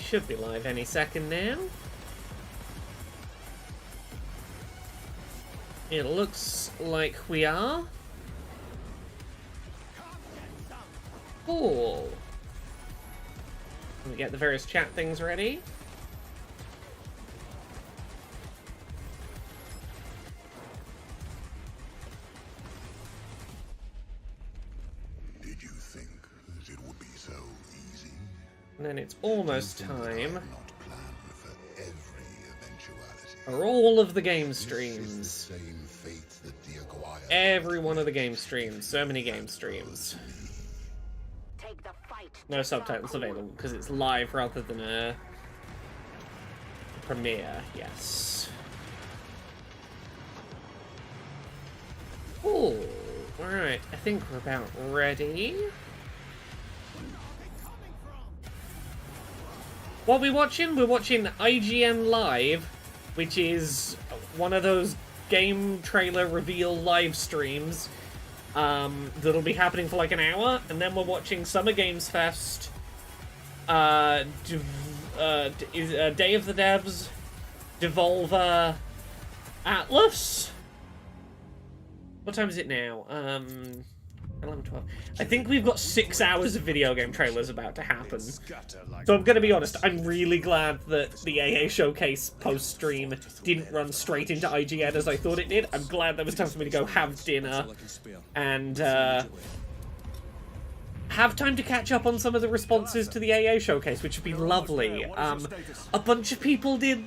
should be live any second now. It looks like we are. Cool. Let me get the various chat things ready. Did you think that it would be so easy? And then it's almost time Not plan for every eventuality. for all of the game streams. This is the same fate that dear Goliath. Every one of the game streams. So many game streams. Take the fight. No subtitles available because it's live rather than a premiere. Yes. Cool. Alright, I think we're about ready. What are we watching? We're watching IGN Live, which is one of those game trailer reveal live streams that'll be happening for like an hour, and then we're watching Summer Games Fest, Day of the Devs, Devolver, Atlus. What time is it now? 11, 12. I think we've got 6 hours of video game trailers about to happen. So I'm gonna be honest, I'm really glad that the AA Showcase post-stream didn't run straight into IGN as I thought it did. I'm glad there was time for me to go have dinner and have time to catch up on some of the responses to the AA Showcase, which would be lovely. A bunch of people did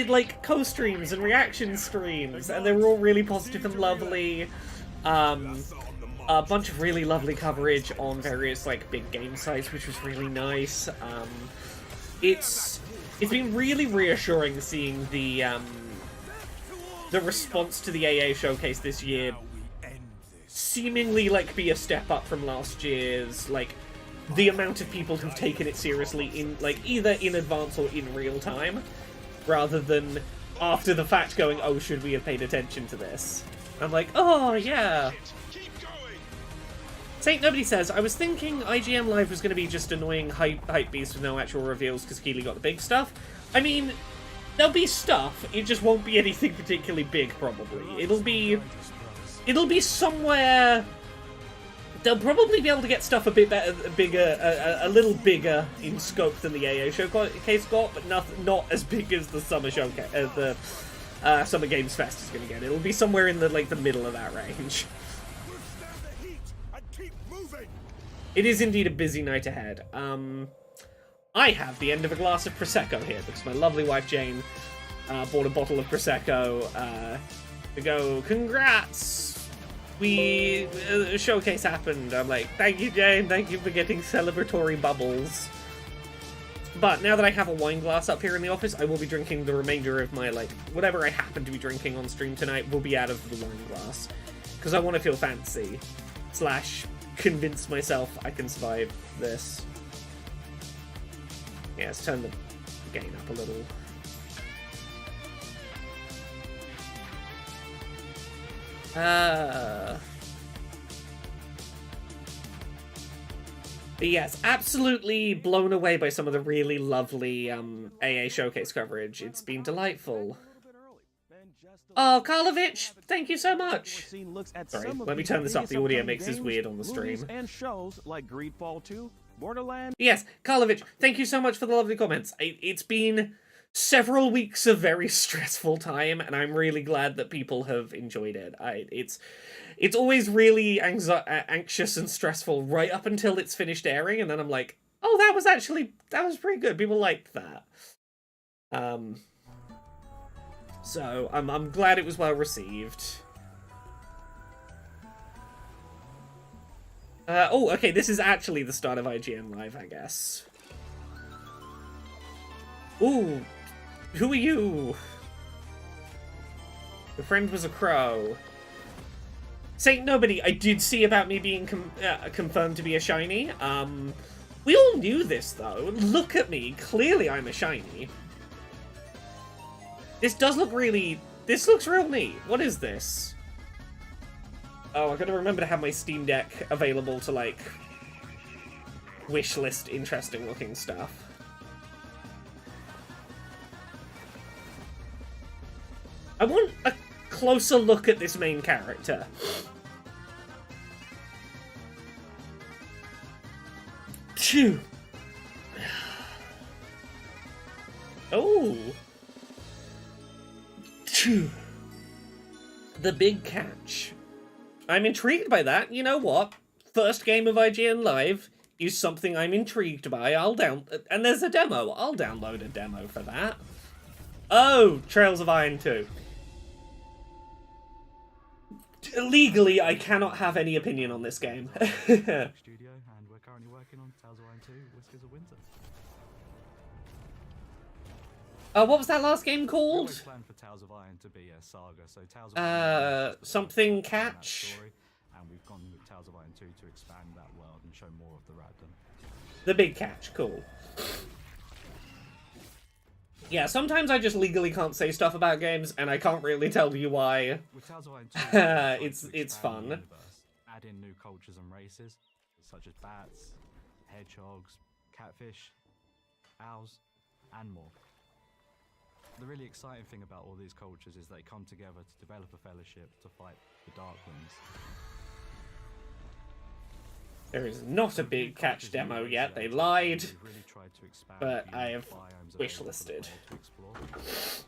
like co-streams and reaction streams, and they were all really positive and lovely. A bunch of really lovely coverage on various like big game sites, which was really nice. It's been really reassuring seeing the response to the AA Showcase this year seemingly like be a step up from last year's. Like the amount of people who've taken it seriously in like either in advance or in real time, rather than after the fact going, oh, should we have paid attention to this? I'm like, oh yeah. Saint Nobody says, I was thinking IGN Live was going to be just annoying hype beast with no actual reveals because Keighley got the big stuff. I mean, there'll be stuff, it just won't be anything particularly big, probably. It'll be somewhere... They'll probably be able to get stuff a bit better, a little bigger in scope than the AA Showcase got, but not as big as the Summer Showcase, the Summer Games Fest is going to get. It'll be somewhere in the middle of that range. It is indeed a busy night ahead. I have the end of a glass of Prosecco here, because my lovely wife Jane bought a bottle of Prosecco to go, congrats! A showcase happened. I'm like, thank you, Jane, thank you for getting celebratory bubbles. But now that I have a wine glass up here in the office, I will be drinking the remainder of my, whatever I happen to be drinking on stream tonight will be out of the wine glass. Because I want to feel fancy. / convince myself I can survive this. Yeah, let's turn the gain up a little. But yes, absolutely blown away by some of the really lovely AA Showcase coverage. It's been delightful. Oh, Karlovich, thank you so much. Sorry, let me turn this up. The audio mix is weird on the stream. And shows like Greedfall 2, Borderlands. Yes, Karlovich, thank you so much for the lovely comments. It's been several weeks of very stressful time, and I'm really glad that people have enjoyed it. It's always really anxious and stressful right up until it's finished airing, and then I'm like, oh, that was pretty good. People liked that. So I'm glad it was well received. Oh, okay, this is actually the start of IGN Live, I guess. Ooh, who are you? Your friend was a crow. Saint Nobody, I did see about me being confirmed to be a shiny. We all knew this, though. Look at me. Clearly I'm a shiny. This does look really... This looks real neat. What is this? Oh, I gotta remember to have my Steam Deck available to, wishlist interesting looking stuff. closer look at this main character. Phew. Oh. Phew. The big catch. I'm intrigued by that. You know what? First game of IGN Live is something I'm intrigued by. And there's a demo. I'll download a demo for that. Oh, Trails of Iron 2. Legally, I cannot have any opinion on this game. Studio, and we're currently working on Tales of Iron 2, Whiskers of Winter. What was that last game We called? always planned for Tales of Iron to be a saga, so Tales of Iron Something that Catch? story, and we've gone with Tales of Iron 2 to expand that world and show more of the Radom. The Big Catch, cool. Yeah, sometimes I just legally can't say stuff about games, and I can't really tell you why. With Tales of Iron 2, we tried to It's expand fun. the universe, add in new cultures and races, such as bats, hedgehogs, catfish, owls, and more. The really exciting thing about all these cultures is they come together to develop a fellowship to fight the Darkwings. There is not a Big Catch demo yet, they lied. We've really tried to expand But the I have biomes available wishlisted. for the world to explore.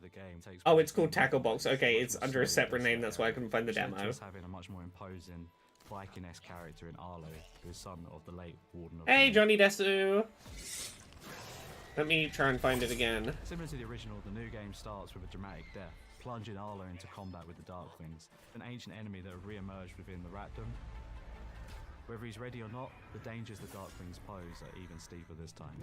The game takes Oh, it's called place in Tackle Box. Okay, it's much under a smaller separate name, scale, that's why I couldn't find the which led to demo. us having a much more imposing Viking-esque character in Arlo, who is son of the late Warden of Hey, the Johnny Desu! Let me try and find it again. Similar to the original, the new game starts with a dramatic death, plunging Arlo into combat with the Darkwings, an ancient enemy that have re-emerged within the Radom. Whether he's ready or not, the dangers the Darkwings pose are even steeper this time.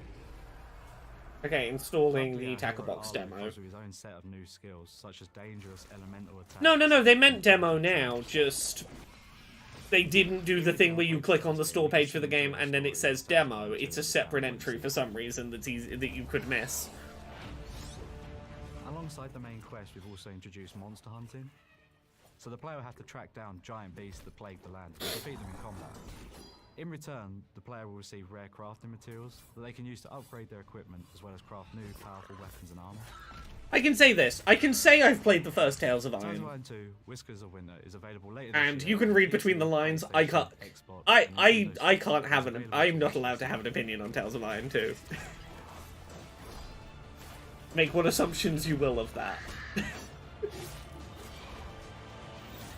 Okay, installing Luckily, the our Tackle hero Box Arlo demo. comes with his own set of new skills, such as dangerous elemental attacks. No, they meant demo now, just... They didn't do the thing where you click on the store page for the game and then it says demo. It's a separate entry for some reason that's easy, that you could miss. Alongside the main quest, we've also introduced monster hunting. So the player will have to track down giant beasts that plague the land and defeat them in combat. In return, the player will receive rare crafting materials that they can use to upgrade their equipment, as well as craft new, powerful weapons and armor. I can say this. I can say I've played the first Tales of Tales Iron. of Iron 2, Whiskers of Winter is available later this And year you can on read PC, between the lines. I can't... Xbox, I and Nintendo can't Switch. have It's an... available I'm not to allowed to have an opinion on Tales of Iron 2. Make what assumptions you will of that.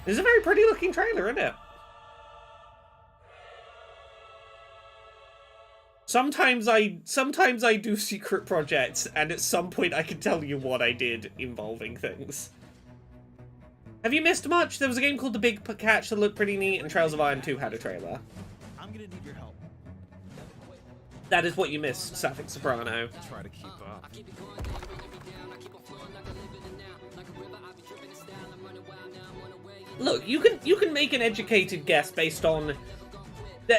This is a very pretty looking trailer, isn't it? Sometimes I do secret projects, and at some point I can tell you what I did involving things. Have you missed much? There was a game called The Big Catch that looked pretty neat, and Trails of Iron 2 had a trailer. I'm gonna need your help. That is what you missed, Sapphic Soprano. Try to keep up. Look, you can make an educated guess based on...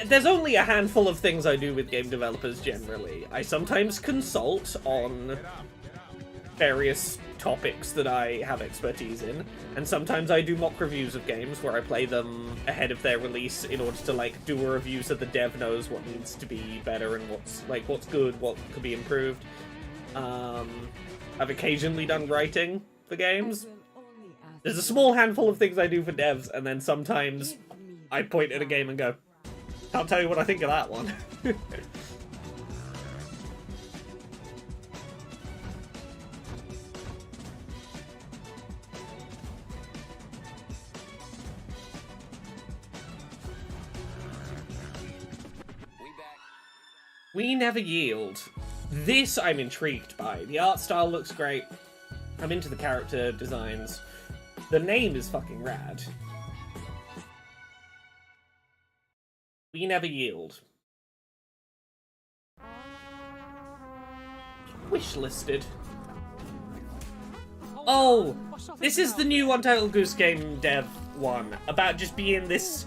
There's only a handful of things I do with game developers generally. I sometimes consult on various topics that I have expertise in, and sometimes I do mock reviews of games where I play them ahead of their release in order to like do a review so the dev knows what needs to be better and what's good, what could be improved. I've occasionally done writing for games. There's a small handful of things I do for devs, and then sometimes I point at a game and go, can't tell you what I think of that one. We Never Yield. This I'm intrigued by. The art style looks great. I'm into the character designs. The name is fucking rad. We Never Yield. Wishlisted. Oh, this is the new Untitled Goose Game dev one about just being this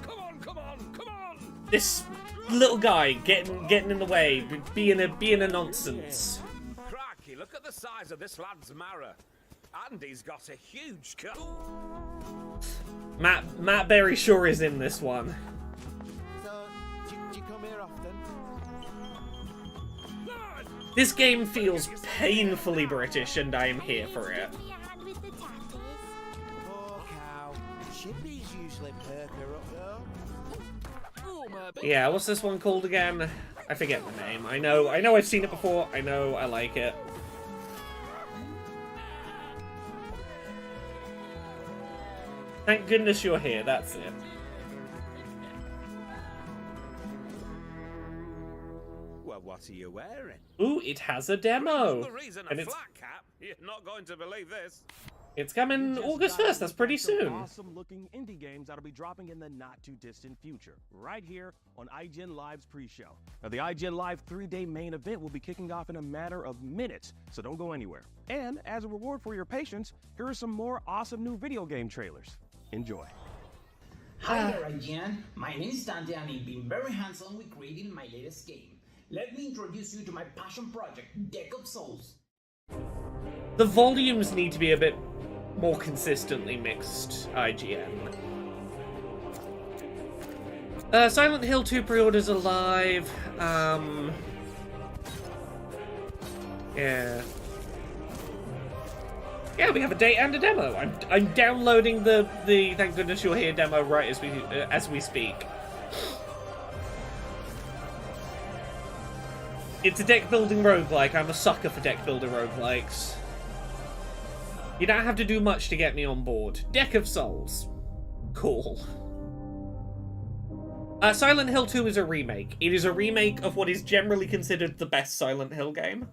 this little guy getting in the way, being a nonsense. Cracky, look at the size of this lad's marrow. And he's got a huge cut. Matt Berry sure is in this one. So, do you come here often? This game feels painfully British, and I am here for it. Charlie Parker up there. Yeah, what's this one called again? I forget the name. I know I've seen it before. I know I like it. Thank goodness you're here, that's it. Well, what are you wearing? Ooh, it has a demo. The reason And a it's flat cap? You're not going to believe this. it's coming August 1st, that's pretty soon. Awesome looking indie games that'll be dropping in the not too distant future, right here on IGN Live's pre-show. Now, the IGN Live 3-day main event will be kicking off in a matter of minutes, so don't go anywhere. And as a reward for your patience, here are some more awesome new video game trailers. Enjoy. Hi there, IGN. My name is Dante, and I've been very hands-on with creating my latest game. Let me introduce you to my passion project, Deck of Souls. The volumes need to be a bit more consistently mixed, IGN. Silent Hill 2 pre-orders are live. Yeah. Yeah, we have a date and a demo. I'm downloading the Thank Goodness You're Here demo right as we speak. It's a deck building roguelike. I'm a sucker for deck builder roguelikes. You don't have to do much to get me on board. Deck of Souls. Cool. Silent Hill 2 is a remake. It is a remake of what is generally considered the best Silent Hill game.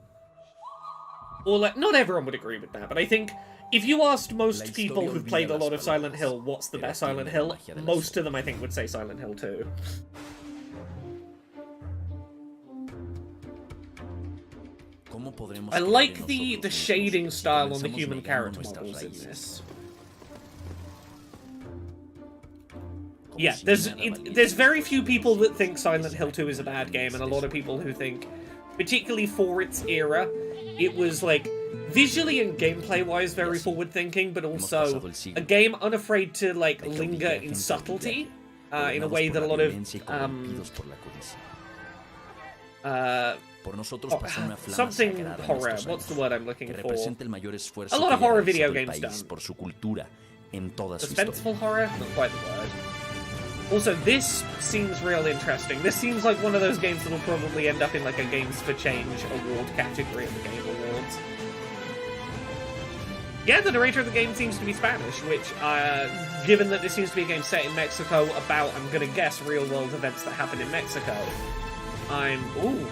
Or, like, not everyone would agree with that, but I think if you asked most people who've played a lot of Silent Hill what's the best Silent Hill, most of them, I think, would say Silent Hill 2. I like the shading style on the human character models in this. Yeah, there's very few people that think Silent Hill 2 is a bad game, and a lot of people who think, particularly for its era, it was, like, visually and gameplay-wise very forward-thinking, but also a game unafraid to, like, linger in subtlety, in a way that a lot of, something horror, what's the word I'm looking for? A lot of horror video games done. Suspenseful horror? Not quite the word. Also, this seems real interesting. This seems like one of those games that'll probably end up in, like, a Games for Change award category at the Game Awards. Yeah, the narrator of the game seems to be Spanish, which, given that this seems to be a game set in Mexico about, I'm gonna guess, real-world events that happen in Mexico, ooh.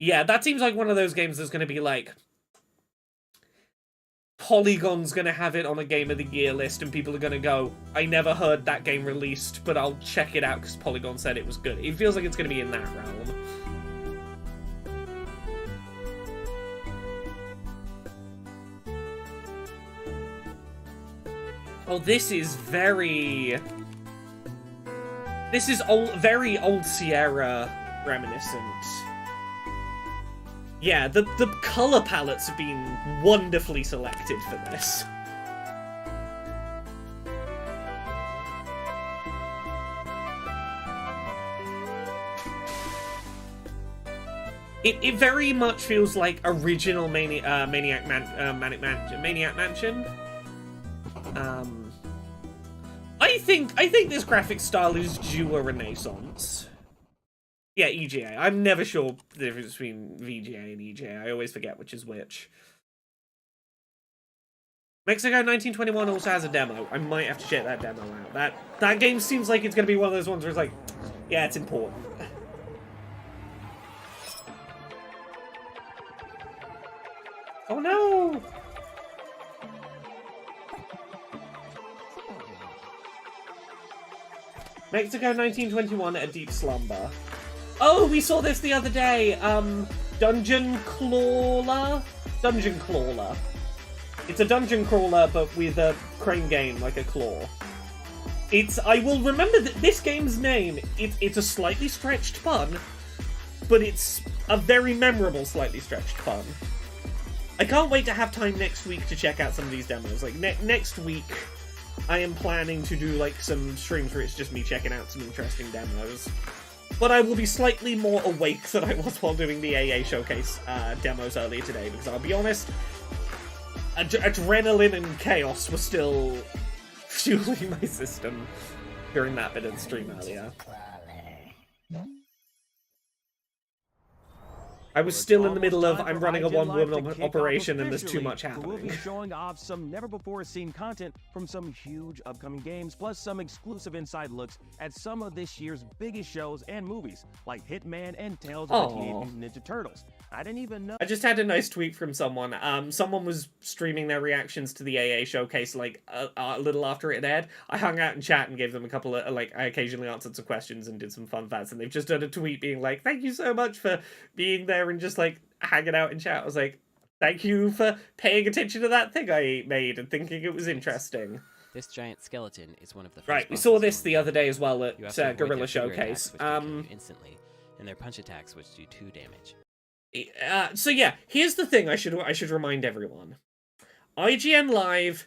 Yeah, that seems like one of those games that's gonna be, like, Polygon's gonna have it on a Game of the Year list, and people are gonna go, I never heard that game released, but I'll check it out because Polygon said it was good. It feels like it's gonna be in that realm. Oh, this is very very old Sierra reminiscent. Yeah, the color palettes have been wonderfully selected for this. It very much feels like original Maniac Mansion. I think this graphic style is due a renaissance. Yeah, EGA. I'm never sure the difference between VGA and EGA. I always forget which is which. Mexico 1921 also has a demo. I might have to check that demo out. That game seems like it's going to be one of those ones where it's like, yeah, it's important. Oh no! Mexico 1921, A Deep Slumber. Oh, we saw this the other day. Dungeon Crawler? Dungeon Crawler. It's a dungeon crawler, but with a crane game, like a claw. I will remember this game's name. It's a slightly stretched pun, but it's a very memorable slightly stretched pun. I can't wait to have time next week to check out some of these demos. Like, next week, I am planning to do, like, some streams where it's just me checking out some interesting demos. But I will be slightly more awake than I was while doing the AA Showcase demos earlier today, because I'll be honest, adrenaline and chaos were still fueling my system during that bit of the stream earlier. I was still in the middle of, I'm running a one-woman operation and there's too much happening. We'll be showing off some never-before-seen content from some huge upcoming games, plus some exclusive inside looks at some of this year's biggest shows and movies, like Hitman and Tales of the Teenage Mutant Ninja Turtles. I didn't even know. I just had a nice tweet from someone. Someone was streaming their reactions to the AA showcase like a little after it had aired. I hung out in chat and gave them a couple of I occasionally answered some questions and did some fun facts, and they've just done a tweet being like, "Thank you so much for being there and just like hanging out in chat." I was like, "Thank you for paying attention to that thing I made and thinking it was interesting." This giant skeleton is one of the first Right, we saw this bosses the other day as well at you have to avoid their Gorilla figure Showcase. attacks, which can kill you instantly, and their punch attacks, which do 2 damage. So yeah, here's the thing I should remind everyone. IGN Live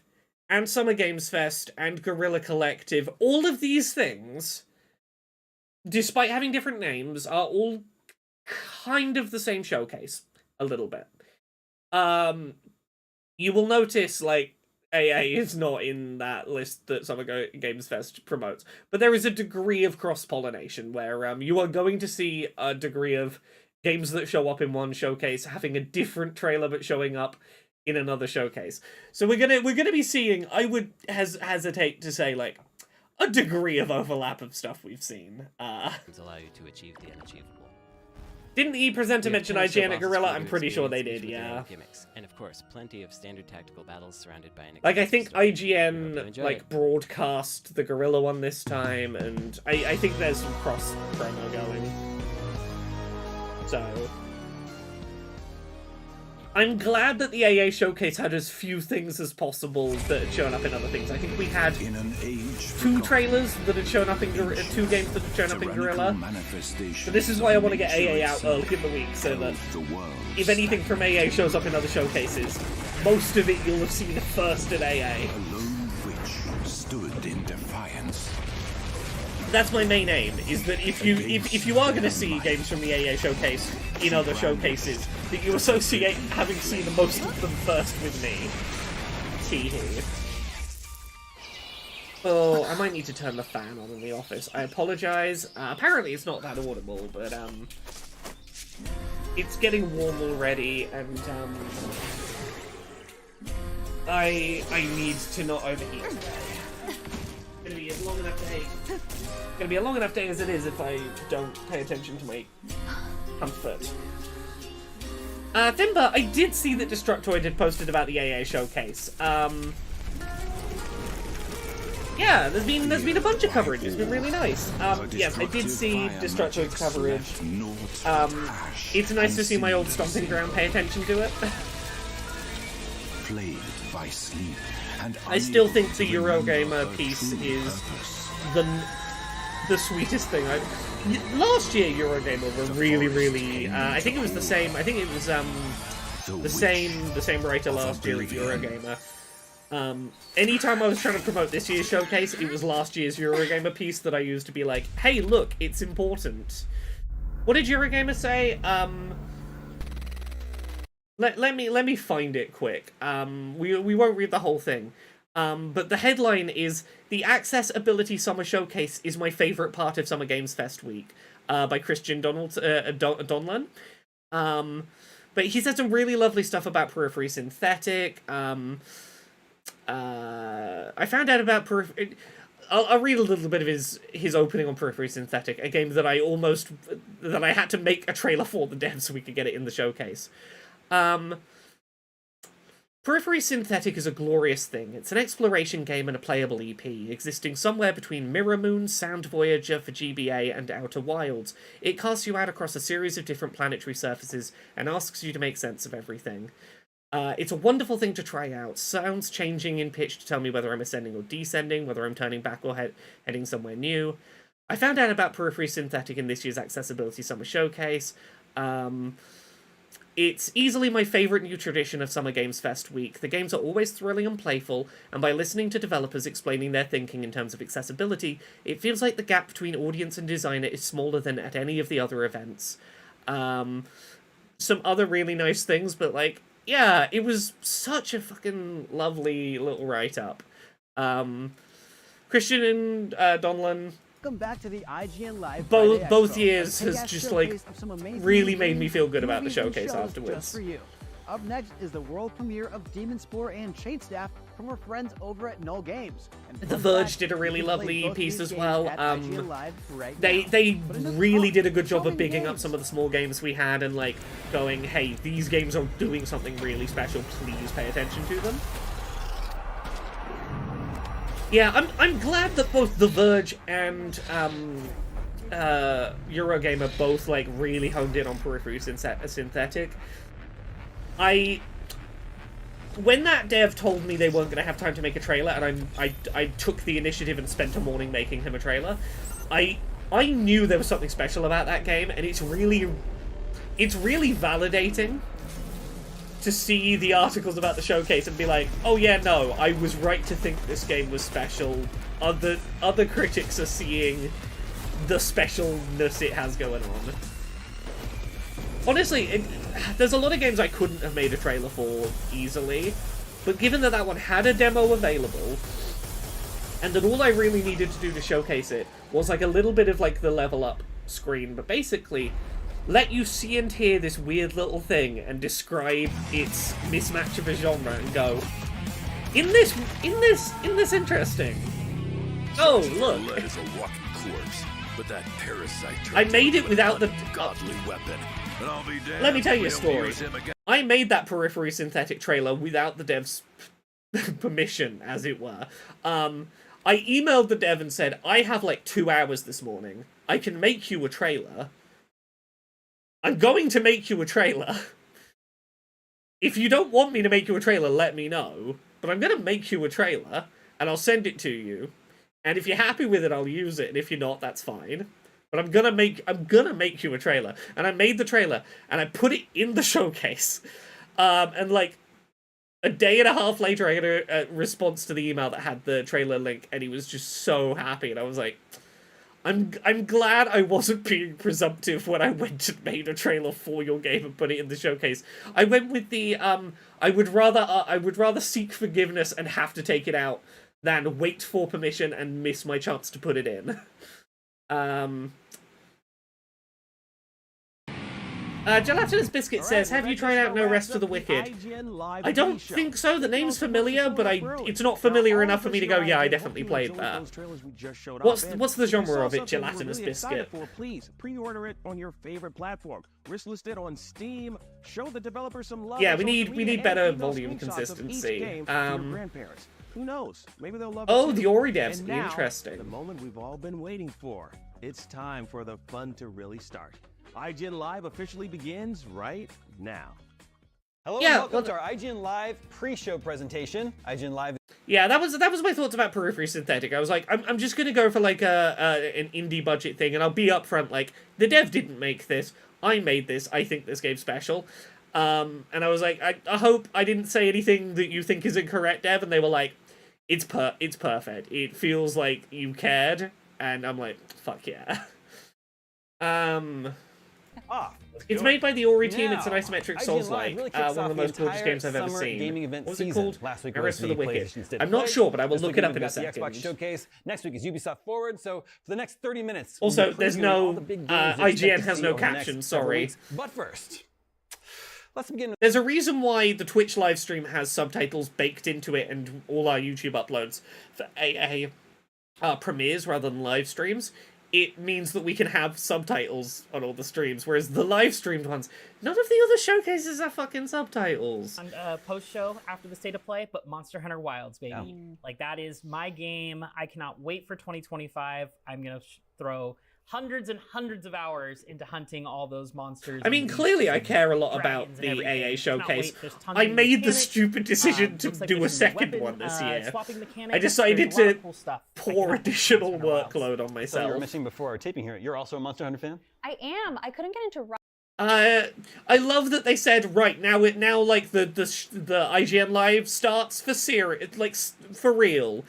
and Summer Games Fest and Guerrilla Collective, all of these things, despite having different names, are all kind of the same showcase. A little bit. You will notice, like, AA is not in that list that Summer Games Fest promotes, but there is a degree of cross-pollination where you are going to see a degree of games that show up in one showcase having a different trailer but showing up in another showcase. So we're gonna be seeing, I would hesitate to say, like, a degree of overlap of stuff we've seen. Allow you to achieve the unachievable. Didn't E-Presenter mention IGN at Gorilla? I'm pretty sure they did, with their yeah. own gimmicks. And of course, plenty of standard tactical battles surrounded by an Like, I think expansive story. Hope you IGN, enjoy like, it. broadcast the Gorilla one this time, and I think there's some cross-promo going. So, I'm glad that the AA showcase had as few things as possible that had shown up in other things. I think we had In an age 2 trailers that had shown up in 2 games that had shown up in Gorilla. So this is why I want to get AA out early in the week, so that if anything from AA shows up in other showcases, most of it you'll have seen first at AA. A lone witch stood in defiance. That's my main aim, is that if you are going to see games from the AA showcase in other showcases, that you associate having seen the most of them first with me. Hee hee. Oh, I might need to turn the fan on in the office. I apologize. Apparently it's not that audible, but it's getting warm already, and I need to not overheat today. It's gonna be a long enough day. It's gonna be a long enough day as it is if I don't pay attention to my comfort. Thimba, I did see that Destructoid had posted about the AA showcase. Yeah, there's been a bunch of coverage. It's been really nice. Yes, I did see Destructoid's coverage. It's nice to see my old stomping ground pay attention to it. Plagued by sleep and I still think the Eurogamer piece is the sweetest thing. Last year Eurogamer were really I think it was the same. I think it was the same writer last year at Eurogamer. Anytime I was trying to promote this year's showcase, it was last year's Eurogamer piece that I used to be like, hey, look, it's important. What did Eurogamer say? Let me find it quick. We won't read the whole thing. But the headline is, "The Accessibility Summer Showcase is my favourite part of Summer Games Fest week," by Christian Donlan. But he said some really lovely stuff about Periphery Synthetic. I found out about Periphery... I'll read a little bit of his opening on Periphery Synthetic, a game that I had to make a trailer for the devs so we could get it in the showcase. Periphery Synthetic is a glorious thing. It's an exploration game and a playable EP, existing somewhere between Mirror Moon, Sound Voyager for GBA, and Outer Wilds. It casts you out across a series of different planetary surfaces and asks you to make sense of everything. It's a wonderful thing to try out. Sounds changing in pitch to tell me whether I'm ascending or descending, whether I'm turning back or heading somewhere new. I found out about Periphery Synthetic in this year's Accessibility Summer Showcase. It's easily my favourite new tradition of Summer Games Fest week. The games are always thrilling and playful, and by listening to developers explaining their thinking in terms of accessibility, it feels like the gap between audience and designer is smaller than at any of the other events. Some other really nice things, but like, yeah, it was such a fucking lovely little write-up. Christian and Donlan, Welcome back to the IGN Live both Friday both Expo, years a has kick-ass just like showcase of some amazing really new made me games, feel good about the movies, and showcase shows afterwards. Just for you. Up next is the world premiere of Demon Spore and Chainstaff from our friends over at Null Games. And The fun Verge fact, did a really you can play lovely both piece these as games well. at IGN Live right They now. they But in the really top did a good job of performing bigging up games. some of the small games we had and like going, hey, these games are doing something really special. Please pay attention to them. Yeah, I'm glad that both The Verge and Eurogamer both like really honed in on periphery synthetic. When that dev told me they weren't going to have time to make a trailer, and I took the initiative and spent a morning making him a trailer, I knew there was something special about that game, and it's really validating to see the articles about the showcase and be like, oh yeah, no, I was right to think this game was special. Other critics are seeing the specialness it has going on. Honestly, there's a lot of games I couldn't have made a trailer for easily, but given that that one had a demo available, and that all I really needed to do to showcase it was like a little bit of like the level up screen, but basically let you see and hear this weird little thing and describe its mismatch of a genre and go, in this interesting. Oh, look. Lead is a walking corpse, but that parasite I made it without the godly weapon. And I'll be damned Let me tell if you a we don't story. use him again. I made that periphery synthetic trailer without the dev's permission, as it were. I emailed the dev and said, I have like 2 hours this morning. I can make you a trailer. I'm going to make you a trailer. If you don't want me to make you a trailer, let me know. But I'm going to make you a trailer, and I'll send it to you. And if you're happy with it, I'll use it. And if you're not, that's fine. But I'm gonna make you a trailer. And I made the trailer, and I put it in the showcase. And like a day and a half later, I got a response to the email that had the trailer link, and he was just so happy. And I was like, I'm glad I wasn't being presumptive when I went and made a trailer for your game and put it in the showcase. I went with the I would rather seek forgiveness and have to take it out than wait for permission and miss my chance to put it in. Gelatinous Biscuit says, have you tried out No Rest for the Wicked? I don't think so. The name's familiar, but it's not familiar enough for me to go, yeah, I definitely played that. What's the genre of it, Gelatinous Biscuit? Please pre-order it on your favorite platform. List it on Steam. Show the developers some love. Yeah, we need better volume consistency. Grandparents. Who knows? Maybe they'll love it. Oh, too. the Ori devs. And now, Interesting. The moment we've all been waiting for. It's time for the fun to really start. IGN Live officially begins right now. Hello Yeah, and welcome to our IGN Live pre-show presentation. IGN Live. Yeah, that was my thoughts about Periphery Synthetic. I was like, I'm just gonna go for like an indie budget thing, and I'll be upfront. Like, the dev didn't make this. I made this. I think this game's special. And I was like, I hope I didn't say anything that you think is incorrect, dev. And they were like, it's perfect. It feels like you cared. And I'm like, fuck yeah. It's made by the Ori team. It's an isometric Souls-like. Really one of the most gorgeous games I've ever seen. Gaming event What was it season. called? Last week No Rest for the Wicked. PlayStation State I'm not Play. sure, but I will This look week it up we've in a got the second. Xbox Showcase. Next week is Ubisoft Forward. So for the next 30 minutes, Also, we'll be there's previewing all no the big games that you IGN expect to has see no over the next captions. several Sorry. weeks. But first, let's begin. There's a reason why the Twitch live stream has subtitles baked into it, and all our YouTube uploads for AA premieres rather than live streams. It means that we can have subtitles on all the streams, whereas the live streamed ones, none of the other showcases have fucking subtitles. On post-show after the State of Play, but Monster Hunter Wilds, baby. Yeah. Like, that is my game. I cannot wait for 2025. I'm going to throw hundreds and hundreds of hours into hunting all those monsters. I mean, clearly I care a lot about the AA showcase. I made the stupid decision to do a second one this year. I decided to pour additional workload on So you were myself. mentioning before our taping here, you're also a Monster Hunter fan? I am. I couldn't get into I love that they said right now. Like the IGN Live starts for for real,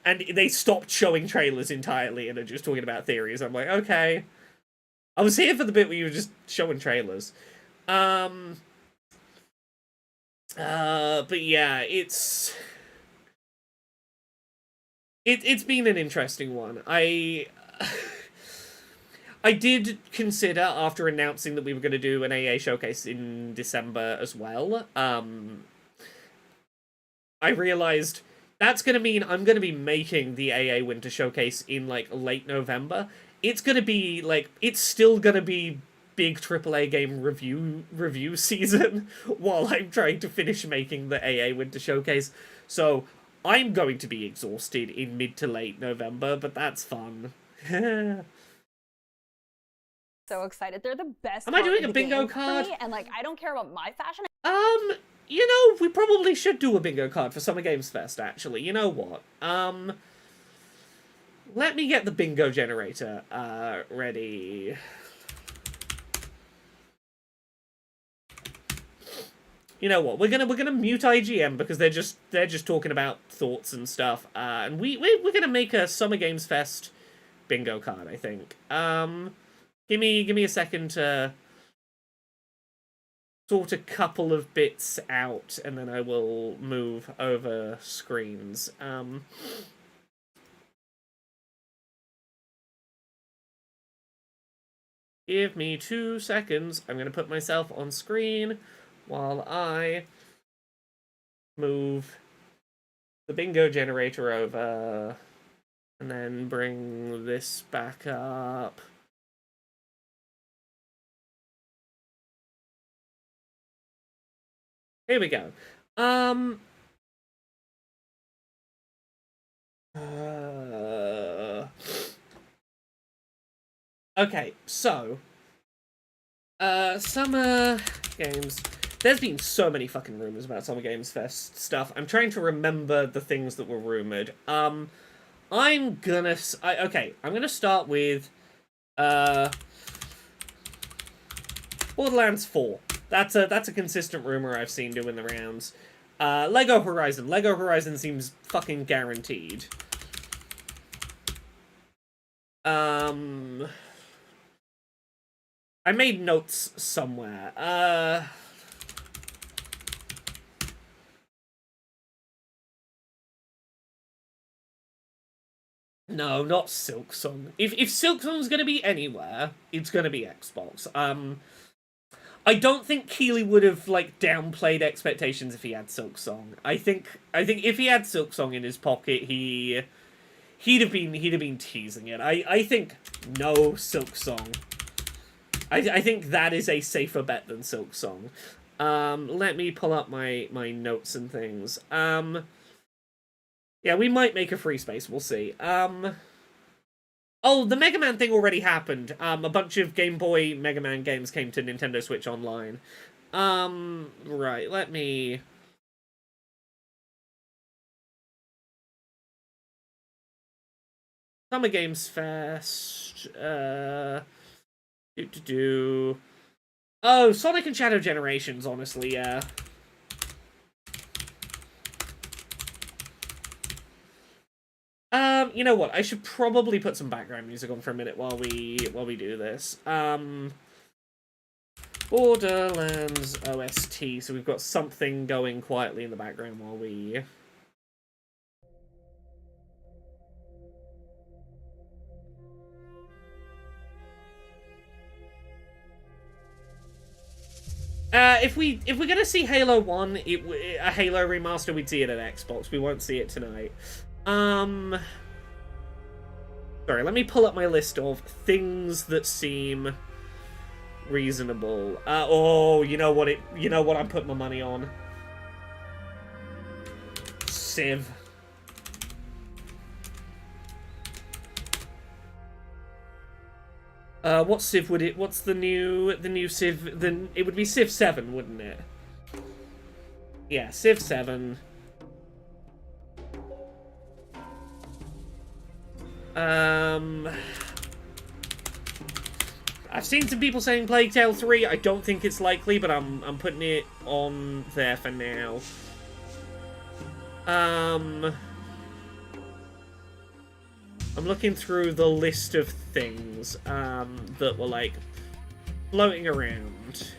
and they stopped showing trailers entirely and are just talking about theories. I'm like, okay, I was here for the bit where you were just showing trailers. But yeah, it's been an interesting one. I did consider, after announcing that we were going to do an AA showcase in December as well, I realized that's going to mean I'm going to be making the AA Winter Showcase in, like, late November. It's going to be, like, it's still going to be big AAA game review season while I'm trying to finish making the AA Winter Showcase. So I'm going to be exhausted in mid to late November, but that's fun. So excited. They're the best. Am I doing part a of the bingo game for card? me, and like, I don't care about my fashion. You know, we probably should do a bingo card for Summer Games Fest, actually. You know what? Let me get the bingo generator, ready. You know what? We're gonna mute IGN because they're just talking about thoughts and stuff. And we're gonna make a Summer Games Fest bingo card, I think. Give me a second to sort a couple of bits out, and then I will move over screens. Give me 2 seconds. I'm going to put myself on screen while I move the bingo generator over, and then bring this back up. Here we go. Okay, so Summer Games. There's been so many fucking rumors about Summer Games Fest stuff. I'm trying to remember the things that were rumored. I'm gonna start with Borderlands 4. That's a consistent rumor I've seen doing the rounds. Lego Horizon. Lego Horizon seems fucking guaranteed. I made notes somewhere. No, not Silksong. If Silksong's gonna be anywhere, it's gonna be Xbox. I don't think Keighley would have, like, downplayed expectations if he had Silksong. I think if he had Silksong in his pocket, he'd have been teasing it. I think no Silksong. I think that is a safer bet than Silksong. Let me pull up my notes and things. Yeah, we might make a free space, we'll see. Oh, the Mega Man thing already happened. A bunch of Game Boy Mega Man games came to Nintendo Switch Online. Right, let me... Summer Games Fest, Oh, Sonic and Shadow Generations, honestly, yeah. You know what? I should probably put some background music on for a minute while we do this. Borderlands OST, so we've got something going quietly in the background while we... If we're gonna see Halo 1, a Halo remaster, we'd see it at Xbox. We won't see it tonight. Sorry, let me pull up my list of things that seem reasonable. Oh, you know what I'm putting my money on? Civ. What Civ would it... What's the new Civ... It would be Civ 7, wouldn't it? Yeah, Civ 7. I've seen some people saying Plague Tale 3. I don't think it's likely, but I'm putting it on there for now. I'm looking through the list of things that were, like, floating around.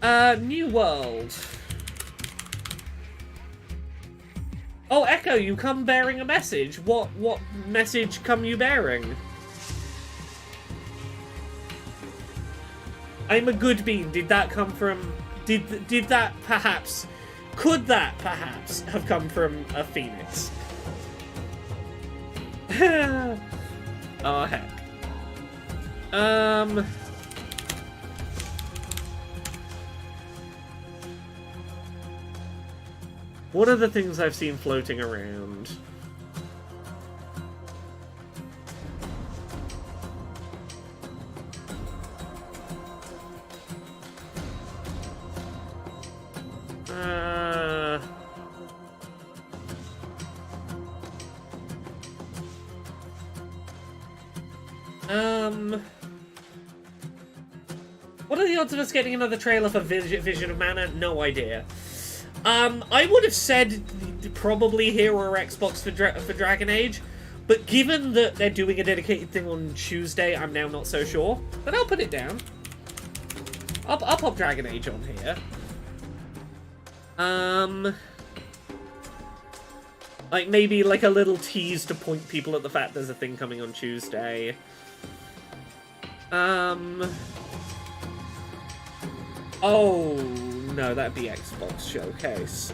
New World. Oh, Echo, you come bearing a message. What message come you bearing? I'm a good bean. Did that come from... Did that perhaps... Could that perhaps have come from a phoenix? Oh, heck. What are the things I've seen floating around? What are the odds of us getting another trailer for Vision of Mana? No idea. I would have said probably here or Xbox for Dragon Age, but given that they're doing a dedicated thing on Tuesday, I'm now not so sure. But I'll put it down. I'll pop Dragon Age on here. Like maybe like a little tease to point people at the fact there's a thing coming on Tuesday. Oh, no, that'd be Xbox Showcase.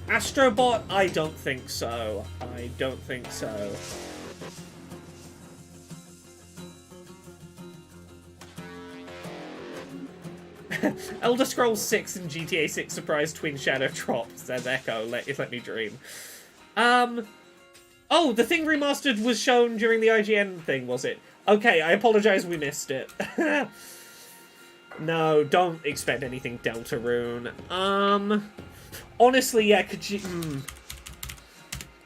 Astrobot? I don't think so. I don't think so. Elder Scrolls 6 and GTA 6 surprise twin shadow drop, says Echo. Let me dream. Oh, the thing remastered was shown during the IGN thing, was it? Okay, I apologize we missed it. No, don't expect anything Deltarune. Honestly, yeah,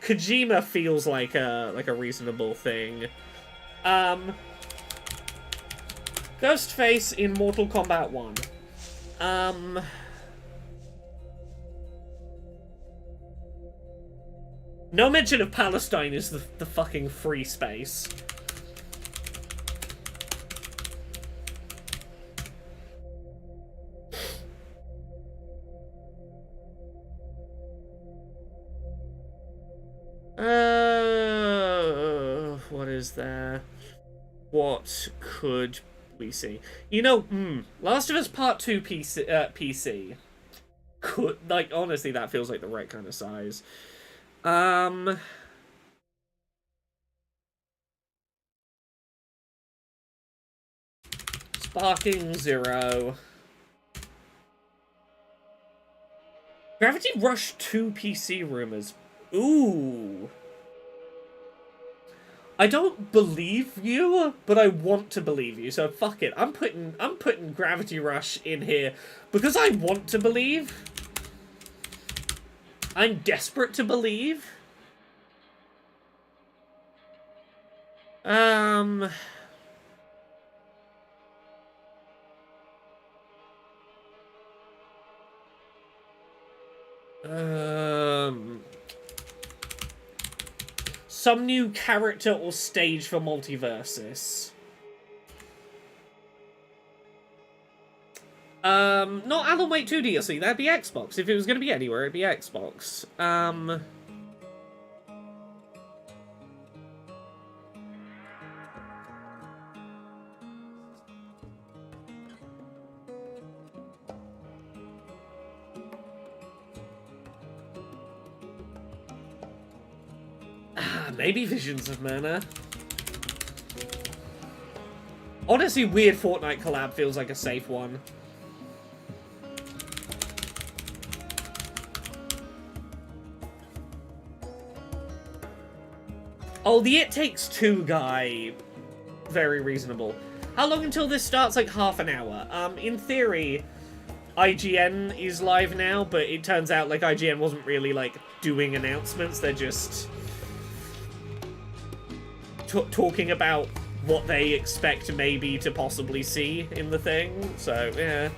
Kojima feels like a reasonable thing. Ghostface in Mortal Kombat 1. No mention of Palestine is the fucking free space. What is there? What could we see? You know, Last of Us Part 2 PC. Could, like, honestly, that feels like the right kind of size. Sparking 0. Gravity Rush 2 PC rumors. Ooh. I don't believe you, but I want to believe you, so fuck it. I'm putting Gravity Rush in here because I want to believe. I'm desperate to believe. Some new character or stage for Multiversus. Not Alan Wake 2 DLC, that'd be Xbox. If it was gonna be anywhere, it'd be Xbox. Maybe Visions of Mana. Honestly, weird Fortnite collab feels like a safe one. Oh, the It Takes Two guy. Very reasonable. How long until this starts? Like half an hour. In theory, IGN is live now, but it turns out like IGN wasn't really like doing announcements. They're just talking about what they expect maybe to possibly see in the thing, so yeah.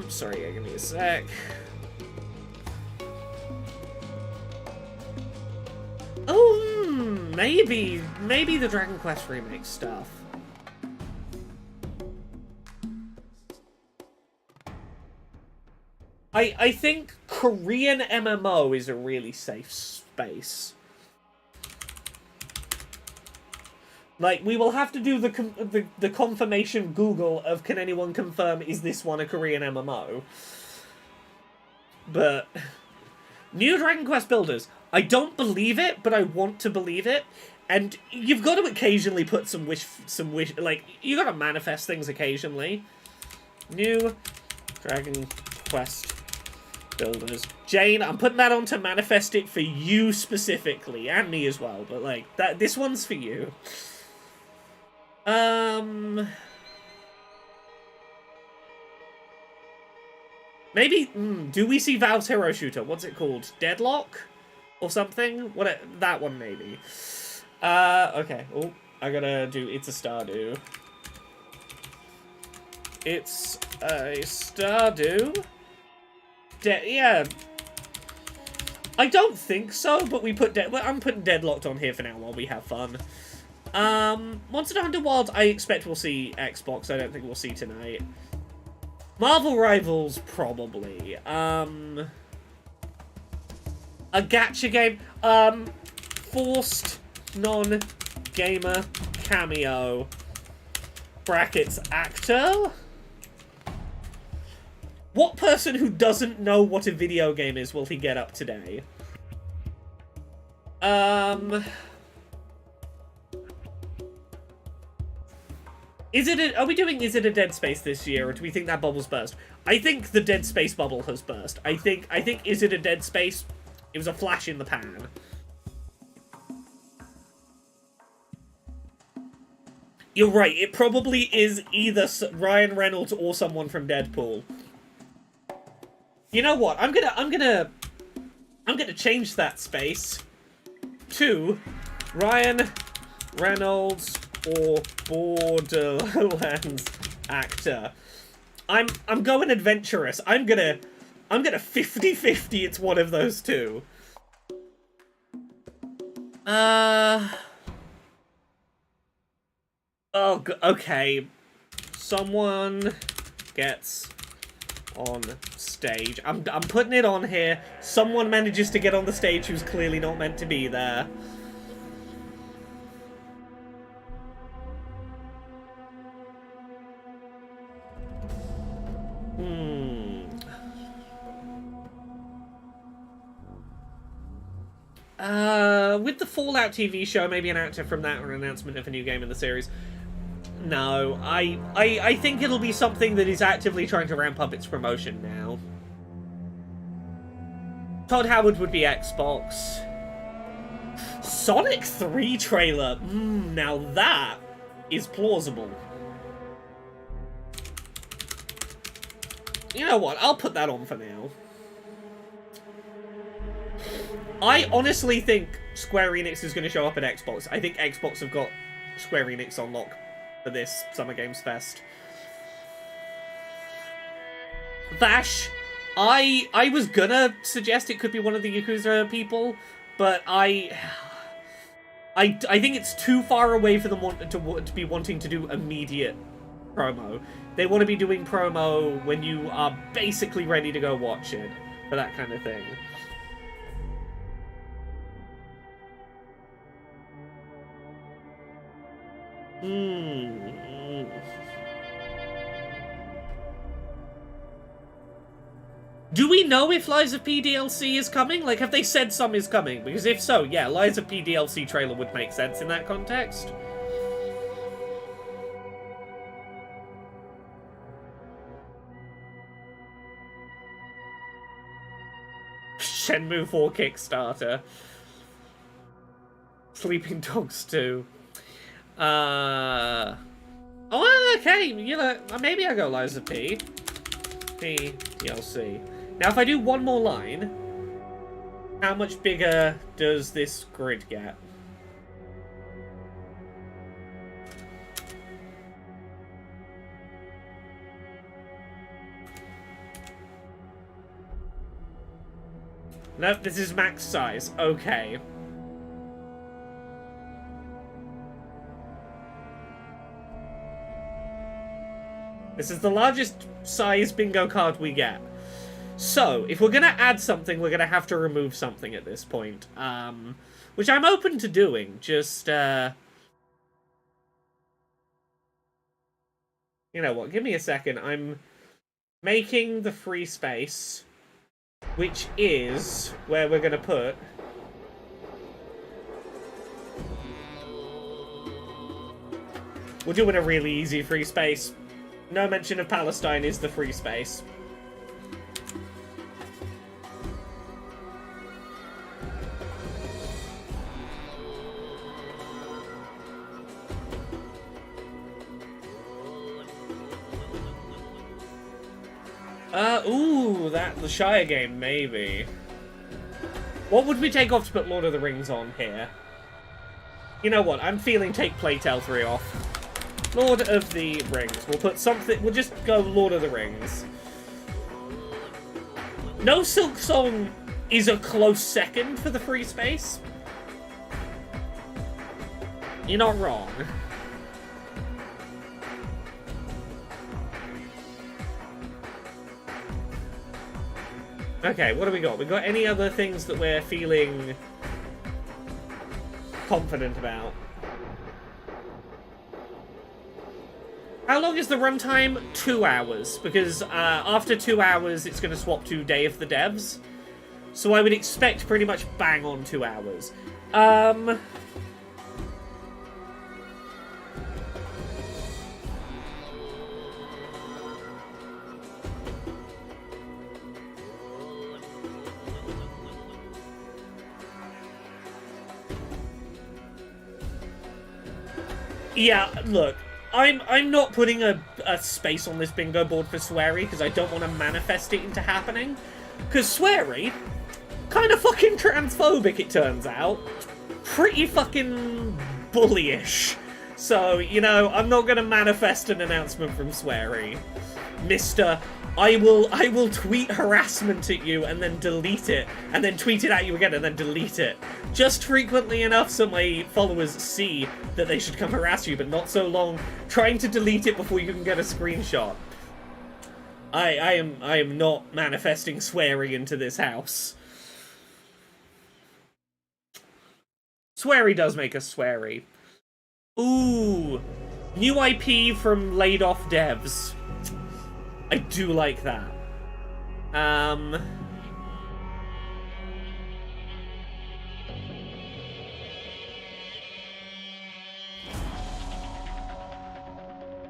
Sorry, give me a sec. maybe the Dragon Quest remake stuff. I think Korean MMO is a really safe space. Like, we will have to do the confirmation Google of can anyone confirm is this one a Korean MMO? But new Dragon Quest builders, I don't believe it, but I want to believe it. And you've got to occasionally put some wish, like, you got to manifest things occasionally. New Dragon Quest builders. Jane, I'm putting that on to manifest it for you specifically, and me as well, but like, this one's for you. Maybe, do we see Valve's hero shooter? What's it called? Deadlock? Or something? That one, maybe. Okay. Oh, I gotta do It's a Stardew. It's a Stardew? Yeah. I don't think so, but I'm putting Deadlocked on here for now while we have fun. Monster Hunter Wilds, I expect we'll see Xbox. I don't think we'll see tonight. Marvel Rivals, probably. A gacha game. Forced non-gamer cameo. Brackets actor? What person who doesn't know what a video game is will he get up today? Is it a Dead Space this year, or do we think that bubble's burst? I think the Dead Space bubble has burst. I think is it a Dead Space? It was a flash in the pan. You're right, it probably is either Ryan Reynolds or someone from Deadpool. You know what? I'm gonna change that space to Ryan Reynolds or Borderlands actor. I'm going adventurous. I'm gonna 50-50 it's one of those two. Oh, okay. Someone gets on stage. I'm putting it on here. Someone manages to get on the stage who's clearly not meant to be there. With the Fallout TV show, maybe an actor from that or an announcement of a new game in the series. No, I think it'll be something that is actively trying to ramp up its promotion now. Todd Howard would be Xbox. Sonic 3 trailer. Now that is plausible. You know what? I'll put that on for now. I honestly think Square Enix is going to show up at Xbox. I think Xbox have got Square Enix on lock for this Summer Games Fest. Vash, I was gonna suggest it could be one of the Yakuza people, but I think it's too far away for them to be wanting to do immediate promo. They want to be doing promo when you are basically ready to go watch it, for that kind of thing. Do we know if Lies of P DLC is coming? Like, have they said some is coming? Because if so, yeah, Lies of P DLC trailer would make sense in that context. Shenmue 4 Kickstarter. Sleeping Dogs 2. Oh, okay, you know, maybe I go Lies of P. DLC. Now, if I do one more line, how much bigger does this grid get? Nope, this is max size. Okay. This is the largest size bingo card we get. So, if we're going to add something, we're going to have to remove something at this point. Which I'm open to doing. Just, you know what, give me a second. I'm making the free space, which is where we're going to put... We're doing a really easy free space. No mention of Palestine is the free space. Ooh, the Shire game, maybe. What would we take off to put Lord of the Rings on here? You know what, I'm feeling take Plague Tale 3 off. Lord of the Rings. We'll put something, we'll just go Lord of the Rings. No Silk Song is a close second for the free space. You're not wrong. Okay, what do we got? We got any other things that we're feeling confident about? How long is the runtime? 2 hours, because after 2 hours it's going to swap to Day of the Devs. So I would expect pretty much bang on 2 hours. Yeah, look, I'm not putting a space on this bingo board for Swery because I don't want to manifest it into happening. Because Swery, kind of fucking transphobic, it turns out. Pretty fucking bullyish. So, you know, I'm not going to manifest an announcement from Swery. Mr. I will tweet harassment at you and then delete it, and then tweet it at you again and then delete it. Just frequently enough so my followers see that they should come harass you, but not so long trying to delete it before you can get a screenshot. I am not manifesting swearing into this house. Sweary does make us sweary. Ooh, new IP from laid off devs. I do like that.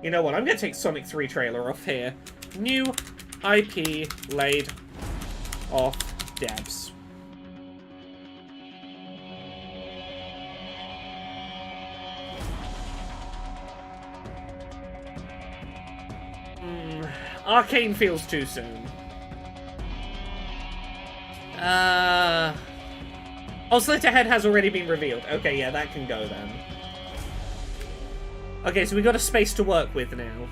You know what? I'm gonna take Sonic 3 trailer off here. New IP laid off devs. Arcane feels too soon. Oh, Slitterhead has already been revealed. Okay, yeah, that can go then. Okay, so we got a space to work with now.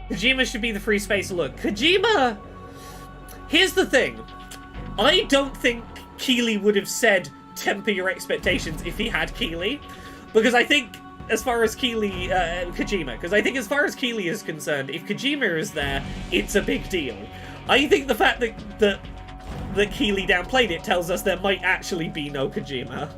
Kojima should be the free space. Look, Kojima... Here's the thing. I don't think Keighley would have said temper your expectations if he had Keighley. Because I think, as far as Kojima, because I think as far as Keighley is concerned, if Kojima is there, it's a big deal. I think the fact that Keighley downplayed it tells us there might actually be no Kojima.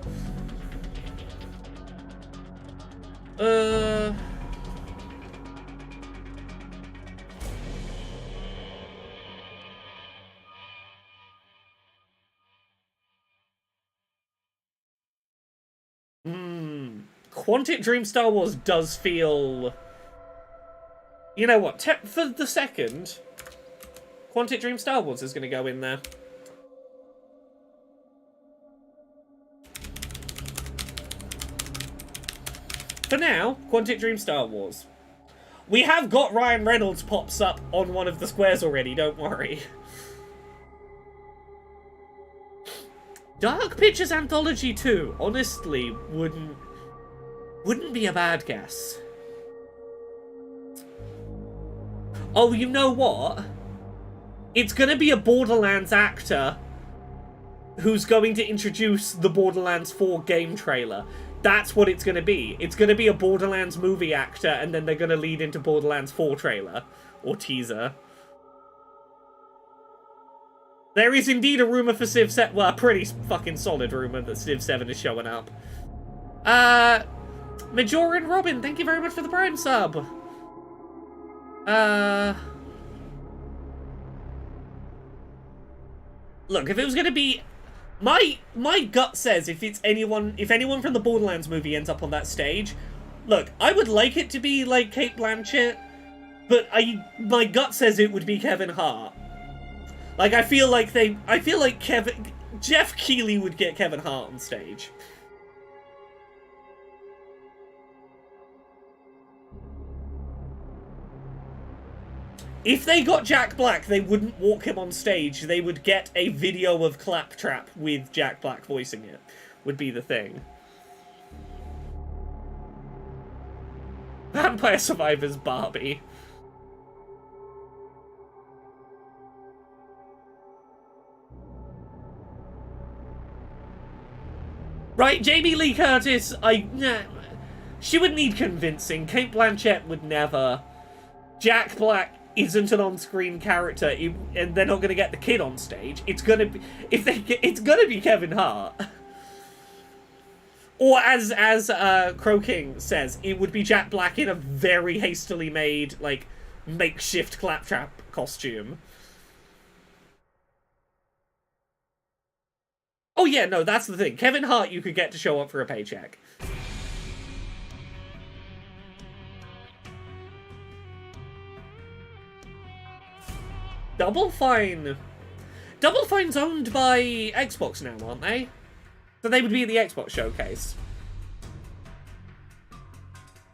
Quantic Dream Star Wars does feel... You know what? For the second, Quantic Dream Star Wars is going to go in there. For now, Quantic Dream Star Wars. We have got Ryan Reynolds pops up on one of the squares already, don't worry. Dark Pictures Anthology 2, honestly, wouldn't be a bad guess. Oh, you know what? It's gonna be a Borderlands actor who's going to introduce the Borderlands 4 game trailer. That's what it's going to be. It's going to be a Borderlands movie actor, and then they're going to lead into Borderlands 4 trailer. Or teaser. There is indeed a rumor for Civ 7. Well, a pretty fucking solid rumor that Civ 7 is showing up. Majoran Robin, thank you very much for the Prime sub. Look, if it was going to be... My gut says if anyone from the Borderlands movie ends up on that stage, look, I would like it to be like Cate Blanchett, but my gut says it would be Kevin Hart. Like, I feel like Jeff Keighley would get Kevin Hart on stage. If they got Jack Black, they wouldn't walk him on stage. They would get a video of Claptrap with Jack Black voicing it, would be the thing. Vampire Survivors Barbie. Right, Jamie Lee Curtis, she would need convincing. Cate Blanchett would never. Jack Black isn't an on-screen character, and they're not going to get the kid on stage. It's gonna be it's gonna be Kevin Hart, or as Crow King says, it would be Jack Black in a very hastily made like makeshift Claptrap costume. Oh yeah, no, that's the thing. Kevin Hart, you could get to show up for a paycheck. Double Fine. Double Fine's owned by Xbox now, aren't they? So they would be at the Xbox showcase.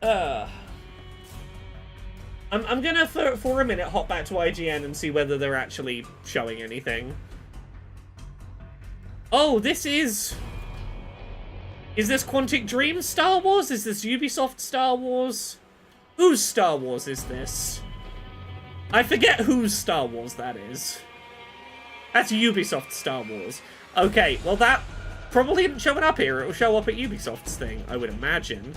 I'm gonna, for a minute, hop back to IGN and see whether they're actually showing anything. Oh, this is... Is this Quantic Dream Star Wars? Is this Ubisoft Star Wars? Whose Star Wars is this? I forget whose Star Wars that is. That's Ubisoft Star Wars. Okay, well that probably isn't showing up here. It will show up at Ubisoft's thing, I would imagine.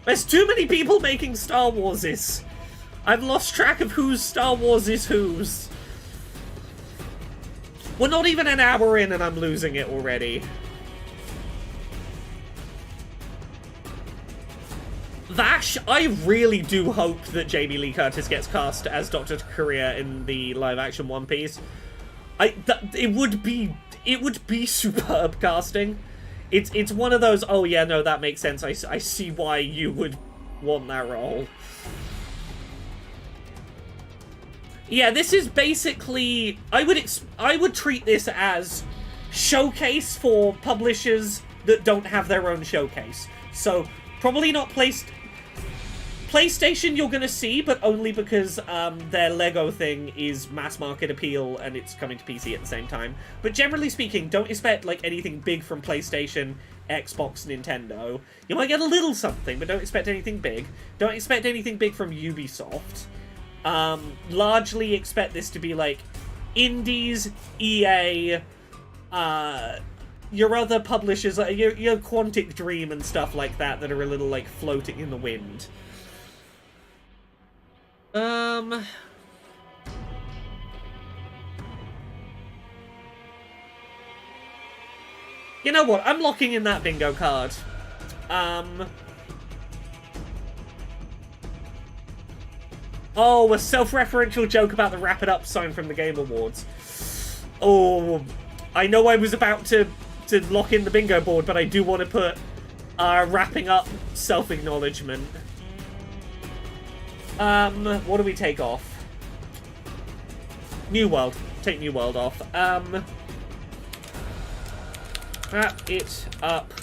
There's too many people making Star Warses. I've lost track of whose Star Wars is whose. We're not even an hour in and I'm losing it already. Vash, I really do hope that Jamie Lee Curtis gets cast as Dr. Korea in the live-action One Piece. It would be superb casting. It's one of those, oh yeah, no, that makes sense. I see why you would want that role. Yeah, this is basically... I would treat this as showcase for publishers that don't have their own showcase. So, probably not PlayStation you're gonna see, but only because their Lego thing is mass market appeal and it's coming to PC at the same time. But generally speaking, don't expect like anything big from PlayStation, Xbox, Nintendo. You might get a little something, but don't expect anything big. Don't expect anything big from Ubisoft. Largely expect this to be like indies, EA, your other publishers, like your Quantic Dream and stuff like that are a little like floating in the wind. You know what? I'm locking in that bingo card. Oh, a self-referential joke about the Wrap It Up sign from the Game Awards. Oh, I know I was about to lock in the bingo board, but I do want to put wrapping up self-acknowledgement. What do we take off? New World. Take New World off. Wrap it up.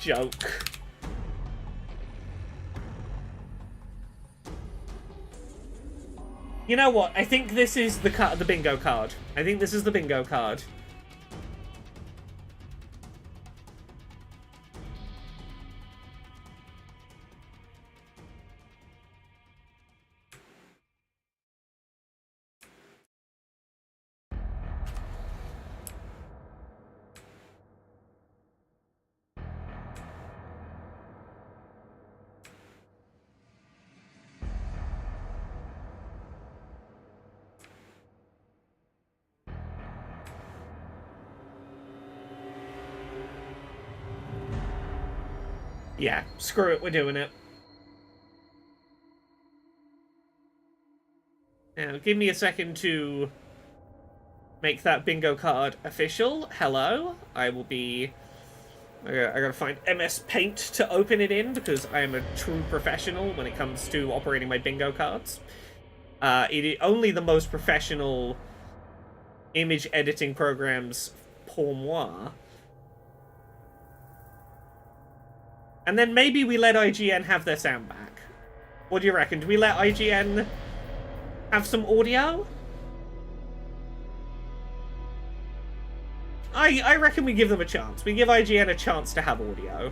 Joke. You know what? I think this is the bingo card. I think this is the bingo card. Yeah, screw it, we're doing it. Now, give me a second to make that bingo card official. Hello. I will be... I gotta find MS Paint to open it in, because I am a true professional when it comes to operating my bingo cards. Only the most professional image editing programs pour moi. And then maybe we let IGN have their sound back. What do you reckon? Do we let IGN have some audio? I reckon we give them a chance. We give IGN a chance to have audio.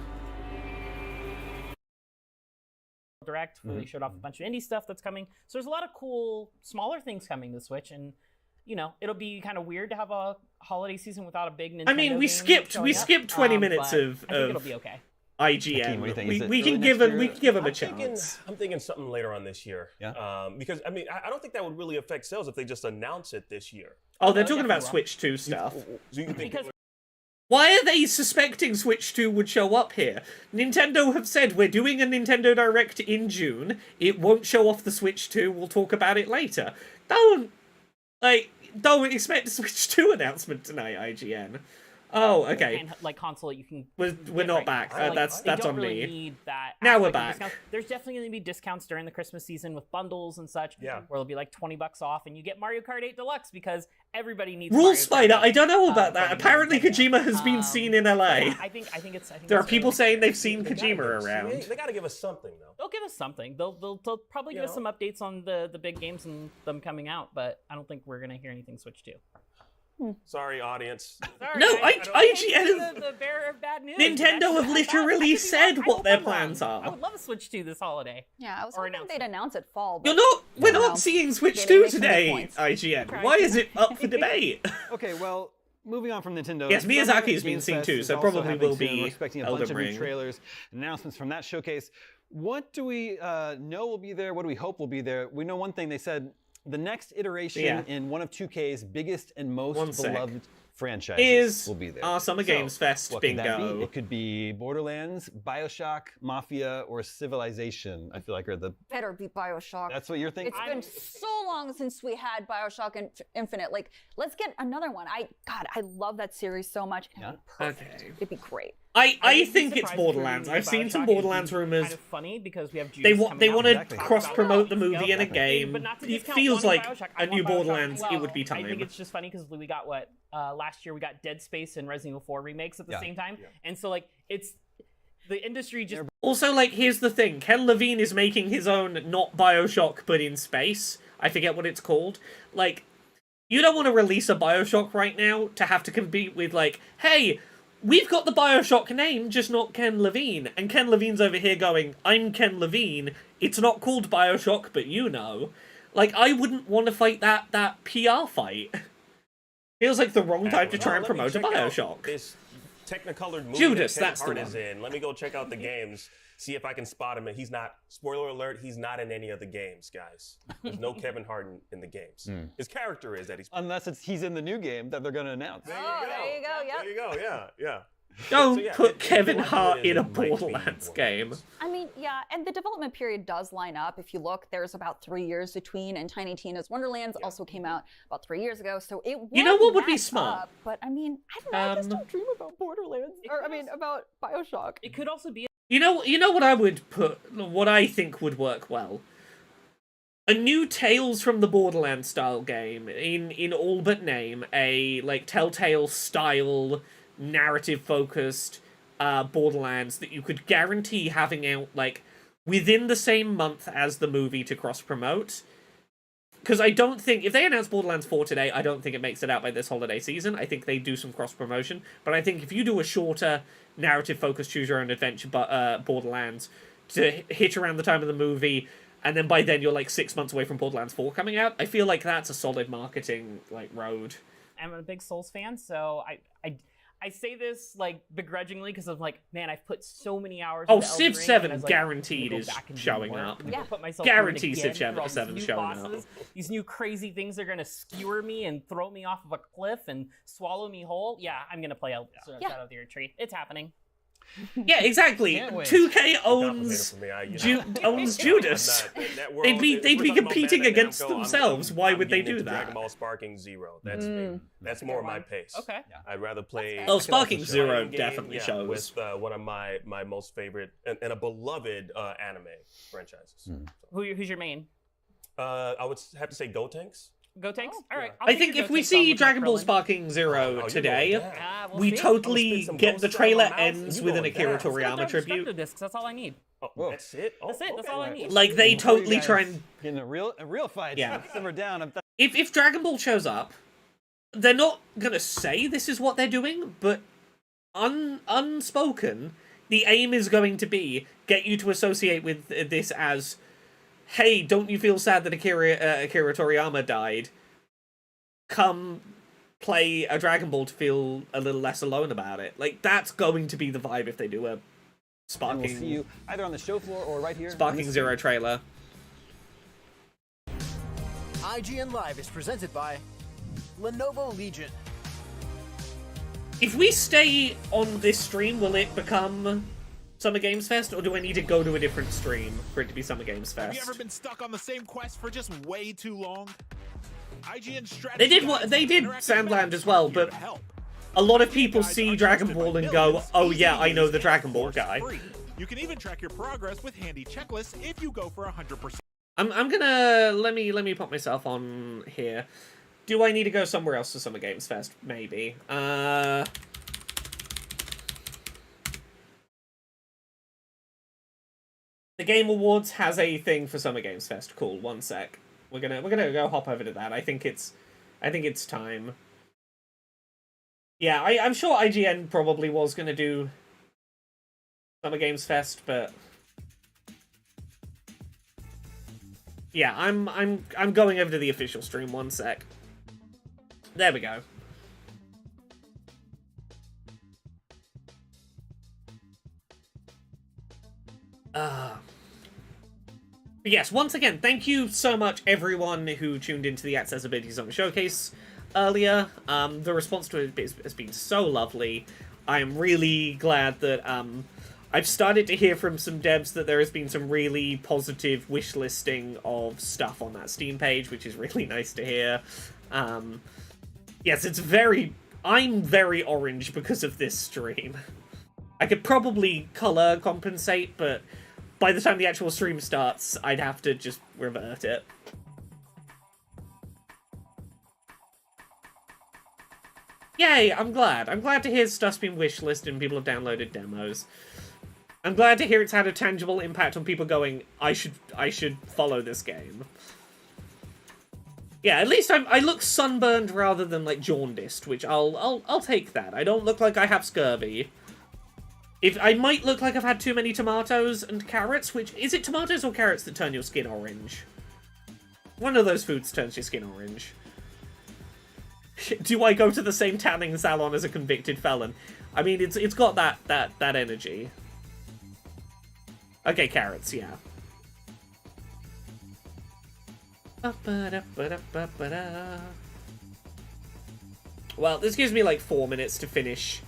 Direct really showed off a bunch of indie stuff that's coming. So there's a lot of cool, smaller things coming to Switch, and you know, it'll be kind of weird to have a holiday season without a big Nintendo I mean, we game skipped 20 minutes of I think it'll be okay. IGN. Hakeem, what do you think? We can give them a chance. I'm thinking something later on this year. Yeah. Because I mean, I don't think that would really affect sales if they just announce it this year. Oh, they're talking about Switch 2 stuff. So you think Why are they suspecting Switch 2 would show up here? Nintendo have said, we're doing a Nintendo Direct in June. It won't show off the Switch 2. We'll talk about it later. Don't expect a Switch 2 announcement tonight, IGN. Oh, okay. Like console, you can. We're not back. That's on really me. Need that now we're aspect of back. discounts. There's definitely going to be discounts during the Christmas season with bundles and such. Yeah. Where it'll be like $20 off, and you get Mario Kart 8 Deluxe because everybody needs. Rule Mario Spider. Kart 8, I don't know about that. Apparently, Kojima has been seen in LA. Yeah, I think it's. There are people saying they've seen Kojima around. They got to give us something though. They'll give us something. They'll probably give us some updates on the big games and them coming out, but I don't think we're gonna hear anything Switch 2. Sorry, audience. Sorry, No, IGN. The bearer of bad news. Nintendo have literally said what their plans I are. would love a Switch 2 this holiday. Yeah, I was hoping they'd announce it fall. We're not seeing Switch 2 today, IGN. Why is it up for debate? Okay, well, moving on from Nintendo. Yes, Miyazaki has been Games seen Fest too, is so also probably happening will soon. be We're expecting a Elden bunch of Ring. new trailers, announcements from that showcase. What do we know will be there? What do we hope will be there? We know one thing. They said the next iteration in one of 2K's biggest and most beloved franchises will be there. Our Summer Games Fest what could that bingo. be? It could be Borderlands, BioShock, Mafia, or Civilization. I feel like are the. Better be BioShock. That's what you're thinking. It's been so long since we had BioShock Infinite. Like, let's get another one. I love that series so much. It'd be perfect. Okay. It'd be great. I think it's Borderlands. I've seen some Borderlands rumors. Kind of funny because we have They want to cross promote the movie in a game. But not to It discount feels one like BioShock. a new Borderlands. It would be I think time. it's just funny because we got last year we got Dead Space and Resident Evil 4 remakes at the same time, and so like it's the industry just. Also, like, here's the thing: Ken Levine is making his own, not BioShock, but in space. I forget what it's called. Like, you don't want to release a BioShock right now to have to compete with, like, hey, we've got the BioShock name, just not Ken Levine. And Ken Levine's over here going, I'm Ken Levine. It's not called BioShock, but you know. Like, I wouldn't want to fight that PR fight. Feels like the wrong time to try and promote a BioShock. This Technicolored movie Judas, that Kevin that's the Hart one. is in. Let me go check out the games, see if I can spot him. And he's not, spoiler alert, he's not in any of the games, guys. There's no Kevin Hart in the games. His character is that he's... Unless he's in the new game that they're going to announce. There you go. Yep. There you go, yeah. Don't So, put Kevin the Hart likelihood in a is it might be Borderlands game. I mean, yeah, and the development period does line up. If you look, there's about 3 years between, and Tiny Tina's Wonderlands also came out about 3 years ago, so it You know what would be match smart? up, but I mean, I don't know, I just don't dream about Borderlands, or I mean, about BioShock. It could also be. You know what I would put, what I think would work well? A new Tales from the Borderlands style game, in all but name, a, like, Telltale style, narrative-focused Borderlands that you could guarantee having out, like, within the same month as the movie to cross-promote. Because I don't think, if they announce Borderlands 4 today, I don't think it makes it out by this holiday season. I think they do some cross-promotion. But I think if you do a shorter, narrative-focused choose-your-own-adventure Borderlands to hit around the time of the movie, and then by then you're like 6 months away from Borderlands 4 coming out, I feel like that's a solid marketing, like, road. I'm a big Souls fan, so I say this like begrudgingly because I'm like, man, I've put so many hours. Oh, into Elden Civ Ring, 7 and I was like, guaranteed I'm gonna is go back and do showing more. up. I'm gonna put myself Guaranteed through it Civ again for all 7 these new showing bosses. up. These new crazy things are gonna skewer me and throw me off of a cliff and swallow me whole. Yeah, I'm gonna play Shadow of the Retreat. It's happening. Yeah, exactly. 2K owns Judas. They'd be competing against themselves. Why would they do that? Dragon Ball Sparking Zero. That's me. That's more my pace. Okay. I'd rather play. Oh, Sparking Zero definitely shows. With one of my most favorite and a beloved anime franchises. Who's your main? I would have to say Gotenks. Gotenks? All right. I think if we see Dragon Ball Sparking Zero today, we totally get the trailer ends with an Akira Toriyama tribute. Discs, that's all I need. Oh, that's it. That's it. That's all I need. Like they totally try and get in a real fight. Yeah. Simmer down. If Dragon Ball shows up, they're not gonna say this is what they're doing, but unspoken, the aim is going to be get you to associate with this as, hey, don't you feel sad that Akira Toriyama died? Come play a Dragon Ball to feel a little less alone about it. Like, that's going to be the vibe if they do a Sparking... And we'll see you either on the show floor or right here. Sparking Zero trailer. IGN Live is presented by Lenovo Legion. If we stay on this stream, will it become Summer Games Fest, or do I need to go to a different stream for it to be Summer Games Fest? Have you ever been stuck on the same quest for just way too long? IGN strategy They did Sandland as well, but a lot of people see Dragon Ball and go, "Oh yeah, I know the Dragon Ball guy." You can even track your progress with handy checklists if you go for 100%. I'm gonna let me put myself on here. Do I need to go somewhere else to Summer Games Fest? Maybe. The Game Awards has a thing for Summer Games Fest. Cool. One sec. We're gonna go hop over to that. I think it's time. Yeah, I'm sure IGN probably was gonna do Summer Games Fest, but yeah, I'm going over to the official stream. One sec. There we go. Yes, once again, thank you so much, everyone who tuned into the Accessibility Summer Showcase earlier. The response to it has been so lovely. I am really glad that I've started to hear from some devs that there has been some really positive wish listing of stuff on that Steam page, which is really nice to hear. Yes, I'm very orange because of this stream. I could probably color compensate, but by the time the actual stream starts, I'd have to just revert it. Yay, I'm glad. I'm glad to hear stuff's been wishlisted and people have downloaded demos. I'm glad to hear it's had a tangible impact on people going, I should follow this game. Yeah, at least I look sunburned rather than like jaundiced, which I'll take that. I don't look like I have scurvy. If I might look like I've had too many tomatoes and carrots, which is it tomatoes or carrots that turn your skin orange? One of those foods turns your skin orange. Do I go to the same tanning salon as a convicted felon? I mean, it's got that energy. Okay, carrots, yeah. Well, this gives me like 4 minutes to finish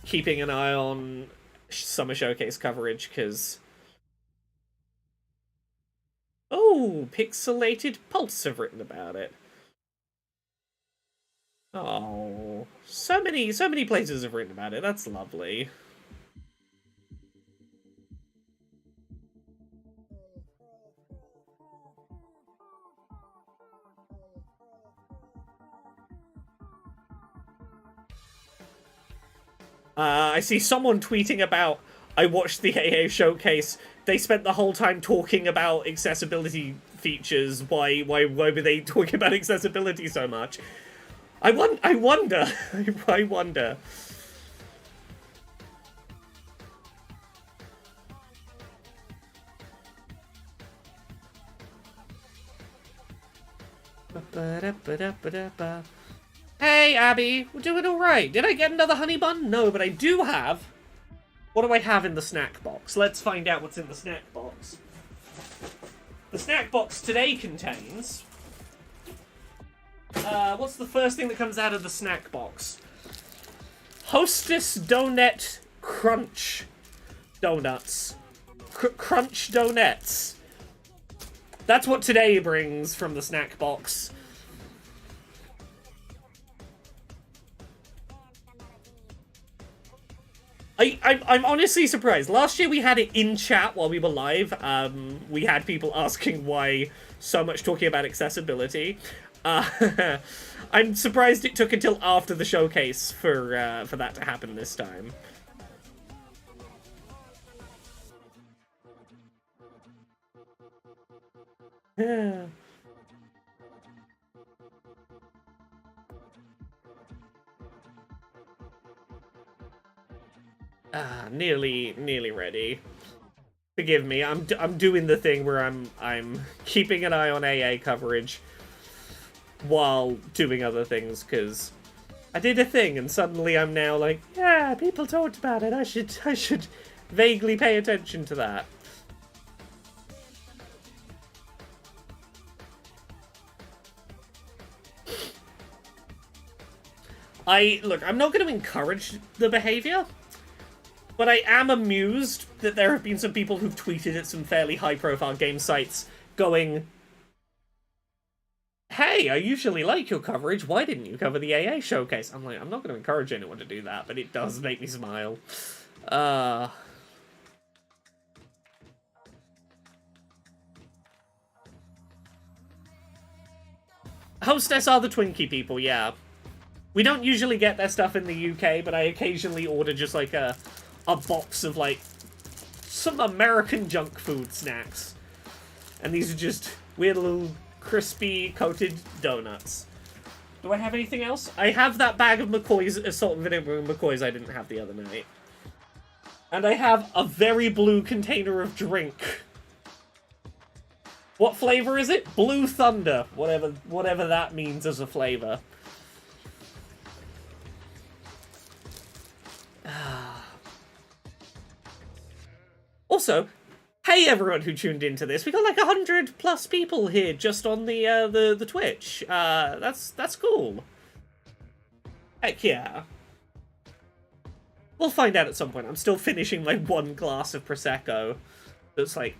keeping an eye on Summer Showcase coverage, because... Oh, Pixelated Pulse have written about it. Oh, so many places have written about it. That's lovely. I see someone tweeting about, I watched the AA showcase, they spent the whole time talking about accessibility features, why were they talking about accessibility so much? I wonder. I wonder. Hey, Abby, we're doing alright. Did I get another honey bun? No, but I do have... What do I have in the snack box? Let's find out what's in the snack box. The snack box today contains... what's the first thing that comes out of the snack box? Hostess Donut crunch donuts. Crunch donuts. That's what today brings from the snack box. I'm honestly surprised. Last year we had it in chat while we were live. We had people asking why so much talking about accessibility. I'm surprised it took until after the showcase for that to happen this time. Yeah. Nearly ready. Forgive me. I'm doing the thing where I'm keeping an eye on AA coverage while doing other things, because I did a thing and suddenly I'm now like, yeah, people talked about it. I should vaguely pay attention to that. Look, I'm not going to encourage the behavior, but I am amused that there have been some people who've tweeted at some fairly high-profile game sites going, hey, I usually like your coverage, why didn't you cover the AA showcase? I'm like, I'm not going to encourage anyone to do that, but it does make me smile. Hostess are the Twinkie people, yeah. We don't usually get their stuff in the UK, but I occasionally order just like a box of like some American junk food snacks. And these are just weird little crispy coated donuts. Do I have anything else? I have that bag of McCoy's, salt and vinegar McCoy's I didn't have the other night. And I have a very blue container of drink. What flavor is it? Blue Thunder. Whatever that means as a flavor. Also, hey everyone who tuned into this. We got like 100+ people here just on the Twitch. That's cool. Heck yeah. We'll find out at some point. I'm still finishing my one glass of Prosecco. It's like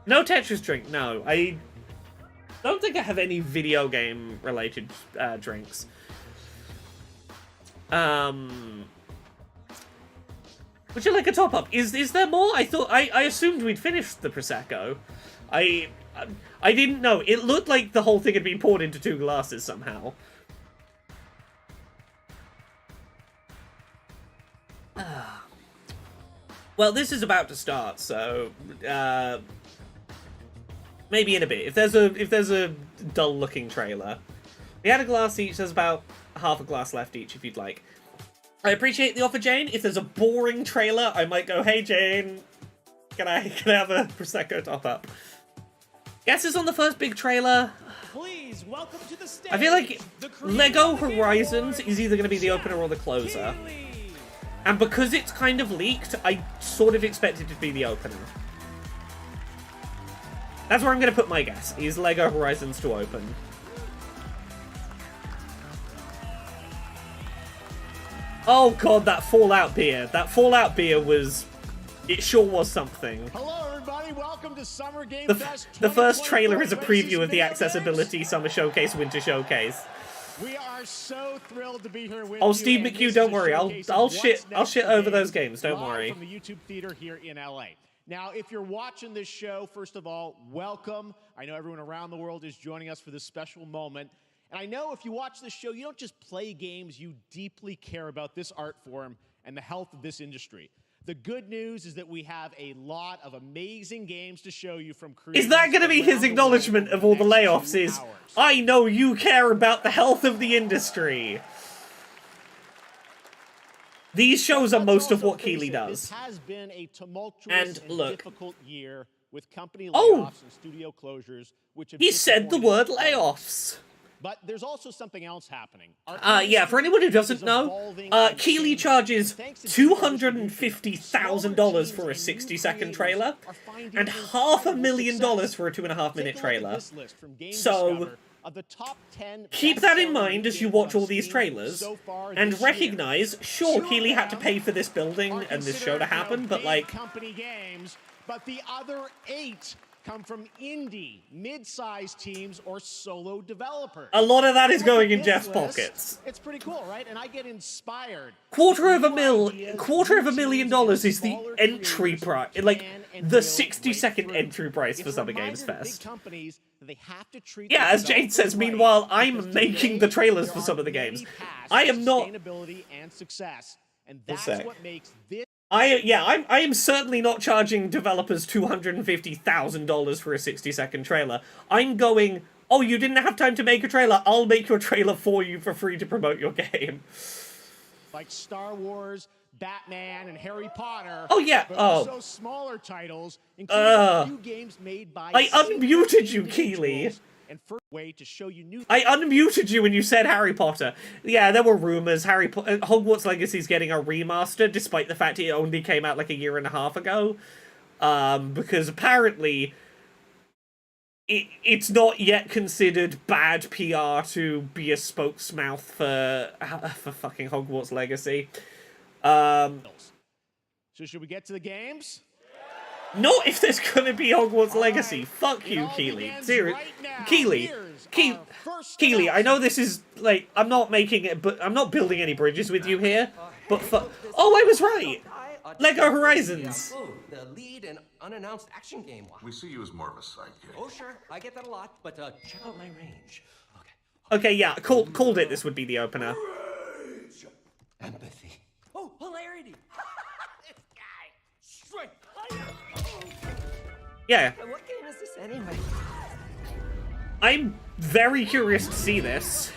no Tetris drink, no. I don't think I have any video game related drinks. Would you like a top up? Is there more? I assumed we'd finished the Prosecco. I didn't know. It looked like the whole thing had been poured into 2 glasses somehow. Well, this is about to start, so maybe in a bit. If there's a dull-looking trailer, we had a glass each. There's about half a glass left each, if you'd like. I appreciate the offer, Jane. If there's a boring trailer, I might go, hey, Jane, can I have a Prosecco top-up? Guesses on the first big trailer? Please welcome to the stage. I feel like Lego Horizons is either going to be the opener or the closer. And because it's kind of leaked, I sort of expect it to be the opener. That's where I'm going to put my guess, is Lego Horizons to open. Oh god, that Fallout beer. That Fallout beer was... It sure was something. Hello everybody, welcome to Summer Game Fest. The first trailer is a preview of the Accessibility Summer Showcase, Winter Showcase. We are so thrilled to be here with you. Steve McHugh, don't worry. I'll shit over those games, don't worry. From the YouTube theater here in LA. Now, if you're watching this show, first of all, welcome. I know everyone around the world is joining us for this special moment. And I know if you watch this show, you don't just play games, you deeply care about this art form and the health of this industry. The good news is that we have a lot of amazing games to show you from creators. Is that going to be his acknowledgement of all the layoffs? Is, I know you care about the health of the industry. These shows are most of what Keighley does. This has been a tumultuous and difficult year with company layoffs and studio closures, which have he said the word layoffs. But there's also something else happening. Yeah, for anyone who doesn't know, Keighley charges $250,000 for a 60-second trailer, and $500,000 for a 2.5-minute trailer. So, of the top 10. Keep that in mind as you watch all these trailers, and recognize, sure, Keighley had to pay for this building and this show to happen, but like... company games, but the other 8 come from indie, mid-sized teams, or solo developers. A lot of that is going in Jeff's pockets. It's pretty cool, right? And I get inspired. $250,000 is the entry price, like the 60-second entry price for Summer Games Fest. Yeah, as Jade says, meanwhile, I'm making the trailers for some of the games. I am not... Sustainability and success, and that's what makes this... I am certainly not charging developers $250,000 for a 60-second trailer. I'm going, oh, you didn't have time to make a trailer, I'll make your trailer for you for free to promote your game. Like Star Wars, Batman, and Harry Potter. Oh, yeah. But also smaller titles, including a few games made by... I unmuted you, Keighley. And first way to show you new... I unmuted you when you said Harry Potter. Yeah, there were rumors. Hogwarts Legacy's getting a remaster, despite the fact it only came out like a year and a half ago. Because apparently, it's not yet considered bad PR to be a spokesmouth for fucking Hogwarts Legacy. So should we get to the games? Not if there's gonna be Hogwarts Legacy. Fuck you, Keighley. Seriously, Keighley. I know this is like I'm not making it, but I'm not building any bridges with you here. But oh, I was right. Lego Horizons. The lead and unannounced action game. We see you as more of a sidekick. Oh sure, I get that a lot, but check out my range. Okay, yeah, called it. This would be the opener. Empathy. Oh, hilarity. This guy. Straight. Yeah. What game is this anyway? I'm very curious to see this.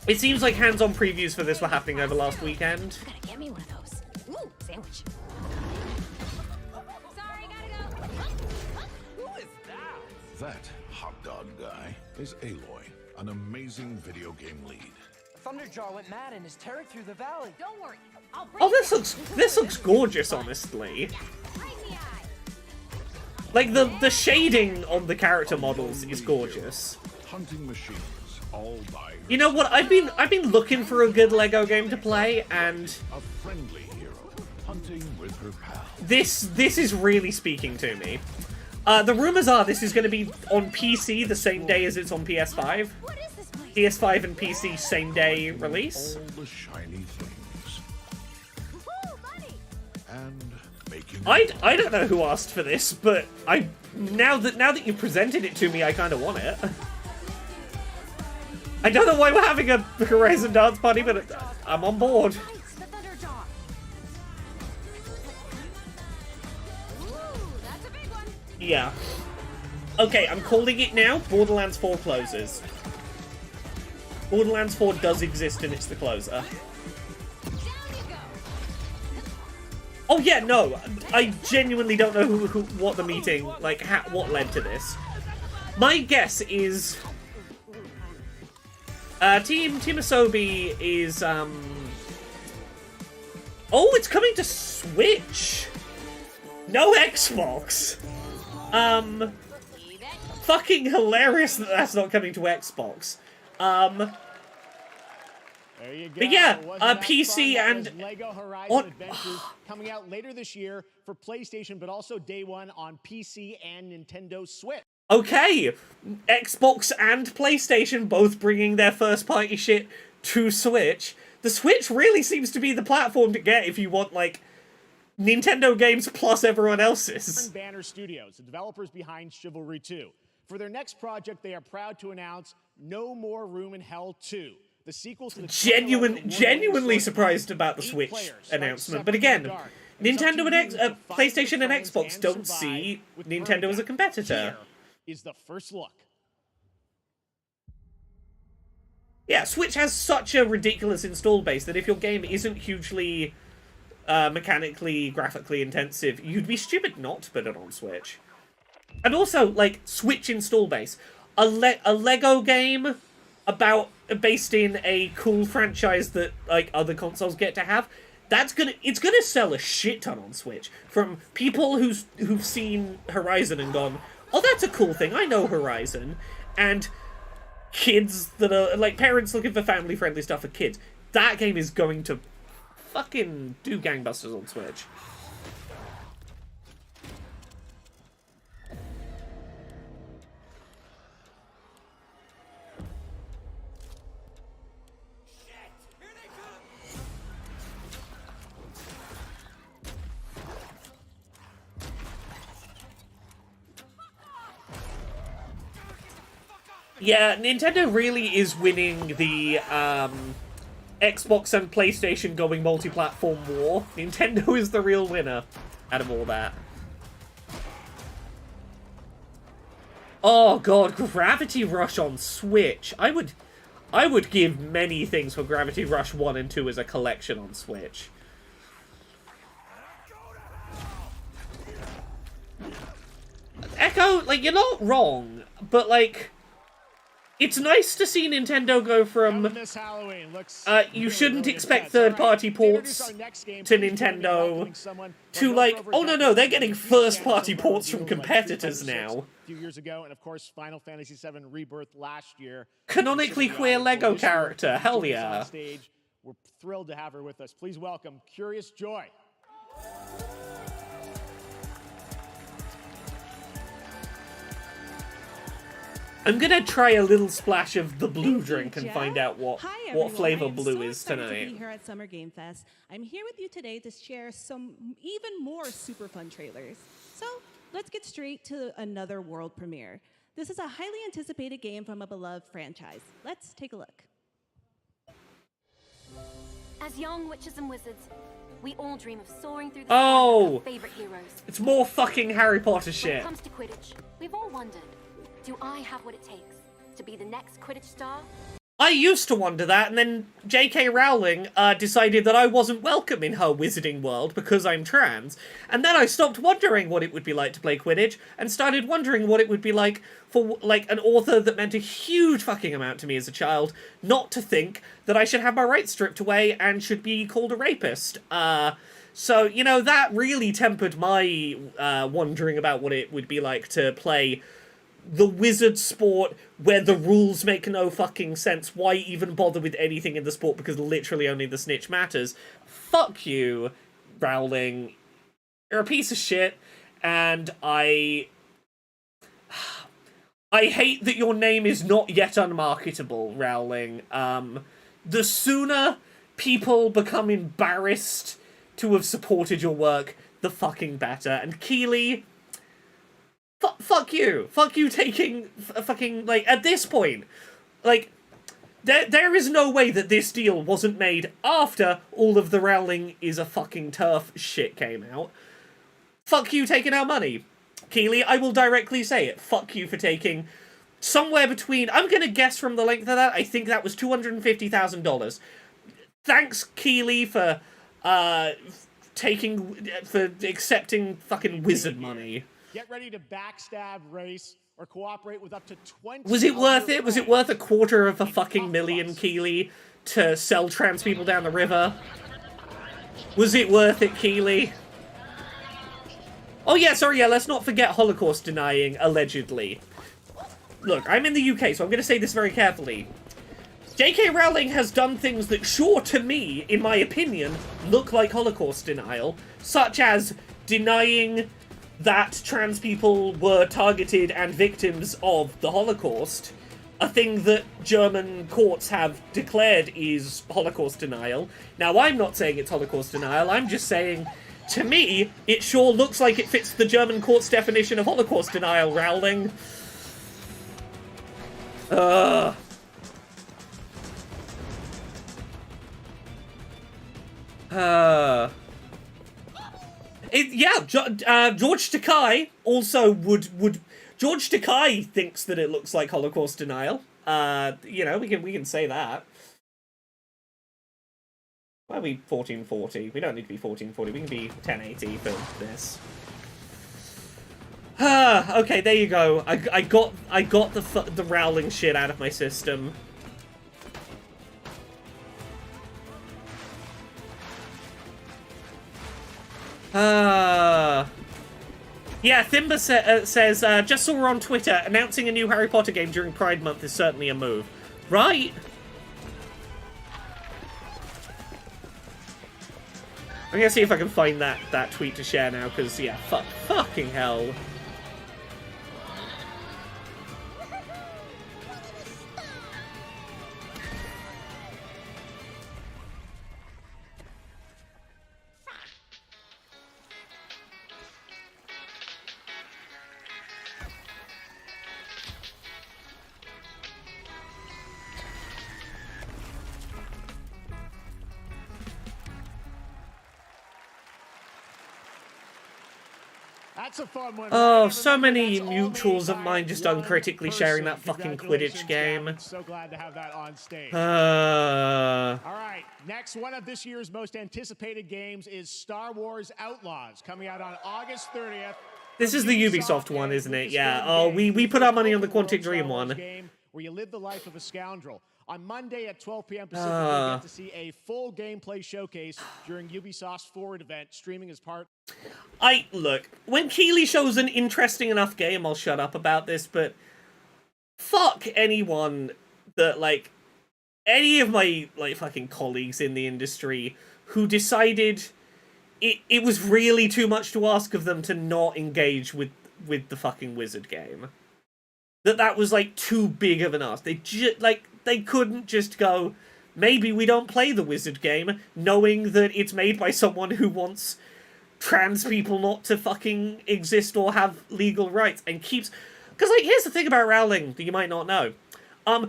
It seems like hands-on previews for this were happening over last weekend. Gotta get me one of those. Ooh, sandwich. Sorry, gotta go. Who is that? That hot dog guy is Aloy, an amazing video game lead. Thunderjaw went mad and is tearing through the valley. Don't worry. Oh, this looks gorgeous, honestly. Like the shading on the character models is gorgeous. Hunting machines, all by... You know what? I've been looking for a good Lego game to play, and a friendly hero hunting with her pal. This is really speaking to me. The rumors are this is going to be on PC the same day as it's on PS5. PS5 and PC same day release. All the shiny things. And making... I don't know who asked for this, but now that you've presented it to me, I kind of want it. I don't know why we're having a Horizon dance party, but I'm on board. Yeah. Okay, I'm calling it now. Borderlands 4 closes. Borderlands 4 does exist and it's the closer. Oh yeah, no, I genuinely don't know what the meeting, like, what led to this. My guess is, Team Asobi is, oh, it's coming to Switch! No Xbox! Fucking hilarious that that's not coming to Xbox. There you go. But yeah, PC and Lego Horizon Adventures coming out later this year for PlayStation, but also day one on PC and Nintendo Switch. Okay, Xbox and PlayStation both bringing their first-party shit to Switch. The Switch really seems to be the platform to get if you want, like, Nintendo games plus everyone else's. Banner Studios, the developers behind Chivalry 2. For their next project, they are proud to announce No More Room in Hell 2. The sequel to the genuinely surprised about the Switch announcement. But again, Nintendo and PlayStation and Xbox don't see Nintendo as a competitor. Is the first look. Yeah, Switch has such a ridiculous install base that if your game isn't hugely mechanically, graphically intensive, you'd be stupid not to put it on Switch. And also, like, Switch install base. A Lego game based in a cool franchise that, like, other consoles get to have, it's gonna sell a shit ton on Switch. From people who've seen Horizon and gone, oh, that's a cool thing, I know Horizon, and kids that are, like, parents looking for family-friendly stuff for kids, that game is going to fucking do gangbusters on Switch. Yeah, Nintendo really is winning the Xbox and PlayStation going multi-platform war. Nintendo is the real winner out of all that. Oh god, Gravity Rush on Switch. I would give many things for Gravity Rush 1 and 2 as a collection on Switch. Echo, like, you're not wrong, but, like, it's nice to see Nintendo go from, you shouldn't expect third-party ports to Nintendo, to, like, oh no, they're getting first-party ports from competitors now. A few years ago, and of course, Final Fantasy VII Rebirth last year. Canonically queer Lego character, hell yeah. We're thrilled to have her with us. Please welcome Curious Joy. I'm gonna try a little splash of the blue drink and find out what flavor blue is tonight. To be here at Summer Game Fest. I'm here with you today to share some even more super fun trailers. So let's get straight to another world premiere. This is a highly anticipated game from a beloved franchise. Let's take a look. As young witches and wizards, we all dream of soaring through the Oh! sky with our favorite heroes. It's more fucking Harry Potter When shit. it comes to Quidditch, we've all wondered, do I have what it takes to be the next Quidditch star? I used to wonder that, and then J.K. Rowling decided that I wasn't welcome in her wizarding world because I'm trans. And then I stopped wondering what it would be like to play Quidditch, and started wondering what it would be like for, like, an author that meant a huge fucking amount to me as a child, not to think that I should have my rights stripped away and should be called a rapist. So, you know, that really tempered my wondering about what it would be like to play the wizard sport where the rules make no fucking sense. Why even bother with anything in the sport because literally only the snitch matters? Fuck you, Rowling. You're a piece of shit, and I hate that your name is not yet unmarketable, Rowling. The sooner people become embarrassed to have supported your work, the fucking better. And Keeley, fuck you. Fuck you taking fucking, like, at this point, like, there is no way that this deal wasn't made after all of the Rowling is a fucking turf shit came out. Fuck you taking our money. Keeley, I will directly say it. Fuck you for taking somewhere between, I'm gonna guess from the length of that, I think that was $250,000. Thanks, Keeley, for accepting fucking wizard money. Get ready to backstab, race, or cooperate with up to 20. Was it worth it? Was it worth $250,000, Keeley, to sell trans people down the river? Was it worth it, Keeley? Oh yeah, sorry, yeah, let's not forget Holocaust denying, allegedly. Look, I'm in the UK, so I'm gonna say this very carefully. J.K. Rowling has done things that, sure, to me, in my opinion, look like Holocaust denial, such as denying that trans people were targeted and victims of the Holocaust, a thing that German courts have declared is Holocaust denial. Now, I'm not saying it's Holocaust denial, I'm just saying, to me, it sure looks like it fits the German court's definition of Holocaust denial, Rowling. George Takei also would George Takei thinks that it looks like Holocaust denial. You know, we can say that. Why are we 1440? We don't need to be 1440. We can be 1080 for this. Okay, there you go. I got the Rowling shit out of my system. Yeah, Thimba says, just saw her on Twitter, announcing a new Harry Potter game during Pride Month is certainly a move. Right? I'm gonna see if I can find that tweet to share now, because, yeah, fucking hell. That's a fun one. Oh, so many mutuals of mine just uncritically sharing that fucking Quidditch game. I'm so glad to have that on stage. All right, next one of this year's most anticipated games is Star Wars Outlaws, coming out on August 30th. This is the Ubisoft one, isn't it? Yeah. Oh, we put our money on the Quantic Dream one. Game where you live the life of a scoundrel. On Monday at 12 p.m. Pacific, you'll get to see a full gameplay showcase during Ubisoft's Forward event, streaming as part... Look, when Keighley shows an interesting enough game, I'll shut up about this, but fuck anyone that, like, any of my, like, fucking colleagues in the industry who decided it was really too much to ask of them to not engage with the fucking Wizard game. That was, like, too big of an ask. They couldn't just go, maybe we don't play the Wizard game, knowing that it's made by someone who wants trans people not to fucking exist or have legal rights, and keeps... Because, like, here's the thing about Rowling that you might not know.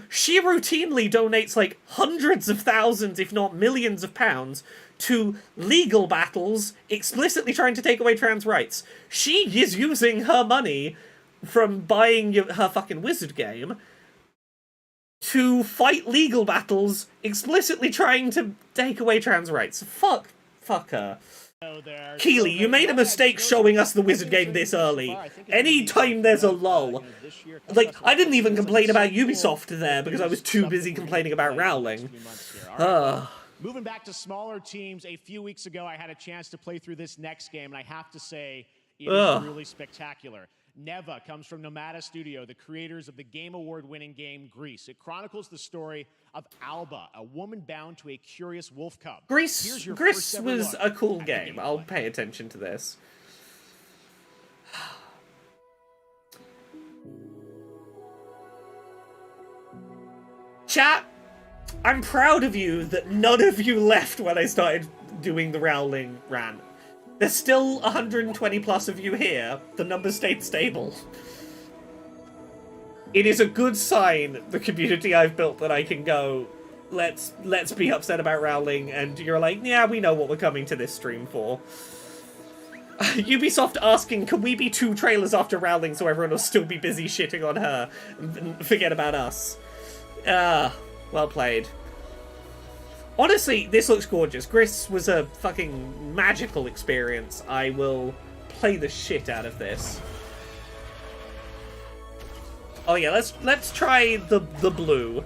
She routinely donates, like, hundreds of thousands, if not millions of pounds, to legal battles explicitly trying to take away trans rights. She is using her money from buying her fucking Wizard game to fight legal battles explicitly trying to take away trans rights. Fuck her. Keighley, you made a mistake showing us the Wizard game this early. Anytime there's a lull... Like, I didn't even complain about Ubisoft there because I was too busy complaining about Rowling. Moving back to smaller teams, a few weeks ago I had a chance to play through this next game, and I have to say, it is really spectacular. Neva comes from Nomada Studio, the creators of the Game Award-winning game Grease. It chronicles the story of Alba, a woman bound to a curious wolf cub. Grease was a cool game. I'll pay attention to this. Chat, I'm proud of you that none of you left when I started doing the Rowling rant. There's still 120 plus of you here. The numbers stayed stable. It is a good sign, the community I've built, that I can go, let's be upset about Rowling, and you're like, yeah, we know what we're coming to this stream for. Ubisoft asking, can we be 2 trailers after Rowling so everyone will still be busy shitting on her and forget about us? Well played. Honestly, this looks gorgeous. Gris was a fucking magical experience. I will play the shit out of this. Oh yeah, let's try the blue.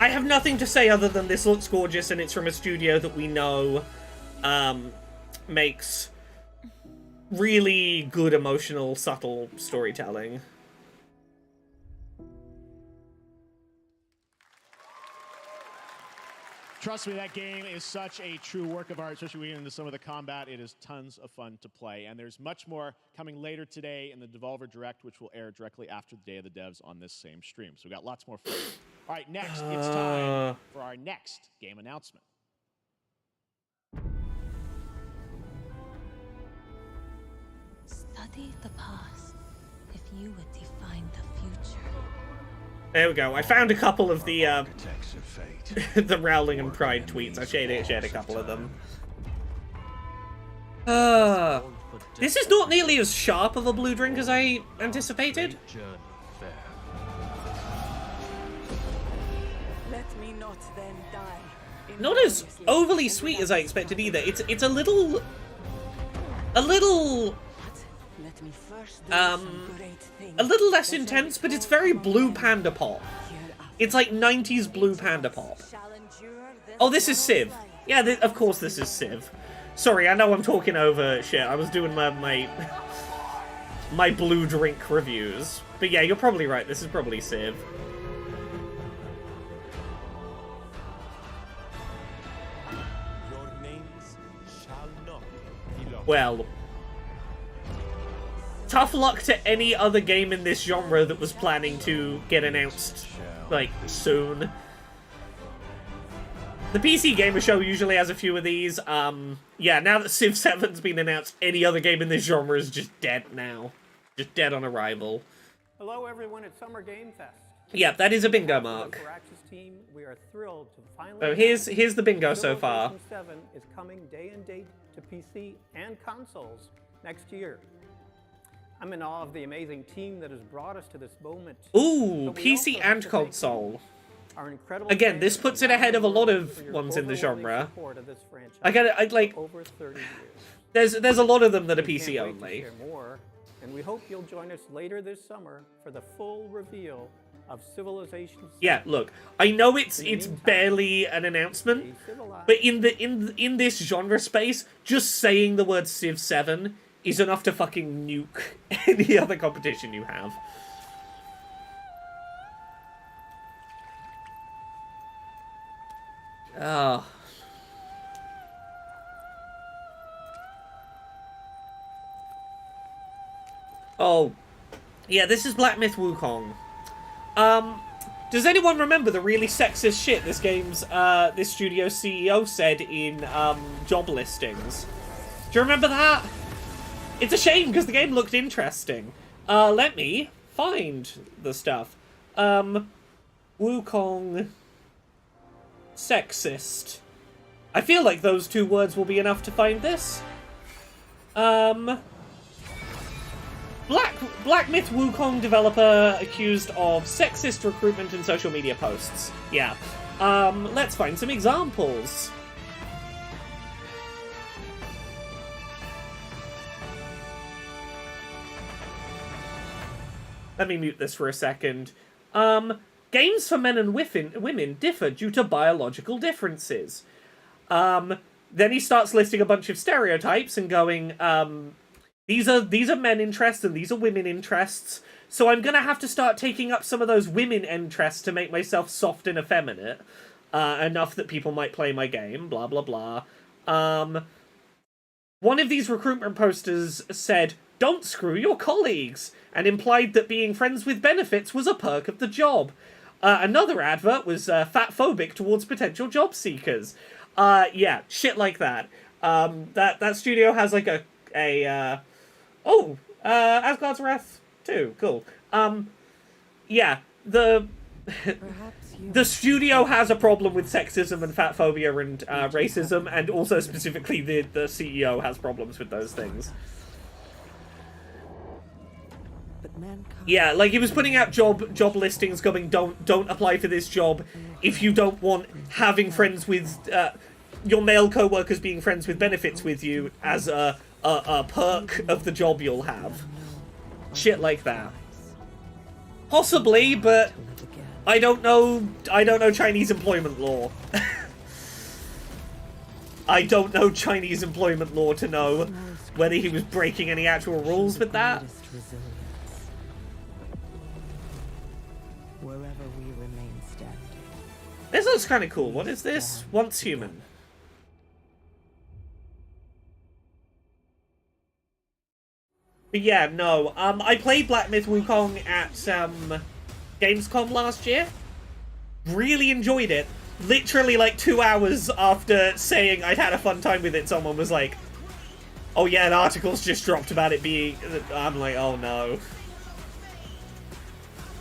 I have nothing to say other than this looks gorgeous and it's from a studio that we know makes really good, emotional, subtle storytelling. Trust me, that game is such a true work of art, especially when we get into some of the combat. It is tons of fun to play. And there's much more coming later today in the Devolver Direct, which will air directly after the Day of the Devs on this same stream. So we've got lots more fun. All right, next, it's time for our next game announcement. Study the past if you would define the future. There we go. I found a couple of the the Rowling and Pride tweets. I shared a couple of them. This is not nearly as sharp of a blue drink as I anticipated. Let me not then die. not as overly sweet as I expected either. It's a little less intense, but it's very Blue Panda pop. It's like 90s Blue Panda pop. Oh, this is Civ. Yeah, of course this is Civ. Sorry, I know I'm talking over shit. I was doing my blue drink reviews. But yeah, you're probably right. This is probably Civ. Well, tough luck to any other game in this genre that was planning to get announced, like, soon. The PC Gamer Show usually has a few of these. Yeah, now that Civ 7's been announced, any other game in this genre is just dead now. Just dead on arrival. Hello, everyone at Summer Game Fest. Yeah, that is a bingo mark. Team, we are thrilled to finally. So here's the bingo so far. Civilization 7 is coming day and date to PC and consoles next year. I'm in awe of the amazing team that has brought us to this moment. Ooh, PC and console. Again, this puts it ahead of a lot of ones in the genre. Over 30 years. There's a lot of them that are PC only. And we hope you'll join us later this summer for the full reveal of Civilization 7. Yeah, look, I know it's barely an announcement, but in this genre space, just saying the word Civ 7 is enough to fucking nuke any other competition you have. Oh. Oh. Yeah, this is Black Myth Wukong. Does anyone remember the really sexist shit this studio's CEO said in, job listings? Do you remember that? It's a shame, because the game looked interesting. Let me find the stuff. Wukong... sexist. I feel like those two words will be enough to find this. Black Myth Wukong developer accused of sexist recruitment in social media posts. Yeah. Let's find some examples. Let me mute this for a second. Games for men and women differ due to biological differences. Then he starts listing a bunch of stereotypes and going, these are men interests and these are women interests, so I'm gonna have to start taking up some of those women interests to make myself soft and effeminate, enough that people might play my game, blah blah blah. One of these recruitment posters said, "Don't screw your colleagues," and implied that being friends with benefits was a perk of the job. Another advert was fat-phobic towards potential job seekers. Yeah, shit like that. That studio has like Asgard's Wrath 2, cool. Yeah, the studio has a problem with sexism and fatphobia and racism, and also specifically the CEO has problems with those things. Yeah, like he was putting out job listings going, don't apply for this job if you don't want having friends with your male co-workers being friends with benefits with you as a perk of the job you'll have. Shit like that. Possibly, but I don't know Chinese employment law. I don't know Chinese employment law to know whether he was breaking any actual rules with that. This looks kind of cool. What is this? Once Human. But yeah, no. I played Black Myth Wukong at Gamescom last year. Really enjoyed it. Literally like 2 hours after saying I'd had a fun time with it, someone was like, "Oh yeah, an article's just dropped about it being..." I'm like, oh no.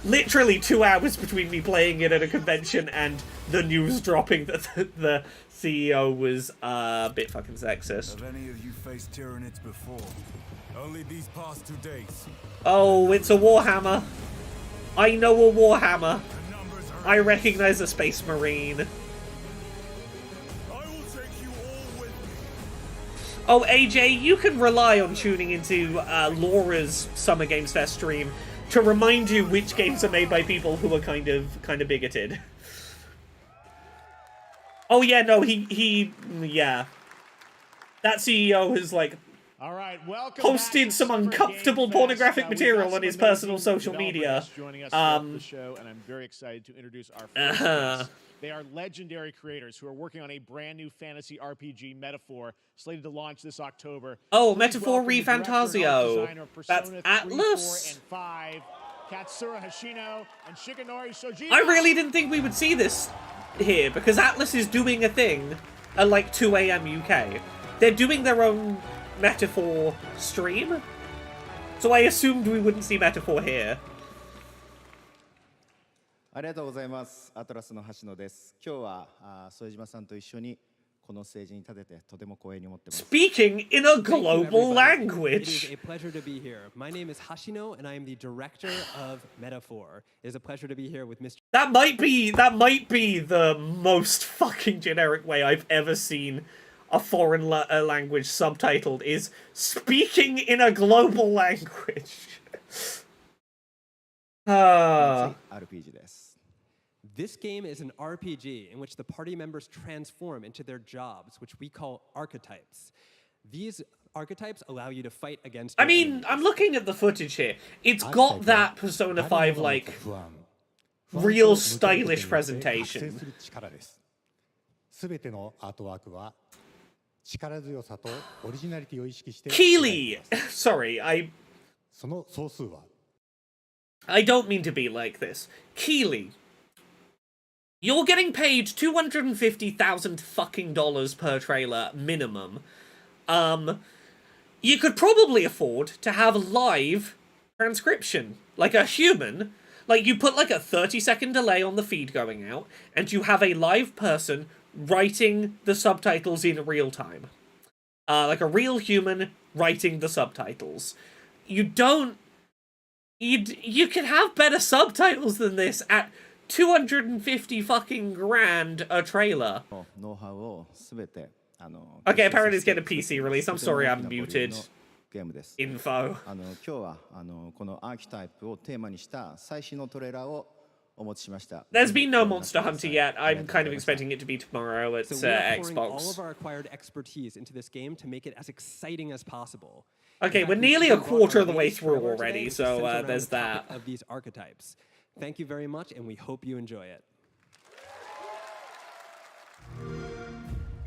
Literally 2 hours between me playing it at a convention and the news dropping that the CEO was a bit fucking sexist. Have any of you faced Tyranids before? Only these past 2 days. Oh, it's a Warhammer. I know a Warhammer. I recognize a Space Marine. Oh, AJ, you can rely on tuning into Laura's Summer Games Fest stream to remind you which games are made by people who are kind of bigoted. Oh yeah, no, yeah. That CEO has like all right, posted some uncomfortable pornographic material on his personal social media. Joining us throughout the show, and I'm very excited to introduce our first guests. They are legendary creators who are working on a brand new fantasy RPG, Metaphor, slated to launch this October. Oh, Metaphor Refantasio. That's Atlus. 5, Katsura Hashino and Shigenori Shojima. I really didn't think we would see this here because Atlus is doing a thing at like 2 AM UK. They're doing their own Metaphor stream, so I assumed we wouldn't see Metaphor here. ありがとうございます。アトラスの橋野です。今日は副島さんと一緒にこのステージに立ててとても光栄に思ってます。Speaking in a global language. It is a pleasure to be here. My name is Hashino, and I am the director of Metaphor. It is a pleasure to be here with Mr. That might be the most fucking generic way I've ever seen a foreign language subtitled is speaking in a global language. RPG です。This game is an RPG in which the party members transform into their jobs, which we call archetypes. These archetypes allow you to fight against. I mean, I'm looking at the footage here. It's got that Persona 5 like real stylish presentation. Keely! Sorry, I don't mean to be like this. Keely, you're getting paid $250,000 fucking dollars per trailer minimum. You could probably afford to have live transcription, like a human. Like you put like a 30-second delay on the feed going out, and you have a live person writing the subtitles in real time. Like a real human writing the subtitles. You can have better subtitles than this at 250 fucking grand a trailer. Okay, apparently it's getting a PC release. I'm sorry I'm muted. Info. There's been no Monster Hunter yet. I'm kind of expecting it to be tomorrow at Xbox. All of our acquired expertise into this game to make it as exciting as possible. Okay, we're nearly a quarter of the way through already, so there's that. Of these archetypes. Thank you very much, and we hope you enjoy it.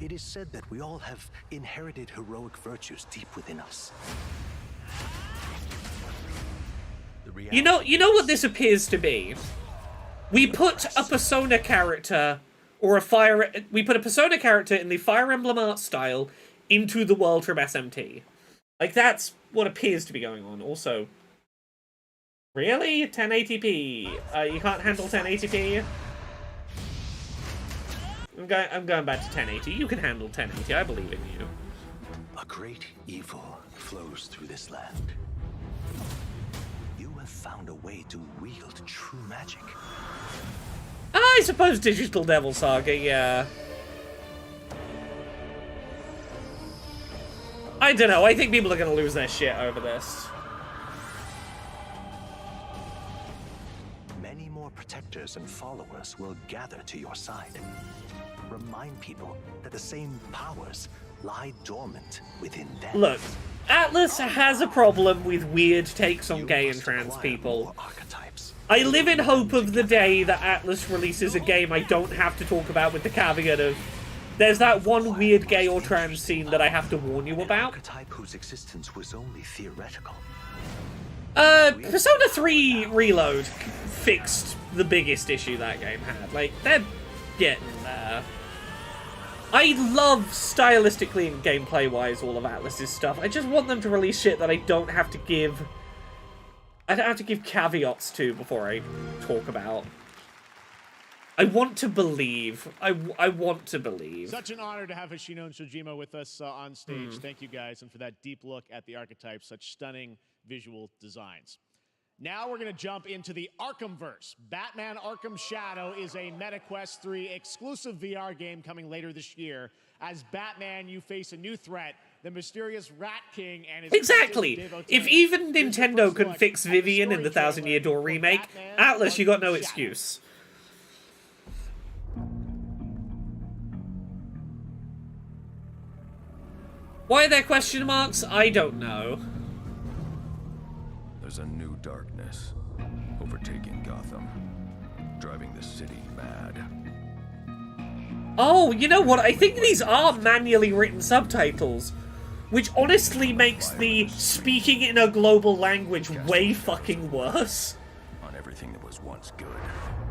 It is said that we all have inherited heroic virtues deep within us. You know what this appears to be? We put a Persona character we put a Persona character in the Fire Emblem art style into the world from SMT. Like, that's what appears to be going on. Also, really? 1080p? You can't handle 1080p? I'm going back to 1080. You can handle 1080. I believe in you. A great evil flows through this land. You have found a way to wield true magic. I suppose Digital Devil Saga, yeah. I don't know, I think people are going to lose their shit over this. Many more protectors and followers will gather to your side. Remind people that the same powers lie dormant within them. Look, Atlus has a problem with weird takes on gay and trans people. I live in hope of the day that Atlus releases a game I don't have to talk about with the caveat of there's that one weird gay or trans scene that I have to warn you about. Archetype whose existence was only theoretical. Persona 3 Reload fixed the biggest issue that game had. Like, they're getting there. I love, stylistically and gameplay-wise, all of Atlus's stuff. I just want them to release shit that I don't have to give caveats to before I talk about. I want to believe. I want to believe. Such an honor to have Hashino and Shojima with us on stage. Thank you guys, and for that deep look at the archetypes, such stunning visual designs. Now we're going to jump into the Arkhamverse. Batman Arkham Shadow is a MetaQuest 3 exclusive VR game coming later this year. As Batman, you face a new threat the mysterious Rat King and his Exactly. If even Nintendo could fix Vivian in the Thousand Year Door remake, Atlus, you got no excuse. Why are there question marks? I don't know. There's a new darkness overtaking Gotham, driving the city mad. Oh, you know what? I think these are manually written subtitles, which honestly makes the speaking in a global language way fucking worse. On everything that was once good.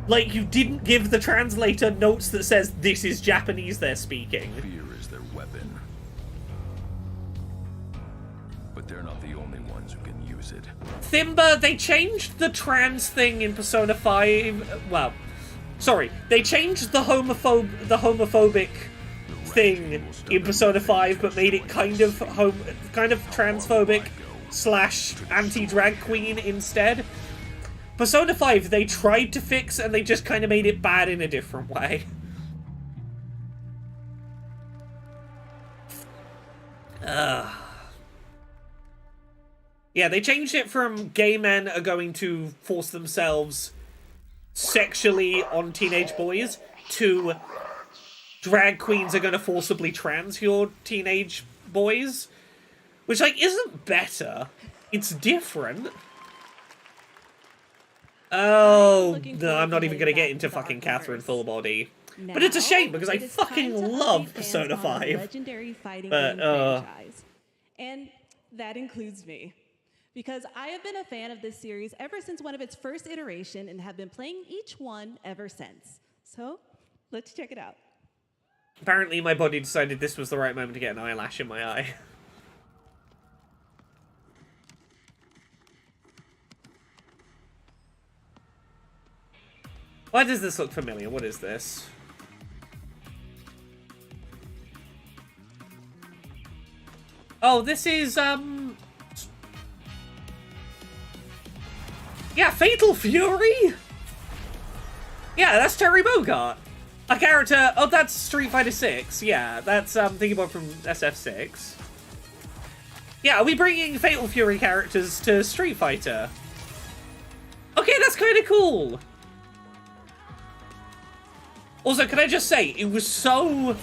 Like, you didn't give the translator notes that says this is Japanese they're speaking. Fear is their weapon. But they're not the only ones who can use it. Thimba, they changed the trans thing in Persona 5. Well, sorry, they changed the homophobic thing in Persona 5, but made it kind of transphobic / anti-drag queen instead. Persona 5, they tried to fix, and they just kind of made it bad in a different way. Yeah, they changed it from gay men are going to force themselves sexually on teenage boys to drag queens are going to forcibly trans your teenage boys. Which, like, isn't better. It's different. Oh, no, I'm not even going to get into fucking Catherine Fullbody. But it's a shame, because I fucking love Persona 5. Legendary fighting game franchise. And that includes me. Because I have been a fan of this series ever since one of its first iteration and have been playing each one ever since. So, let's check it out. Apparently my body decided this was the right moment to get an eyelash in my eye. Why does this look familiar? What is this? Oh, this is, yeah, Fatal Fury? Yeah, that's Terry Bogard. A character... Oh, that's Street Fighter 6. Yeah, that's, thinking about from SF6. Yeah, are we bringing Fatal Fury characters to Street Fighter? Okay, that's kind of cool. Also, can I just say, it was so...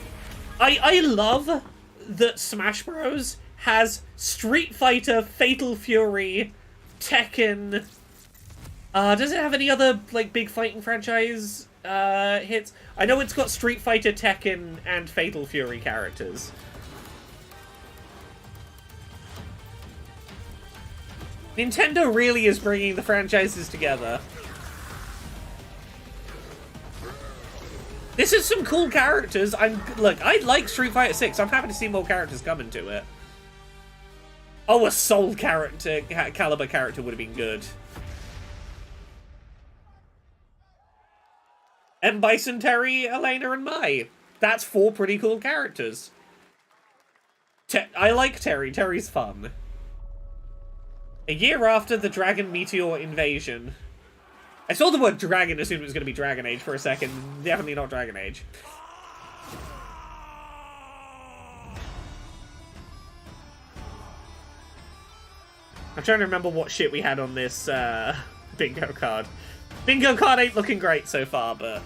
I love that Smash Bros. Has Street Fighter, Fatal Fury, Tekken... does it have any other, like, big fighting franchise hits? I know it's got Street Fighter, Tekken, and Fatal Fury characters. Nintendo really is bringing the franchises together. This is some cool characters. Look, I like Street Fighter 6. I'm happy to see more characters coming to it. Oh, a Soul character, Caliber character would have been good. M. Bison, Terry, Elena, and Mai. That's 4 pretty cool characters. I like Terry. Terry's fun. A year after the Dragon Meteor invasion. I saw the word dragon, assumed it was going to be Dragon Age for a second. Definitely not Dragon Age. I'm trying to remember what shit we had on this bingo card. Bingo card ain't looking great so far, but...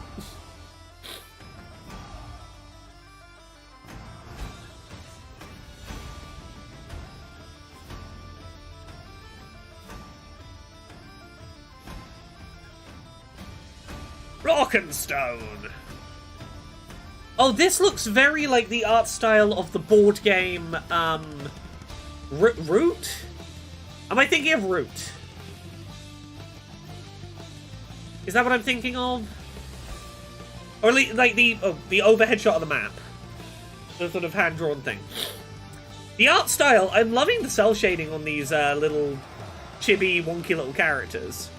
Rockenstone! Oh, this looks very like the art style of the board game, Root? Am I thinking of Root? Is that what I'm thinking of? Or at least, like, the overhead shot of the map. The sort of hand-drawn thing. The art style, I'm loving the cell shading on these little chibi, wonky little characters.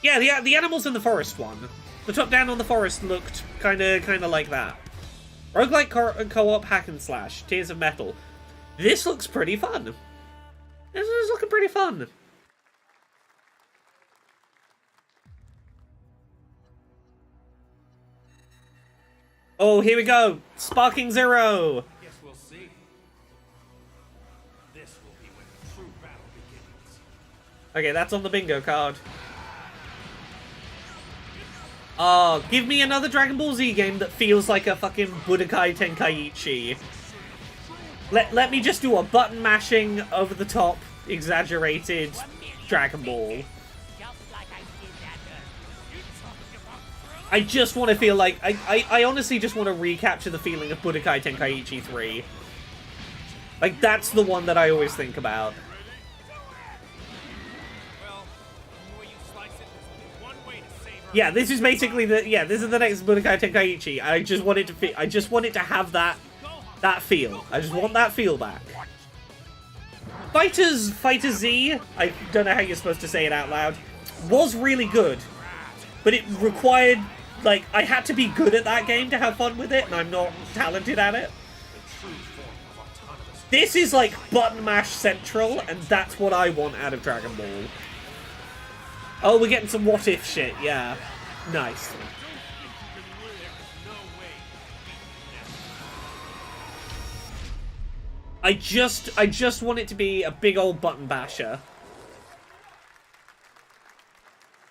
Yeah, the animals in the forest one. The top-down on the forest looked kind of like that. Roguelike co-op hack and slash. Tears of Metal. This looks pretty fun. This is looking pretty fun. Oh, here we go. Sparking Zero! Guess we'll see. This will be when the true battle begins. Okay, that's on the bingo card. Oh, give me another Dragon Ball Z game that feels like a fucking Budokai Tenkaichi. Let me just do a button mashing, over the top, exaggerated Dragon Ball. I just want to feel like I honestly just want to recapture the feeling of Budokai Tenkaichi 3. Like, that's the one that I always think about. Yeah, this is basically this is the next Budokai Tenkaichi. I just want it to have that feel. I just want that feel back. Fighter Z, I don't know how you're supposed to say it out loud, was really good. But it required, like, I had to be good at that game to have fun with it, and I'm not talented at it. This is like button mash central, and that's what I want out of Dragon Ball. Oh, we're getting some what if shit, yeah. Nice. I just want it to be a big old button basher.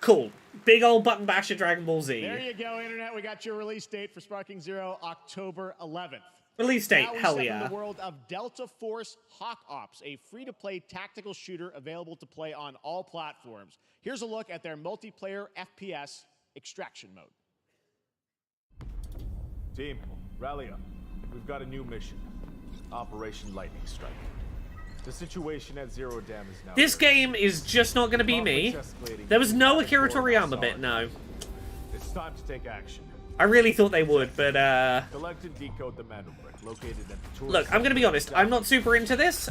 Cool. Big old button basher Dragon Ball Z. There you go, Internet. We got your release date for Sparking Zero, October 11th. Release date, now hell we yeah. In the world of Delta Force Hawk Ops, a free-to-play tactical shooter available to play on all platforms. Here's a look at their multiplayer FPS extraction mode. Team, rally up. We've got a new mission. Operation Lightning Strike. The situation at Zero Dam is now... This game is just not going to be me. There was no Akira Toriyama bit, no. It's time to take action. I really thought they would, but Collect and decode the Mandel brick located at the tourist... Look, I'm going to be honest. I'm not super into this.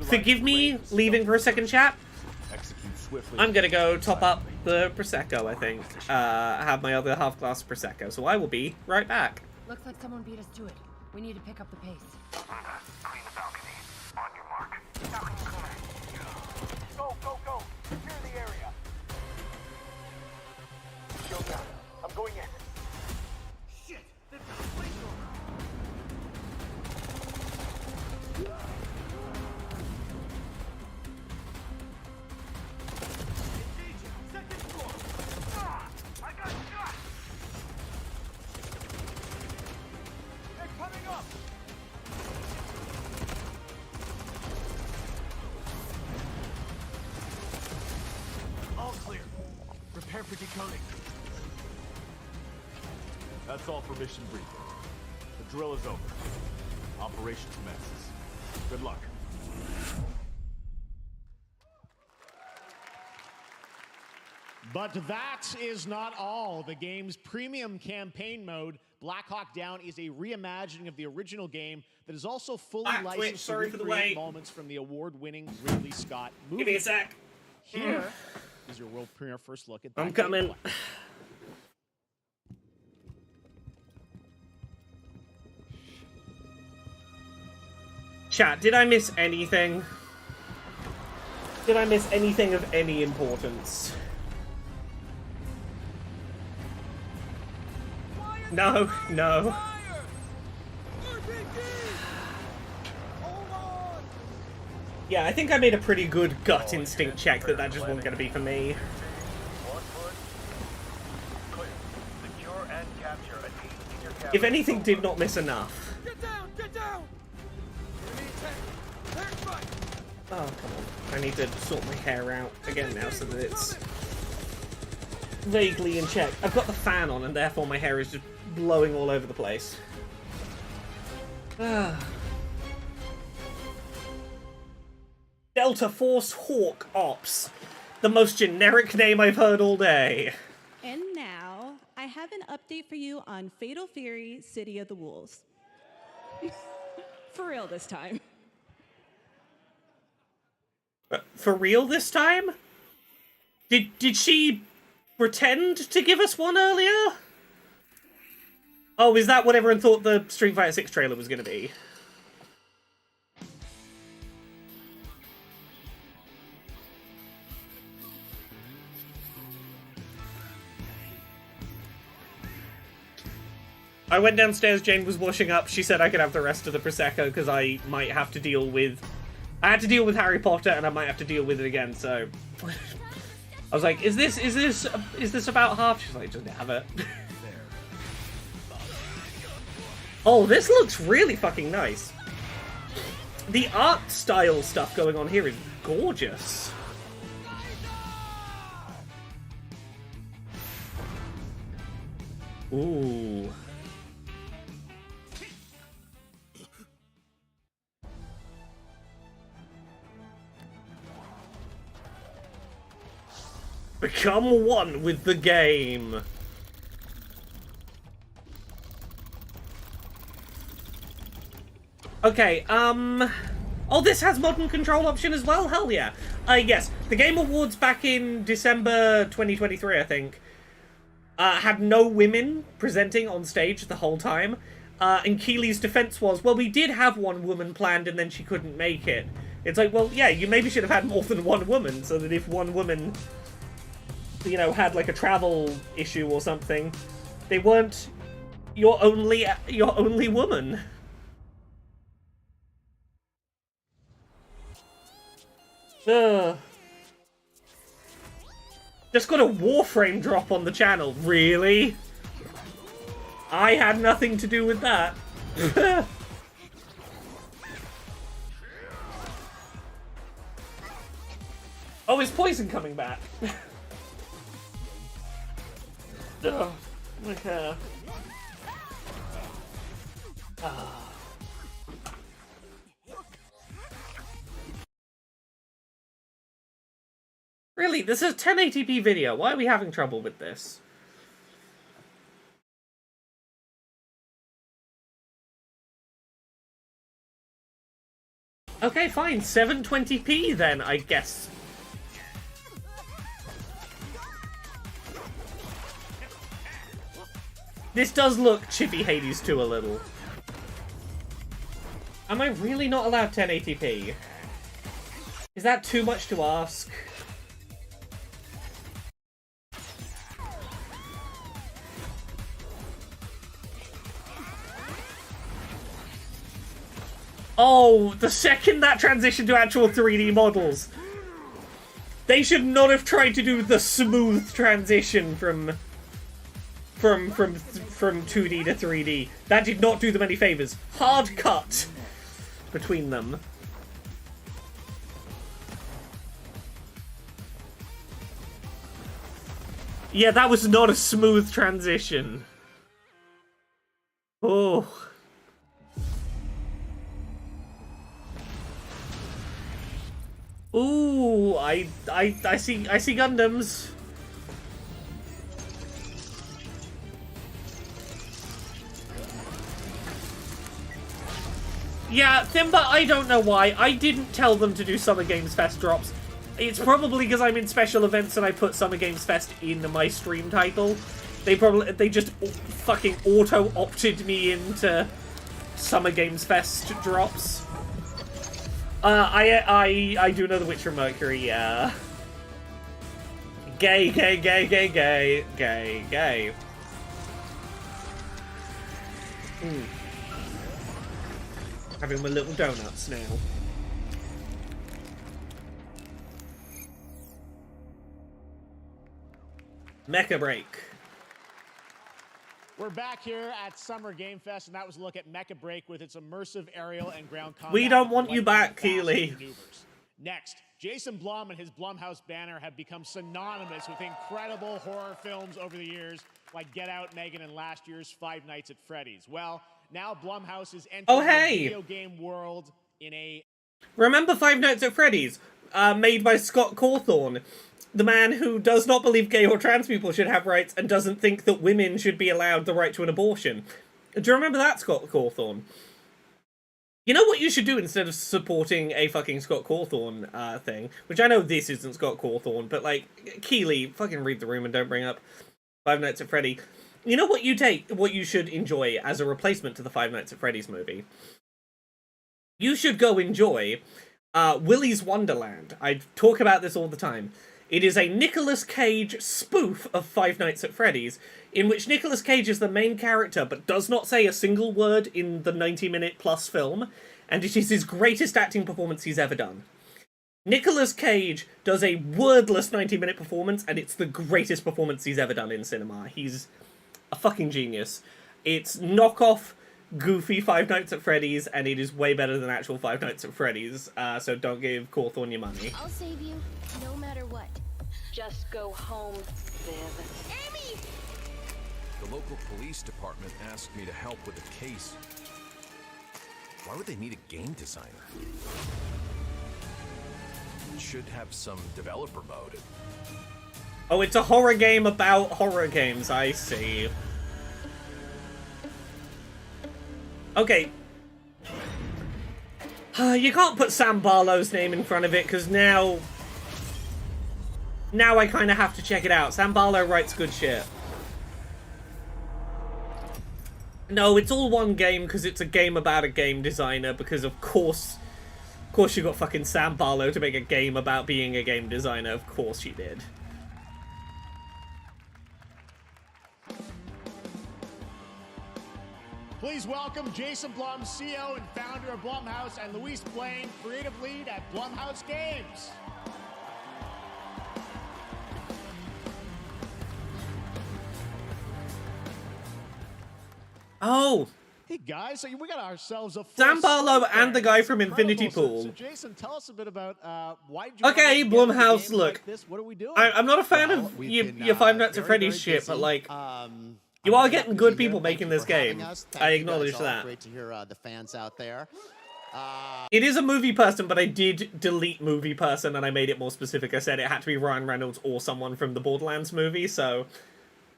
Forgive me leaving for a second, chat. I'm going to go top up the Prosecco, I think. Have my other half-glass Prosecco, so I will be right back. Looks like someone beat us to it. We need to pick up the pace. Clean the balcony. On your mark. Balcony clear. Go, go, go. Secure the area. Shield down. I'm going in. Shit! They've got a flamethrower. Engaging. Second floor. Ah! I got shot! They're coming up! All clear. Prepare for decoding. That's all for mission briefing. The drill is over. Operation commences. Good luck. But that is not all. The game's premium campaign mode, Black Hawk Down, is a reimagining of the original game that is also fully licensed to recreate moments from the award-winning Ridley Scott movie. Give me a sec. Here is your world premiere first look at that. I'm coming. gameplay. Chat, did I miss anything? Did I miss anything of any importance? No, no. Yeah, I think I made a pretty good gut instinct check that just wasn't going to be for me. If anything, did not miss enough. Get down! Get down! Oh, come on. I need to sort my hair out again now so that it's vaguely in check. I've got the fan on and therefore my hair is just blowing all over the place. Delta Force Hawk Ops. The most generic name I've heard all day. And now, I have an update for you on Fatal Fury City of the Wolves. For real this time. For real this time? Did she pretend to give us one earlier? Oh, is that what everyone thought the Street Fighter 6 trailer was going to be? I went downstairs, Jane was washing up, she said I could have the rest of the Prosecco because I might have to deal with... I had to deal with Harry Potter and I might have to deal with it again, so... I was like, is this about half? She's like, just have it. Oh, this looks really fucking nice. The art style stuff going on here is gorgeous. Ooh. Become one with the game. Okay, oh, this has modern control option as well? Hell yeah. Yes, the Game Awards back in December 2023, I think, had no women presenting on stage the whole time. And Keeley's defense was, well, we did have one woman planned and then she couldn't make it. It's like, well, yeah, you maybe should have had more than one woman, so that if one woman, you know, had like a travel issue or something, they weren't your only woman. Ugh. Just got a Warframe drop on the channel. Really? I had nothing to do with that. Oh, is Poison coming back? Ugh, my hair. Really, this is a 1080p video. Why are we having trouble with this? Okay, fine. 720p then, I guess. This does look Chippy Hades 2 a little. Am I really not allowed 1080p? Is that too much to ask? Oh, the second that transitioned to actual 3D models. They should not have tried to do the smooth transition from 2D to 3D. That did not do them any favors. Hard cut between them. Yeah, that was not a smooth transition. Oh. Ooh, I see Gundams. Yeah, Thimba, I don't know why. I didn't tell them to do Summer Games Fest drops. It's probably because I'm in special events and I put Summer Games Fest in my stream title. They just fucking auto-opted me into Summer Games Fest drops. I do know The Witcher Mercury, yeah. Gay. Having my little donuts now. Mecha Break. We're back here at Summer Game Fest, and that was a look at Mecha Break with its immersive aerial and ground combat. We don't want you back, Keeley. Next, Jason Blum and his Blumhouse banner have become synonymous with incredible horror films over the years, like Get Out, Megan, and last year's Five Nights at Freddy's. Well, now Blumhouse is entering the video game world in a... Remember Five Nights at Freddy's? Made by Scott Cawthon. The man who does not believe gay or trans people should have rights and doesn't think that women should be allowed the right to an abortion. Do you remember that, Scott Cawthon? You know what you should do instead of supporting a fucking Scott Cawthon thing? Which I know this isn't Scott Cawthon, but like, Keeley, fucking read the room and don't bring up Five Nights at Freddy. You know what you should enjoy as a replacement to the Five Nights at Freddy's movie? You should go enjoy Willy's Wonderland. I talk about this all the time. It is a Nicolas Cage spoof of Five Nights at Freddy's, in which Nicolas Cage is the main character but does not say a single word in the 90-minute plus film, and it is his greatest acting performance he's ever done. Nicolas Cage does a wordless 90-minute performance, and it's the greatest performance he's ever done in cinema. He's a fucking genius. It's knockoff, goofy Five Nights at Freddy's, and it is way better than actual Five Nights at Freddy's, so don't give Cawthorne your money. I'll save you, no matter what. Just go home, Viv. Amy! The local police department asked me to help with a case. Why would they need a game designer? It should have some developer mode. Oh, it's a horror game about horror games, I see. Okay. You can't put Sam Barlow's name in front of it, because now I kind of have to check it out. Sam Barlow writes good shit. No, it's all one game, because it's a game about a game designer, because of course you got fucking Sam Barlow to make a game about being a game designer. Of course you did. Please welcome Jason Blum, CEO and founder of Blumhouse, and Luis Blaine, creative lead at Blumhouse Games. Oh! Hey guys, so we got ourselves a Sam Barlow slate and the there. guy It's from incredible. Infinity Pool. So Jason, tell us a bit about why did you Okay, want to get into Blumhouse, games look. like this? What are we doing? I'm not a fan of your Five Nights at Freddy's shit, but like, you are getting good people making this game. I acknowledge that. Great to hear the fans out there. It is a movie person, but I did delete movie person and I made it more specific. I said it had to be Ryan Reynolds or someone from the Borderlands movie, so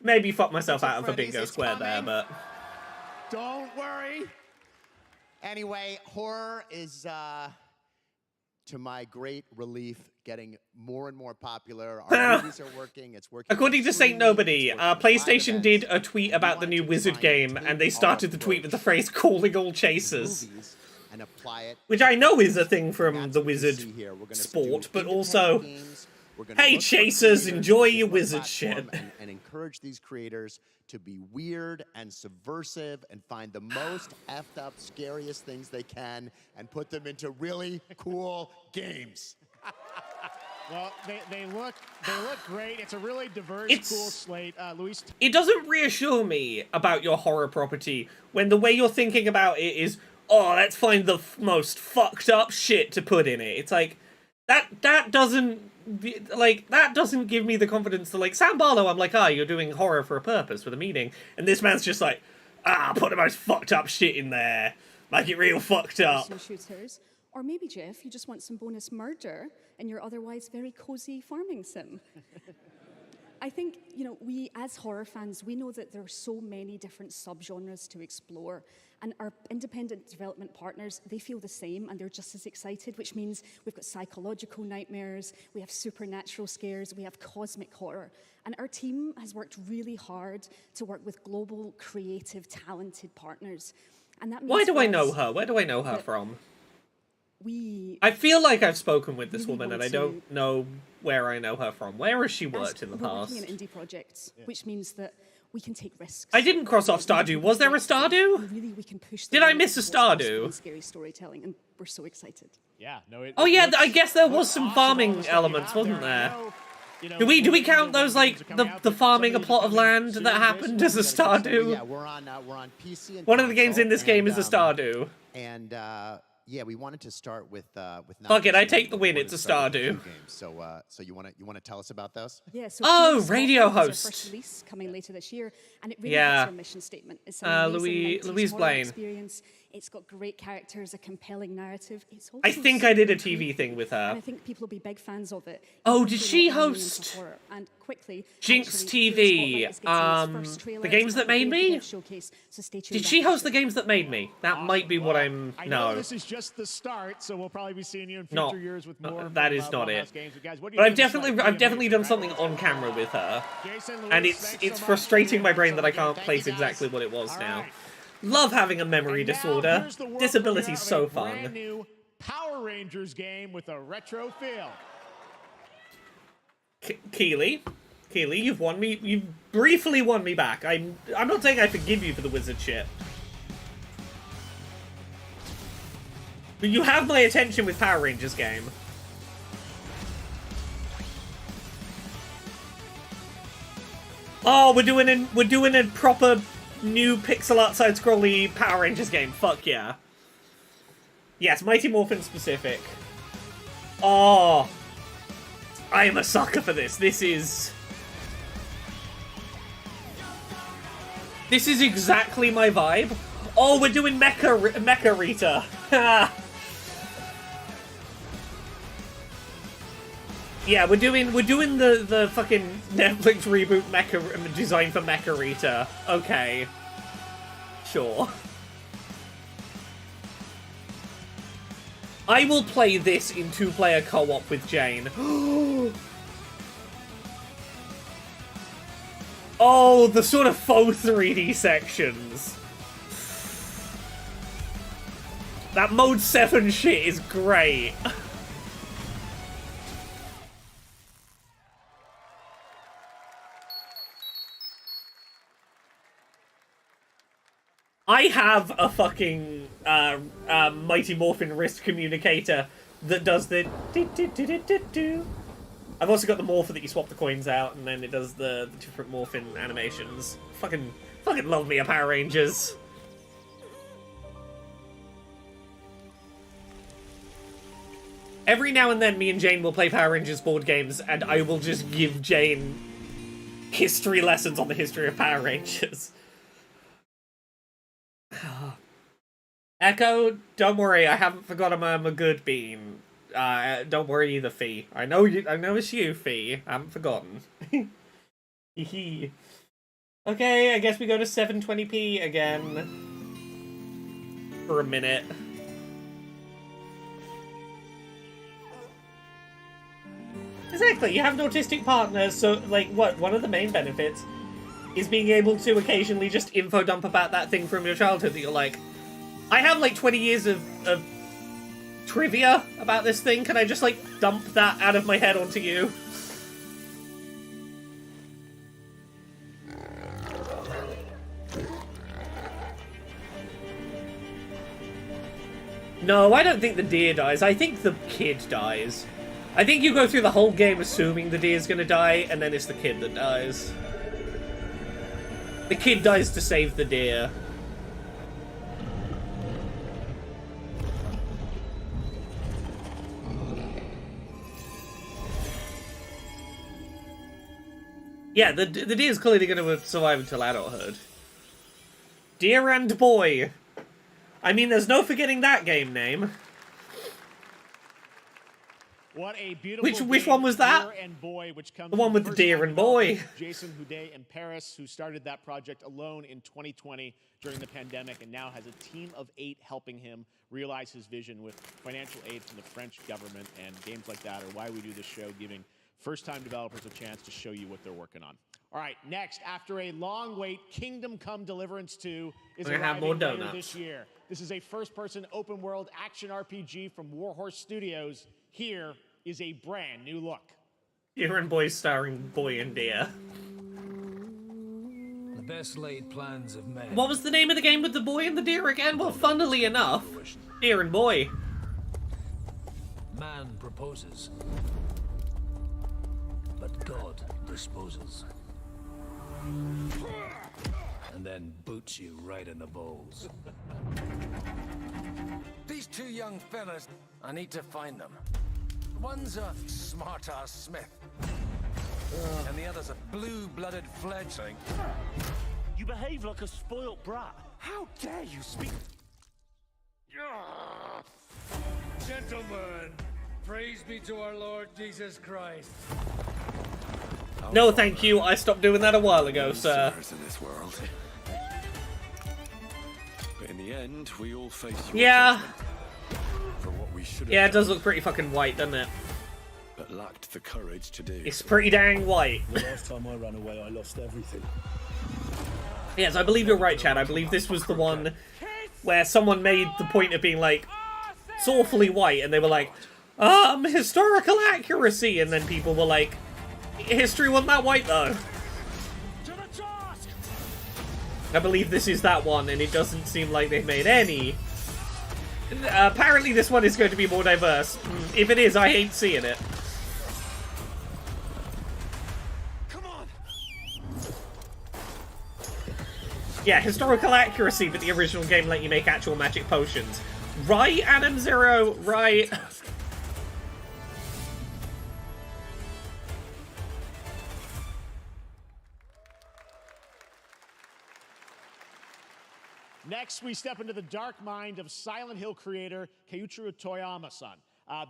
maybe fuck myself out of a bingo square there, but... Don't worry. Anyway, horror is, to my great relief, getting more and more popular. Our movies are working. It's working. According to Saint Nobody, PlayStation did a tweet about the new Wizard game, and they started the tweet with the phrase "calling all chasers," and apply it. Which I know is a thing from the Wizard sport, but also, hey chasers, enjoy your Wizard shit. And encourage these creators to be weird and subversive and find the most effed up, scariest things they can and put them into really cool games. Well, they look great. It's a really diverse, cool slate. Luis, it doesn't reassure me about your horror property when the way you're thinking about it is, oh, let's find the most fucked up shit to put in it. It's like, that doesn't give me the confidence to, like, Sam Barlow, I'm like, you're doing horror for a purpose, with a meaning. And this man's just like, put the most fucked up shit in there. Make it real fucked up. Shooters. Or maybe, Jeff, you just want some bonus murder in your otherwise very cozy farming sim. I think, we as horror fans, we know that there are so many different subgenres to explore. And our independent development partners, they feel the same and they're just as excited, which means we've got psychological nightmares, we have supernatural scares, we have cosmic horror. And our team has worked really hard to work with global, creative, talented partners. And that means Why do I know her? Where do I know her from? I feel like I've spoken with this woman and I don't know where I know her from. Where has she worked in the past? We're working on indie projects, which means that we can take risks. I didn't cross off Stardew. Was there a Stardew? Really, we can push. Did I miss a Stardew? Scary storytelling, and we're so excited. Yeah, no. Oh yeah, I guess there was some farming elements, wasn't there? Do we count those like the farming a plot of land that happened as a Stardew? Yeah, we're on PC and one of the games in this game is a Stardew. And yeah, we wanted to start with fuck it, I take the win. It's a Stardew. So you want to tell us about those? Yeah. So radio host. host. Our first release coming later this year, and it really has our mission statement. It's an Louise Blaine. Experience. It's got great characters, a compelling narrative. It's also I think I did a TV thing with her. And I think people will be big fans of it. Oh, did she host and quickly, Jinx TV? The Games That Made Me? Did she host the Games That Made Me? That might be what I'm. I know this is just the start, so we'll probably be seeing you in future years with more. That is not it. Guys, but I've definitely done something on camera with her, and it's frustrating my brain that I can't place exactly what it was now. Love having a memory disorder. Disability's so fun. Brand new Power Rangers game with a retro feel. Keely, you've won me. You've briefly won me back. I'm not saying I forgive you for the wizard shit. But you have my attention with Power Rangers game. Oh, we're doing a proper new pixel art side scrolly Power Rangers game. Fuck yeah. Yes, Mighty Morphin specific. Oh, I am a sucker for this. This is exactly my vibe. Oh, we're doing Mecha Rita. Yeah, we're doing the fucking Netflix reboot Mecha design for Mecha Rita. Okay, sure. I will play this in 2-player co-op with Jane. Oh, the sort of faux 3D sections. That Mode 7 shit is great. I have a fucking Mighty Morphin wrist communicator that does the do-do-do-do-do-do. I've also got the morpher that you swap the coins out and then it does the different morphin animations. Fucking love me a Power Rangers. Every now and then me and Jane will play Power Rangers board games and I will just give Jane history lessons on the history of Power Rangers. Echo, don't worry, I haven't forgotten I'm a good bean. Don't worry either, Fee. I know it's you, Fee. I haven't forgotten. Okay, I guess we go to 720p again. For a minute. Exactly, you have an autistic partner, so, like, what? One of the main benefits is being able to occasionally just info dump about that thing from your childhood that you're like, I have like 20 years of trivia about this thing, can I just like dump that out of my head onto you? No, I don't think the deer dies, I think the kid dies. I think you go through the whole game assuming the deer's gonna die, and then it's the kid that dies. The kid dies to save the deer. Yeah, the deer's clearly going to survive until adulthood. Deer and Boy. I mean, there's no forgetting that game name. What a beautiful Which one was that? Deer and Boy, which comes the one with the Deer and Boy. Jason Houdet and Paris, who started that project alone in 2020 during the pandemic and now has a team of 8 helping him realize his vision with financial aid from the French government, and games like that are why we do this show, giving first-time developers a chance to show you what they're working on. All right, next, after a long wait, Kingdom Come Deliverance 2 is arriving later this year. This is a first-person open-world action RPG from Warhorse Studios. Here is a brand new look. Deer and Boy starring Boy and Deer. The best laid plans of men. What was the name of the game with the boy and the deer again? Well, funnily enough, Deer and Boy. Man proposes, but God disposes. And then boots you right in the balls. These 2 young fellas, I need to find them. One's a smart-ass Smith, and the other's a blue-blooded fledgling. You behave like a spoilt brat. How dare you speak? Gentlemen, praise be to our Lord Jesus Christ. No, thank you. I stopped doing that a while ago, sir. In this world. But in the end, we all face yeah. For what we should have yeah, it does look pretty fucking white, doesn't it? But lacked the courage to do. It's pretty dang white. The last time I ran away, I lost everything. Yes, I believe you're right, Chad. I believe this was the one where someone made the point of being like, it's awfully white, and they were like, historical accuracy, and then people were like, History wasn't that white, though. I believe this is that one, and it doesn't seem like they've made any. Apparently this one is going to be more diverse. If it is, I hate seeing it. Come on. Yeah, historical accuracy, but the original game let you make actual magic potions. Right, Adam Zero? Right. Next, we step into the dark mind of Silent Hill creator Keiichiro Toyama-san.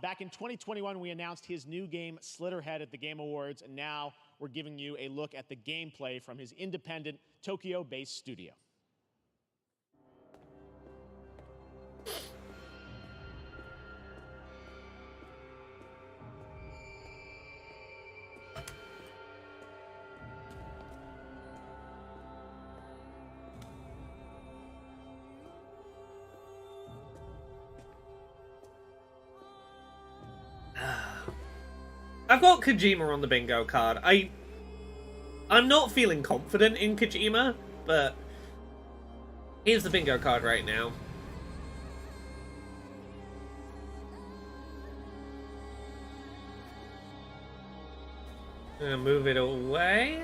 Back in 2021, we announced his new game, Slitterhead, at the Game Awards, and now we're giving you a look at the gameplay from his independent, Tokyo-based studio. I've got Kojima on the bingo card. I'm not feeling confident in Kojima, but here's the bingo card right now. Gonna move it away.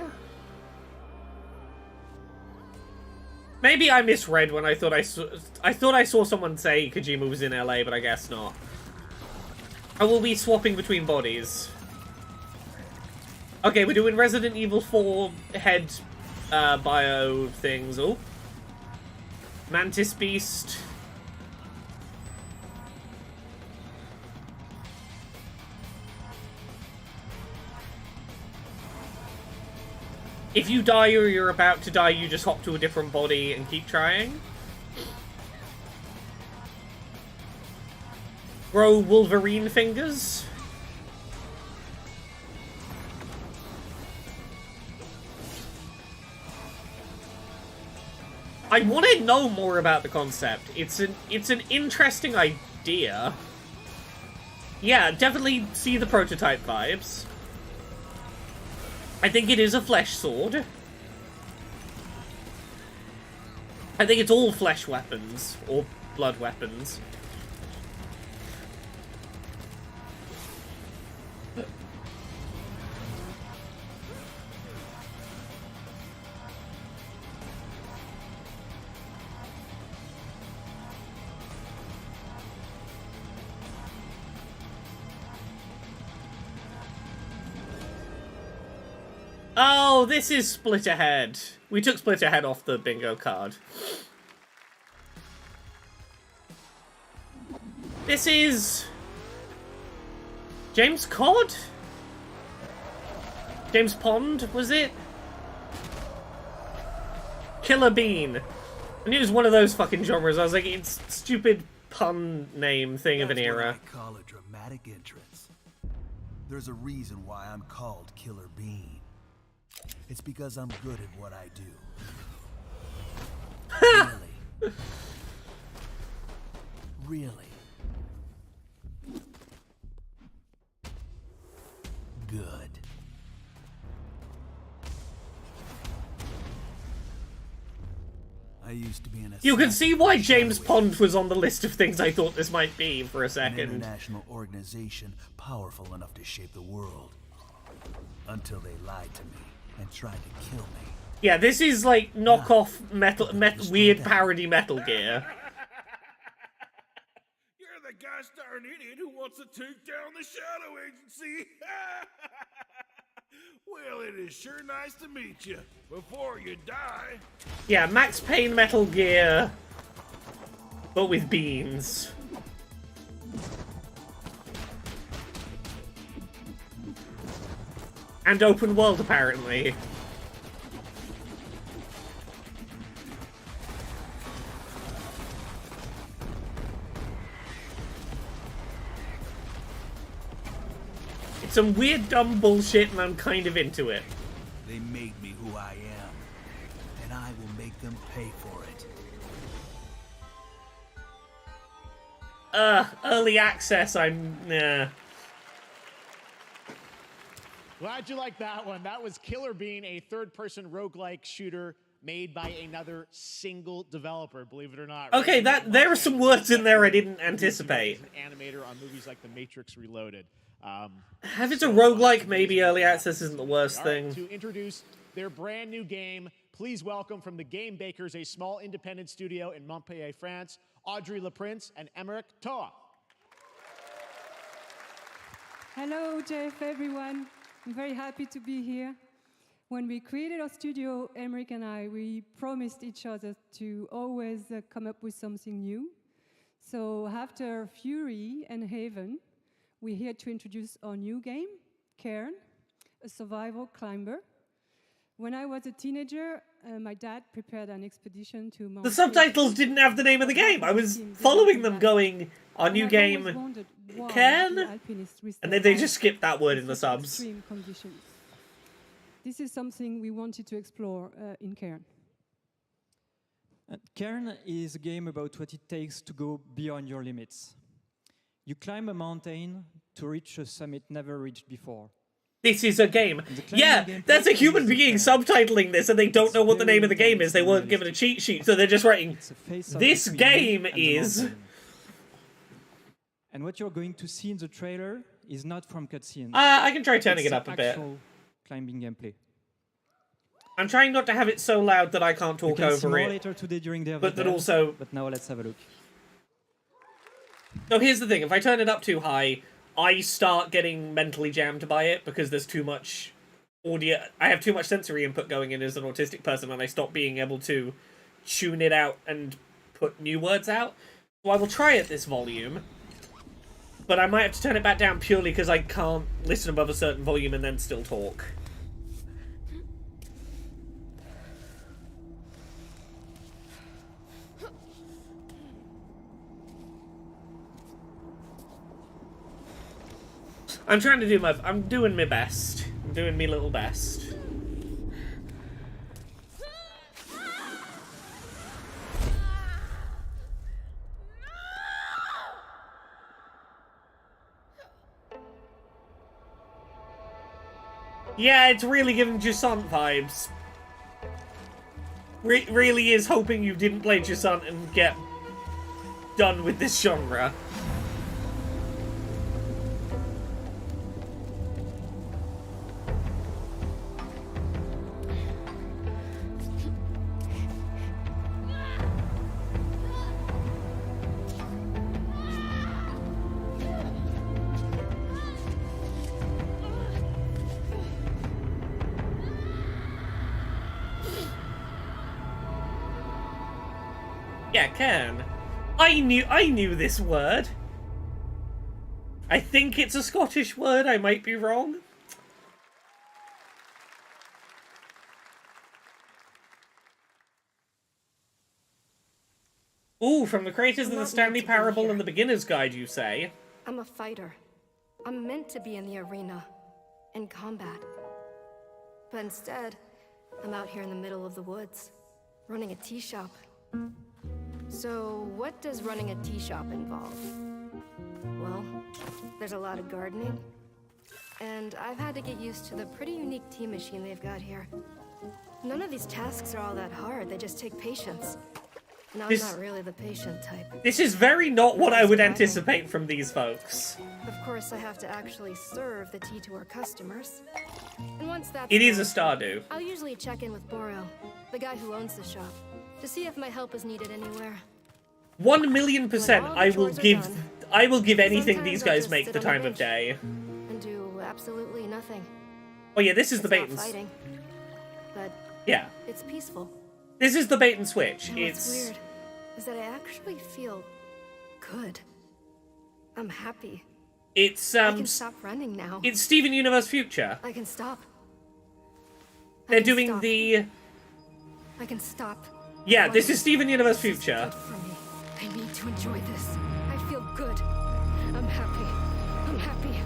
Maybe I misread when I thought I saw someone say Kojima was in LA, but I guess not. I will be swapping between bodies. Okay, we're doing Resident Evil 4 head bio things. Oh. Mantis Beast. If you die or you're about to die, you just hop to a different body and keep trying. Grow Wolverine fingers. I want to know more about the concept. It's an interesting idea. Yeah, definitely see the prototype vibes. I think it is a flesh sword. I think it's all flesh weapons or blood weapons. Oh, this is Split Ahead. We took Split Ahead off the bingo card. This is James Cod? James Pond, was it? Killer Bean. I knew it was one of those fucking genres. I was like, it's stupid pun name thing of an era. I call a dramatic entrance. There's a reason why I'm called Killer Bean. It's because I'm good at what I do. Really. Really. Good. I used to be an You can see why James Pond was on the list of things I thought this might be for a an second. international organization powerful enough to shape the world. Until they lied to me and tried to kill me. Yeah, this is like knockoff weird parody Metal Gear. You're the gosh darn idiot who wants to take down the Shadow Agency. Well, it is sure nice to meet you. Before you die. Yeah, Max Payne Metal Gear, but with beans. And open world, apparently. It's some weird, dumb bullshit, and I'm kind of into it. They made me who I am, and I will make them pay for it. Early access, I'm... nah. Glad you like that one. That was Killer Bean, a third-person roguelike shooter made by another single developer, believe it or not. Okay, there are some words in there I didn't anticipate. He's an animator on movies like The Matrix Reloaded. If it's a roguelike, maybe early access isn't the worst thing. To introduce their brand new game, please welcome from the Game Bakers, a small independent studio in Montpellier, France, Audrey Laprince and Emmerich Toa. Hello, Jeff, everyone. I'm very happy to be here. When we created our studio, Emmerich and I, we promised each other to always come up with something new. So after Fury and Haven, we're here to introduce our new game, Cairn, a survival climber. When I was a teenager, my dad prepared an expedition to Mount. The subtitles didn't have the name of the game. I was following them going, our new game, Cairn? And then they just skipped that word in the subs. Extreme conditions. This is something we wanted to explore in Cairn. Cairn is a game about what it takes to go beyond your limits. You climb a mountain to reach a summit never reached before. This is a game. Yeah, that's a human being subtitling this and they don't know what the name of the game is. They weren't given a cheat sheet, so they're just writing, this game is... And what you're going to see in the trailer is not from cutscenes. I can try turning it up a bit. Climbing gameplay. I'm trying not to have it so loud that I can't talk over it. Later today during the but that also... But now let's have a look. So here's the thing, if I turn it up too high, I start getting mentally jammed by it because there's too much audio. I have too much sensory input going in as an autistic person and I stop being able to tune it out and put new words out. So I will try at this volume, but I might have to turn it back down purely because I can't listen above a certain volume and then still talk. I'm trying to do I'm doing my best. I'm doing me little best. Yeah, it's really giving Jusant vibes. Really is hoping you didn't play Jusant and get done with this genre. Yeah, can. I knew this word. I think it's a Scottish word, I might be wrong. Ooh, from the creators of the Stanley Parable and the Beginner's Guide, you say? I'm a fighter. I'm meant to be in the arena, in combat. But instead, I'm out here in the middle of the woods, running a tea shop. So, what does running a tea shop involve? Well, there's a lot of gardening, and I've had to get used to the pretty unique tea machine they've got here. None of these tasks are all that hard, they just take patience. And I'm not really the patient type. This is very not what I would anticipate from these folks. Of course, I have to actually serve the tea to our customers. And once that's It is a done, Stardew. I'll usually check in with Boro, the guy who owns the shop, to see if my help is needed anywhere. 1,000,000%. I will give anything Sometimes these I'll guys just make sit the on the time of bench day. and do absolutely nothing. Oh yeah, this is the It's bait not and fighting, but yeah. it's peaceful. This is the bait and switch. And what's weird is that I actually feel good. I'm happy. It's I can stop running now. It's Steven Universe Future. I can stop. They're doing the I can stop. Yeah, this is Steven Universe Future. For me, I need to enjoy this. I feel good. I'm happy. I'm happy.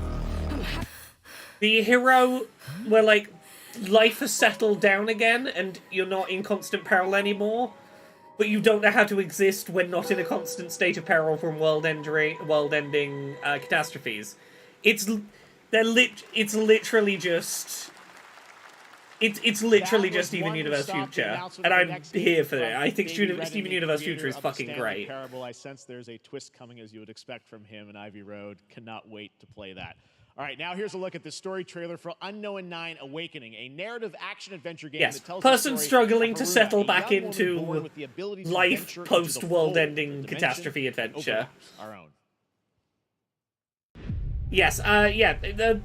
I'm happy. The hero where like life has settled down again and you're not in constant peril anymore, but you don't know how to exist when not in a constant state of peril from world-ending catastrophes. It's literally just... It's literally just Steven one Universe stop the Future, announcement and of the I'm next here game for it. from I think Davey Redden, Steven the Universe creator Future is of the fucking Stanley great. Parable. I sense there's a twist coming, as you would expect from him in Ivy Road. Cannot wait to play that. All right, now here's a look at the story trailer for Unknown 9 Awakening, a narrative action-adventure game Yes, that tells person the story struggling of to Haruna, settle a back young woman into born with the ability to life venture into the post-world-ending fold of the catastrophe dimension adventure. overlaps our own. Yes,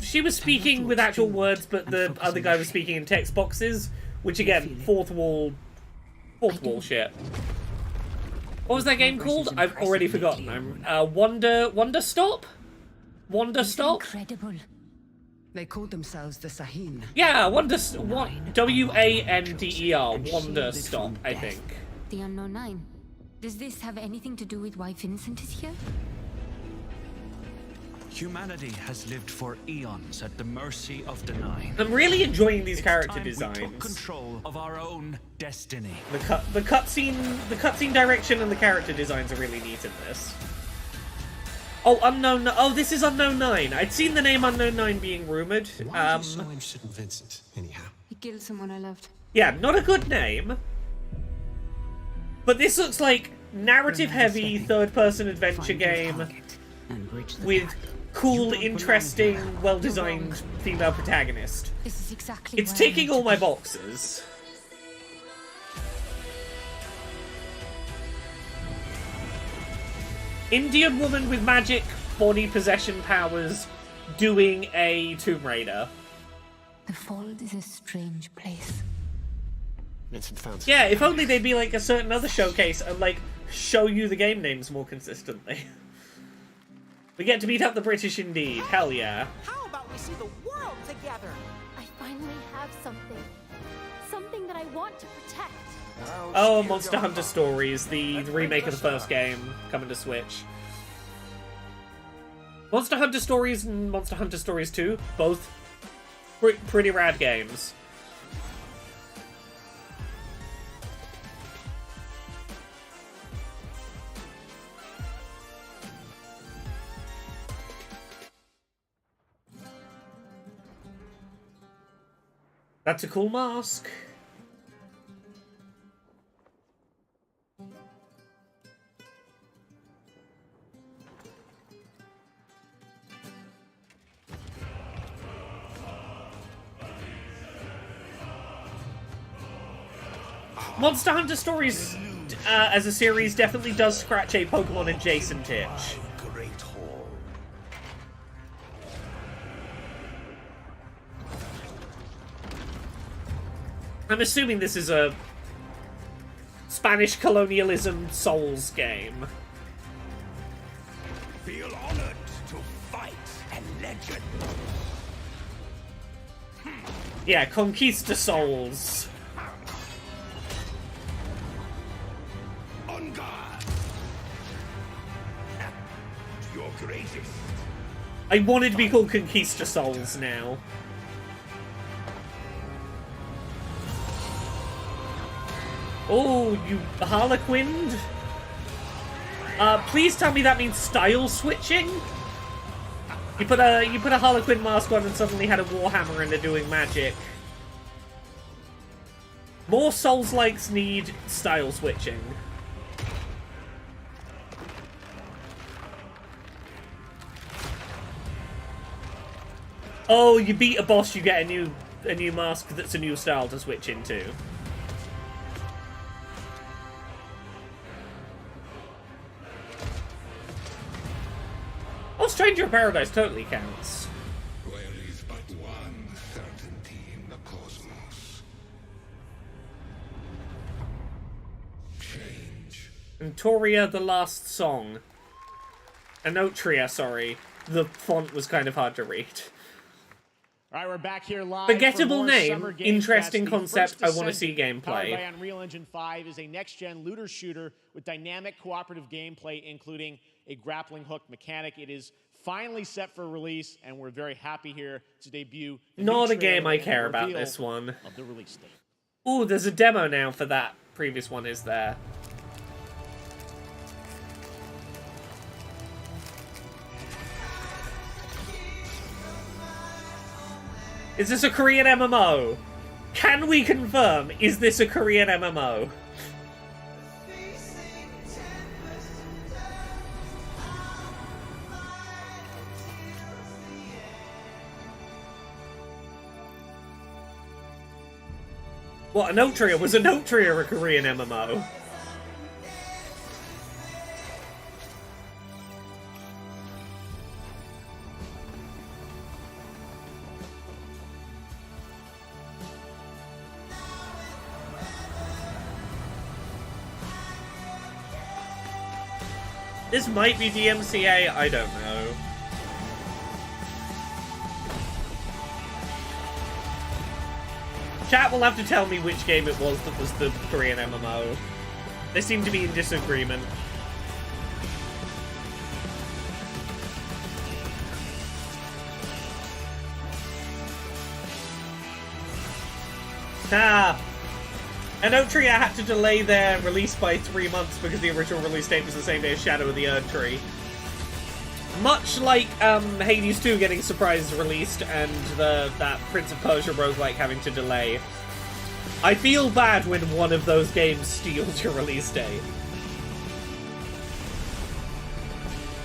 she was speaking with actual words, but the other guy was speaking in text boxes, which again, fourth wall shit. What was that game called? I've already forgotten. Wonder Stop? Wonder Stop? Incredible. They call themselves the Sahin. Yeah, W-A-N-D-E-R, Wonder Stop, I think. The Unknown 9. Does this have anything to do with why Vincent is here? Humanity has lived for eons at the mercy of the Nine. I'm really enjoying these character We designs. took control of our own destiny. The cutscene direction and the character designs are really neat in this. Oh, this is Unknown 9. I'd seen the name Unknown 9 being rumored. Why are you so interested in Vincent, anyhow? He killed someone I loved. Yeah, not a good name. But this looks like narrative-heavy, third-person adventure game with cool, interesting, well-designed female protagonist. This is exactly It's where I ticking need all to my be. boxes. Indian woman with magic body possession powers doing a Tomb Raider. The Fold is a strange place. Vincent found Yeah, if only they'd be like a certain other showcase and like show you the game names more consistently. We get to beat up the British indeed. Hell yeah. How about we see the world together? I finally have something. Something that I want to protect. Oh, Monster Hunter Stories, the remake of the first game, coming to Switch. Monster Hunter Stories and Monster Hunter Stories 2, both pretty rad games. That's a cool mask. Monster Hunter Stories as a series definitely does scratch a Pokemon adjacent itch. Great hall. I'm assuming this is a Spanish colonialism Souls game. Feel honored to fight a legend. Yeah, Conquista Souls. On guard. To your greatest. I want it to be called Conquista Souls now. Oh, you harlequined? Please tell me that means style switching? You put a harlequin mask on and suddenly had a warhammer and are doing magic. More Souls-likes need style switching. Oh, you beat a boss, you get a new mask that's a new style to switch into. Oh, Stranger of Paradise totally counts. There is but one certainty in the cosmos. Change. And Toria, the last song. Anotria, sorry. The font was kind of hard to read. All right, we're back here live. Forgettable for more name, Summer Game interesting Fest. The concept, First I wanna see Descendant, gameplay. Powered by Unreal Engine 5 is a next-gen looter shooter with dynamic cooperative gameplay, including a grappling hook mechanic. It is finally set for release, and we're very happy here to debut. the new Not a game trailer I and care the about reveal this one. Of the release date. Ooh, there's a demo now for that. Previous one is there. Is this a Korean MMO? Can we confirm, is this a Korean MMO? What, a Note Trio? Was a Note Trio a Korean MMO? This might be DMCA, I don't know. Chat will have to tell me which game it was that was the Korean MMO. They seem to be in disagreement. And Oak Tree had to delay their release by 3 months because the original release date was the same day as Shadow of the Erdtree. Much like Hades 2 getting surprise released and that Prince of Persia roguelike having to delay. I feel bad when one of those games steals your release date.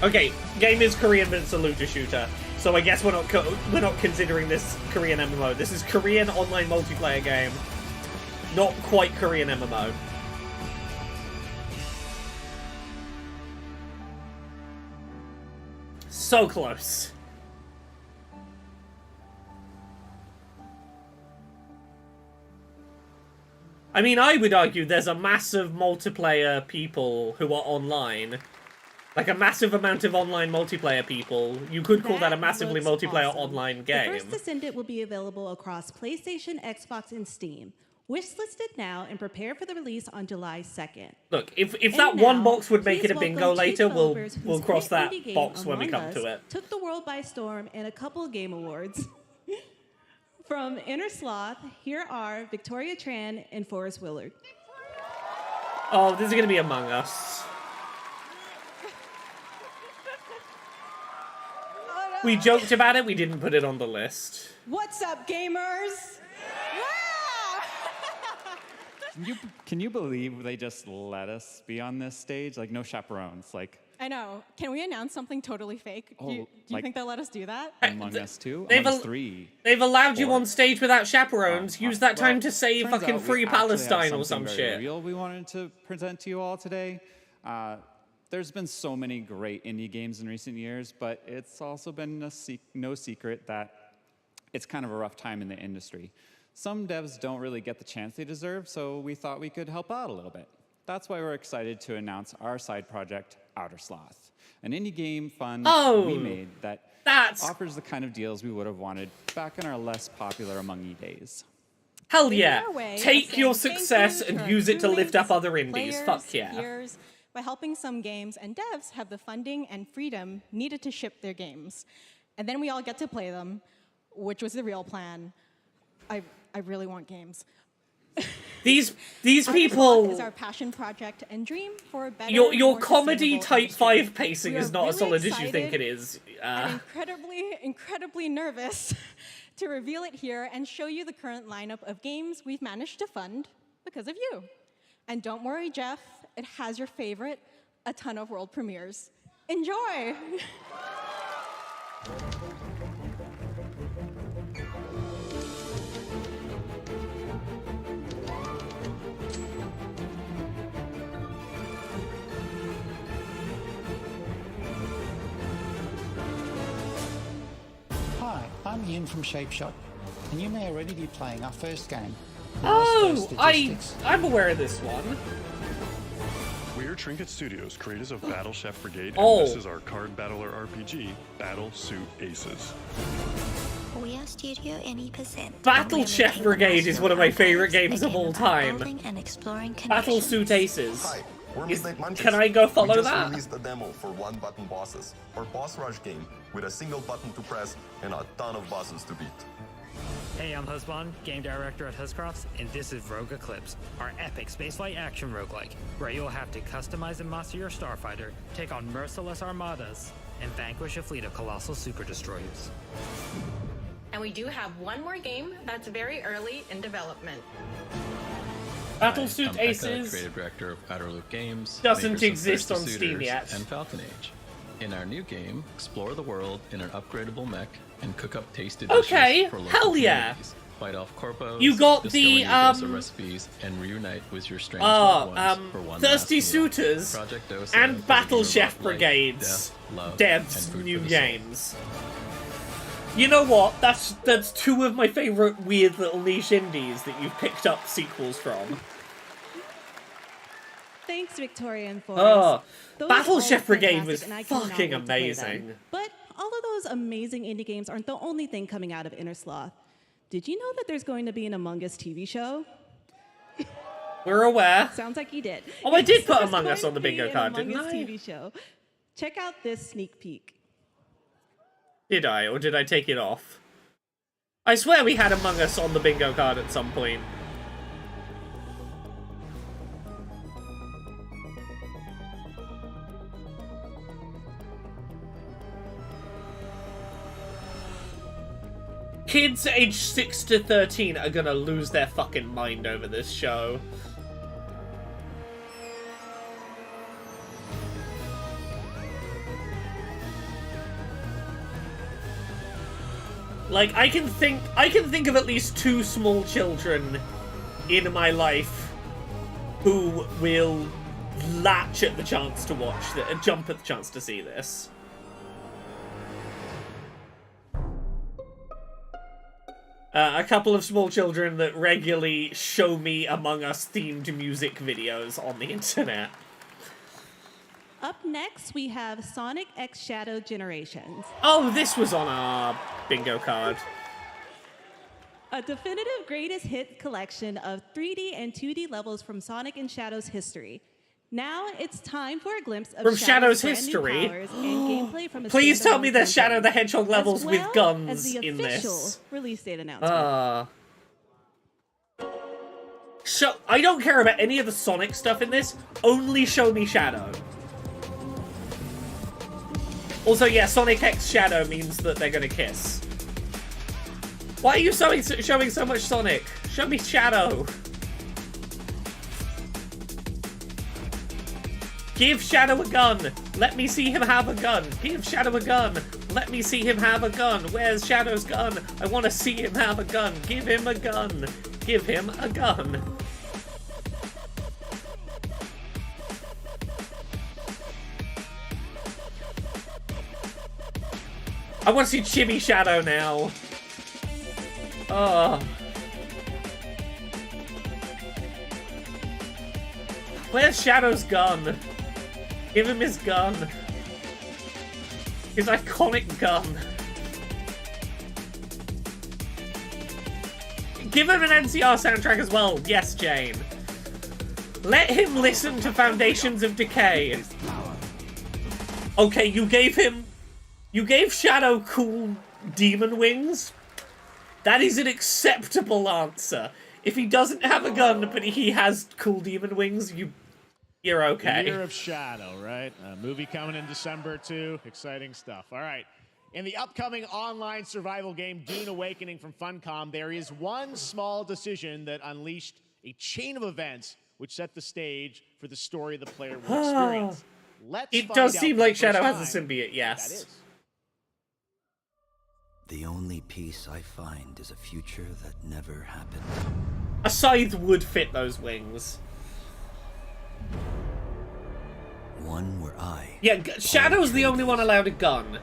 Okay, game is Korean but it's a looter shooter. So I guess we're not considering this Korean MMO. This is Korean online multiplayer game. Not quite Korean MMO. So close. I mean, I would argue there's a massive multiplayer people who are online. Like a massive amount of online multiplayer people. You could call that a massively multiplayer online game. The first Descendant will be available across PlayStation, Xbox, and Steam. Wishlisted now and prepare for the release on July 2nd. Look, if that one box would make it a bingo later, we'll cross that box when we come to it. Took the world by storm and a couple of game awards. From Inner Sloth, here are Victoria Tran and Forrest Willard. Oh, this is going to be Among Us. We joked about it, we didn't put it on the list. What's up, gamers? Can you believe they just let us be on this stage? Like, no chaperones. Like, I know. Can we announce something totally fake? Do you think they'll let us do that? Among Us 2? Among Us 3? They've allowed you on stage without chaperones. Use that time to say fucking Free Palestine or some shit. Real we wanted to present to you all today. There's been so many great indie games in recent years, but it's also been no secret that it's kind of a rough time in the industry. Some devs don't really get the chance they deserve, so we thought we could help out a little bit. That's why we're excited to announce our side project, Outer Sloth, an indie game fun we made that offers the kind of deals we would have wanted back in our less popular Among Ye days. Hell yeah! Take your success and use it to lift up other indies. Fuck yeah. Peers, by helping some games and devs have the funding and freedom needed to ship their games. And then we all get to play them, which was the real plan. I really want games. These people is our passion project and dream for a better, your comedy type 5 pacing is not as solid as you think it is. I'm incredibly nervous to reveal it here and show you the current lineup of games we've managed to fund because of you. And don't worry, Jeff, it has your favorite, a ton of world premieres. Enjoy! Hi, I'm Ian from ShapeShot, and you may already be playing our first game. Oh, I'm aware of this one. We're Trinket Studios, creators of Battle Chef Brigade, and this is our card battler RPG, Battle Suit Aces. We are Studio NE%. Battle Chef Brigade is one of my favorite games of all time. Battle Suit Aces. Hi, we're Midnight Munchies. Can I go follow we just that? released a demo for one-button bosses, or boss rush game, with a single button to press and a ton of bosses to beat. Hey, I'm Husband, game director at Huscrofts, and this is Rogue Eclipse, our epic spaceflight action roguelike, where you'll have to customize and master your starfighter, take on merciless armadas, and vanquish a fleet of colossal super destroyers. And we do have one more game that's very early in development. Battlesuit I'm Aces Eka, creative director of Outer Loop Games, doesn't makers of exist Thirsty on Steam Suitors yet. and Falcon Age. In our new game, explore the world in an upgradable mech and cook up tasty dishes Okay, for local hell yeah. communities. Fight off corpos, You got discover the, new Dosa recipes, and reunite with your strange loved ones for one Thirsty last meal. Suitors Project Dosa and is a Battle game Chef about life, Brigades death, love, devs and food new for the soul. games. You know what? That's two of my favorite weird little niche indies that you've picked up sequels from. Thanks, Victoria and Forrest. Oh, Those Battle are Chef all Brigade fantastic, was and I cannot fucking wait to play them. amazing. But all of those amazing indie games aren't the only thing coming out of Inner Sloth. Did you know that there's going to be an Among Us TV show? We're aware. Sounds like you did. Oh, I did Yes, put there's Among Us going on the to be bingo an card, Among didn't Us I? TV show. Check out this sneak peek. Did I, or did I take it off? I swear we had Among Us on the bingo card at some point. Kids aged 6 to 13 are gonna lose their fucking mind over this show. Like, I can think of at least 2 small children in my life who will latch at the chance to watch jump at the chance to see this. A couple of small children that regularly show me Among Us themed music videos on the internet. Up next, we have Sonic X Shadow Generations. Oh, this was on our bingo card. A definitive greatest hit collection of 3D and 2D levels from Sonic and Shadow's history. Now it's time for a glimpse of From Shadow's brand new history? powers and gameplay from a Please tell me standalone there's Shadow campaign, the Hedgehog levels as with well guns as the in official this. release date announcement. So, I don't care about any of the Sonic stuff in this. Only show me Shadow. Also, yeah, Sonic X Shadow means that they're gonna kiss. Why are you showing so much Sonic? Show me Shadow. Give Shadow a gun. Let me see him have a gun. Give Shadow a gun. Let me see him have a gun. Where's Shadow's gun? I want to see him have a gun. Give him a gun. Give him a gun. I want to see Chibi Shadow now. Oh. Where's Shadow's gun? Give him his gun. His iconic gun. Give him an NCR soundtrack as well. Yes, Jane. Let him listen to Foundations of Decay. Okay, you gave Shadow cool demon wings. That is an acceptable answer. If he doesn't have a gun, but he has cool demon wings, you're okay. The Year of Shadow, right? A movie coming in December, too. Exciting stuff. All right. In the upcoming online survival game, Dune Awakening from Funcom, there is one small decision that unleashed a chain of events which set the stage for the story the player will experience. It does seem like Shadow has a symbiote, yes. The only peace I find is a future that never happened. A scythe would fit those wings. One where I... Yeah, Shadow's the only one allowed a gun.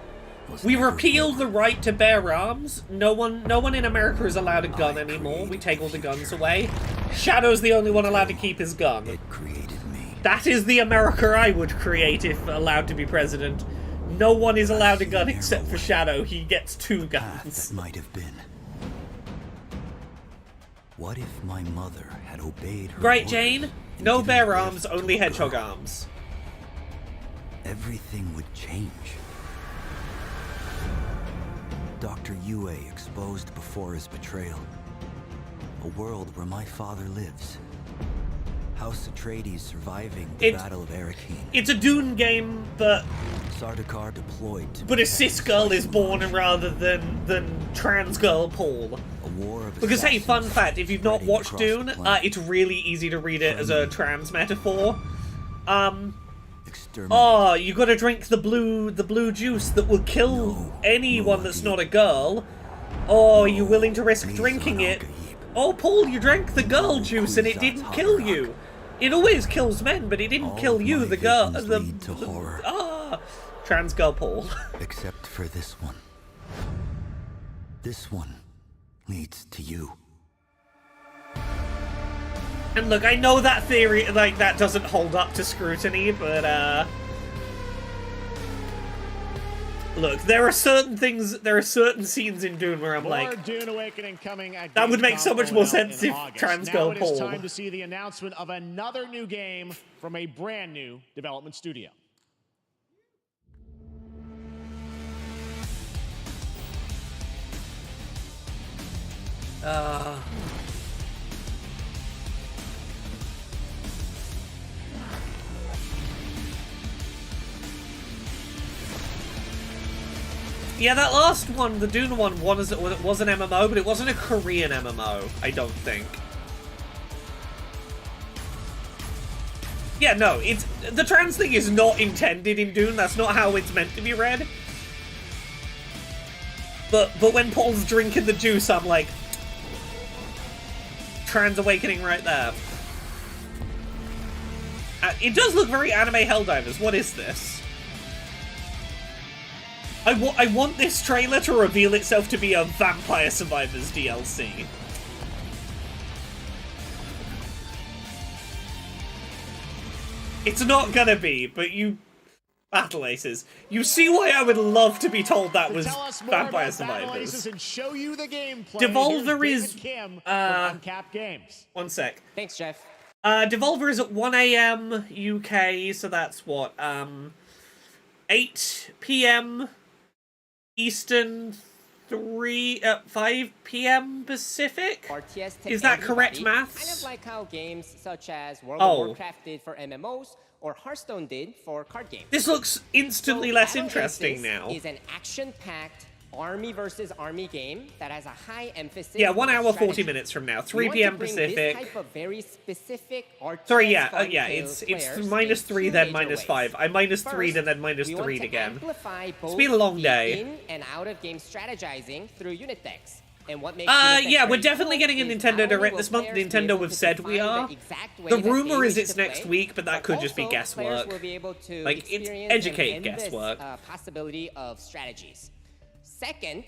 We repealed the right to bear arms. No one in America is allowed a gun anymore. We take all the guns away. Shadow's the only one allowed to keep his gun. It created me. That is the America I would create if allowed to be president. No one is allowed a gun except for Shadow. He gets 2 guns. That might have been. What if my mother had obeyed her Right, orders Jane? and No given bear birth arms, to only a hedgehog girl? arms. Everything would change. Dr. Yue exposed before his betrayal. A world where my father lives. House Atreides surviving the Battle of Arrakeen. It's a Dune game, but Sardaukar deployed to a cis girl is born rather than trans girl Paul. A war of because hey, fun fact, if you've not watched across the Dune, planet. it's really easy to read it as a trans metaphor. Oh, you gotta drink the blue juice that will kill anyone that's not a girl. Oh, are you willing to risk drinking it? Oh, Paul, you drank the girl juice and it didn't kill you. It always kills men, but it didn't kill you, the girl. Trans girl Paul. Except for this one. This one leads to you. And look, I know that theory, like, that doesn't hold up to scrutiny, but, look, there are certain scenes in Dune where I'm like, Dune Awakening coming at that would make so much more sense if trans girl Paul. Now it is time to see the announcement of another new game from a brand new development studio. Yeah, that last one, the Dune one, was an MMO, but it wasn't a Korean MMO, I don't think. Yeah, no, the trans thing is not intended in Dune, that's not how it's meant to be read. But when Paul's drinking the juice, I'm like, Trans Awakening right there. It does look very anime Helldivers. What is this? I want this trailer to reveal itself to be a Vampire Survivors DLC. It's not gonna be, but you... Battle Aces. You see why I would love to be told that was Vampire Survivors. And show you the gameplay. Devolver is... Kim from Uncapped Games. One sec. Thanks, Jeff. Devolver is at 1 AM UK, so that's what, 8 PM Eastern, 5 PM Pacific? Is that correct maths? Kind of like how games such as World of Warcraft did for MMOs, or Hearthstone did for card games. This looks instantly less interesting now. Is an action-packed army versus army game that has a high emphasis. Yeah, 1 hour, strategy. 40 minutes from now, 3 PM Pacific. This type of very specific Sorry, yeah, it's -3 then -5. I -3'd and then -3'd again. It's been a long day. In and out of game strategizing through unit decks. And what makes yeah, we're definitely getting a Nintendo Direct this month. Nintendo have said we are. The rumor is it's next week, but that could just be guesswork. Like, it's educated guesswork. Possibility of strategies. Second,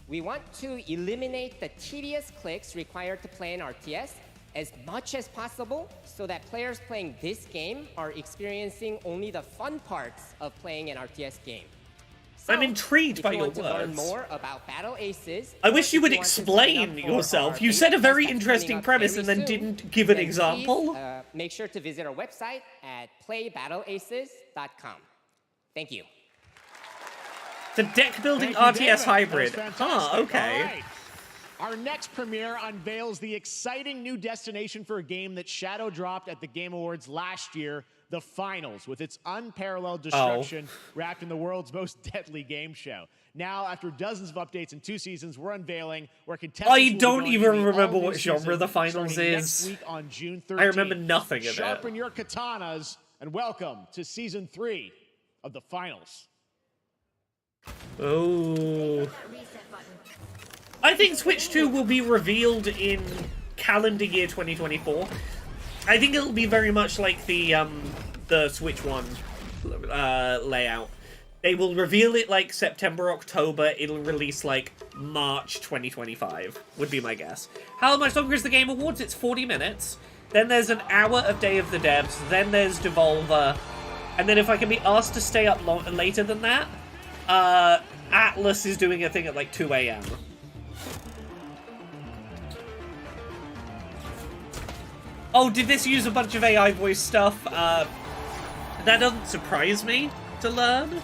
we want to eliminate the tedious clicks required to play an RTS as much as possible so that players playing this game are experiencing only the fun parts of playing an RTS game. So, I'm intrigued by your words. Learn words. more about Battle Aces, I wish you would explain yourself. You said a very interesting premise and then didn't give an example. Please, make sure to visit our website at playbattleaces.com. Thank you. The deck-building RTS hybrid. Huh, okay. Right. Our next premiere unveils the exciting new destination for a game that shadow dropped at the Game Awards last year, the Finals, with its unparalleled destruction wrapped in the world's most deadly game show. Now, after dozens of updates and 2 seasons, we're unveiling where contestants I don't even remember what genre the Finals next is. week on June 13th. I remember nothing of it. Sharpen your katanas and welcome to Season 3 of the Finals. Oh. I think Switch 2 will be revealed in calendar year 2024. I think it'll be very much like the Switch 1 layout. They will reveal it like September, October. It'll release like March 2025, would be my guess. How much longer is the Game Awards? It's 40 minutes. Then there's an hour of Day of the Devs. Then there's Devolver. And then if I can be asked to stay up later than that, Atlus is doing a thing at like 2 AM. Oh, did this use a bunch of AI voice stuff? That doesn't surprise me to learn.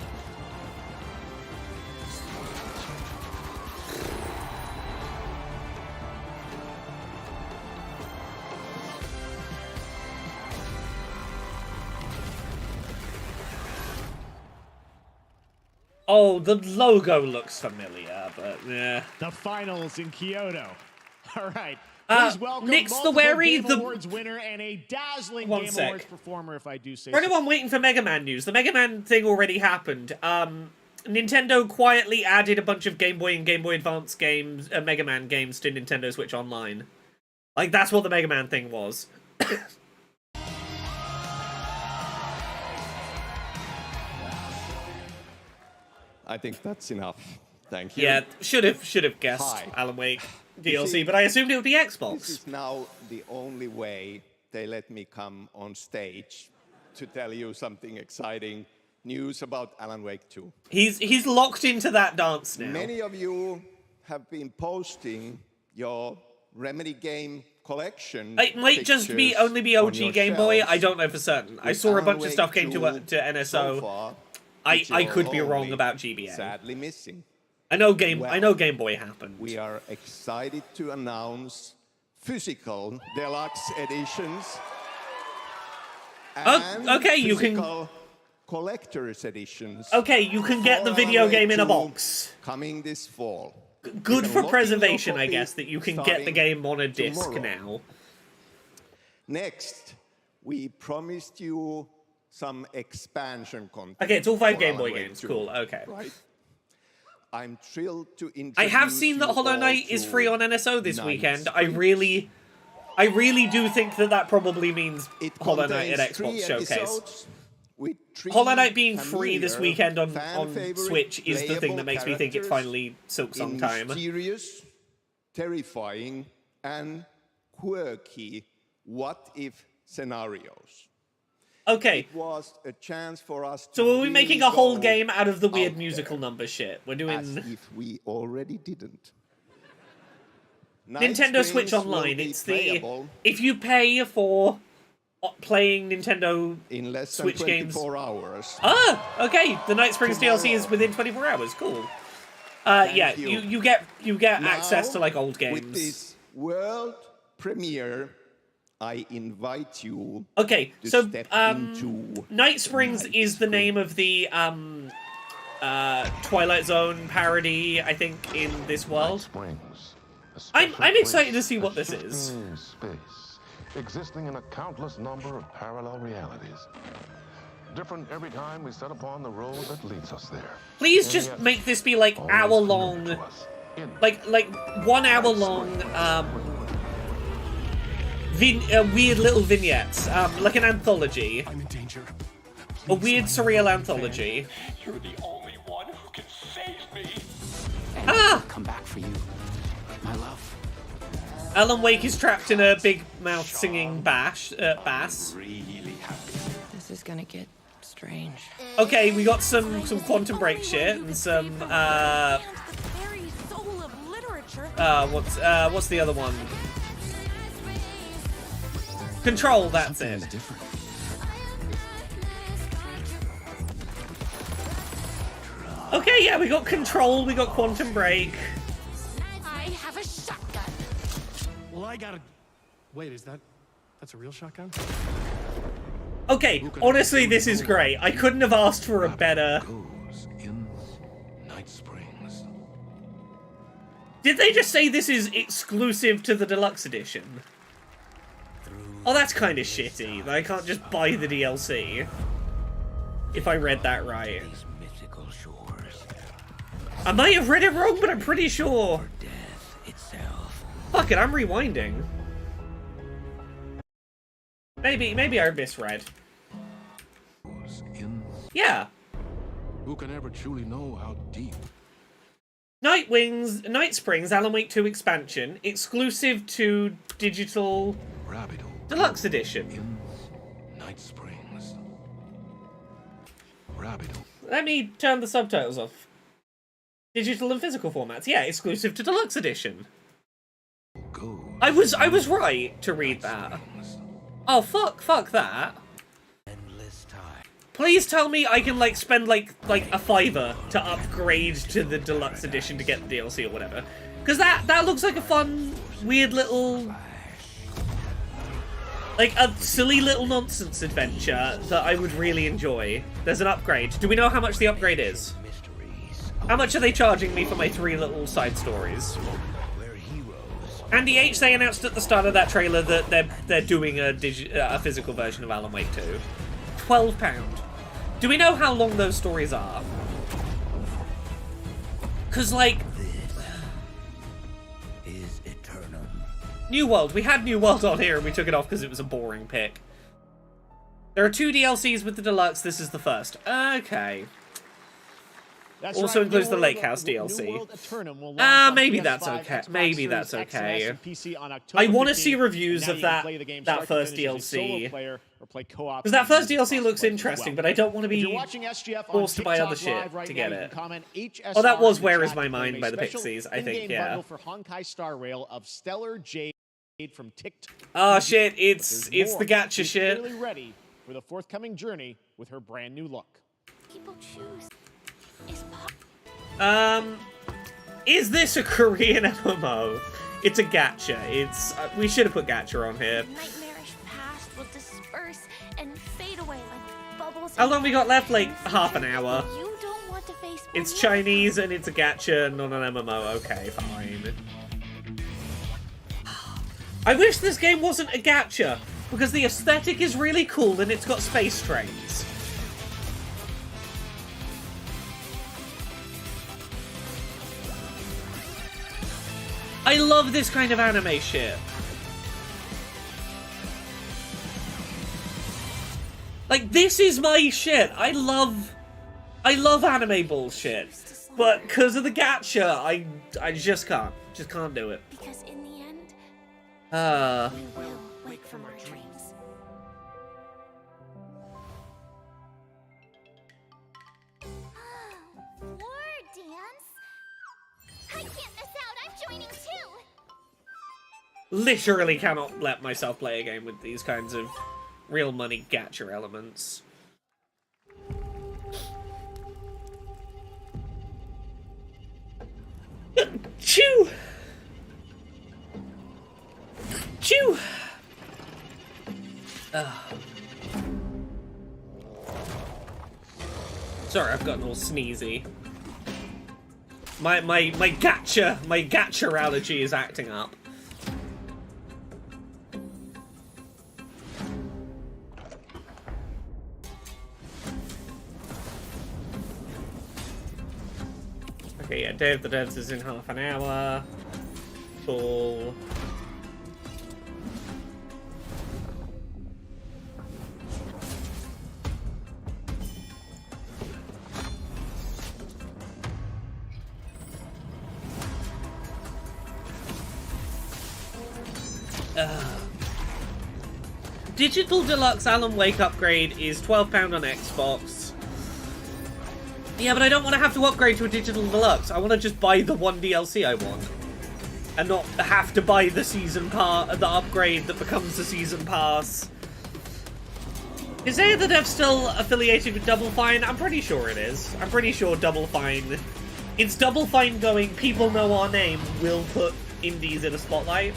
Oh, the logo looks familiar, but yeah. The finals in Kyoto. All right. Uh, Please welcome Nix the multiple Wary, Game the- Awards winner and a dazzling One Game sec. Awards performer, if I do say For so. anyone waiting for Mega Man news, the Mega Man thing already happened. Nintendo quietly added a bunch of Game Boy and Game Boy Advance games, Mega Man games to Nintendo Switch Online. Like, that's what the Mega Man thing was. I think that's enough. Thank you. Yeah, should have guessed Hi. Alan Wake You DLC, see, but I assumed it would be This Xbox. is now the only way they let me come on stage to tell you something exciting news about Alan Wake 2. He's locked into that dance now. Many of you have been posting your Remedy game collection. It might just be only be on OG your Game Boy. shelves I don't know for certain. I with saw a Alan bunch of Wake stuff came 2 to NSO. so far, I which could you're be wrong only about GBA. Sadly missing. I know Game Well, Game Boy happened. We are excited to announce physical deluxe editions. And okay, you can- physical collector's editions. Okay, you can get the for video Alan game Wake in a 2 box. Coming this fall. Good You for can lock in your preservation, I copy guess, that you can get the starting game on a disc tomorrow. now. Next, we promised you some expansion content. Okay, it's all 5 for Game Alan Boy Wake games. 2, Cool, okay. Right? I'm thrilled to introduce I have seen that you Hollow all Knight is to free on NSO this Night weekend. Springs. I really do think that probably means It Hollow Knight at contains 3 Xbox Showcase. episodes with 3 Hollow Knight being free this familiar, weekend on fan-favorite Switch is the thing playable that makes me think it's characters finally Silksong in time. mysterious, terrifying, and quirky what-if scenarios. Okay, It was a chance for us to so are we really making a whole go game out of the weird out musical number shit? We're doing as if we already didn't. Night Nintendo Switch Springs will Online. be It's the playable if you pay for playing Nintendo in less than Switch games. 24 hours. Ah, okay. The Night Springs DLC is within 24 hours. Cool. Yeah, you. you get Now, access to like old games. With this world premiere, I invite you Okay, to so step into Night Springs is the name of the Twilight Zone parody, I think, in this world. I'm excited to see what this is. Space, existing in a countless number of parallel realities. Different every time we set upon the road that leads us there. Please And just yet, make this be like hour long, like 1 hour long, weird little vignettes, like an anthology. I'm in danger. A weird surreal anthology. You're the only one who can save me. Ah! Come back for you, my love. Alan Wake is trapped in a big mouth singing bass. This is gonna get strange. Okay, we got some Quantum Break shit and some what's the other one? Control, that's it. Okay, yeah, we got Control, we got Quantum Break. I have a shotgun. Well, I gotta. Wait, that's a real shotgun? Okay, honestly, this is great. I couldn't have asked for a better. Night Springs. Did they just say this is exclusive to the deluxe edition? Oh, that's kind of shitty. I can't just buy the DLC. If I read that right. I might have read it wrong, but I'm pretty sure. Fuck it, I'm rewinding. Maybe I misread. Yeah. Who can ever truly know how deep? Night Springs, Alan Wake 2 expansion, exclusive to digital deluxe edition. Night Springs. Rabbit. Let me turn the subtitles off. Digital and physical formats, yeah, exclusive to deluxe edition. I was right to read that. Oh fuck that. Please tell me I can like spend like a $5 to upgrade to the deluxe edition to get the DLC or whatever. Cause that looks like a fun, weird little, like a silly little nonsense adventure that I would really enjoy. There's an upgrade. Do we know how much the upgrade is? How much are they charging me for my 3 little side stories? Andy H, they announced at the start of that trailer that they're doing a physical version of Alan Wake 2. £12. Do we know how long those stories are? Cause like Is eternal. New World. We had New World on here and we took it off because it was a boring pick. There are 2 DLCs with the deluxe. This is the first. Okay. That's also right, includes the New Lake World- House New DLC. World Eternum will launch on Maybe PS5, that's okay. Xbox Maybe Series that's X, okay. and PC on October I want to see 15th. reviews Now of you can play the game that start to first finish as a solo DLC. player or play co-op Because that first and DLC looks crossplay as interesting, well. but I don't want to If you're be watching SGF on forced to buy other TikTok Live shit right to now, get you can it. comment HSR Oh, that was in the Where Is chat My to claim Mind a by the special Pixies, I think, in-game yeah. bundle for Honkai Star Rail of Stellar Jade from TikTok. Oh shit, it's There's the more. gacha She's shit. clearly ready for the forthcoming journey with her brand new look. People choose. Is this a Korean MMO? It's a gacha. It's we should have put gacha on here. Nightmarish past will disperse and fade away like bubbles. How long we got left? Like half an hour. You don't want to face. It's Chinese and it's a gacha, not an MMO. Okay, fine. I wish this game wasn't a gacha, because the aesthetic is really cool and it's got space trains. I love this kind of anime shit. Like, this is my shit. I love anime bullshit. But because of the gacha, I just can't. Just can't do it. Because in the end, We will wake from our dreams. War dance? I can't miss out. I'm joining too. literally cannot let myself play a game with these kinds of real money gacha elements. Chew! Chew! Sorry, I've gotten all sneezy. My gacha allergy is acting up. Okay, yeah, Day of the Devs is in half an hour. Cool. Digital Deluxe Alan Wake upgrade is £12 on Xbox. Yeah, but I don't want to have to upgrade to a Digital Deluxe. I want to just buy the one DLC I want. And not have to buy the season pass, the upgrade that becomes the season pass. Is Day of the Dev still affiliated with Double Fine? I'm pretty sure it is. I'm pretty sure Double Fine... It's Double Fine going, people know our name, we'll put indies in a spotlight.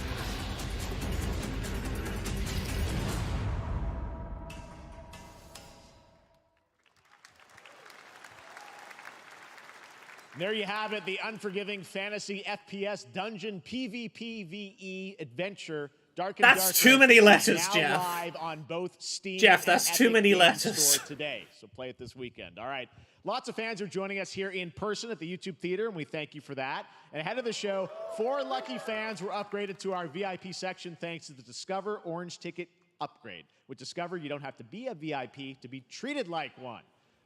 There you have it, the unforgiving fantasy FPS dungeon PvPvE adventure. Dark and That's Darker too many is letters, now Jeff. live on both Steam Jeff, and that's too Epic many Games letters. Store today. So play it this weekend. All right. Lots of fans are joining us here in person at the YouTube Theater, and we thank you for that. And ahead of the show, 4 lucky fans were upgraded to our VIP section thanks to the Discover Orange Ticket upgrade. With Discover, you don't have to be a VIP to be treated like one.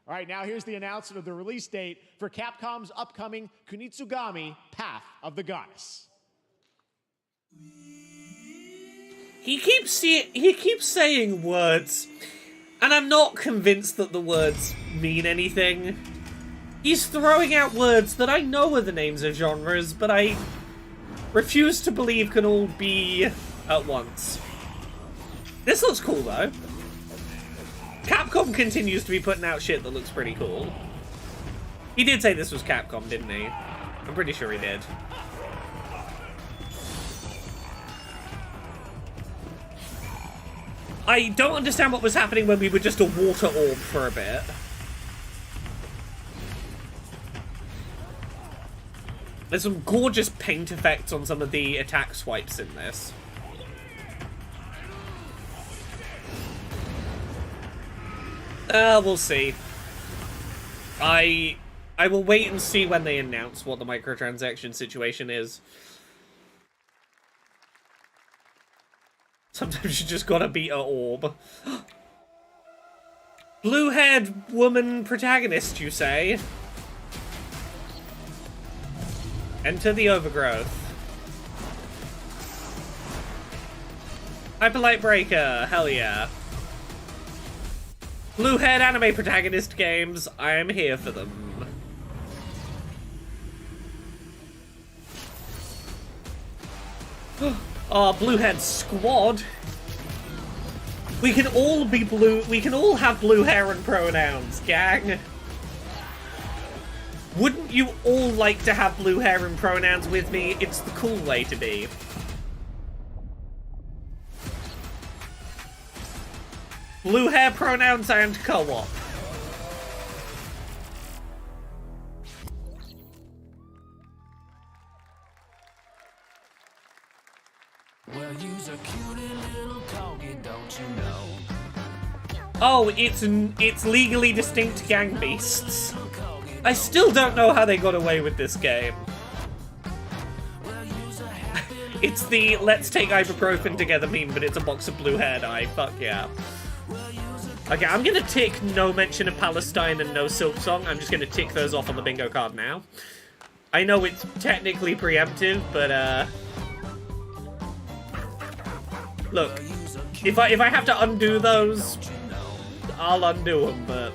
All right, now here's the announcement of the release date for Capcom's upcoming Kunitsugami Path of the Goddess. He keeps saying words, and I'm not convinced that the words mean anything. He's throwing out words that I know are the names of genres, but I refuse to believe can all be at once. This looks cool, though. Capcom continues to be putting out shit that looks pretty cool. He did say this was Capcom, didn't he? I'm pretty sure he did. I don't understand what was happening when we were just a water orb for a bit. There's some gorgeous paint effects on some of the attack swipes in this. We'll see. I will wait and see when they announce what the microtransaction situation is. Sometimes you just gotta beat a orb. Blue-haired woman protagonist, you say? Enter the overgrowth. Hyperlight Breaker, hell yeah. Blue-haired anime protagonist games, I am here for them. Oh, Blue-haired Squad. We can all be blue. We can all have blue hair and pronouns, gang. Wouldn't you all like to have blue hair and pronouns with me? It's the cool way to be. Blue hair, pronouns, and co-op. Well, you's a cutie little corgi, don't you know? Oh, it's legally distinct gang beasts. I still don't know how they got away with this game. It's the let's take ibuprofen together meme, but it's a box of blue-haired eye. Fuck yeah. Okay, I'm gonna tick no mention of Palestine and no Silk Song. I'm just gonna tick those off on the bingo card now. I know it's technically preemptive, but look, if I have to undo those, I'll undo them, but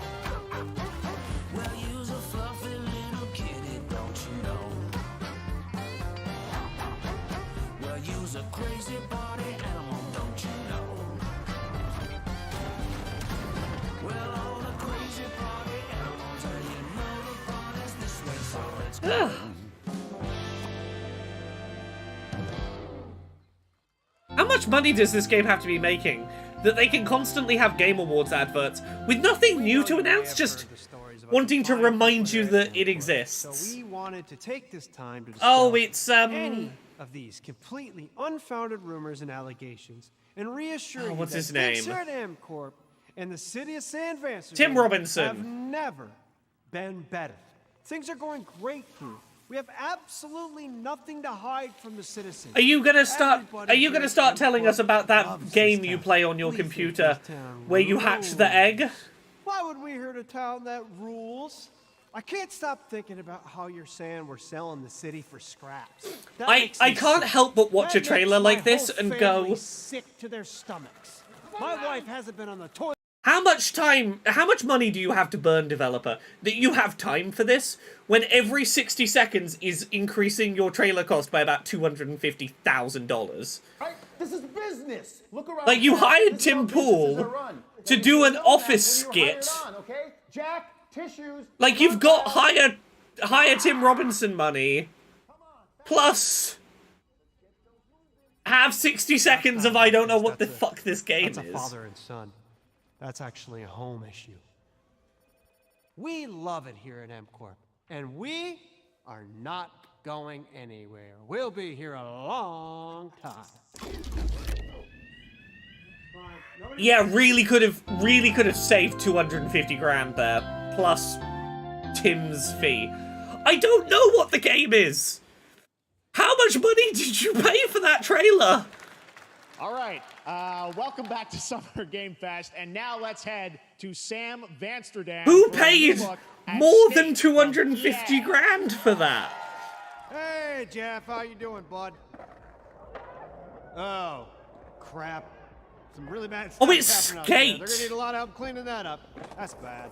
how much money does this game have to be making that they can constantly have Game Awards adverts with nothing new to announce, just wanting to remind you that it exists? So we wanted to take this time to oh, it's any of these completely unfounded rumors and allegations and reassure you what's that his name? Big Sur Corp and the city of San Vanceredo Tim Robinson have never been better. Things are going great here. We have absolutely nothing to hide from the citizens. Are you gonna start telling us about that game you play on your computer where you hatch the egg? Why would we hurt a town that rules? I can't stop thinking about how you're saying we're selling the city for scraps. I can't help but watch a trailer like this and go, sick to their stomachs. My wife hasn't been on the toilet. how much money do you have to burn, developer, that you have time for this when every 60 seconds is increasing your trailer cost by about $250,000? Right? This is business. Look around. Like, you hired Tim Pool to do an office skit. Okay? Jack, tissues. Like, you've got hire Tim Robinson money, plus have 60 seconds of I don't know what the fuck this game is. That's a father and son. That's actually a home issue. We love it here at M-Corp, and we are not going anywhere. We'll be here a long time. Yeah, really could have saved 250 grand there, plus Tim's fee. I don't know what the game is. How much money did you pay for that trailer? All right, welcome back to Summer Game Fest, and now let's head to Sam Vansterdam. Who paid more than 250 grand for that? Hey, Jeff, how you doing, bud? Oh, crap. Some really bad stuff Oh, it's happening out there. Skate. They're gonna need a lot of help cleaning that up. That's bad.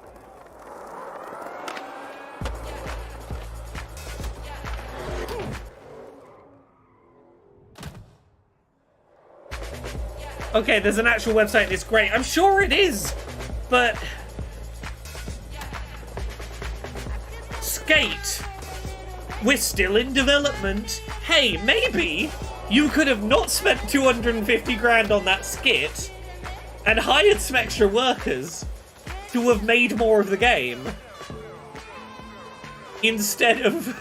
Okay, there's an actual website and it's great. I'm sure it is, but Skate, we're still in development. Hey, maybe you could have not spent 250 grand on that skit and hired some extra workers to have made more of the game instead of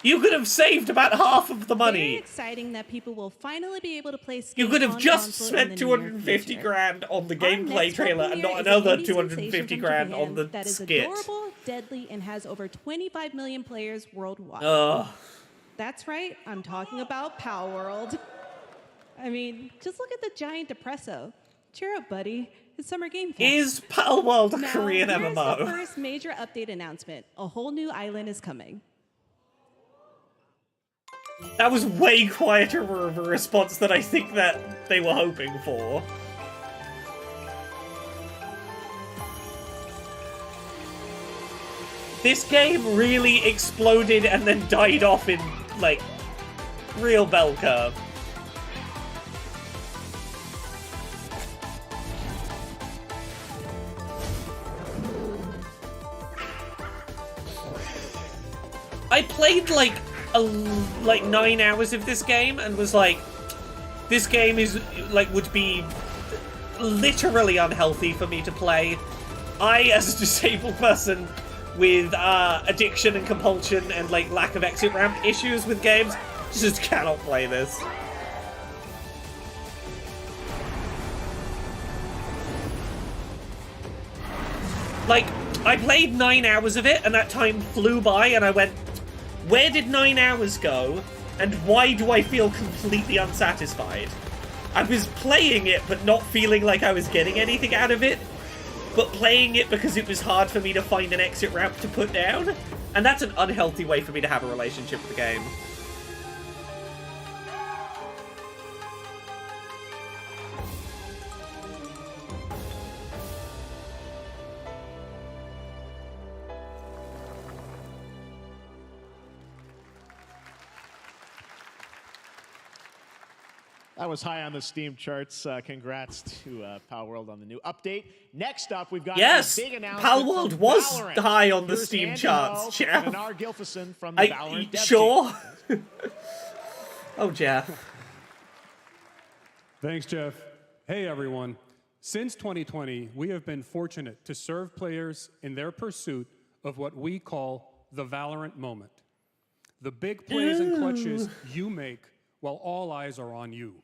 You could have saved about half of the money. Very exciting that people will finally be able to play skits You could have on just console spent in the 250 near grand on the future. Our gameplay next trailer world and not premiere is another an indie 250 sensation grand from on the Japan that is skit. adorable, deadly, and has over 25 million players worldwide. Ugh. That's right, I'm talking about Power World. I mean, just look at the giant depresso. Cheer up, buddy. It's Summer Game Fest. Is Pal World a Now, Korean here's MMO? the first major update announcement. A whole new island is coming. That was way quieter of a response than I think that they were hoping for. This game really exploded and then died off in, like, real bell curve. I played, like 9 hours of this game and was like, this game is, like, would be literally unhealthy for me to play. I, as a disabled person with addiction and compulsion and, like, lack of exit ramp issues with games, just cannot play this. Like, I played 9 hours of it and that time flew by and I went, where did 9 hours go, and why do I feel completely unsatisfied? I was playing it, but not feeling like I was getting anything out of it, but playing it because it was hard for me to find an exit ramp to put down, and that's an unhealthy way for me to have a relationship with the game. That was high on the Steam charts. Congrats to Pal World on the new update. Next up, we've got a big announcement. Pal World was Valorant. high on the Here's Steam Andy charts, Ho Jeff. and Anar Gilfison from the Valorant dev Sure. team. Oh, Jeff. Thanks, Jeff. Hey, everyone. Since 2020, we have been fortunate to serve players in their pursuit of what we call the Valorant moment. The big plays and clutches you make while all eyes are on you.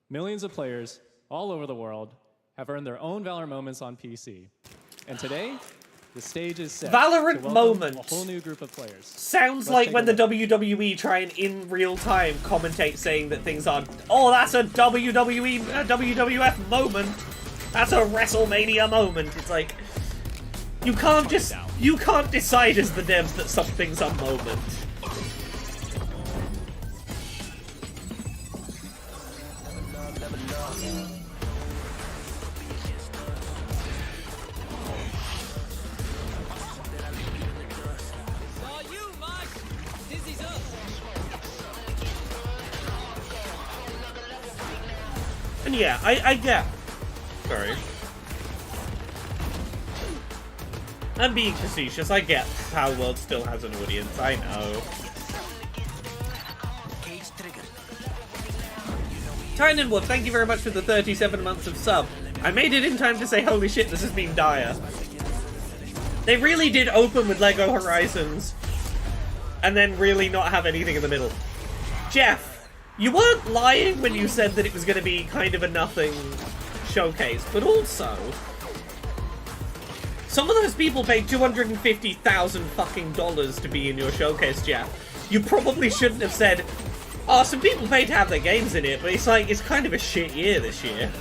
Millions of players all over the world have earned their own Valorant moments on PC. And today, the stage is set Valorant to welcome moment. a whole new group of players. Sounds Let's like take when a the look. WWE try and in real time commentate saying that things are, oh, that's a WWE, WWF moment. That's a WrestleMania moment. It's like, you can't decide as the devs that something's a moment. And yeah, I get... Sorry. I'm being facetious, I get how World still has an audience, I know. Tynanwood, thank you very much for the 37 months of sub. I made it in time to say, holy shit, this has been dire. They really did open with LEGO Horizons, and then really not have anything in the middle. Jeff, you weren't lying when you said that it was going to be kind of a nothing showcase, but also, some of those people paid $250,000 fucking dollars to be in your showcase, Jeff. You probably shouldn't have said, oh, some people paid to have their games in it, but it's like, it's kind of a shit year this year.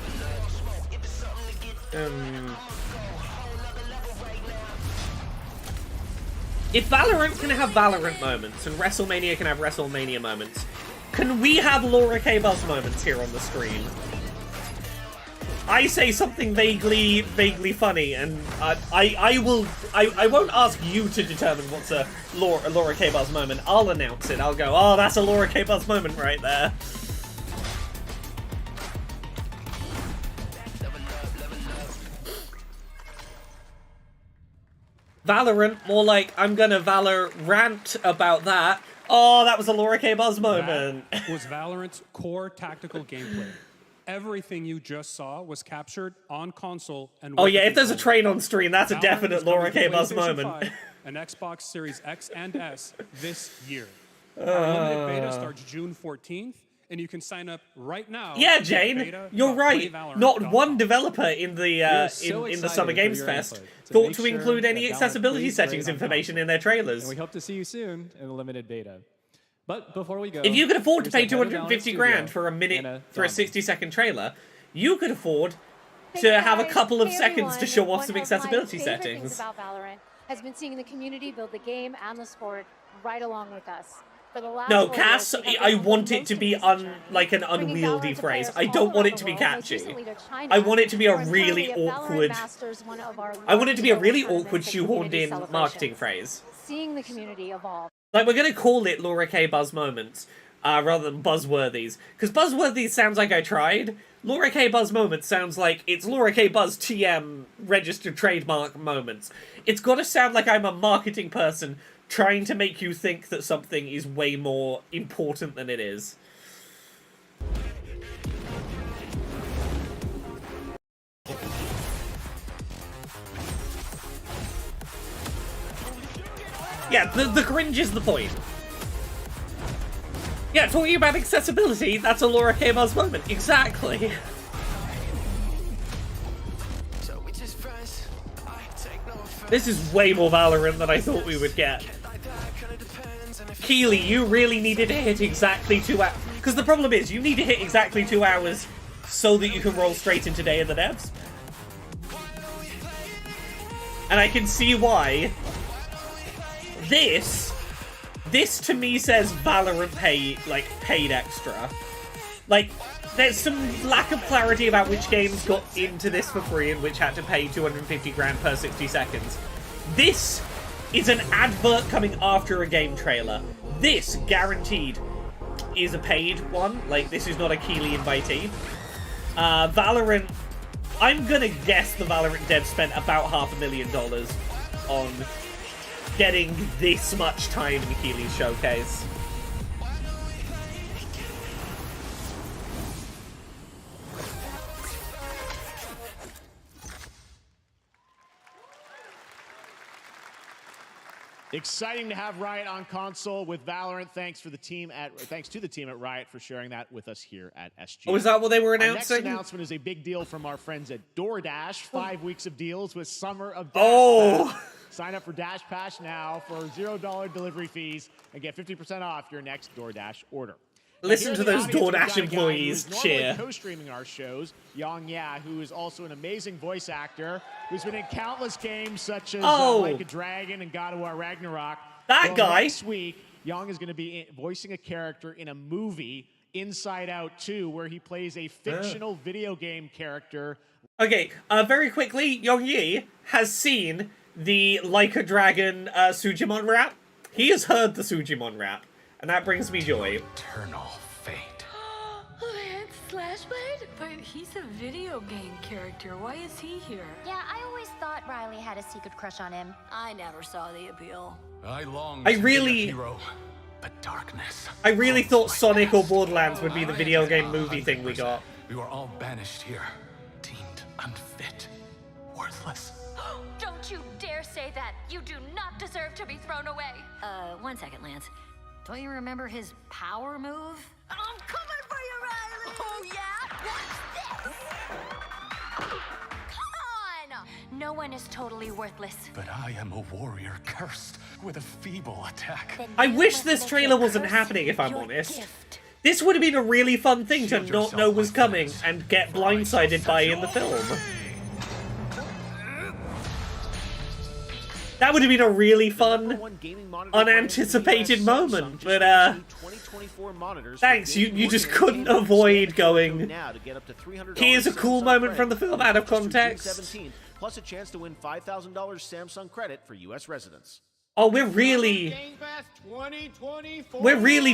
If Valorant can have Valorant moments, and WrestleMania can have WrestleMania moments, can we have Laura K. Buzz moments here on the stream? I say something vaguely funny, and I won't ask you to determine what's a Laura K. Buzz moment. I'll announce it. I'll go, oh, that's a Laura K. Buzz moment right there. Valorant, more like, I'm gonna rant about that. Oh, that was a Laura K. Buzz moment. That was Valorant's core tactical gameplay. Everything you just saw was captured on console and Oh with yeah, the if there's a controller. train on screen, that's a Valorant definite is coming Laura to K. Buzz PlayStation moment. 5 and Xbox Series X and S this year. Our limited beta starts June 14th, and you can sign up right now. Yeah, at Jane, you're right. Not one developer in the in the Summer Games Fest thought to include any accessibility settings information in their trailers. And we hope to see you soon in the limited beta. But before we go, If you could afford to here's pay the head of Valorant 250 grand Studio, for a minute Anna for a Donlin. 60-second trailer, you could afford to have a couple of Hey, seconds to everyone. show off some One of my accessibility favorite settings. things about Valorant has been seeing the community build the game and the sport right along with us. For the last No, 4 Cass, years, we have I been want it most to be consistent, like an bringing unwieldy Valorant to phrase. players I all don't want around it to the be world, most catchy. recently to China, I want it to be a where I'm really currently at Valorant awkward. Masters, one of our I want it to be a really largest awkward tournaments and shoehorned community in celebrations. marketing phrase. Seeing the community evolve. Like, we're going to call it Laura K. Buzz Moments, rather than Buzzworthies. Because Buzzworthies sounds like I tried. Laura K. Buzz Moments sounds like it's Laura K. Buzz TM registered trademark moments. It's got to sound like I'm a marketing person trying to make you think that something is way more important than it is. Yeah, the cringe is the point. Yeah, talking about accessibility, that's a Laura K. Buzz moment. Exactly. This is way more Valorant than I thought we would get. Keely, you really needed to hit exactly 2 hours. Because the problem is, you need to hit exactly 2 hours so that you can roll straight into Day of the Devs. And I can see why. This to me says Valorant paid extra. Like, there's some lack of clarity about which games got into this for free and which had to pay 250 grand per 60 seconds. This is an advert coming after a game trailer. This, guaranteed, is a paid one. Like, this is not a Keely invitee. Valorant, I'm gonna guess the Valorant devs spent about $500,000 on getting this much time in Keely's showcase. Exciting to have Riot on console with Valorant. Thanks to the team at Riot for sharing that with us here at SG. Oh, is that what they were Our announcing? next announcement is a big deal from our friends at DoorDash. 5 weeks of deals with Summer of Dash Oh. Pass. Sign up for Dash Pass now for $0 delivery fees and get 50% off your next DoorDash order. Listen to those DoorDash We've got a guy employees who is normally cheer. co-streaming our shows, Yang Ya, who is also an amazing voice actor, who's been in countless games such as Like a Dragon and God of War Ragnarok. That guy. Next week, Yang is going to be voicing a character in a movie, Inside Out 2, where he plays a fictional video game character. Okay, very quickly, Yongyi has seen the Like a Dragon Sujimon rap. He has heard the Sujimon rap, and that brings me joy. Eternal fate. Lance Slashblade? But he's a video game character. Why is he here? Yeah, I always thought Riley had a secret crush on him. I never saw the appeal. I long I to really- be a hero, but darkness. I really thought Sonic or Borderlands would be the video game movie thing we got. We were all banished here, deemed unfit, worthless. Don't you dare say that! You do not deserve to be thrown away! 1 second, Lance. Don't you remember his power move? I'm coming for you, Riley! Oh, yeah? Watch this! Come on! No one is totally worthless. But I am a warrior cursed with a feeble attack. I wish this trailer wasn't happening, if I'm honest. This would have been a really fun thing to not know was coming and get blindsided by in the film. That would have been a really fun, unanticipated moment, but thanks, you just couldn't avoid going, here's a cool moment from the film out of context. Plus a chance to win $5,000 Samsung credit for U.S. residents. Oh, we're really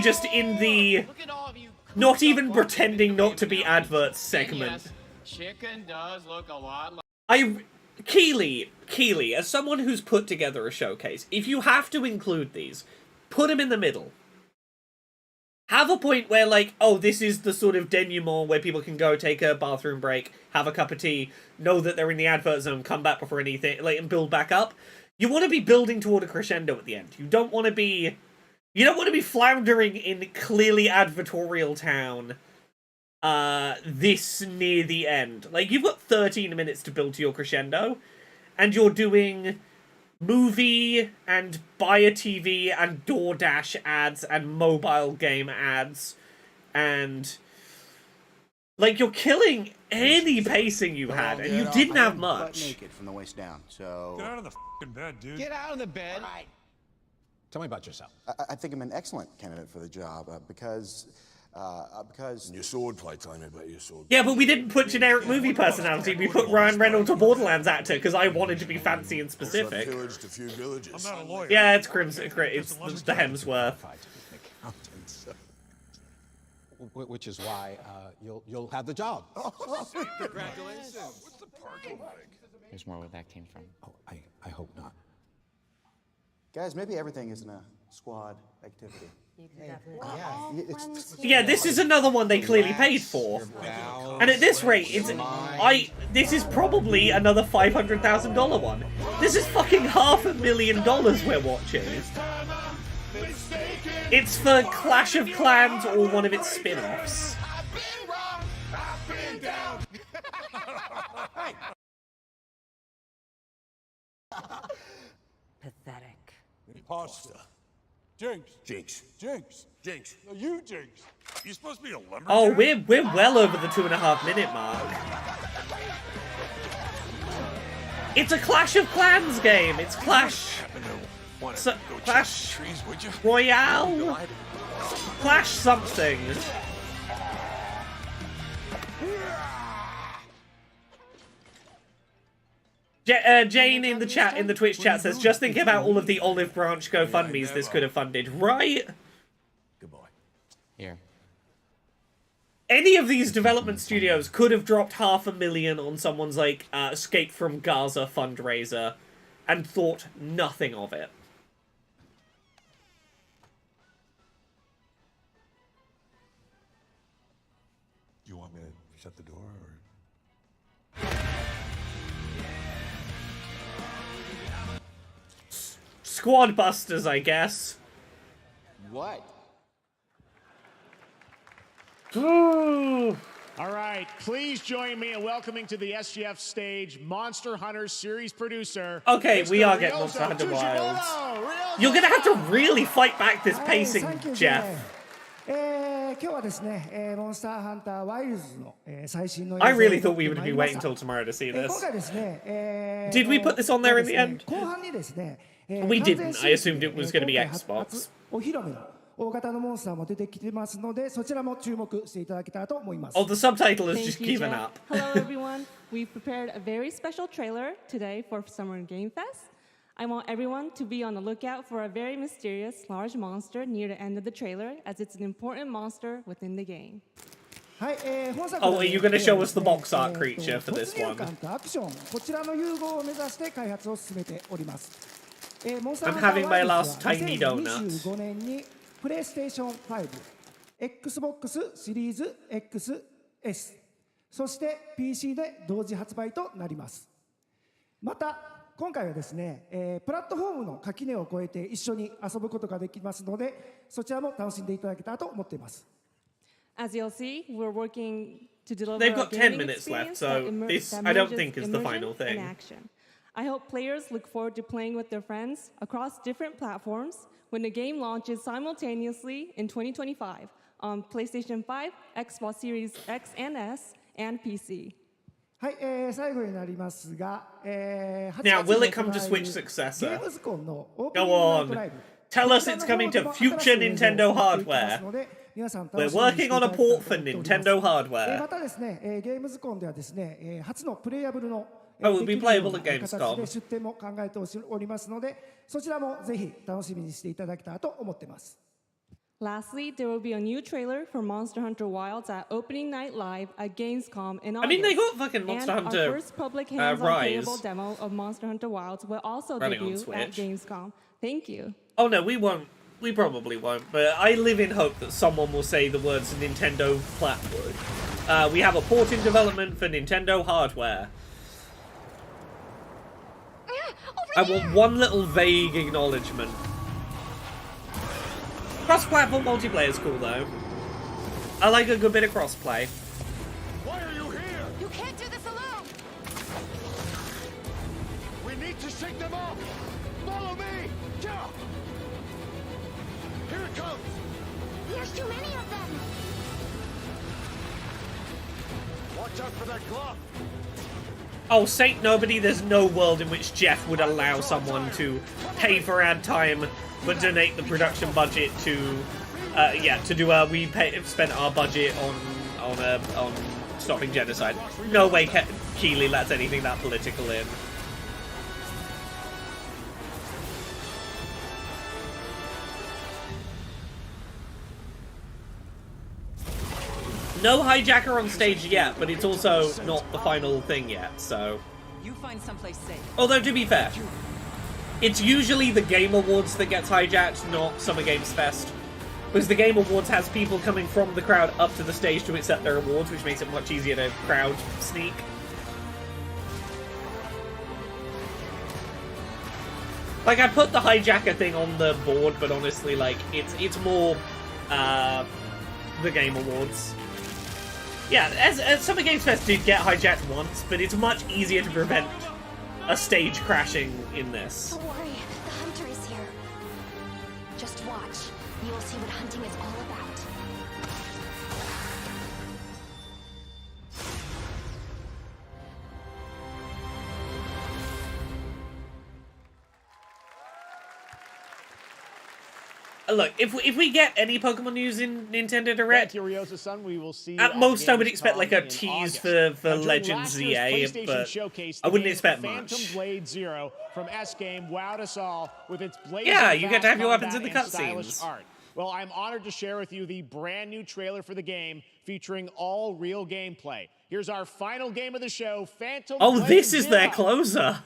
just in the not even pretending not to be adverts segment. Chicken does look a lot like... Keely, as someone who's put together a showcase, if you have to include these, put them in the middle. have a point where, like, oh, this is the sort of denouement where people can go take a bathroom break, have a cup of tea, know that they're in the advert zone, come back before anything, like, and build back up. You want to be building toward a crescendo at the end. You don't want to be floundering in clearly advertorial town this near the end. Like, you've got 13 minutes to build to your crescendo, and you're doing movie and buy a TV and DoorDash ads and mobile game ads, and like, you're killing any pacing you had, and you didn't have much. Naked from the waist down, so Get out of the f***ing bed, dude. Get out of the bed. tell me about yourself. I think I'm an excellent candidate for the job because your swordplay. Tell me about your sword. Yeah, but we didn't put generic movie personality. We put Ryan Reynolds, a Borderlands actor, because I wanted to be fancy and specific. Pillaged a few villages. I'm not a lawyer. Yeah, it's Crimson. It's the Hemsworth. Which is why you'll have the job. Congratulations. What's the parking like? There's more where that came from. Oh, I hope not. Guys, maybe everything isn't a squad activity. Yeah, this is another one they clearly paid for. And at this rate, this is probably another $500,000 one. This is fucking $500,000 we're watching. It's for Clash of Clans or one of its spin-offs. Pathetic. Pasta. Jinx. No, you Jinx. You're supposed to be a lumberjack. Oh, we're well over the 2.5-minute mark. It's a Clash of Clans game. It's Clash Royale? Clash something. Jane in the Twitch chat says, just think about all of the Olive Branch GoFundMes this could have funded, right? Good boy. Here. Any of these development studios could have dropped $500,000 on someone's, like, Escape from Gaza fundraiser and thought nothing of it. Do you want me to shut the door, or? Squad Busters, I guess. What? Ooh. All right, please join me in welcoming to the SGF stage Monster Hunter series producer. Okay, we are getting Monster Hunter Wilds. You're gonna have to really fight back this pacing, Jeff. I really thought we would be waiting until tomorrow to see this. Did we put this on there in the end? We didn't. I assumed it was going to be Xbox. Oh, the subtitle has just given up. Hello, everyone. We've prepared a very special trailer today for Summer Game Fest. I want everyone to be on the lookout for a very mysterious large monster near the end of the trailer, as it's an important monster within the game. Oh, are you going to show us the box art creature for this one? I'm having my last tiny donut. PlayStation 5、Xbox シリーズ XS、そして PC で同時発売となります。また今回はですね、プラットフォームの垣根を越えて一緒に遊ぶことができますので、そちらも楽しんでいただけたらと思っています。As you'll see, we're working to deliver They've got a 10 gaming minutes left, experience so this I don't think is the final immersion in thing. action. I hope players look forward to playing with their friends across different platforms when the game launches simultaneously in 2025 on PlayStation 5, Xbox Series X and S, and PC. はい、最後になりますが、Now, will it come to Switch successor? Go on. Tell us it's coming to future Nintendo hardware. We're working on a port for Nintendo hardware. またですね、ゲームズコンではですね、初のプレイアブルの Oh, it will be playable at Gamescom. 出展も考えておりますので、そちらもぜひ楽しみにしていただけたらと思っています。Lastly, there will be a new trailer for Monster Hunter Wilds at Opening Night Live at Gamescom in August. I mean, they got fucking Monster and Hunter our first public hands-on Rise playable demo of Monster Hunter Wilds will also running on debut at Switch. Gamescom. Thank you. Oh no, we won't We probably won't, but I live in hope that someone will say the words Nintendo Flatwood. We have a port in development for Nintendo hardware. I want one little vague acknowledgement. Cross-platform multiplayer is cool, though. I like a good bit of cross-play. Why are you here? You can't do this alone. We need to shake them off. Follow me. Yeah. Here it comes. There's too many of them. Watch out for that glove. Oh, Saint Nobody, there's no world in which Jeff would allow someone to pay for ad time but donate the production budget to, we spent our budget on stopping genocide. No way Keeley lets anything that political in. No hijacker on stage yet, but it's also not the final thing yet, so... You find someplace safe. Although, to be fair, it's usually the Game Awards that gets hijacked, not Summer Games Fest. Because the Game Awards has people coming from the crowd up to the stage to accept their awards, which makes it much easier to crowd sneak. Like, I put the hijacker thing on the board, but honestly, like, it's more, the Game Awards. Yeah, as Summer Games Fest did get hijacked once, but it's much easier to prevent a stage crashing in this. Don't worry, the hunter is here. Just watch. You will see what hunting is all about. Look, if we get any Pokemon news in Nintendo Direct, we will see at most I would expect like a tease for Legends ZA, but I wouldn't expect much. Phantom Blade Zero from S-Game wowed us all with its blazing Yeah, you get to have your fast weapons in the combat and stylish cutscenes. art. Well, I'm honored to share with you the brand new trailer for the game featuring all real gameplay. Here's our final game of the show, Phantom Oh, Blade this is their Zero. closer.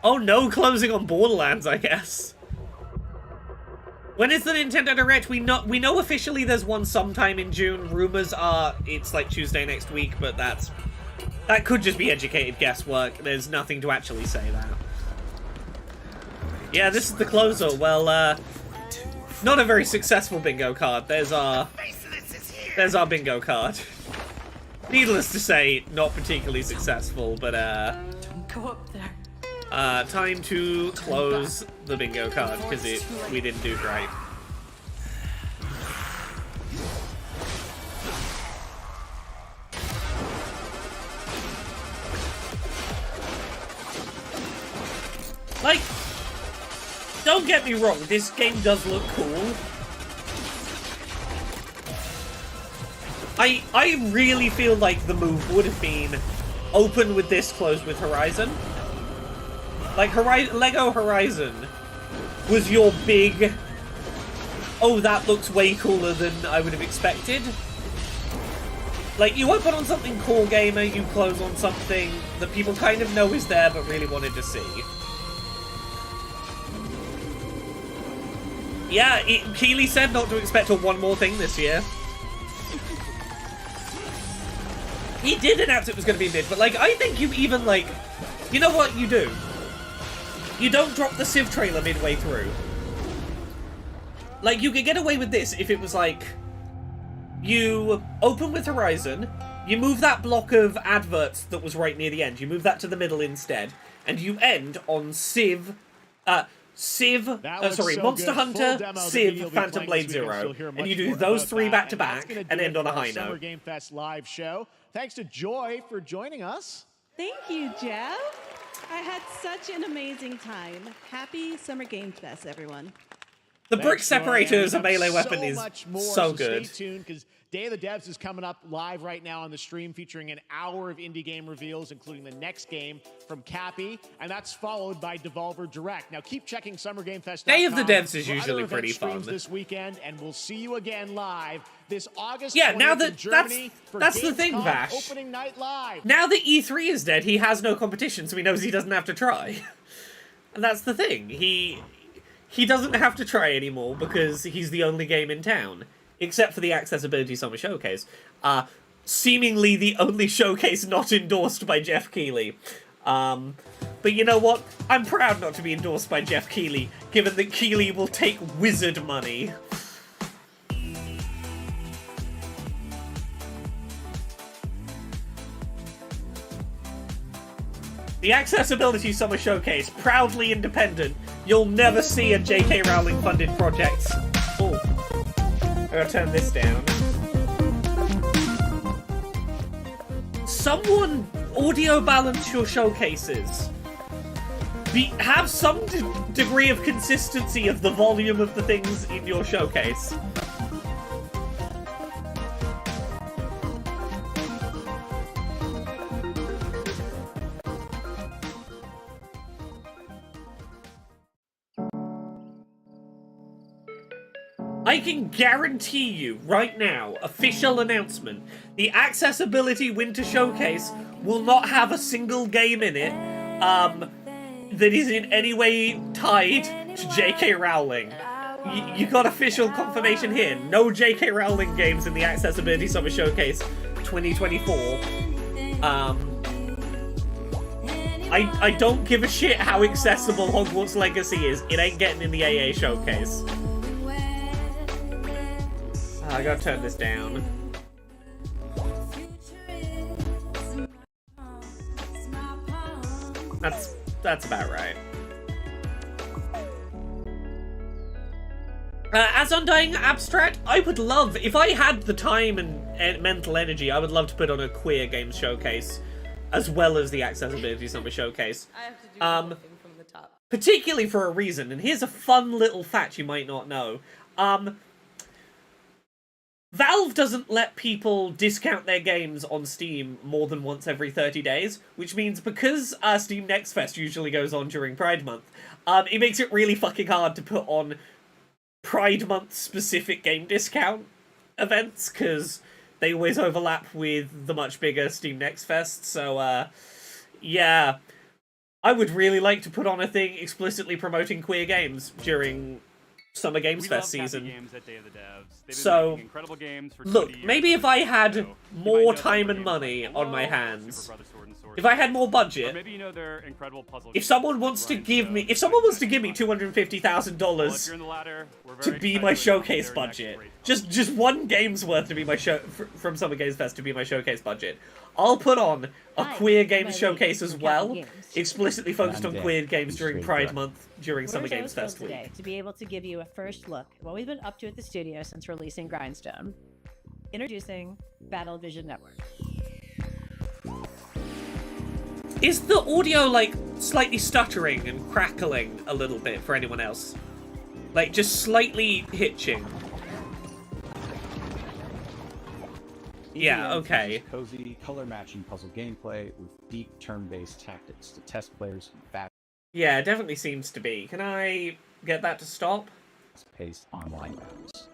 Oh no, closing on Borderlands, I guess. When is the Nintendo Direct? We know officially there's one sometime in June. Rumors are it's like Tuesday next week, but that could just be educated guesswork. There's nothing to actually say that. Yeah, this is the closer. Well, not a very successful bingo card. There's our bingo card. Needless to say, not particularly successful, but Don't go up there. time to close the bingo card because we didn't do great. Like, don't get me wrong, this game does look cool. I really feel like the move would have been open with this, closed with Horizon. Like, Lego Horizon was your big, oh, that looks way cooler than I would have expected. Like, you open on something cool, gamer, you close on something that people kind of know is there but really wanted to see. Yeah, Keeley said not to expect one more thing this year. He did announce it was going to be mid, but, like, I think you even, like, you know what you do? You don't drop the Civ trailer midway through. Like, you could get away with this if it was like, you open with Horizon, you move that block of adverts that was right near the end, you move that to the middle instead, and you end on Monster Hunter, Civ, Phantom Blade Zero, and you do those three back to back and end on a high Summer note. Game Fest live show. Thanks to Joy for joining us. Thank you, Jeff. I had such an amazing time. Happy Summer Game Fest, everyone. The brick separator as a melee weapon is much more, so good. Stay tuned, because Day of the Devs is coming up live right now on the stream, featuring an hour of indie game reveals, including the next game from Cappy, and that's followed by Devolver Direct. Now keep checking SummerGameFest.com. Day of the Devs is for usually other pretty event streams fun. this weekend, and we'll see you again live this August. Yeah, now 20th that in Germany for that's the thing, Gamescom Vash. Opening night live. Now that E3 is dead, he has no competition, so he knows he doesn't have to try. And that's the thing. he doesn't have to try anymore because he's the only game in town, except for the Accessibility Summer Showcase. Seemingly the only showcase not endorsed by Jeff Keighley. But you know what? I'm proud not to be endorsed by Jeff Keighley, given that Keighley will take wizard money. The Accessibility Summer Showcase, proudly independent. You'll never see a J.K. Rowling funded project. Oh, I gotta turn this down. Someone audio balance your showcases. Have some degree of consistency of the volume of the things in your showcase. I can guarantee you right now, official announcement, the Accessibility Winter Showcase will not have a single game in it that is in any way tied to J.K. Rowling. You got official confirmation here. No J.K. Rowling games in the Accessibility Summer Showcase 2024. I don't give a shit how accessible Hogwarts Legacy is. It ain't getting in the AA Showcase. I gotta turn this down. That's about right. As Undying Abstract, I would love, if I had the time and mental energy, I would love to put on a queer games showcase, as well as the Accessibility Summer Showcase. I have to do something from the top. Particularly for a reason, and here's a fun little fact you might not know. Valve doesn't let people discount their games on Steam more than once every 30 days, which means because Steam Next Fest usually goes on during Pride Month, it makes it really fucking hard to put on Pride Month specific game discount events, because they always overlap with the much bigger Steam Next Fest, so, yeah. I would really like to put on a thing explicitly promoting queer games during Summer Games Fest season. Games at Day of the Devs. They've been So, making incredible games for look, 20 maybe years. if I had So, more time and money on my hands, if I had more budget, maybe you know their incredible puzzle if someone wants to give me, $250,000 to be my showcase budget, just one game's worth to be my from Summer Games Fest to be my showcase budget, I'll put on a queer games showcase as well, explicitly focused on queer games during Pride Month during Summer Games Fest week. Today to be able to give you a first look at what we've been up to at the studio since releasing Grindstone. Introducing Battle Vision Network. Is the audio, like, slightly stuttering and crackling a little bit for anyone else? Like, just slightly hitching? Yeah, okay. Cozy, color-matching puzzle gameplay with deep turn-based tactics to test players' fast Yeah, it definitely seems to be. Can I get that to stop? paced online battles.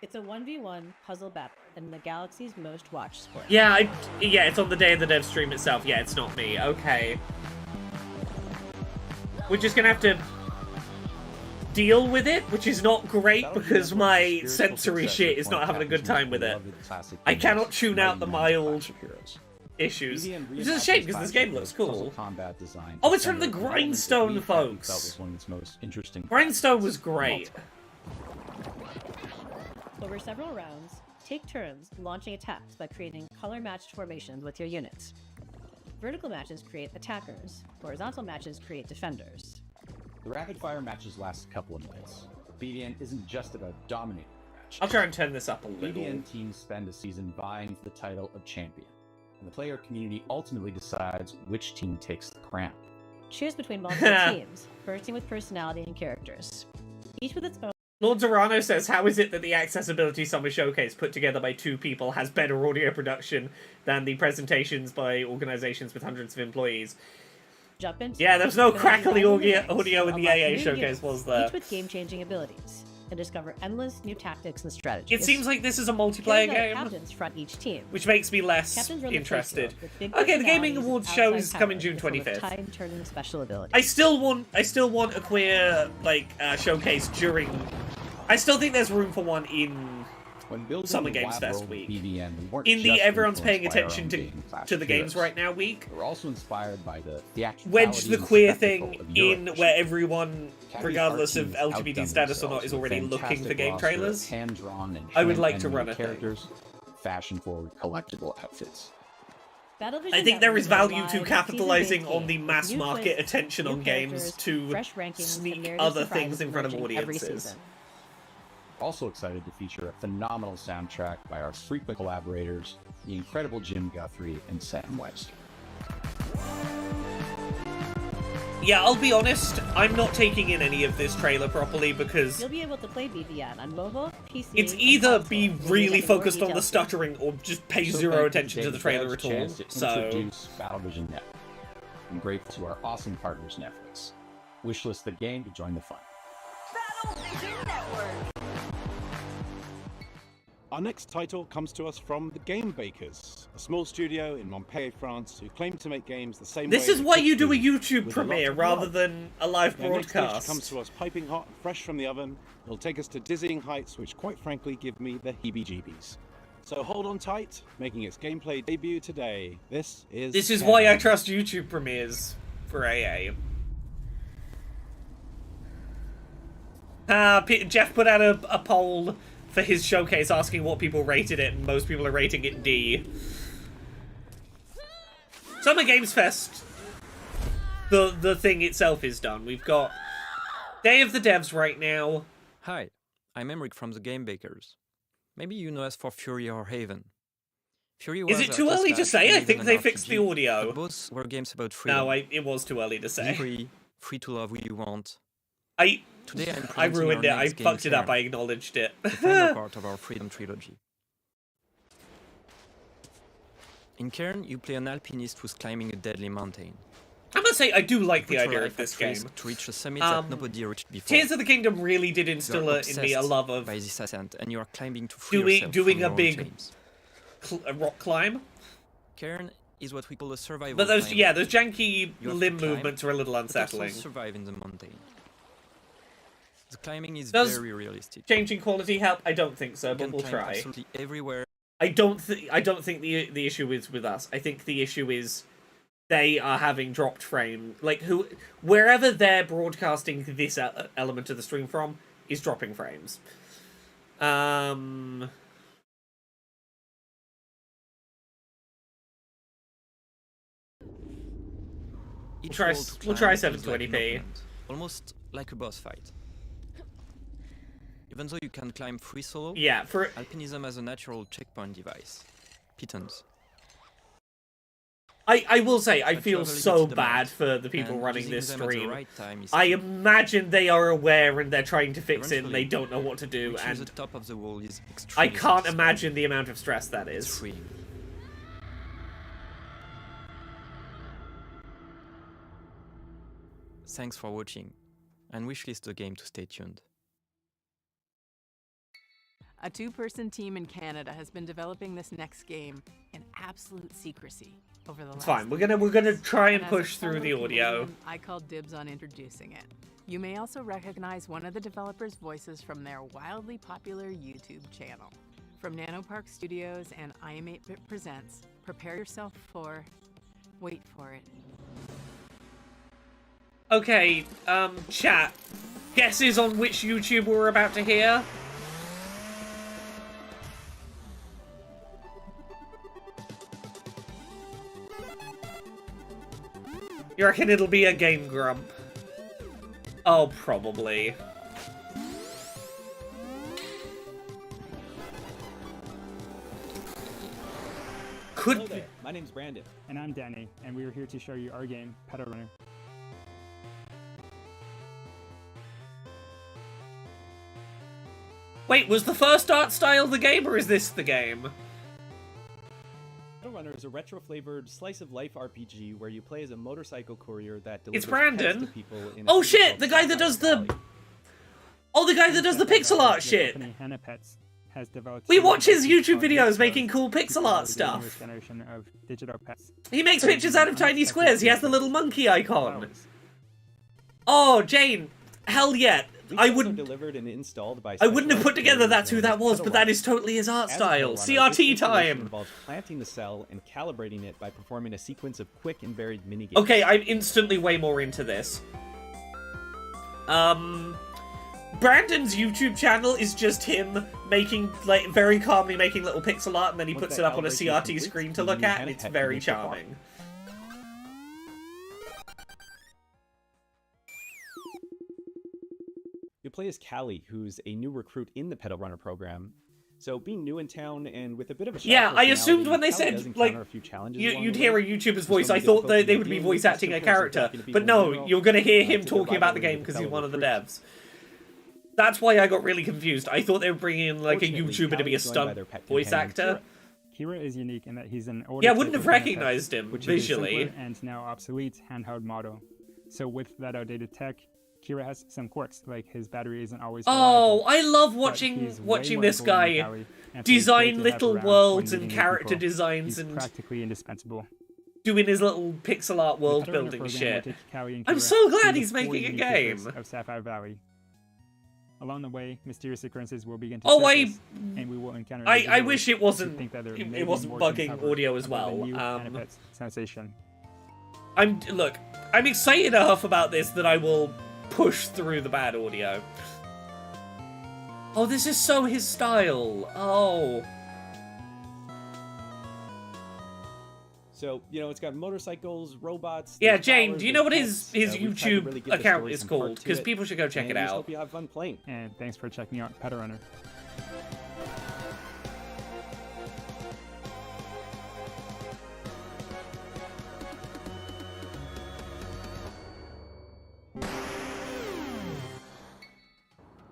It's a 1v1 puzzle battle in the galaxy's most watched sport. Yeah, yeah, it's on the Day of the Dev stream itself. Yeah, it's not me. Okay. We're just gonna have to deal with it, which is not great because my sensory shit is not having a good time with it. I cannot tune out the mild issues. Which is a shame because this game looks cool. Oh, it's from the Grindstone folks. Grindstone was great. Over several rounds, take turns launching attacks by creating color-matched formations with your units. Vertical matches create attackers. Horizontal matches create defenders. The rapid-fire matches last a couple of minutes. BDN isn't just about dominating the match. I'll try and turn this up a little. BDN teams spend a season vying for the title of champion, and the player community ultimately decides which team takes the crown. Choose between multiple teams, bursting with personality and characters. Each with its own. Lord Zorano says, how is it that the Accessibility Summer Showcase put together by 2 people has better audio production than the presentations by organizations with hundreds of employees? Jump into yeah, there's no crackly audio in the AA Showcase, was there? Each with game-changing abilities. and discover endless new tactics and strategies. It seems like this is a multiplayer game, captains front each team, which makes me less Captains run the interested. playfield with big Okay, the Gaming personalities Awards and show outside is coming power June in the form of 25th. time-turning special abilities. I still want a queer showcase during. I still think there's room for one in Summer Games Fest week. In the everyone's paying attention to the games right now week. We're also inspired by the theatricality Wedge the and queer spectacle thing of in Europe. where everyone, Cabby's regardless art of teams LGBT outdone status or not, themselves is with already looking for fantastic game roster of trailers. hand-drawn and I would like to hand-animated run a thing. characters, fashion-forward collectible outfits. I think there is value to live capitalizing season-based on the game mass with new market twists, attention new on games characters, to fresh rankings, and sneak narrative other surprises things in front of emerging every audiences. season. Also excited to feature a phenomenal soundtrack by our frequent collaborators, the incredible Jim Guthrie and Sam West. Yeah, I'll be honest, I'm not taking in any of this trailer properly because You'll be able to play BVN on mobile, PC, it's and either console, be and you'll really get more focused on the details. stuttering or just pay So zero thankful attention to the trailer Dev's at all. chance to So introduce Battlevision Network. I'm grateful to our awesome partners Netflix. Wishlist the game to join the fun. Our next title comes to us from the Game Bakers, a small studio in Montpellier, France, who claim to make games the same way. this is that why kids you do a do, YouTube with a lot premiere of rather love. than a live Their next dish broadcast. comes to us piping hot, fresh from the oven. It'll take us to dizzying heights, which quite frankly give me the heebie-jeebies. So hold on tight, making its gameplay debut today. This is why I trust YouTube premieres for AA. Jeff put out a poll for his showcase asking what people rated it, and most people are rating it D. Summer Games Fest, the thing itself is done. We've got Day of the Devs right now. Hi, I'm Emric from the Game Bakers. Maybe you know us for Fury or Haven. Fury was Is it our too early to class say? I Haven think an they fixed RPG, the audio. but both were games about freedom. No, it was too early to say. Free to love who you want. Today I'm I presenting ruined our it. I next game, fucked it up. Karen, I acknowledged it. the final part of our Freedom trilogy. In Cairn, you play an alpinist who's climbing a deadly mountain. I must say, I do like the Put your idea life of this at game. risk to reach a summit that nobody reached before. Tears of the Kingdom really did instill You're in me a obsessed love of by this ascent, and you are climbing to free yourself doing from a your own big chains. a rock climb. Cairn is what we call a survival. But those, climber. yeah, those janky You have to limb climb, movements are a little but also unsettling. survive in the mountain. The climbing is Does very realistic. changing quality help? I don't think so, You but can we'll climb try. absolutely everywhere. I don't think the issue is with us. I think the issue is they are having dropped frame. Like wherever they're broadcasting this element of the stream from is dropping frames. Each We'll wall to try climb feels like an 720p. opponent, almost like a boss fight. Even though you can climb free solo, Yeah, alpinism has a natural checkpoint device, pitons. I will say, I But feel you have a so limited bad amount, for the people and running using this them at the stream. right time is I key. imagine they are aware and they're trying to fix it and they Eventually, don't know what to do, reaching and the top of the wall is I extremely can't satisfying. imagine the amount of stress that It's is. freeing. Thanks for watching, and wishlist the game to stay tuned. A two-person team in Canada has been developing this next game in absolute secrecy over the last. It's fine. We're gonna try and as a push through the fellow audio. Canadian, I called dibs on introducing it. You may also recognize one of the developers' voices from their wildly popular YouTube channel. From Nanopark Studios and I Am 8-Bit Presents, prepare yourself for... wait for it. Okay, chat. Guesses on which YouTube we're about to hear? You reckon it'll be a Game Grump? Oh, probably. Hello there. My name's Brandon. And I'm Danny, and we are here to show you our game, Pedal Runner. Wait, was the first art style the game, or is this the game? Pedal Runner is a retro-flavored slice-of-life RPG where you play as a motorcycle courier that delivers It's Brandon. pets to people in a Oh city shit, called the guy that does the... Oh, the guy that does the pixel art shit! Company Hannah Pets has developed We watch his YouTube videos making cool pixel art stuff. Newest generation of digital pets. He makes pictures out of tiny squares. He has the little monkey icon. Oh, Jane, hell yeah. I wouldn't have put together that's who that was, but that is totally his art style. CRT time! Involves planting the cell and calibrating it by performing a sequence of quick and varied minigames. Okay, I'm instantly way more into this. Brandon's YouTube channel is just him making, like, very calmly making little pixel art, and then he puts it up on a CRT screen to look at, and it's very charming. You'll play as Callie, who's a new recruit in the Pedal Runner program. So being new in town and with a bit of a yeah, I assumed when they said, like, you'd hear a YouTuber's voice, I thought they would be voice acting a character. But no, you're gonna hear him talking about the game because he's one of the devs. That's why I got really confused. I thought they were bringing in, like, a YouTuber to be a stunt voice actor. Kira is unique in that he's an older... Yeah, I wouldn't have recognized him visually. And now obsolete handheld model. So with that outdated tech, Kira has some quirks, like his battery isn't always reliable, I love watching this guy design little worlds and character designs and practically indispensable. Doing his little pixel art world building shit. I'm so glad he's making a game. Of Sapphire Valley. Along the way, mysterious occurrences will begin to surface, and we will encounter. I wish it wasn't bugging audio as well. Sensation. I'm excited enough about this that I will push through the bad audio. Oh, this is so his style. Oh. So, you know, it's got motorcycles, robots... Yeah, Jane, do you know what his YouTube account is called? Because people should go check it out. Hope you have fun playing. And thanks for checking out Pedal Runner.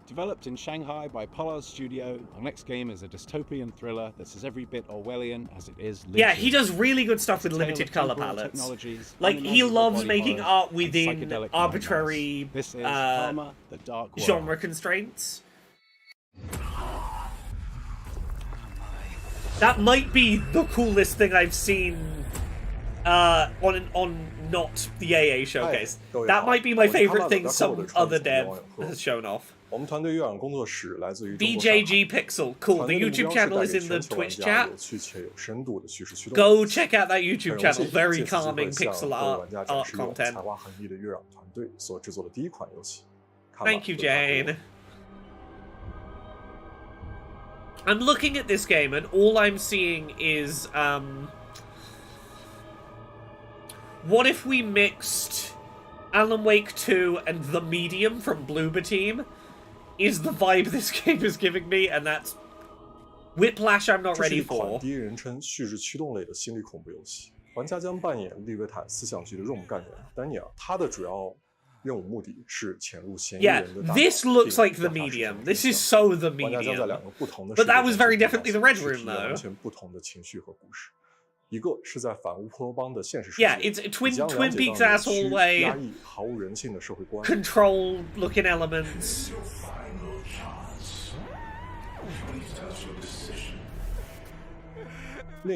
Developed in Shanghai by Polar Studio, our next game is a dystopian thriller that's as every bit Orwellian as it is limited. Yeah, he does really good stuff with limited color palettes. Like, he loves making art within arbitrary genre constraints. That might be the coolest thing I've seen on not the AA showcase. That might be my favorite thing some other dev has shown off. BJG Pixel, cool. The YouTube channel is in the Twitch chat. Go check out that YouTube channel. Very calming pixel art content. Thank you, Jane. I'm looking at this game and all I'm seeing is what if we mixed Alan Wake 2 and The Medium from Bloober Team? Is the vibe this game is giving me, and that's Whiplash I'm not ready for. Yeah, this looks like The Medium. This is so The Medium. But that was very definitely the Red Room, though. Yeah, it's Twin Peaks asshole way, control-looking elements. A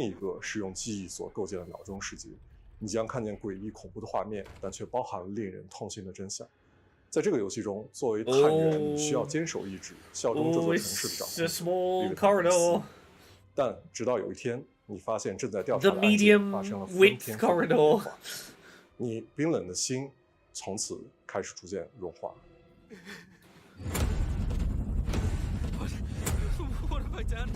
small corridor. The medium width corridor. What have I done?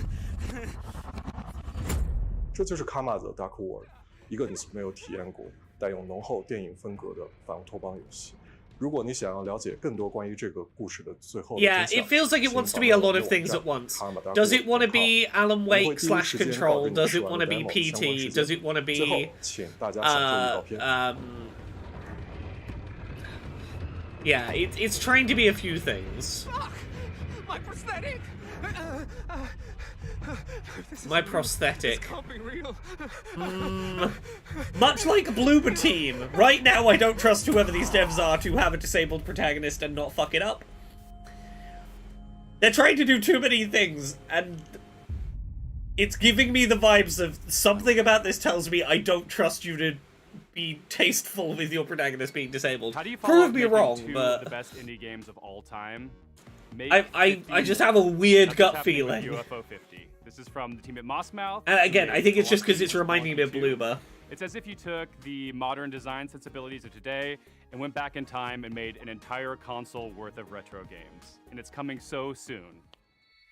这就是卡马的 Dark World， 一个你没有体验过、带有浓厚电影风格的反乌托邦游戏。如果你想要了解更多关于这个故事的最后的真相， Yeah, it feels like it wants to be a lot of things at once. Does it want to be Alan Wake / Control? Does it want to be PT? Does it want to be yeah, it's trying to be a few things. My prosthetic. My prosthetic. This can't be real. Much like Bloober Team, right now I don't trust whoever these devs are to have a disabled protagonist and not fuck it up. They're trying to do too many things, and it's giving me the vibes of something about this tells me I don't trust you to be tasteful with your protagonist being disabled. How do you follow Prove up me making wrong, two but of the best indie games of all time? I just have a weird gut feeling. UFO 50. This is from the team at Mossmouth. And again, I think it's just because it's reminding me of Bloober. It's as if you took the modern design sensibilities of today and went back in time and made an entire console worth of retro games. And it's coming so soon.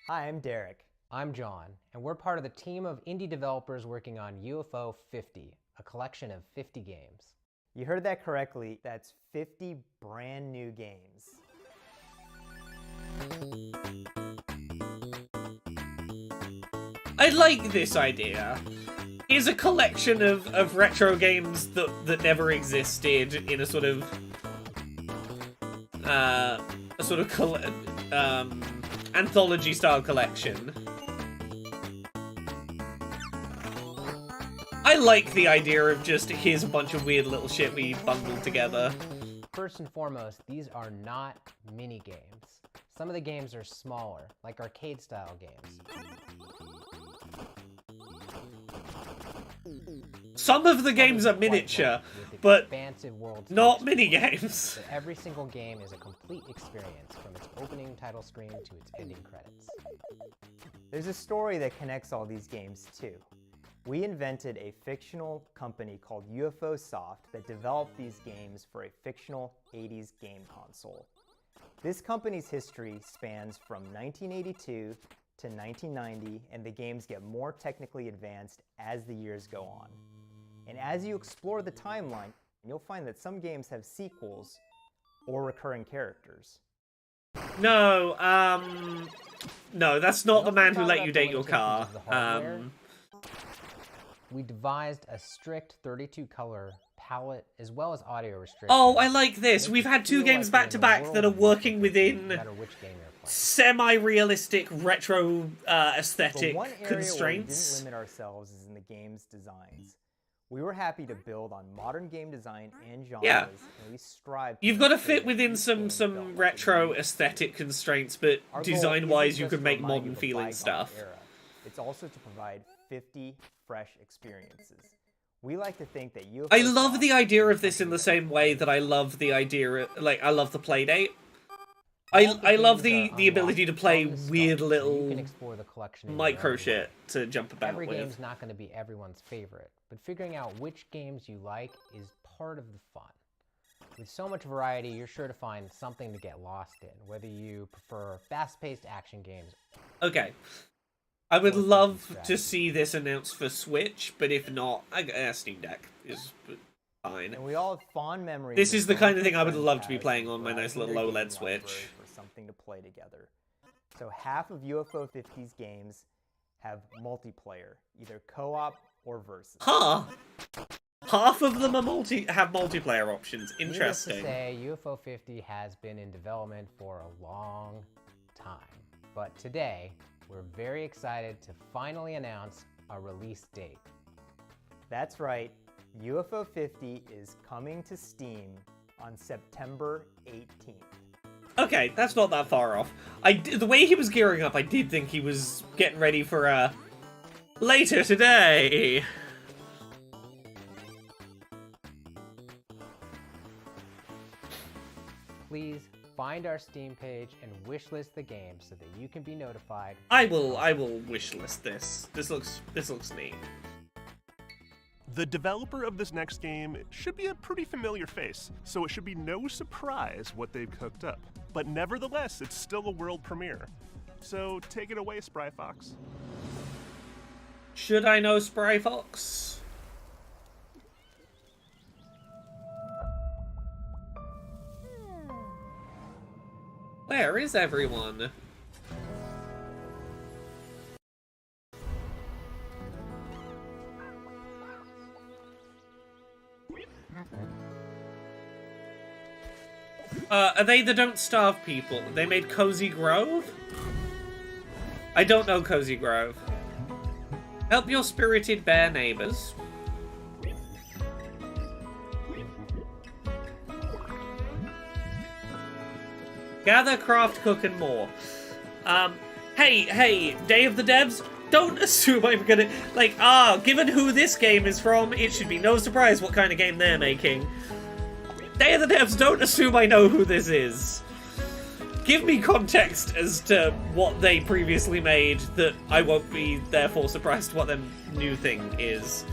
Hi, I'm Derek. I'm John, and we're part of the team of indie developers working on UFO 50, a collection of 50 games. You heard that correctly. That's 50 brand new games. I like this idea. Is a collection of retro games that never existed in a sort of anthology style collection. I like the idea of just here's a bunch of weird little shit we bundled together. First and foremost, these are not mini games. Some of the games are smaller, like arcade style games. Some of the games are miniature, but not mini games. But every single game is a complete experience from its opening title screen to its ending credits. There's a story that connects all these games too. We invented a fictional company called UFO Soft that developed these games for a fictional 80s game console. This company's history spans from 1982 to 1990, and the games get more technically advanced as the years go on. And as you explore the timeline, you'll find that some games have sequels or recurring characters. No, no, that's not the man who let you date your car. We devised a strict 32-color palette as well as audio restrictions. Oh, I like this. We've had two games back to back that are working within semi-realistic retro aesthetic constraints. Where we didn't limit ourselves is in the game's designs. We were happy to build on modern game design and genres, and we strive. You've got to fit within some retro aesthetic constraints, but design-wise, you could make modern feeling stuff. It's also to provide 50 fresh experiences. We like to think that UFO I love the idea of this in the same way that I love the idea, like, I love the playdate. I love the ability to play weird little micro shit to jump about Every with. game's not going to be everyone's favorite, but figuring out which games you like is part of the fun. With so much variety, you're sure to find something to get lost in, whether you prefer fast-paced action games. Okay. I would love to see this announced for Switch, but if not, Steam Deck is fine. And we all have fond memories. This is the kind of thing I would love to be playing on my nice little OLED Switch. For something to play together. So half of UFO 50's games have multiplayer, either co-op or versus. Huh. Half of them are have multiplayer options. Interesting. Needless to say, UFO 50 has been in development for a long time. But today, we're very excited to finally announce a release date. That's right, UFO 50 is coming to Steam on September 18th. Okay, that's not that far off. The way he was gearing up, I did think he was getting ready for later today. Please find our Steam page and wishlist the game so that you can be notified. I will wishlist this. This looks neat. The developer of this next game should be a pretty familiar face, so it should be no surprise what they've cooked up. But nevertheless, it's still a world premiere. So take it away, Spry Fox. Should I know Spry Fox? Where is everyone? Are they the Don't Starve people? They made Cozy Grove? I don't know Cozy Grove. Help your spirited bear neighbors. Gather, craft, cook, and more. Hey, Day of the Devs, don't assume I'm gonna, like, given who this game is from, it should be no surprise what kind of game they're making. Day of the Devs, don't assume I know who this is. Give me context as to what they previously made that I won't be, therefore, surprised what their new thing is.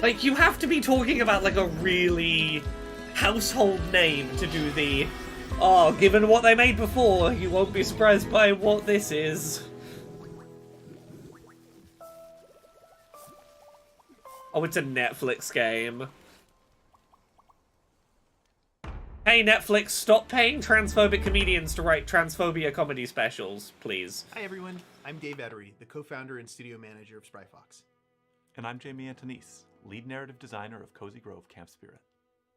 Like, you have to be talking about, like, a really household name to do the, given what they made before, you won't be surprised by what this is. Oh, it's a Netflix game. Hey, Netflix, stop paying transphobic comedians to write transphobia comedy specials, please. Hi, everyone. I'm Dave Ettery, the co-founder and studio manager of Spryfox. And I'm Jamie Antonise, lead narrative designer of Cozy Grove Camp Spirit.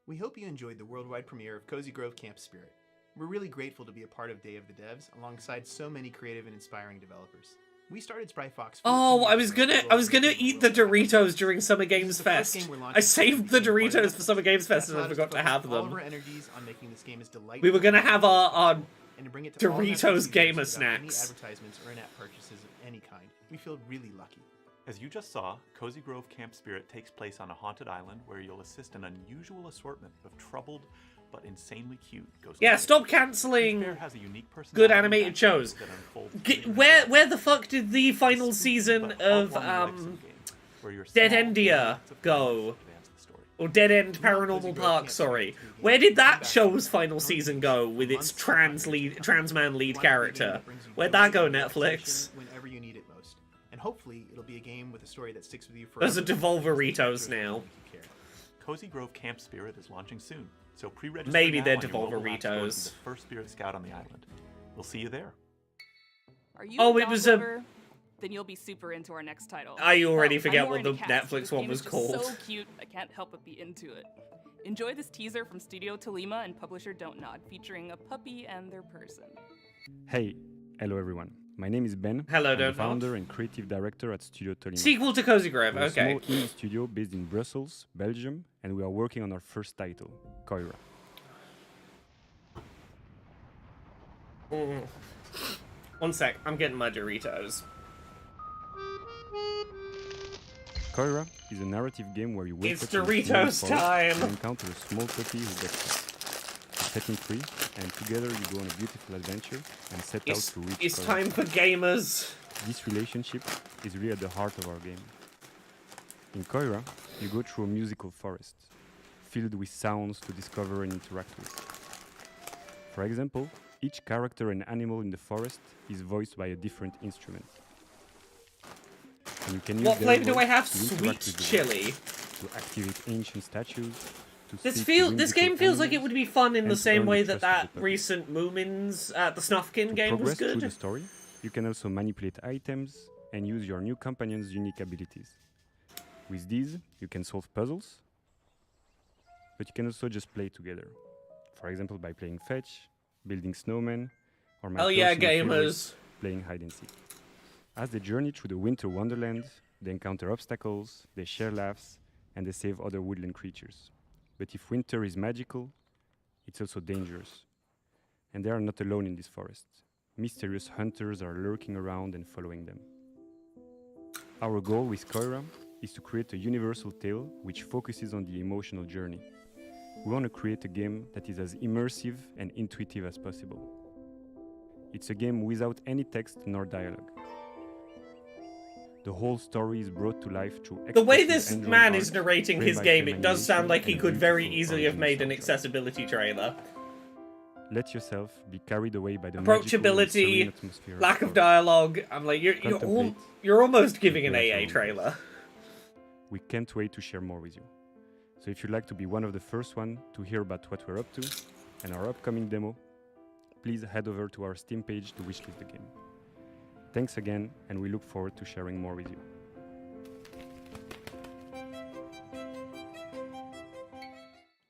We hope you enjoyed the worldwide premiere of Cozy Grove Camp Spirit. We're really grateful to be a part of Day of the Devs alongside so many creative and inspiring developers. We started Spryfox. Oh, I was gonna eat the Doritos during Summer Games Fest. I saved the Doritos for Summer Games Fest and I forgot to have them. We were gonna have our Doritos gamer snacks. Advertisements or in-app purchases of any kind. We feel really lucky. As you just saw, Cozy Grove Camp Spirit takes place on a haunted island where you'll assist an unusual assortment of troubled but insanely cute ghost. Yeah, stop cancelling good animated shows. Where the fuck did the final season of Dead Endia go? Or Dead End Paranormal Park, sorry. Where did that show's final season go with its trans man lead character? Where'd that go, Netflix? Whenever you need it most. And hopefully it'll be a game with a story that sticks with you forever. Those are Devolveritos now. Cozy Grove Camp Spirit is launching soon. So pre-register maybe now they're on your mobile app store to be Devolveritos. the first Spirit Scout on the island. We'll see you there. Are you Oh, a it was a- Devolver? Then you'll be super into our next title. I already Oh, forget I'm what more the into cats. Netflix This one game was is just called. so cute, I can't help but be into it. Enjoy this teaser from Studio Tolima and publisher Don't Nod, featuring a puppy and their person. Hey, hello everyone. My name is Ben. Hello, I'm the Don't Nod. founder and creative director at Studio Tolima. Sequel to Cozy Grove, We're a okay. small indie studio based in Brussels, Belgium, and we are working on our first title, Koira. One sec, I'm getting my Doritos. Koira is a narrative game where you wake It's up in a Doritos small forest time! and encounter a small puppy who gets lost. You're setting free, and together you go on a beautiful adventure and set out to reach It's Koira. time for gamers. This relationship is really at the heart of our game. In Koira, you go through a musical forest, filled with sounds to discover and interact with. For example, each character and animal in the forest is voiced by a different instrument. And you can use What their flavor do I voice have? to interact Sweet with the chili. world, to activate ancient statues, to This speak to this whimsical game feels like it animals, would be fun in and the to same earn way the that trust of that the public. recent Moomins, the Snufkin To game was progress through the good. story, you can also manipulate items and use your new companion's unique abilities. With these, you can solve puzzles, but you can also just play together. For example, by playing fetch, building snowmen, or my Hell yeah, personal favorite, gamers. playing hide and seek. As they journey through the winter wonderland, they encounter obstacles, they share laughs, and they save other woodland creatures. But if winter is magical, it's also dangerous. And they are not alone in this forest. Mysterious hunters are lurking around and following them. Our goal with Koira is to create a universal tale which focuses on the emotional journey. We want to create a game that is as immersive and intuitive as possible. It's a game without any text nor dialogue. The whole story is brought to life through The way expressive this hand-drawn man art, is narrating his frame-by-frame game, it does sound animation, like he and could very beautiful easily have original made an soundtrack. accessibility trailer. Let yourself be carried away by the magical and serene Approachability, atmosphere of lack the of story. dialogue. I'm like, Contemplate, you're almost giving an prepare AA for trailer. We can't wait to share more with you. So if you'd like to be one of the first one to hear about what we're up to and our upcoming demo, please head over to our Steam page to wishlist the game. Thanks again, and we look forward to sharing more with you.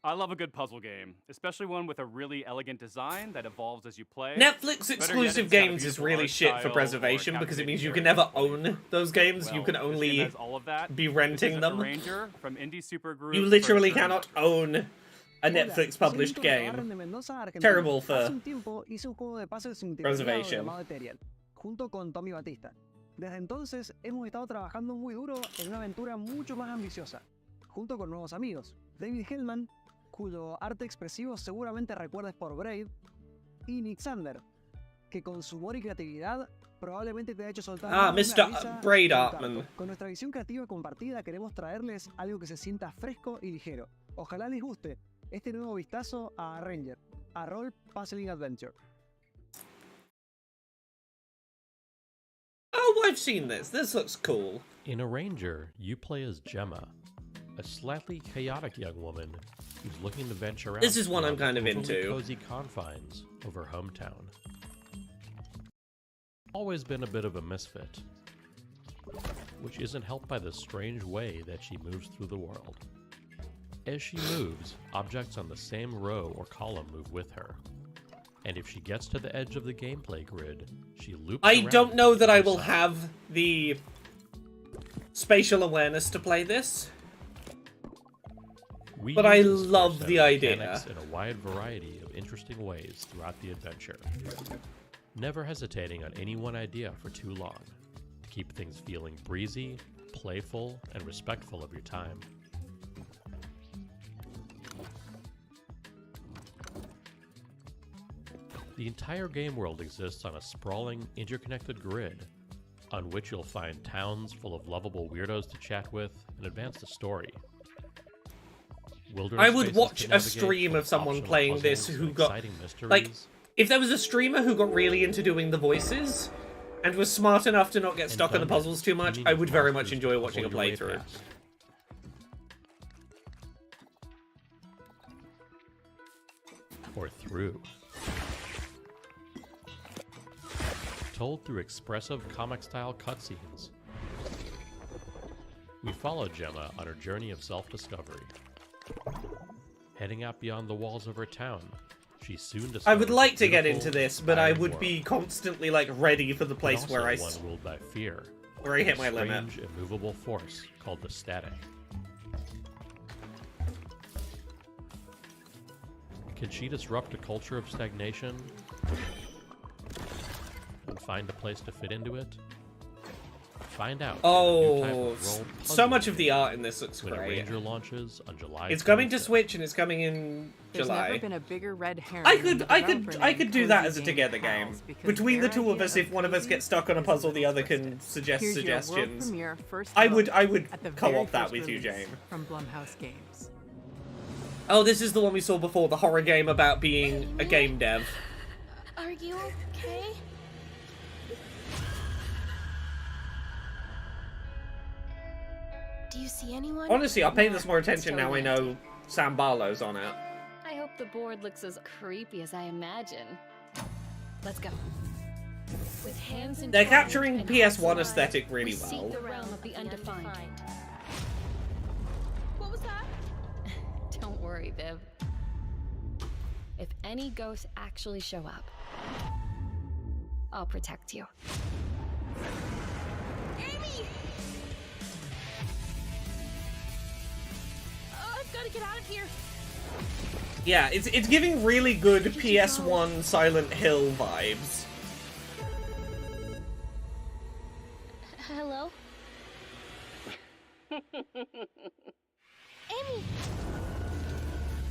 I love a good puzzle game, especially one with a really elegant design that evolves as you play. Netflix Better yet, exclusive it's got a games is beautiful really art shit for style or preservation because it means you can captivating never own those games. You Well, can this game only has all of that. be This renting is them. Arranger from indie supergroup You literally Furniture. cannot own a Netflix published game. Terrible for Hace un tiempo hice un juego de puzzles multiplayer preservation. llamado Ethereal, junto con Tommy Batista. Desde entonces hemos estado trabajando muy duro en una aventura mucho más ambiciosa, junto con nuevos amigos, David Hellman, cuyo arte expresivo seguramente recuerdes por Braid, y Nick Sander, que con su humor y creatividad probablemente te ha hecho soltar Ah, una Mr. risa Braid y un Artman. canto. Con nuestra visión creativa compartida queremos traerles algo que se sienta fresco y ligero. Ojalá les guste este nuevo vistazo a Ranger, a Role Puzzling Adventure. Oh, I've seen this. This looks cool. In Arranger, you play as Gemma, a slightly chaotic young woman who's looking to venture out This is one I'm beyond kind of the overly into. cozy confines of her hometown. Always been a bit of a misfit, which isn't helped by the strange way that she moves through the world. As she moves, objects on the same row or column move with her. And if she gets to the edge of the gameplay grid, she loops I around don't know to that the I other will side. have the spatial awareness to play this, We but I use this love first set the of idea. mechanics in a wide variety of interesting ways throughout the adventure. Never hesitating on any one idea for too long. Keep things feeling breezy, playful, and respectful of your time. The entire game world exists on a sprawling, interconnected grid, on which you'll find towns full of lovable weirdos to chat with and advance the story. Wilderness I would spaces watch to a navigate stream with of someone optional playing this puzzles who and got exciting mysteries. like, if there was a streamer who got really into doing the voices and was smart enough to not get stuck on the puzzles too much, I would very much enjoy watching a playthrough. Or through. Told through expressive comic-style cutscenes. We follow Gemma on her journey of self-discovery. Heading out beyond the walls of her town, she soon discovers I would like a to get beautiful, into this, but I inspiring would world, be constantly like ready for the but place also where I one ruled by fear, where I hit a my limit. strange, immovable force called the Static. Can she disrupt a culture of stagnation and find a place to fit into it? Find out. in a new type Oh, of role so puzzle much of the game art in this looks when great. Ranger launches on July. It's coming to 25th. Switch and it's coming in There's July. never been a bigger red herring. I than could, the I developer could, I named could do that Cozy as a Game together game. Pals, because Between the their two of idea us, if one of us cozy gets stuck on a puzzle, the other can twisted. suggest Here's your world suggestions. premiere first I look would at the very co-op that first with you, release Jane. From Blumhouse Games. Oh, this is the one we saw before, the horror game about being a game dev. Are you okay? Do you see anyone? Honestly, I'll pay this more attention now I know Sam Barlow's on it. I hope the board looks as creepy as I imagine. Let's go. With hands They're entwined capturing and PS1 hearts alive, aesthetic really we seek well. the realm of the undefined. What was that? Don't worry, Viv. If any ghosts actually show up, I'll protect you. Amy! Oh, I've got to get out of here. Yeah, it's giving really good PS1 Silent Hill vibes. Hello? Amy!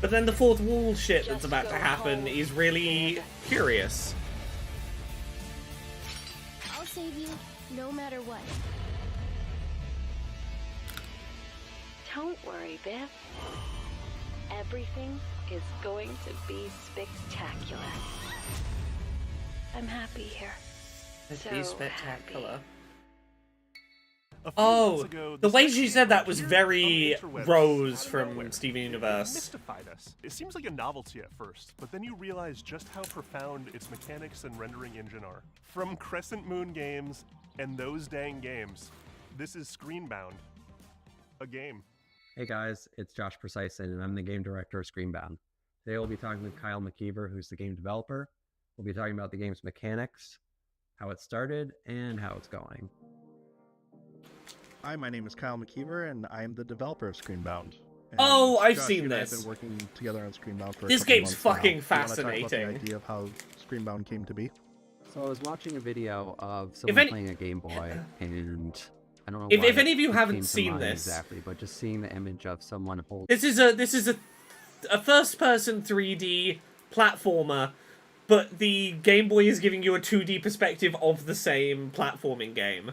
But then the fourth wall shit that's about to happen is really curious. I'll save you no matter what. Don't worry, Biff. Everything is going to be spectacular. I'm happy here. It'd So be spectacular. A few Oh, months ago, the this way next she game said that was appeared very on the interwebs Rose out of from nowhere. Steven It Universe. mystified us. It seems like a novelty at first, but then you realize just how profound its mechanics and rendering engine are. From Crescent Moon Games and Those Dang Games, this is Screenbound, a game. Hey guys, it's Josh Precison, and I'm the game director of Screenbound. Today we'll be talking with Kyle McKeever, who's the game developer. We'll be talking about the game's mechanics, how it started, and how it's going. Hi, my name is Kyle McKeever, and I am the developer of Screenbound. Oh, I've Josh, seen you and I this. have been working together on Screenbound for a This couple game's months now. fucking Do you wanna talk about fascinating. the idea of how Screenbound came to be? So I was watching a video of someone any- playing a Game Boy, and I don't know If why any of you it haven't came to seen mind this- exactly, but just seeing the image of someone holding. This is a first-person 3D platformer, but the Game Boy is giving you a 2D perspective of the same platforming game.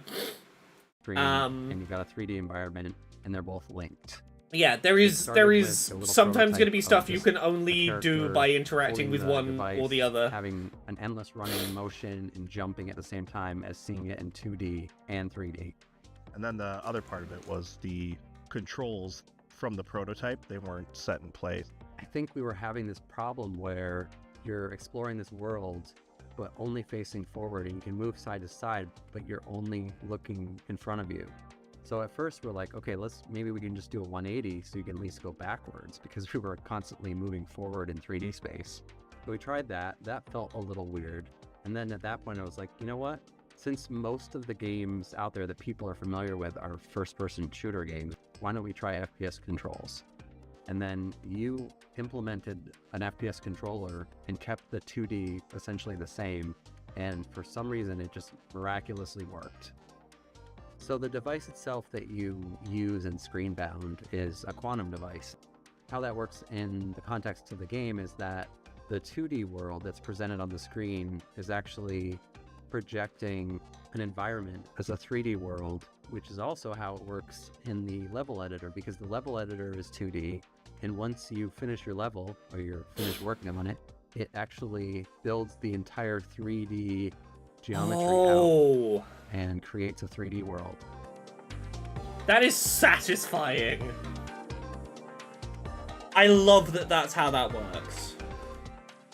And you've got a 3D environment, and they're both linked. Yeah, there It is started with a little sometimes going to prototype be of stuff you just can a only do character by interacting holding with the one device, or the other. having an endless running motion and jumping at the same time as seeing it in 2D and 3D. And then the other part of it was the controls from the prototype. They weren't set in place. I think we were having this problem where you're exploring this world, but only facing forward, and you can move side to side, but you're only looking in front of you. So at first we're like, okay, maybe we can just do a 180 so you can at least go backwards, because we were constantly moving forward in 3D space. So we tried that. That felt a little weird. And then at that point I was like, you know what? Since most of the games out there that people are familiar with are first-person shooter games, why don't we try FPS controls? And then you implemented an FPS controller and kept the 2D essentially the same, and for some reason it just miraculously worked. So the device itself that you use in Screenbound is a quantum device. How that works in the context of the game is that the 2D world that's presented on the screen is actually projecting an environment as a 3D world, which is also how it works in the level editor, because the level editor is 2D, and once you finish your level, or you're finished working on it, it actually builds the entire 3D geometry out and creates a 3D world. That is satisfying. I love that that's how that works.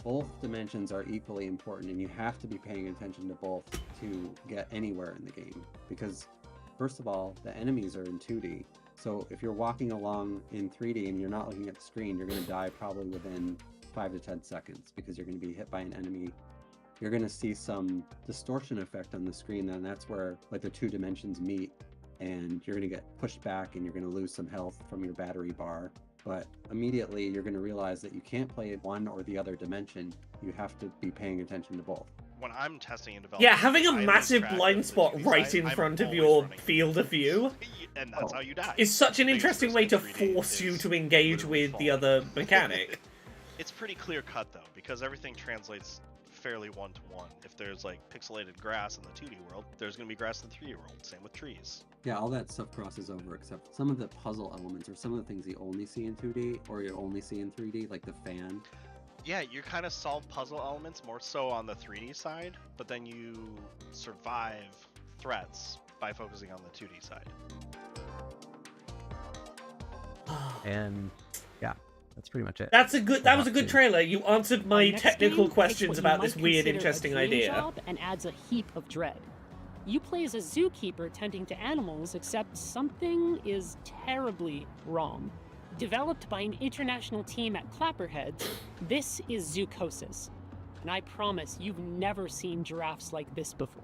Both dimensions are equally important, and you have to be paying attention to both to get anywhere in the game. Because, first of all, the enemies are in 2D. So if you're walking along in 3D and you're not looking at the screen, you're going to die probably within 5 to 10 seconds, because you're going to be hit by an enemy. You're going to see some distortion effect on the screen, and that's where like the two dimensions meet, and you're going to get pushed back and you're going to lose some health from your battery bar. But immediately you're going to realize that you can't play one or the other dimension. You have to be paying attention to both. When I'm testing and developing, Yeah, having a massive blind spot right in front of your field of view and that's how you die. is such an interesting way to force you to engage with the other mechanic. It's pretty clear cut though, because everything translates fairly one-to-one. If there's like pixelated grass in the 2D world, there's going to be grass in the 3D world. Same with trees. Yeah, all that stuff crosses over, except some of the puzzle elements or some of the things you only see in 2D or you only see in 3D, like the fan. Yeah, you kind of solve puzzle elements more so on the 3D side, but then you survive threats by focusing on the 2D side. And yeah, that's pretty much it. That was a good trailer. You answered my Next technical game questions takes what about you this might weird, consider a interesting dream idea. job and adds a heap of dread. You play as a zookeeper tending to animals, except something is terribly wrong. Developed by an international team at Clapperheads, this is Zoocosis. And I promise you've never seen giraffes like this before.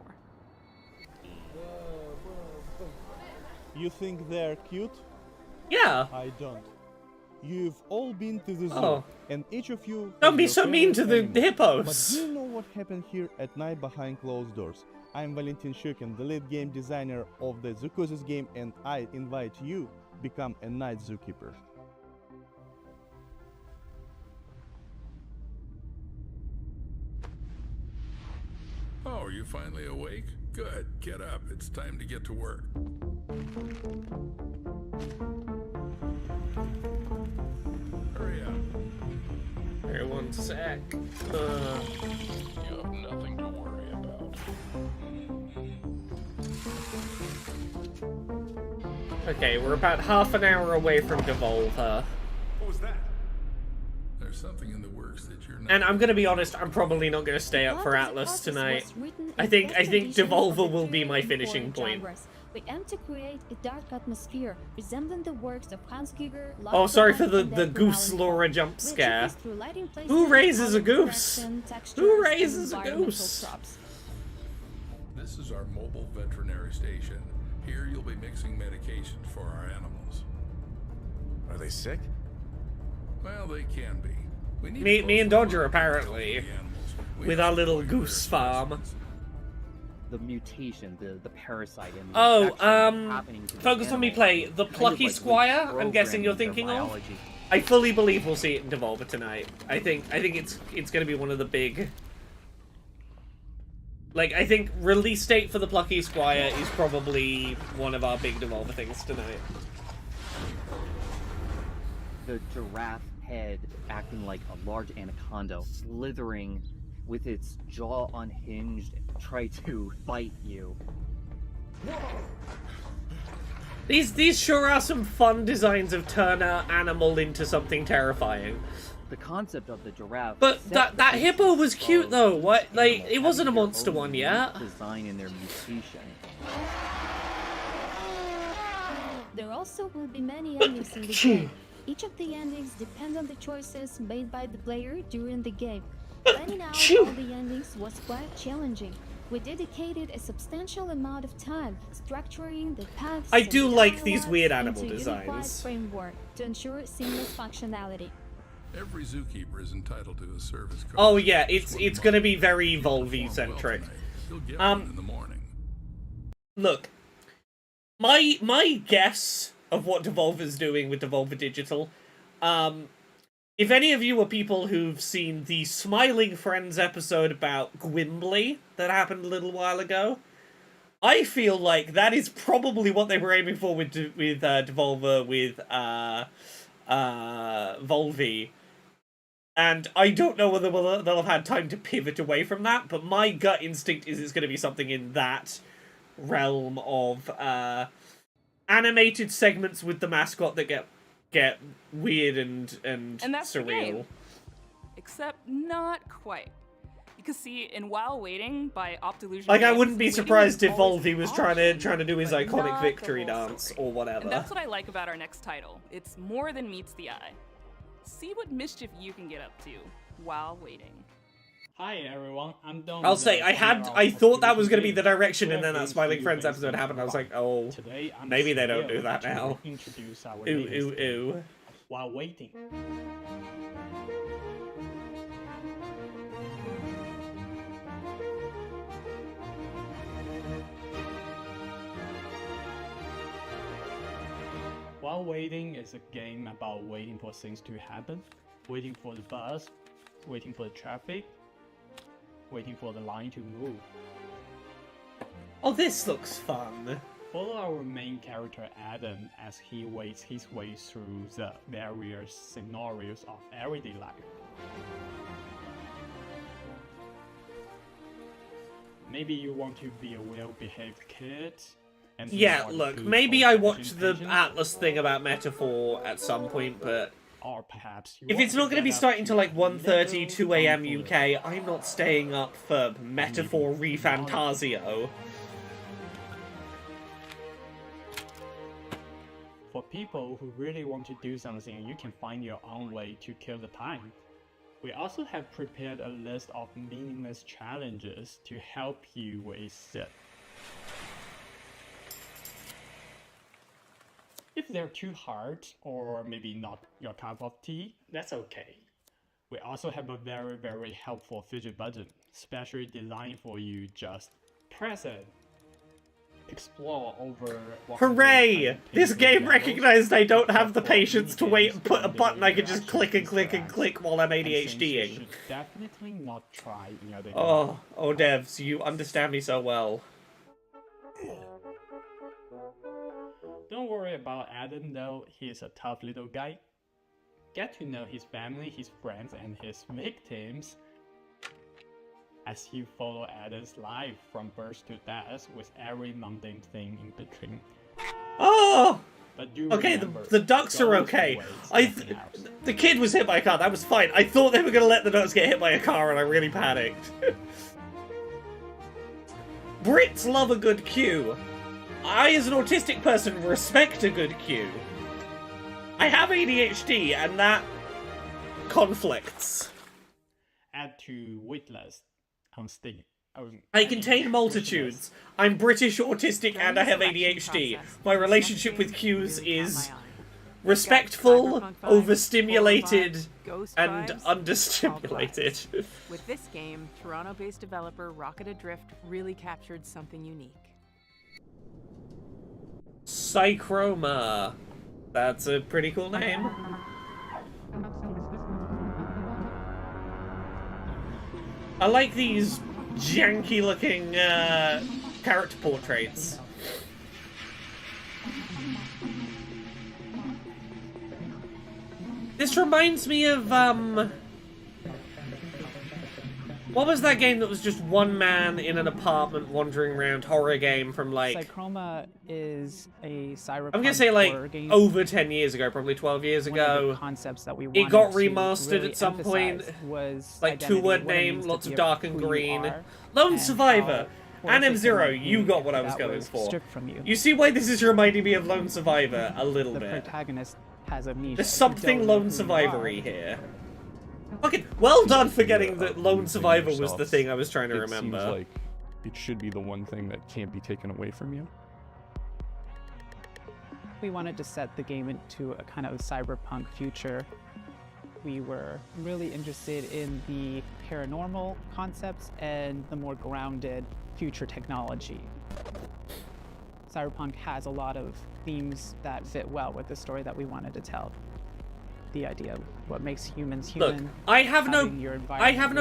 You think they're cute? Yeah. I don't. You've all been to the zoo, Oh. and each of you... Don't has be your so mean to favorite the animal. hippos. But do you know what happened here at night behind closed doors? I'm Valentin Shukin, the lead game designer of the Zoocosis game, and I invite you to become a night zookeeper. Oh, are you finally awake? Good. Get up. It's time to get to work. Hurry up. Here, one sec. You have nothing to worry about. Okay, we're about half an hour away from Devolver. What was that? There's something in the works that you're not... And I'm gonna be honest, I'm probably not gonna stay up for Atlus tonight. I think Devolver will be my finishing point. We aim to create a dark atmosphere resembling the works of Hans Giger. Oh, sorry for the goose Laura jump scare. Who raises a goose? Who raises a goose? This is our mobile veterinary station. Here you'll be mixing medications for our animals. Are they sick? Well, they can be. We need Me and Dodger, to apparently. With our little goose farm. The mutation, the parasite, and the Oh, infection happening to the Focus on Me animal Play. The kind of, Plucky like, Squire, I'm guessing you're reprogramming their thinking of? biology. I fully believe we'll see it in Devolver tonight. I think it's gonna be one of the big... Like, I think release date for the Plucky Squire is probably one of our big Devolver things tonight. The giraffe head acting like a large anaconda, slithering with its jaw unhinged, try to bite you. These sure are some fun designs of turn an animal into something terrifying. The concept of the giraffe. But that hippo was cute though. What? Like, it wasn't a monster one yet. Design in their mutation. There also will be many endings in the game. Each of the endings depend on the choices made by the player during the game. Planning out all the endings was quite challenging. We dedicated a substantial amount of time structuring the paths. I do and like these dialogues weird animal into a unified designs. framework to ensure seamless functionality. Every zookeeper is entitled to a service card. Oh yeah, it's gonna be very Volvi centric. You'll get one in the morning. Look, my guess of what Devolver's doing with Devolver Digital, if any of you are people who've seen the Smiling Friends episode about Gwimbly that happened a little while ago, I feel like that is probably what they were aiming for with Devolver with Volvi. And I don't know whether they'll have had time to pivot away from that, but my gut instinct is it's going to be something in that realm of animated segments with the mascot that get weird and that's the surreal. game. Except not quite. You can see in While Waiting by Optilusion. Like, I Games, wouldn't be waiting surprised is if always Volvi was an trying to option, do his but iconic not the victory whole dance story. or whatever. And that's what I like about our next title. It's more than meets the eye. See what mischief you can get up to while waiting. Hi everyone, I'm Don. I'll say I thought that was going to be the direction, and then that Smiling Friends episode happened. I was like, oh, maybe they don't do that now. Introduce our Ooh. While waiting. While Waiting is a game about waiting for things to happen, waiting for the bus, waiting for the traffic, waiting for the line to move. Oh, this looks fun. Follow our main character Adam as he waits his way through the various scenarios of everyday life. Maybe you want to be a well-behaved kid. And Yeah, look, maybe I watched the Atlus thing about Metaphor at some point, but or perhaps if it's not going to be starting till like 1:30, 2 a.m. UK, I'm not staying up for Metaphor Refantasio. For people who really want to do something, you can find your own way to kill the time. We also have prepared a list of meaningless challenges to help you with it. If they're too hard, or maybe not your cup of tea, that's okay. We also have a very helpful fidget button, specially designed for you. Just press it. Explore over. Hooray! This game recognized I don't have the patience to wait and put a button I can just click and click and click while I'm ADHDing. Definitely not try any other. Oh, devs, you understand me so well. Don't worry about Adam though, he's a tough little guy. Get to know his family, his friends, and his victims as you follow Adam's life from birth to death with every mundane thing in between. Oh! But do okay, remember, the ducks are okay. The kid was hit by a car, that was fine. I thought they were going to let the ducks get hit by a car and I really panicked. Brits love a good queue. I, as an autistic person, respect a good queue. I have ADHD, and that conflicts. Add to waitlist on Steam. I contain multitudes. I'm British, autistic, and I have ADHD. My relationship with queues is respectful, Cyberpunk 5, overstimulated, Ghost and Tribes, understimulated. With this game, Toronto-based developer Rocket Adrift really captured something unique. Psychroma. That's a pretty cool name. I like these janky-looking character portraits. This reminds me of, what was that game that was just one man in an apartment wandering around, horror game from like... Psychroma is a cyberpunk I'm gonna say like horror game. over 10 years ago, probably 12 years One of the ago. concepts that we It got wanted to remastered really at some point. emphasize was Like identity, two-word what it name, means to lots of be dark and who you green. are, Lone and Survivor. how And horrific Zero, it you would got be what I if was that going was for. stripped from you. You see why this is reminding me of Lone Survivor a little The bit. protagonist has amnesia. There's You something don't know Lone who you Survivor-y are. here. Fucking well done for getting that Lone Survivor was the thing I was trying to It remember. seems like it should be the one thing that can't be taken away from you. We wanted to set the game into a kind of cyberpunk future. We were really interested in the paranormal concepts and the more grounded future technology. Cyberpunk has a lot of themes that fit well with the story that we wanted to tell. The idea of what makes humans human. Look, I have no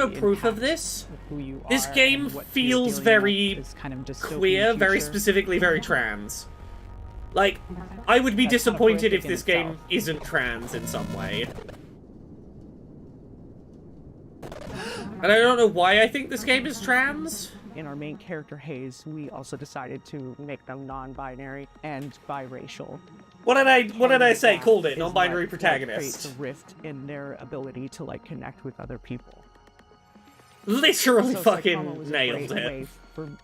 proof of impact this. Who you This are game and what you're feels dealing very with, this kind of dystopian queer, very future. specifically very trans. Like, I would be That's kind of disappointed if horrific in this game itself. isn't trans in some way. And I don't know why I think this game is trans. In our main character, Hayes, we also decided to make them non-binary and biracial. What did I say? That Called it is non-binary what, protagonist. creates a rift in their ability to like connect with other people. Literally So Psychroma fucking was a nailed great it. way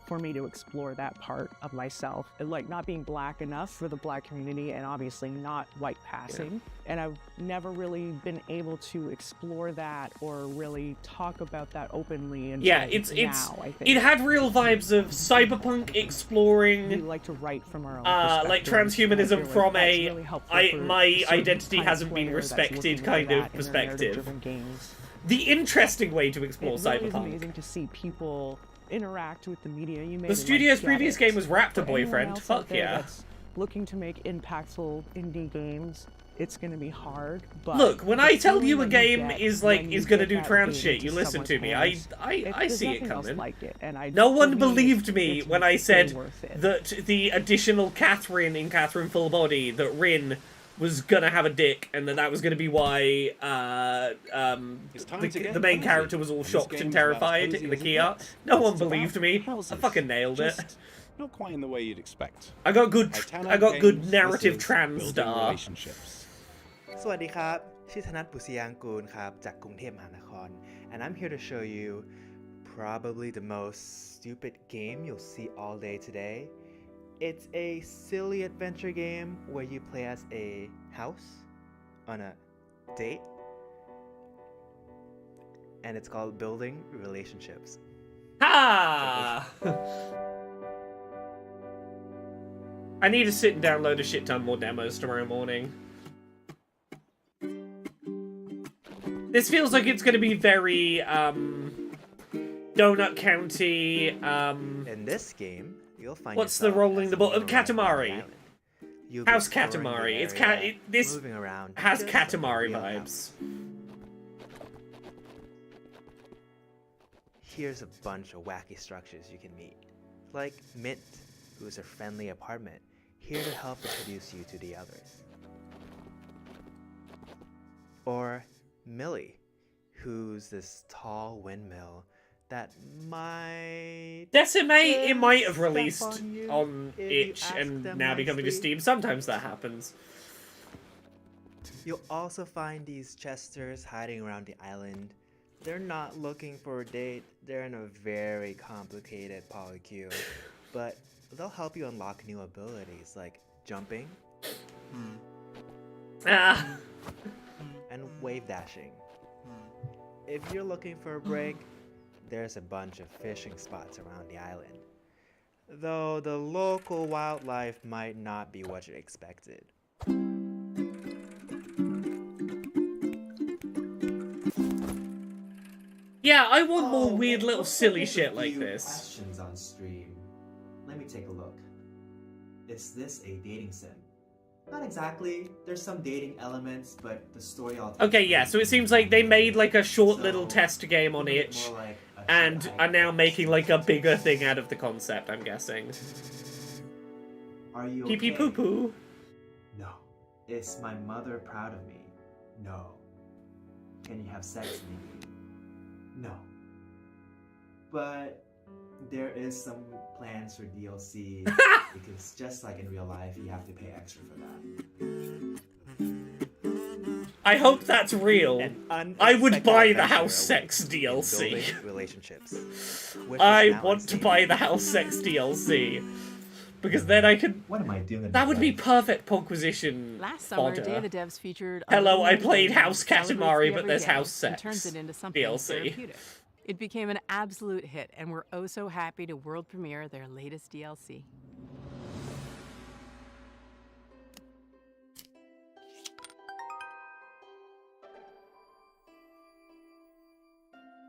for me to explore that part of myself, and, like not being black enough for the black community, and obviously not white passing. And I've never really been able to explore that or really talk about that openly until Yeah, it's now, I think. it had real vibes of cyberpunk exploring. We like to write from our own like perspectives, and I transhumanism feel from that's a really helpful for my certain identity kind of hasn't been player that's respected looking kind for of that in their perspective. narrative-driven games. The interesting way to explore It really is cyberpunk. amazing to see people interact with the media you made. The studio's previous game was Raptor For anyone Boyfriend. else Fuck out there yeah. that's looking to make impactful indie games, it's gonna be hard. But Look, when the I tell feeling you a that you game get is like when you is gonna get do that trans game shit, into you listen someone's to me. hands, I there's see it nothing else coming. like it, and No for one me, believed me it's when I so said worth it. that the additional Catherine in Catherine Full Body, that Rin was gonna have a dick, and that was gonna be why the main character was all shocked and terrified in the key art. No one believed me. I fucking nailed it. Not quite in the way you'd expect. I got good Games, narrative this is trans building star. relationships. สวัสดีครับชื่อธนัท บุษยางกูลครับจากกรุงเทพมหานคร and I'm here to show you probably the most stupid game you'll see all day today. It's a silly adventure game where you play as a house on a date, and it's called Building Relationships. Ha! I need to sit and download a shit ton more demos tomorrow morning. This feels like it's going to be very, Donut County, In this game, you'll find what's the yourself rolling as the ball? moving around the Katamari. island. You'll be House exploring the Katamari. It's area, this moving around has just like a Katamari real vibes. house. Here's a bunch of wacky structures you can meet, like Mint, who's a friendly apartment, here to help introduce you to the others. Or Millie, who's this tall windmill that might... Decimate, it might have step released on you on if you itch ask and them now becoming a nicely. Steam. Sometimes that happens. You'll also find these chesters hiding around the island. They're not looking for a date, they're in a very complicated polycule, but they'll help you unlock new abilities like jumping and wave dashing. If you're looking for a break, there's a bunch of fishing spots around the island, though the local wildlife might not be what you expected. Yeah, I want more Oh, weird man, little looks silly there's a shit like few this. Questions on stream. Let me take a look. Is this a dating sim? Not exactly. There's some dating elements, but the story all. Okay, yeah, so it seems like they made like a short little test game on itch, and are now making like a bigger thing out of the concept, I'm guessing. Are you Pee pee okay? poo poo. No. Is my mother proud of me? No. Can you have sex with me? No. But there is some plans for DLC because just like in real life, you have to pay extra for that. I hope that's real. I would buy the house sex DLC. Building relationships. which is I now want to unstable. buy the house sex DLC. Because then I could... What am I doing? That would be perfect Ponquisition Last summer, fodder. Day of the Devs featured. Hello, I Unlimited played Gaming House that celebrates Katamari, the but there's everyday house and sex turns it into something DLC. therapeutic. It became an absolute hit, and we're oh so happy to world premiere their latest DLC.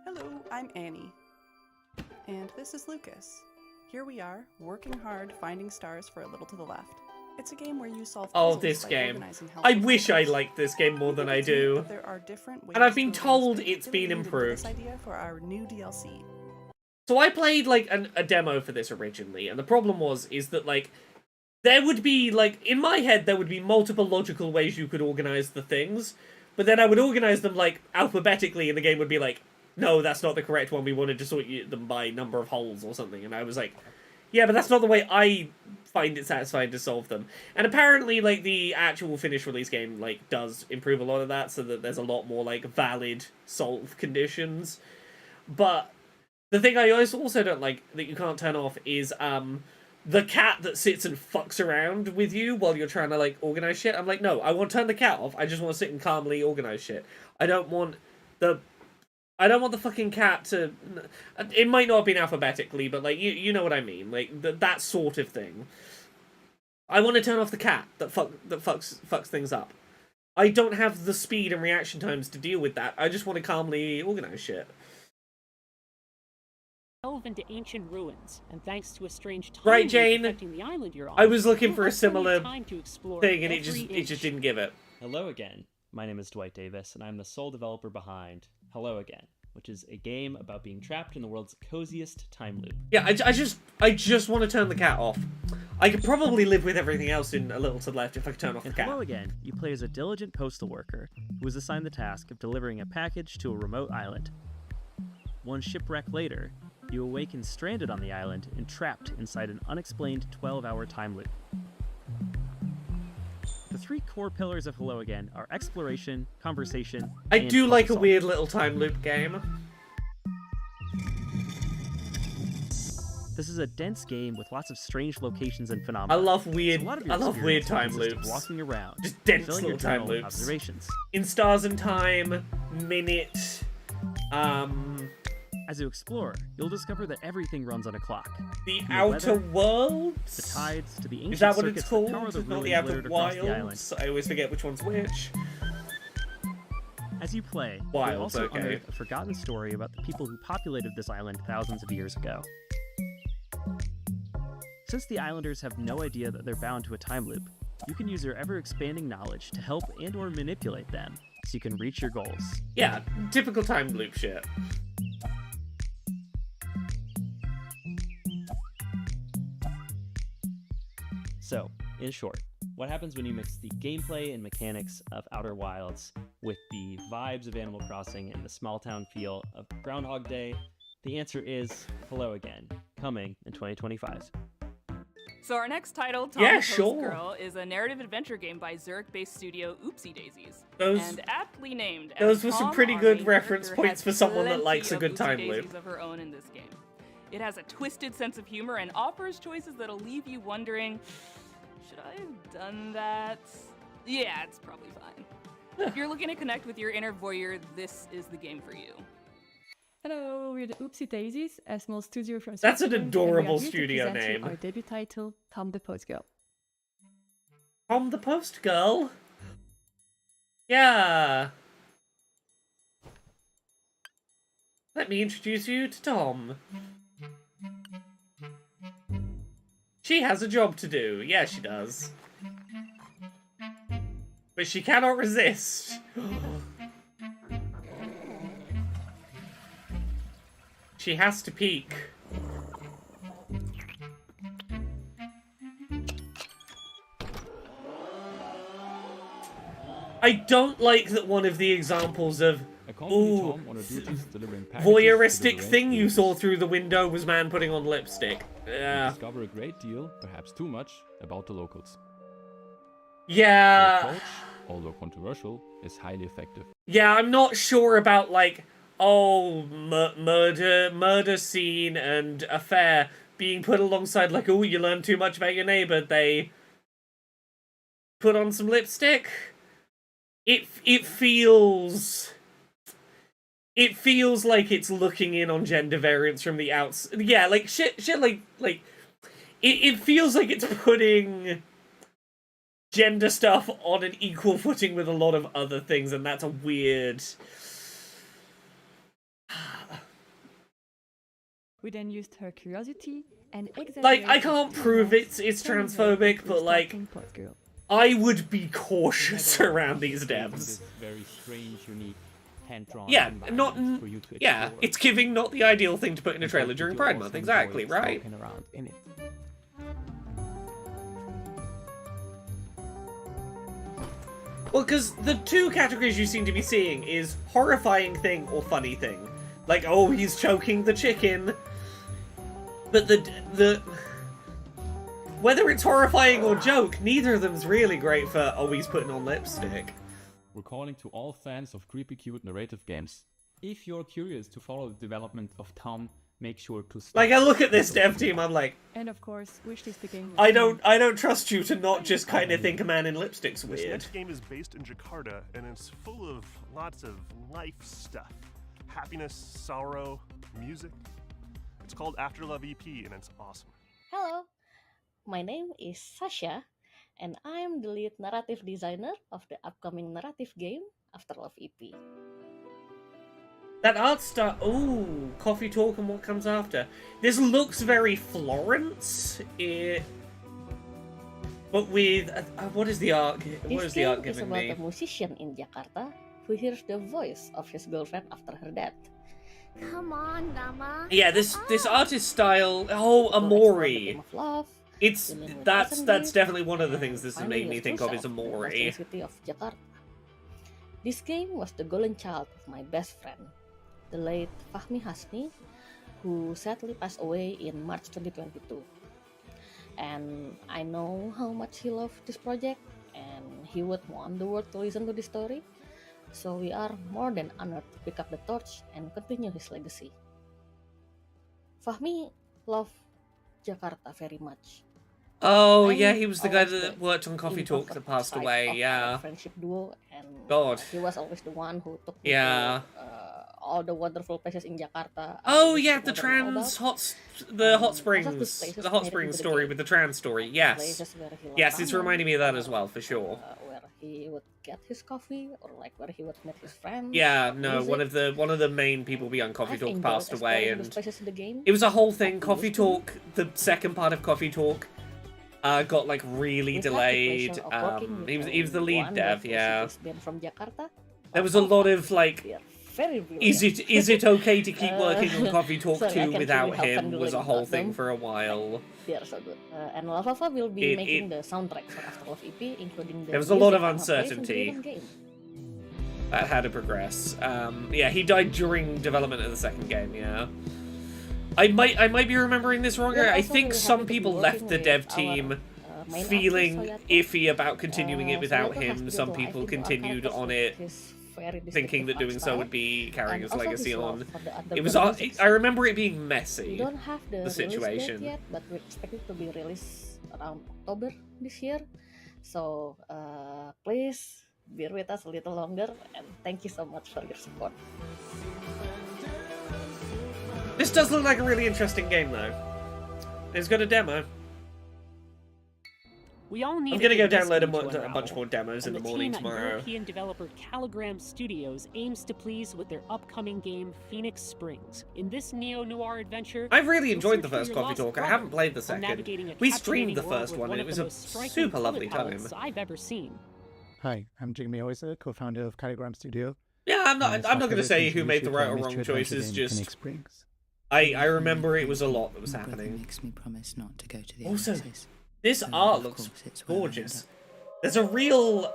Hello, I'm Annie. And this is Lucas. Here we are, working hard, finding stars for A Little to the Left. It's a game where you solve Oh, puzzles this by game. organizing I household wish I items. liked this game more than I do. There are different ways And I've been to told illustrate it's been really into improved. This idea for our new DLC. So I played like a demo for this originally, and the problem is that like there would be like in my head there would be multiple logical ways you could organize the things, but then I would organize them like alphabetically, and the game would be like, no, that's not the correct one. We wanted to sort them by number of holes or something, and I was like, yeah, but that's not the way I find it satisfying to solve them. And apparently, like the actual finished release game like does improve a lot of that, so that there's a lot more like valid solve conditions, but. The thing I also don't like that you can't turn off is the cat that sits and fucks around with you while you're trying to like organize shit. I'm like, no, I want to turn the cat off. I just want to sit and calmly organize shit. I don't want the fucking cat to. It might not have been alphabetically, but like you know what I mean, like that sort of thing. I want to turn off the cat that fucks things up. I don't have the speed and reaction times to deal with that. I just want to calmly organize shit. Delve into ancient ruins, and thanks to a strange time Right, loop Jane? affecting the island you're on, I was looking you'll for a have plenty of similar time to explore thing, and it every just inch. didn't give it. Hello again. My name is Dwight Davis, and I'm the sole developer behind Hello Again, which is a game about being trapped in the world's coziest time loop. Yeah, I just want to turn the cat off. I could probably live with everything else in A Little to the Left if I could turn off the In cat. Hello Again, you play as a diligent postal worker who is assigned the task of delivering a package to a remote island. One shipwreck later, you awaken stranded on the island and trapped inside an unexplained 12-hour time loop. The three core pillars of Hello Again are exploration, conversation, I and do like a puzzle weird little time loop game. This is a dense game with lots of strange locations and phenomena. I love weird. So a lot of your I love weird experience time consists of loops. Walking around, Just dense filling little your time journal with loops. observations. In Stars and Time, Minute, As you explore, you'll discover that everything runs on a clock. The From Outer weather, Worlds? the tides, to the ancient Is that what it's circuits called? that power It's the not ruins the Outer littered across the island. Wilds? I always forget which one's which. As you play, Wilds, you'll also okay. unearth a forgotten story about the people who populated this island thousands of years ago. Since the islanders have no idea that they're bound to a time loop, you can use your ever-expanding knowledge to help and or manipulate them so you can reach your goals. Yeah, typical time loop shit. So, in short, what happens when you mix the gameplay and mechanics of Outer Wilds with the vibes of Animal Crossing and the small town feel of Groundhog Day? The answer is Hello Again, coming in 2025. So our next title, Tom Yeah, the Post sure. Girl, is a narrative adventure game by Zurich-based studio Oopsie Daisies, Those- and aptly named. those as were some Tom, pretty our good main reference character, points has for someone that plenty likes a of good Oopsie time Daisies loop. of her own in this game. It has a twisted sense of humor and offers choices that'll leave you wondering, should I have done that? Yeah, it's probably fine. If you're looking to connect with your inner voyeur, this is the game for you. Hello, we're the Oopsie Daisies, a small studio from That's an Switzerland, and adorable we are here to studio present you name. Our debut title, Tom the Post Girl. Tom the Post Girl? Yeah. Let me introduce you to Tom. She has a job to do. Yeah, she does. But she cannot resist. She has to peek. I don't like that one of the examples of voyeuristic thing you saw through the window was man putting on lipstick. Yeah. Discover a great deal, perhaps too much, about the locals. Yeah. Their approach, although controversial, is highly effective. Yeah, I'm not sure about, like, murder scene and affair being put alongside, like, oh, you learn too much about your neighbor. They put on some lipstick. It feels like it's looking in on gender variance from the outs. Yeah, like shit like it feels like it's putting gender stuff on an equal footing with a lot of other things, and that's a weird. We then used her curiosity and like, I can't prove it's transphobic, but like, I would be cautious around these devs. Very strange, unique, hand-drawn. Yeah, not. Yeah, it's giving not the ideal thing to put in a trailer during Pride Month. Exactly, right? Well, because the two categories you seem to be seeing is horrifying thing or funny thing. Like, oh, he's choking the chicken. But the whether it's horrifying or joke, neither of them's really great for, oh, he's putting on lipstick. We're calling to all fans of creepy, cute narrative games. If you're curious to follow the development of Tom, make sure to start. Like, I look at this dev team, I'm like, and of course, wishlist the game. I don't trust you to not just kind of think a man in lipstick's weird. This next game is based in Jakarta, and it's full of lots of life stuff. Happiness, sorrow, music. It's called After Love EP, and it's awesome. Hello, my name is Sasha, and I'm the lead narrative designer of the upcoming narrative game, After Love EP. That art style, ooh, coffee talk and what comes after. This looks very Florence, but with, what is the art, what is the art giving me? This game is about a musician in Jakarta who hears the voice of his girlfriend after her death. Come on, Nama. Yeah, this artist style, oh, Amori. That's definitely one of the things this has made me think of is Amori. City of Jakarta. This game was the golden child of my best friend, the late Fahmi Hasni, who sadly passed away in March 2022. And I know how much he loved this project, and he would want the world to listen to this story. So we are more than honored to pick up the torch and continue his legacy. Fahmi loved Jakarta very much. Oh, yeah, he was the guy that worked on Coffee Talk that passed away, yeah. Friendship duo, and God. He was always the one who took me to all the wonderful places in Jakarta. Oh, yeah, the hot springs story with the trans story, yes. Yes, it's reminding me of that as well, for sure. Where he would get his coffee, or like where he would meet his friends. Yeah, no, one of the main people behind Coffee Talk passed away, and it was a whole thing. Coffee Talk, the second part of Coffee Talk, got like really delayed. He was the lead dev, yeah. There was a lot of like, is it okay to keep working on Coffee Talk 2 without him? Was a whole thing for a while. They are so good. And Lavafa will be making the soundtrack for After Love EP, including the there was a lot of uncertainty about how to progress. Yeah, he died during development of the second game, yeah. I might be remembering this wrong. I think some people left the dev team feeling iffy about continuing it without him. Some people continued on it thinking that doing so would be carrying his legacy on. It was. I remember it being messy. We don't have the situation release date yet, but we expect it to be released around October this year. So please bear with us a little longer, and thank you so much for your support. This does look like a really interesting game, though. It's got a demo. We all need I'm gonna go download a bunch more demos in the morning tomorrow. European developer Caligram Studios aims to please with their upcoming game Phoenix Springs. In this neo-noir adventure, I've really enjoyed the you'll first search for Coffee your Talk. I lost haven't played the brother while second. navigating a We streamed the captivating world first with one, and of it was the a most striking super color lovely time. palettes I've ever seen. Hi, I'm Jamie Oyser, co-founder of Caligram Studio. Yeah, I'm not going to say who made the right or wrong choices. Just I remember it was a lot that was happening. Makes me promise not to go to the Also, Oasis. this art looks gorgeous. There's a real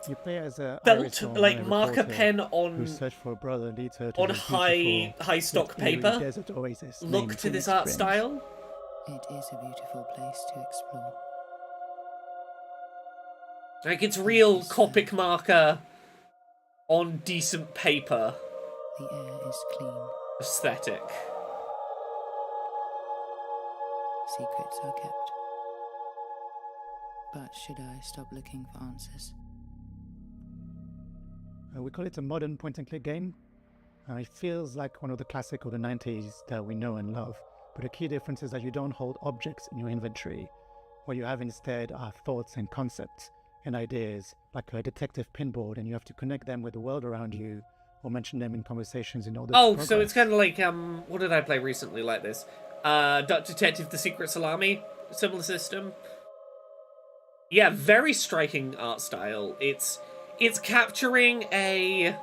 You play as a felt Irish like marker reporter pen who on search for a brother leads her to on the high stock eerie paper. desert oasis Look named to this Phoenix art Springs. style. It is a beautiful place to explore. Like it's real Copic marker on decent paper. The air is clean. Aesthetic. Secrets are kept. But should I stop looking for answers? We call it a modern point-and-click game. It feels like one of the classic of the 90s that we know and love. But the key difference is that you don't hold objects in your inventory. What you have instead are thoughts and concepts and ideas, like a detective pinboard, and you have to connect them with the world around you or mention them in conversations in order to Oh, progress. so it's kind of like what did I play recently like this? Duck Detective: The Secret Salami, similar system. Yeah, very striking art style. It's capturing a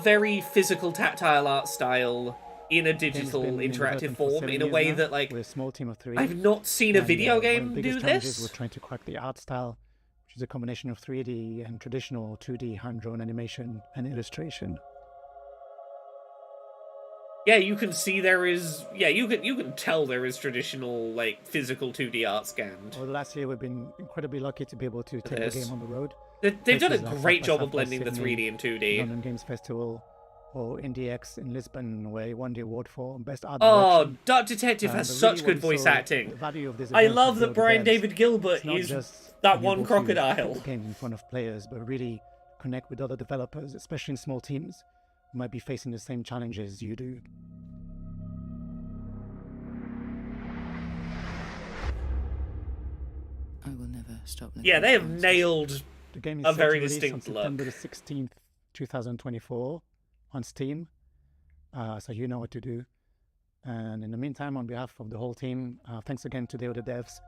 very physical, tactile art style in a digital interactive form in a way that, like, we're a small team of 3. I've not seen a video one of game the biggest do challenges this. was trying to crack the art style, which is a combination of 3D and traditional 2D hand-drawn animation and illustration. Yeah, you can see there is. Yeah, you can tell there is traditional, like, physical 2D art scanned. Well, last year we've been incredibly lucky to be able to take the This. game on the road. They've done a Places like great South job by of blending the Sydney, 3D and 2D. London Games Festival, or IndieX in Lisbon, where he won the award for Best Art Oh, Direction. Duck Detective has but such really good what voice we saw, acting. the value of this I event love for that the Brian devs. David Gilbert It's not is just that being one able to put crocodile. the game in front of players, but really connect with other developers, especially in small teams, who might be facing the same challenges you do. I will never stop looking Yeah, they have for answers. nailed The game is a set very to release distinct on look. September the 16th, 2024 on Steam, so you know what to do. And in the meantime, on behalf of the whole team, thanks again to the other devs,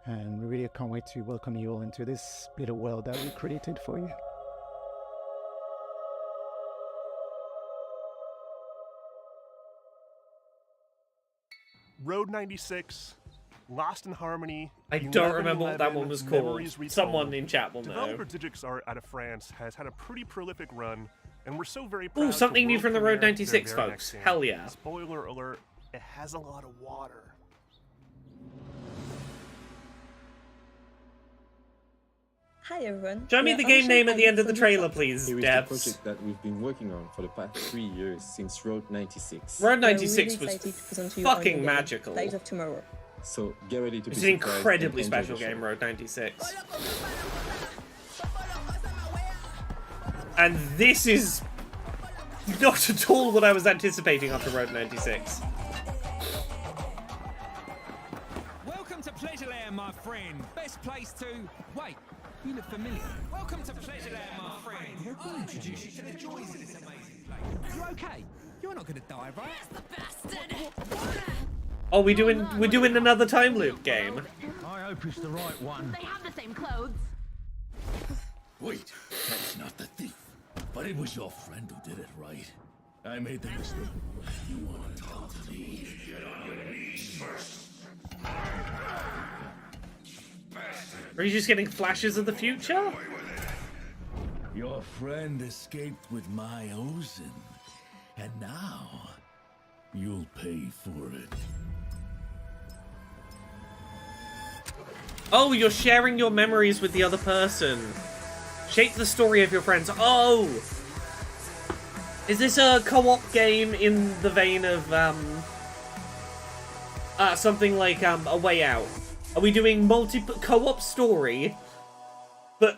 and we really can't wait to welcome you all into this little world that we created for you. Road 96, Lost in Harmony. I don't remember what that one was called. Someone in chat will know. Developer Digix Art out of France has had a pretty prolific run, and we're so very proud. Ooh, something to new world from the Road premiere 96, their very folks. next game. Hell yeah. Spoiler alert, it has a lot of water. Hi everyone. Show me We are the game name at the end of the auditioning trailer, for please, Here is the devs. project that we've been working on for the past 3 years since Road 96. Road We are 96 really was excited to present to you our new fucking game, magical. Light of Tomorrow. So get ready to It's be an surprised incredibly and enjoy special the show. game, Road 96. And this is not at all what I was anticipating after Road 96. Welcome to Pleasureland, my friend. Best place to... Wait, you look familiar. Welcome to Pleasureland, my friend. I'll introduce you to the joys of this amazing place. You okay? You're not going to die, right? Oh, we're doing another time loop game. I hope it's the right one. They have the same clothes. Wait, that's not the thief. But it was your friend who did it, right? I made the mistake. You want to talk to me? Get on your knees first. Are you just getting flashes of the future? Your friend escaped with my Ozen. And now, you'll pay for it. Oh, you're sharing your memories with the other person. Shape the story of your friends. Oh! Is this a co-op game in the vein of, something like, A Way Out? Are we doing co-op story but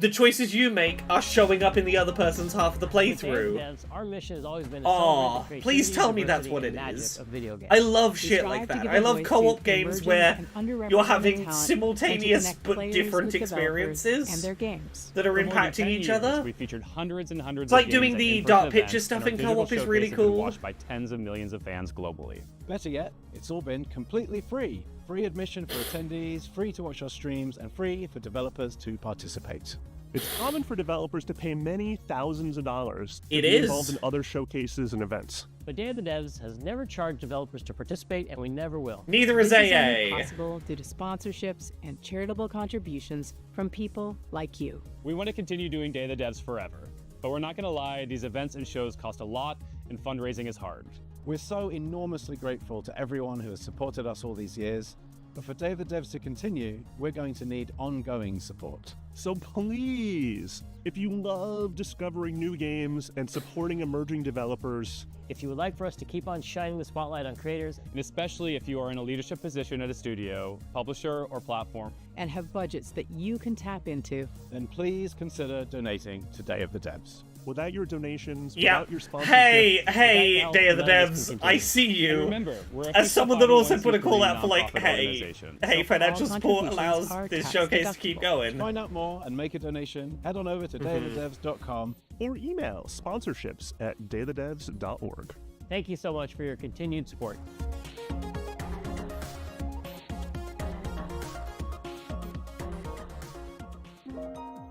the choices you make are showing up in the other person's half of the playthrough. Devs, our mission has always been to Aw, celebrate the please tell me creativity, that's what it diversity, and is. magic of video games. I love We shit strive like to that. give I a love voice co-op to games emerging where and you're underrepresented having talent and to simultaneous connect but players different with developers experiences and their games. that are For more than 10 impacting each years, other. We featured hundreds and hundreds It's like of doing games at the in-person dark picture events, stuff and our in digital co-op is showcase really has been cool. watched by tens of millions of fans globally. Better yet, it's all been completely free. Free admission for attendees, free to watch our streams, and free for developers to participate. It's common for developers to pay many thousands of dollars to It be is. involved in other showcases and events. But Day of the Devs has never charged developers to participate, and we never will. Neither is This is only AA. possible due to sponsorships and charitable contributions from people like you. We want to continue doing Day of the Devs forever, but we're not going to lie, these events and shows cost a lot, and fundraising is hard. We're so enormously grateful to everyone who has supported us all these years, but for Day of the Devs to continue, we're going to need ongoing support. So please, if you love discovering new games and supporting emerging developers, If you would like for us to keep on shining the spotlight on creators, And especially if you are in a leadership position at a studio, publisher, or platform, And have budgets that you can tap into. then please consider donating to Day of the Devs. without your donations, Yeah. without your sponsorship, Hey, without hey, Day of the none of Devs. this can I continue. see you. And remember, we're a As someone that also 501c3 put a call out for like, nonprofit hey, organization. hey, So financial all support contributions allows are this tax showcase to keep deductible. going. Find out more and make a donation. Head on over to dayofthedevs.com. Or email sponsorships at dayofthedevs.org. thank you so much for your continued support.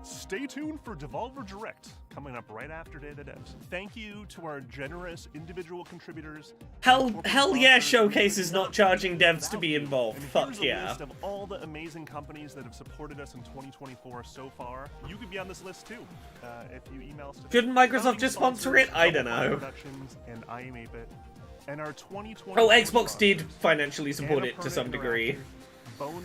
Stay tuned for Devolver Direct, coming up right after Day of the Devs. Thank you to our generous individual contributors. Hell yeah, Showcase is not charging devs to be involved. And Fuck here's a yeah. list of all the amazing companies that have supported us in 2024 so far. You could be on this list too, if you email us. To Shouldn't Microsoft just sponsor it? I don't know. Productions and I Am 8-Bit. And our 2020. Oh, Xbox did financially support it to some degree. Bone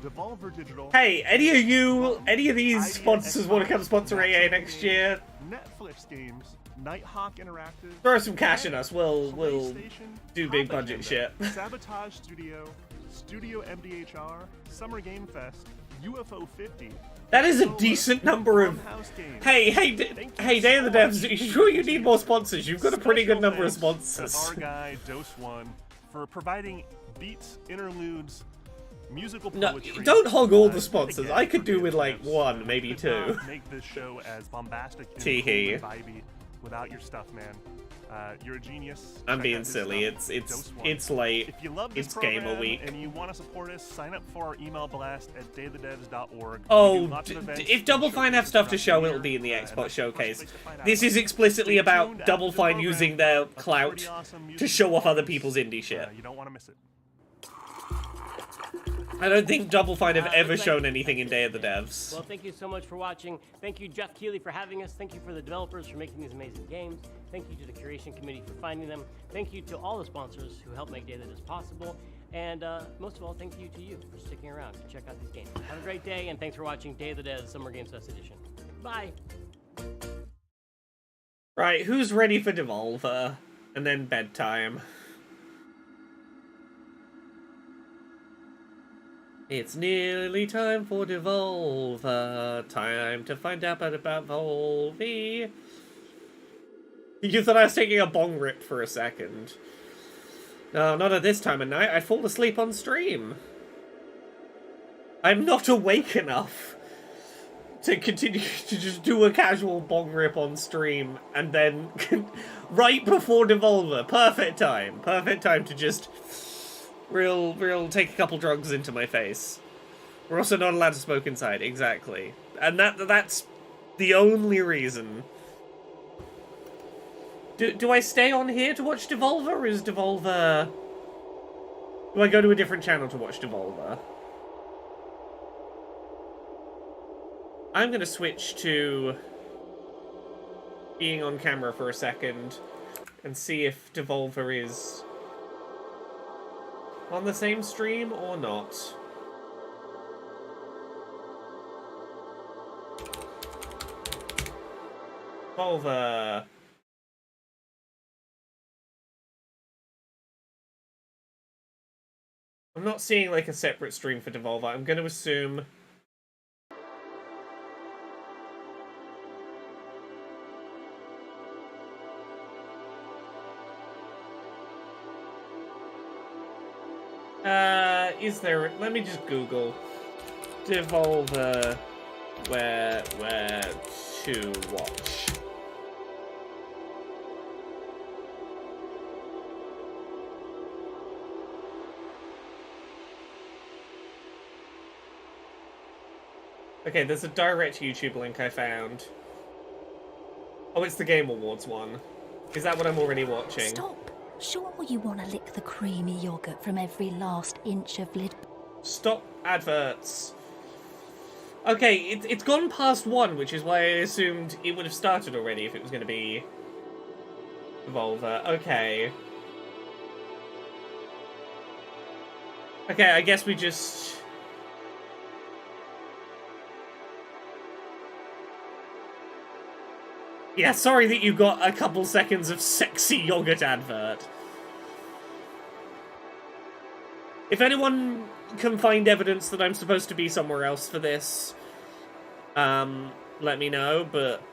Devolver Digital. Hey, any of these sponsors want to come sponsor AA next year? Netflix games, Nighthawk Interactive. Throw some cash at us. We'll PlayStation, do big Pop budget Agenda, shit. Sabotage Studio, Studio MDHR, Summer Game Fest, UFO 50. That is a decent number of. Hey, Day of the Devs. You sure you need more sponsors? You've got a pretty good number of sponsors. Our guy Dose One for providing beats, interludes, musical No, poetry. don't hog all the sponsors. I could do with like one, maybe two. Make this show as bombastic and, Tee-hee. cool and vibey without your stuff, man. You're a genius. I'm Check being out his silly. stuff. Dose One. It's late. If you love this It's Gamer program Week. and you want to support us, sign up for our email blast at dayofthedevs.org. We Oh, do lots of events if Double and Fine have stuff to showcases show, throughout it'll the be in the year, Xbox Showcase. place to find out This is explicitly Stay about tuned Double after the Fine program using their for a clout pretty awesome to music show off other performance. people's indie shit. You don't want to miss it. I don't think Double Fine have ever looks like- shown anything in Day of the Devs. Well, thank you so much for watching. Thank you, Jeff Keighley, for having us. Thank you for the developers for making these amazing games. Thank you to the curation committee for finding them. Thank you to all the sponsors who help make Day of the Devs possible. And most of all, thank you to you for sticking around to check out these games. Have a great day, and thanks for watching Day of the Devs Summer Games Fest Edition. Bye. Right, who's ready for Devolver? And then bedtime. It's nearly time for Devolver. Time to find out about Volvy. You thought I was taking a bong rip for a second. No, not at this time of night. I'd fall asleep on stream. I'm not awake enough to continue to just do a casual bong rip on stream and then right before Devolver. Perfect time. Perfect time to just real take a couple drugs into my face. We're also not allowed to smoke inside, exactly. And that's the only reason. Do I stay on here to watch Devolver, or is Devolver... Do I go to a different channel to watch Devolver? I'm gonna switch to being on camera for a second and see if Devolver is on the same stream or not. Devolver. I'm not seeing like a separate stream for Devolver. I'm going to assume Is there... Let me just Google. Devolver where to watch. Okay, there's a direct YouTube link I found. Oh, it's the Game Awards one. Is that what I'm already watching? Stop! Sure you want to lick the creamy yogurt from every last inch of lid? Stop adverts. Okay, it's gone past 1, which is why I assumed it would have started already if it was going to be Devolver. Okay. Okay, I guess we just... Yeah, sorry that you got a couple seconds of sexy yogurt advert. If anyone can find evidence that I'm supposed to be somewhere else for this, let me know, but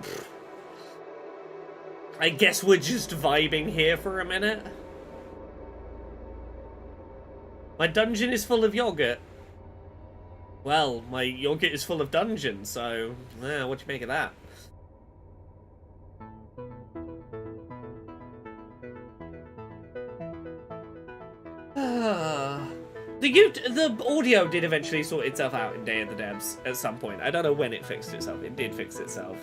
I guess we're just vibing here for a minute. My dungeon is full of yogurt. Well, my yogurt is full of dungeons, so what do you make of that? The audio did eventually sort itself out in Day of the Devs at some point. I don't know when it fixed itself. It did fix itself.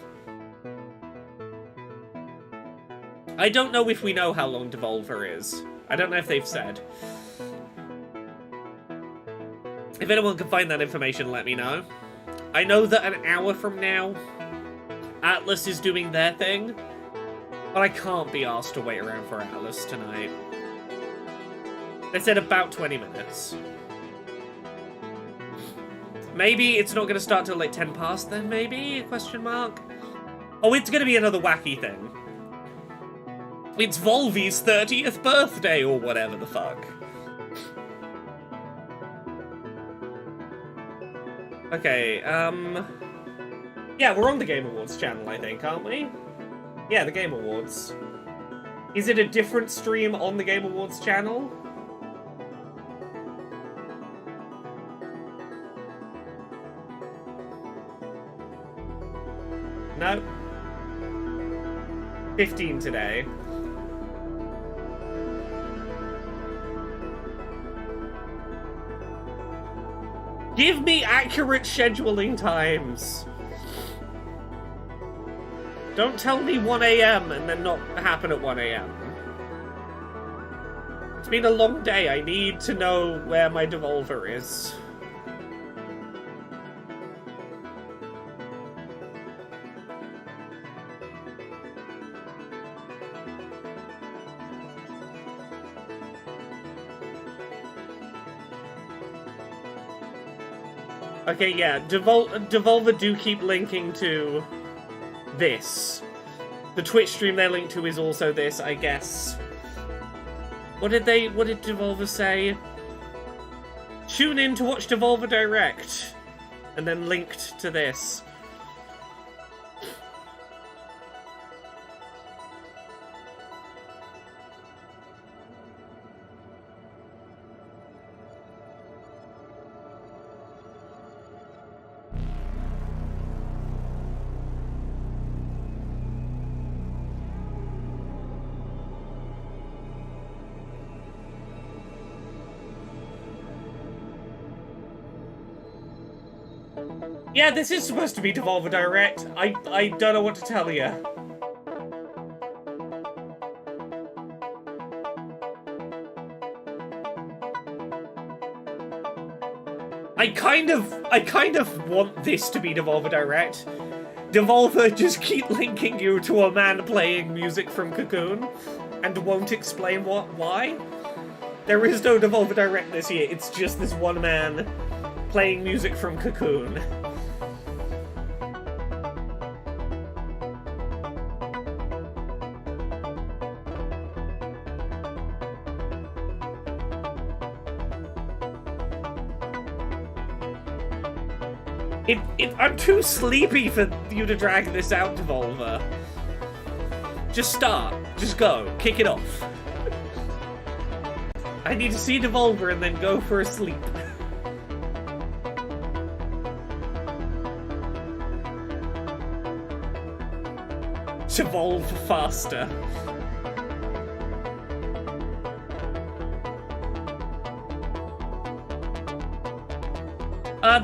I don't know if we know how long Devolver is. I don't know if they've said. If anyone can find that information, let me know. I know that an hour from now, Atlus is doing their thing, but I can't be asked to wait around for Atlus tonight. They said about 20 minutes. Maybe it's not going to start till like 10 past then, maybe? Question mark? Oh, it's going to be another wacky thing. It's Volvy's 30th birthday or whatever the fuck. Okay, yeah, we're on the Game Awards channel, I think, aren't we? Yeah, the Game Awards. Is it a different stream on the Game Awards channel? No. 15 today. Give me accurate scheduling times. Don't tell me 1 AM and then not happen at 1 AM. It's been a long day. I need to know where my Devolver is. Okay, yeah, Devolver do keep linking to this. The Twitch stream they're linked to is also this, I guess. What did Devolver say? Tune in to watch Devolver Direct. And then linked to this. Yeah, this is supposed to be Devolver Direct. I don't know what to tell you. I kind of want this to be Devolver Direct. Devolver just keep linking you to a man playing music from Cocoon and won't explain why. There is no Devolver Direct this year. It's just this one man playing music from Cocoon. I'm too sleepy for you to drag this out, Devolver. Just start. Just go. Kick it off. I need to see Devolver and then go for a sleep. Devolve faster.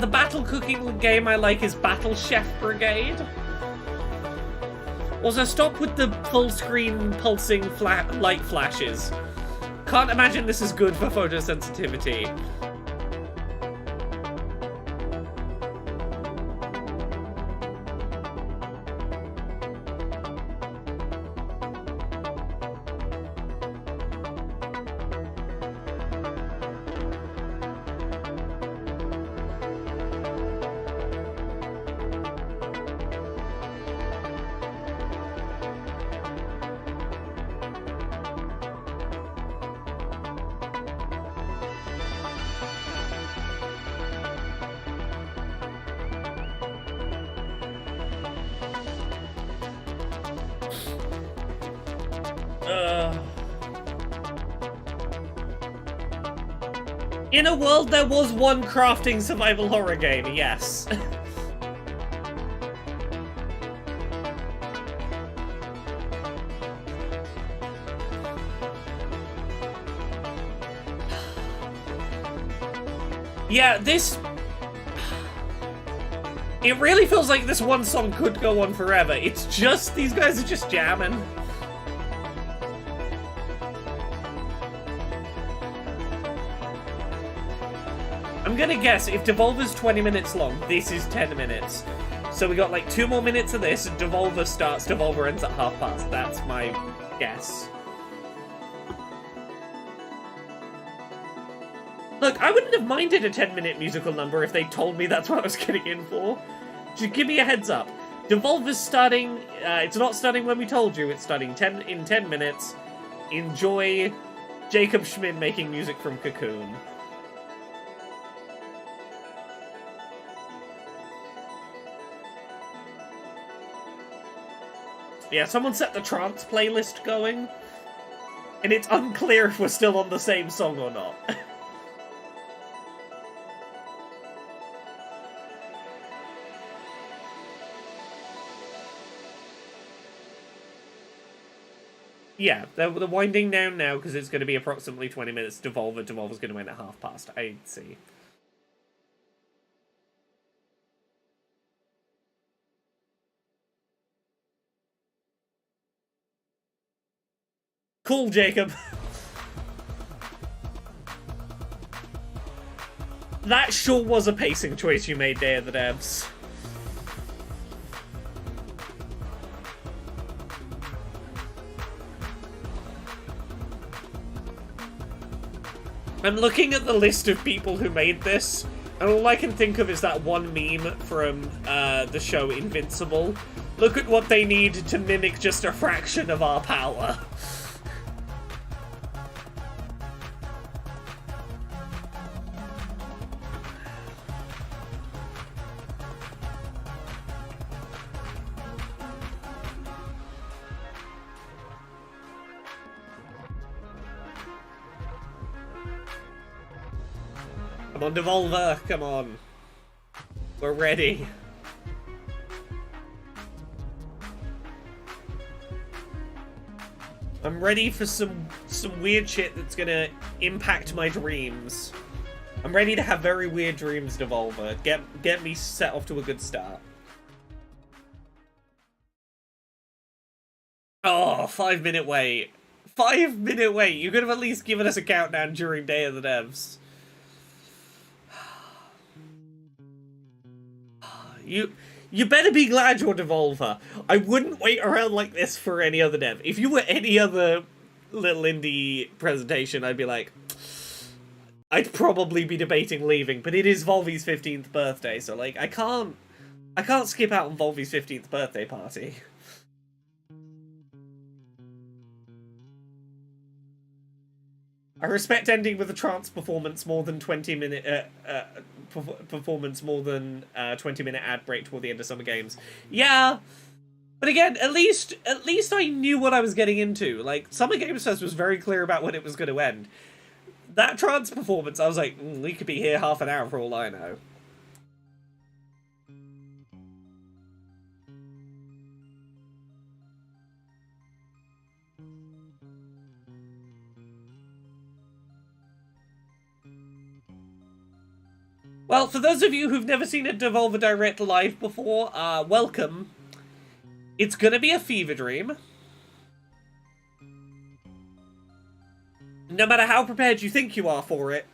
The battle cooking game I like is Battle Chef Brigade. Also, stop with the full screen pulsing light flashes. Can't imagine this is good for photosensitivity. In a world there was one crafting survival horror game, yes. Yeah, this... It really feels like this one song could go on forever. It's just, these guys are just jamming. I'm gonna guess if Devolver's 20 minutes long, this is 10 minutes. So we got like 2 more minutes of this, Devolver starts, Devolver ends at past. That's my guess. Look, I wouldn't have minded a 10-minute musical number if they told me that's what I was getting in for. Just give me a heads up. Devolver's starting, it's not starting when we told you, it's starting in 10 minutes. Enjoy Jacob Schmid making music from Cocoon. Yeah, someone set the trance playlist going, and it's unclear if we're still on the same song or not. Yeah, they're winding down now because it's going to be approximately 20 minutes. Devolver's going to end at past. I see. Cool, Jacob. That sure was a pacing choice you made, Day of the Devs. I'm looking at the list of people who made this, and all I can think of is that one meme from the show Invincible. Look at what they need to mimic just a fraction of our power. Come on, Devolver, come on. We're ready. I'm ready for some weird shit that's gonna impact my dreams. I'm ready to have very weird dreams, Devolver. Get me set off to a good start. Oh, 5-minute wait. 5-minute wait. You could have at least given us a countdown during Day of the Devs. You better be glad you're Devolver. I wouldn't wait around like this for any other dev. If you were any other little indie presentation, I'd be like, I'd probably be debating leaving, but it is Volvy's 15th birthday, so like I can't skip out on Volvy's 15th birthday party. I respect ending with a trance performance more than 20-minute performance more than 20-minute ad break toward the end of Summer Games. Yeah, but again, at least I knew what I was getting into. Like, Summer Games Fest was very clear about when it was going to end. that trance performance, I was like, we could be here half an hour for all I know. Well, for those of you who've never seen a Devolver Direct live before, welcome. It's gonna be a fever dream. No matter how prepared you think you are for it,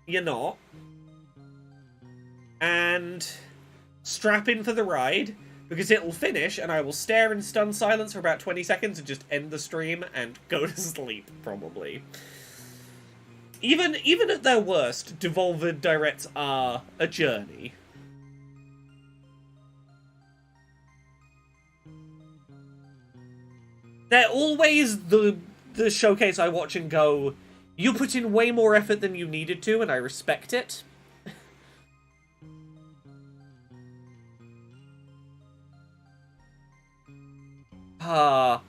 you're not. And strap in for the ride, because it'll finish, and I will stare in stunned silence for about 20 seconds and just end the stream and go to sleep, probably. Even at their worst, Devolver Directs are a journey. They're always the showcase I watch and go, you put in way more effort than you needed to, and I respect it. I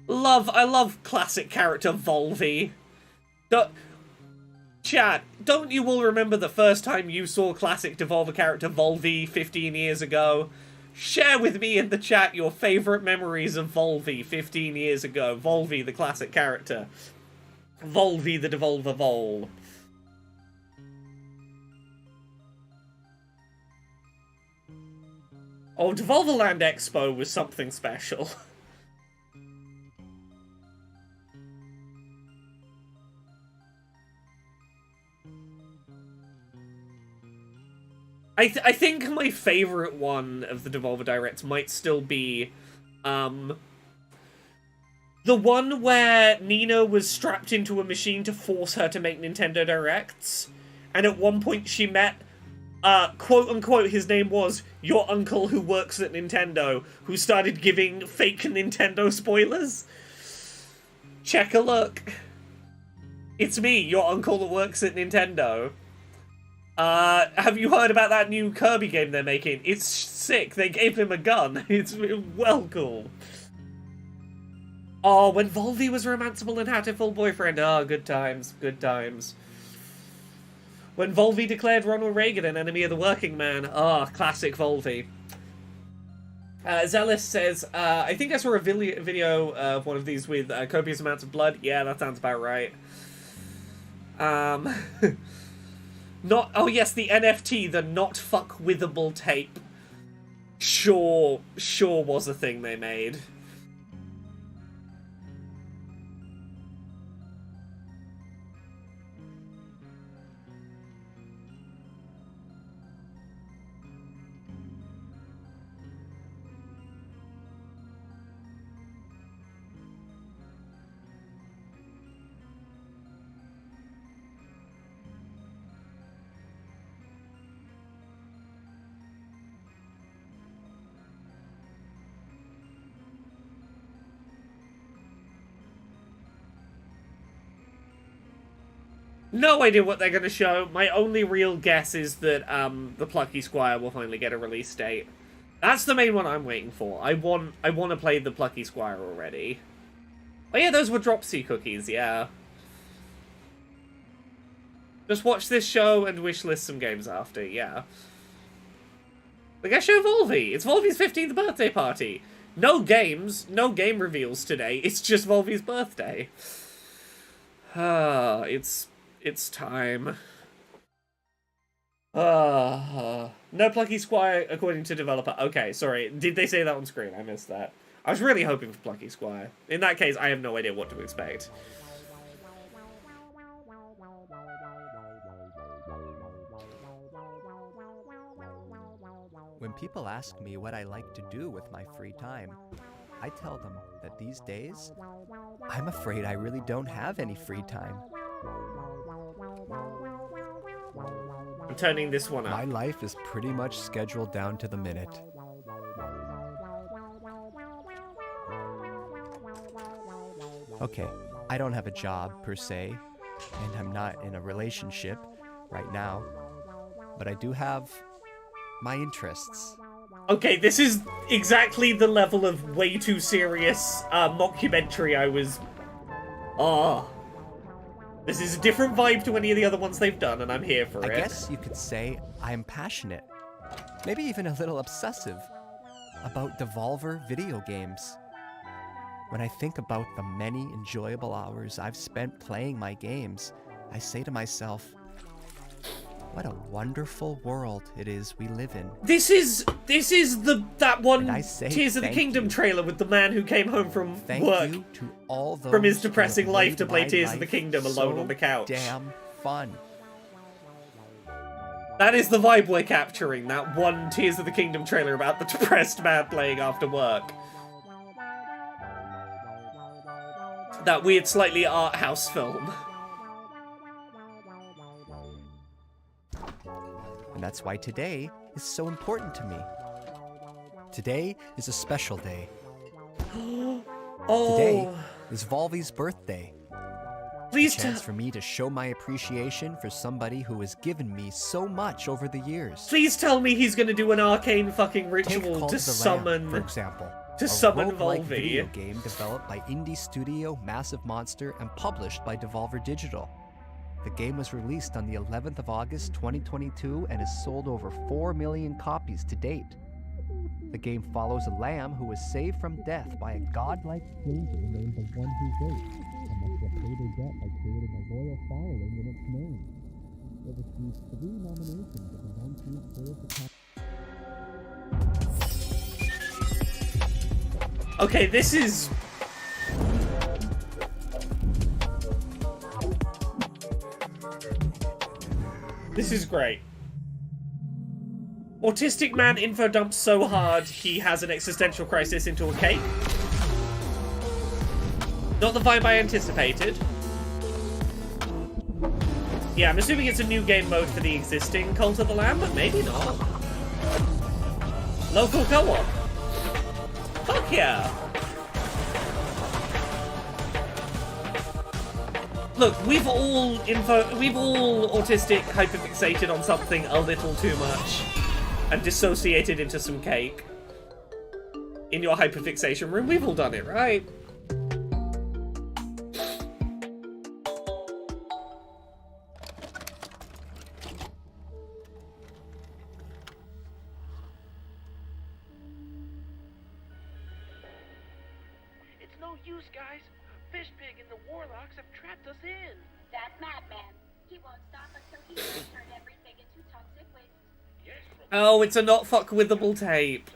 love classic character Volvi. Chat, don't you all remember the first time you saw classic Devolver character Volvi 15 years ago? Share with me in the chat your favourite memories of Volvi 15 years ago. Volvi, the classic character. Volvi, the Devolver Vol. Oh, Devolver Land Expo was something special. I think my favourite one of the Devolver Directs might still be, the one where Nina was strapped into a machine to force her to make Nintendo Directs, and at one point she met, quote-unquote, his name was your uncle who works at Nintendo, who started giving fake Nintendo spoilers. Check a look. It's me, your uncle that works at Nintendo. Have you heard about that new Kirby game they're making? It's sick. They gave him a gun. It's well cool. Oh, when Volvi was romanceable and had a full boyfriend. Oh, good times. Good times. When Volvi declared Ronald Reagan an enemy of the working man. Oh, classic Volvi. Zealous says, I think I saw a video of one of these with copious amounts of blood. Yeah, that sounds about right. Oh yes, the NFT, the not fuck withable tape. Sure was a thing they made. No idea what they're going to show. My only real guess is that the Plucky Squire will finally get a release date. That's the main one I'm waiting for. I want to play the Plucky Squire already. Oh yeah, those were Dropsy cookies, yeah. Just watch this show and wishlist some games after, yeah. The guest show Volvi. It's Volvi's 15th birthday party. No games, no game reveals today. It's just Volvi's birthday. It's time. No Plucky Squire, according to developer. Okay, sorry. Did they say that on screen? I missed that. I was really hoping for Plucky Squire. In that case, I have no idea what to expect. When people ask me what I like to do with my free time, I tell them that these days, I'm afraid I really don't have any free time. I'm turning this one up. My life is pretty much scheduled down to the minute. Okay, I don't have a job per se, and I'm not in a relationship right now, but I do have my interests. Okay, this is exactly the level of way too serious mockumentary I was... This is a different vibe to any of the other ones they've done, and I'm here for it. I guess you could say I'm passionate, maybe even a little obsessive, about Devolver video games. When I think about the many enjoyable hours I've spent playing my games, I say to myself, what a wonderful world it is we live in. This is that one Tears of the thank Kingdom you. trailer with the man who came home from Thank work you to all those from his who depressing have life made to play my Tears of the life Kingdom alone so on the couch. Damn fun. That is the vibe we're capturing, that one Tears of the Kingdom trailer about the depressed man playing after work. That weird, slightly art house film. And that's why today is so important to me. Today is a special day. Today is Volvy's birthday. Please a chance for me to show my appreciation for somebody who has given me so much over the years. Please tell me he's gonna do an arcane fucking Take ritual Call to to the summon... Lamb, for example. To a summon roguelike Volvy. video game developed by indie studio Massive Monster and published by Devolver Digital. The game was released on the 11th of August 2022 and has sold over 4 million copies to date. The game follows a lamb who was saved from death by a godlike stranger named the One Who Waits, and must repay their debt by creating a loyal following in its name. It received 3 nominations at the 19th Toyota Okay, this is... This is great. Autistic man info dumps so hard he has an existential crisis into a cake. Not the vibe I anticipated. Yeah, I'm assuming it's a new game mode for the existing Cult of the Lamb, but maybe not. Local co-op. Fuck yeah! Look, we've all autistic hyperfixated on something a little too much and dissociated into some cake. In your hyperfixation room, we've all done it, right? It's no use, guys. Fishpig and the Warlocks have trapped us in. That madman. He won't stop until he has turned everything into toxic waste. Yes, Oh, it's a not fuck-withable tape.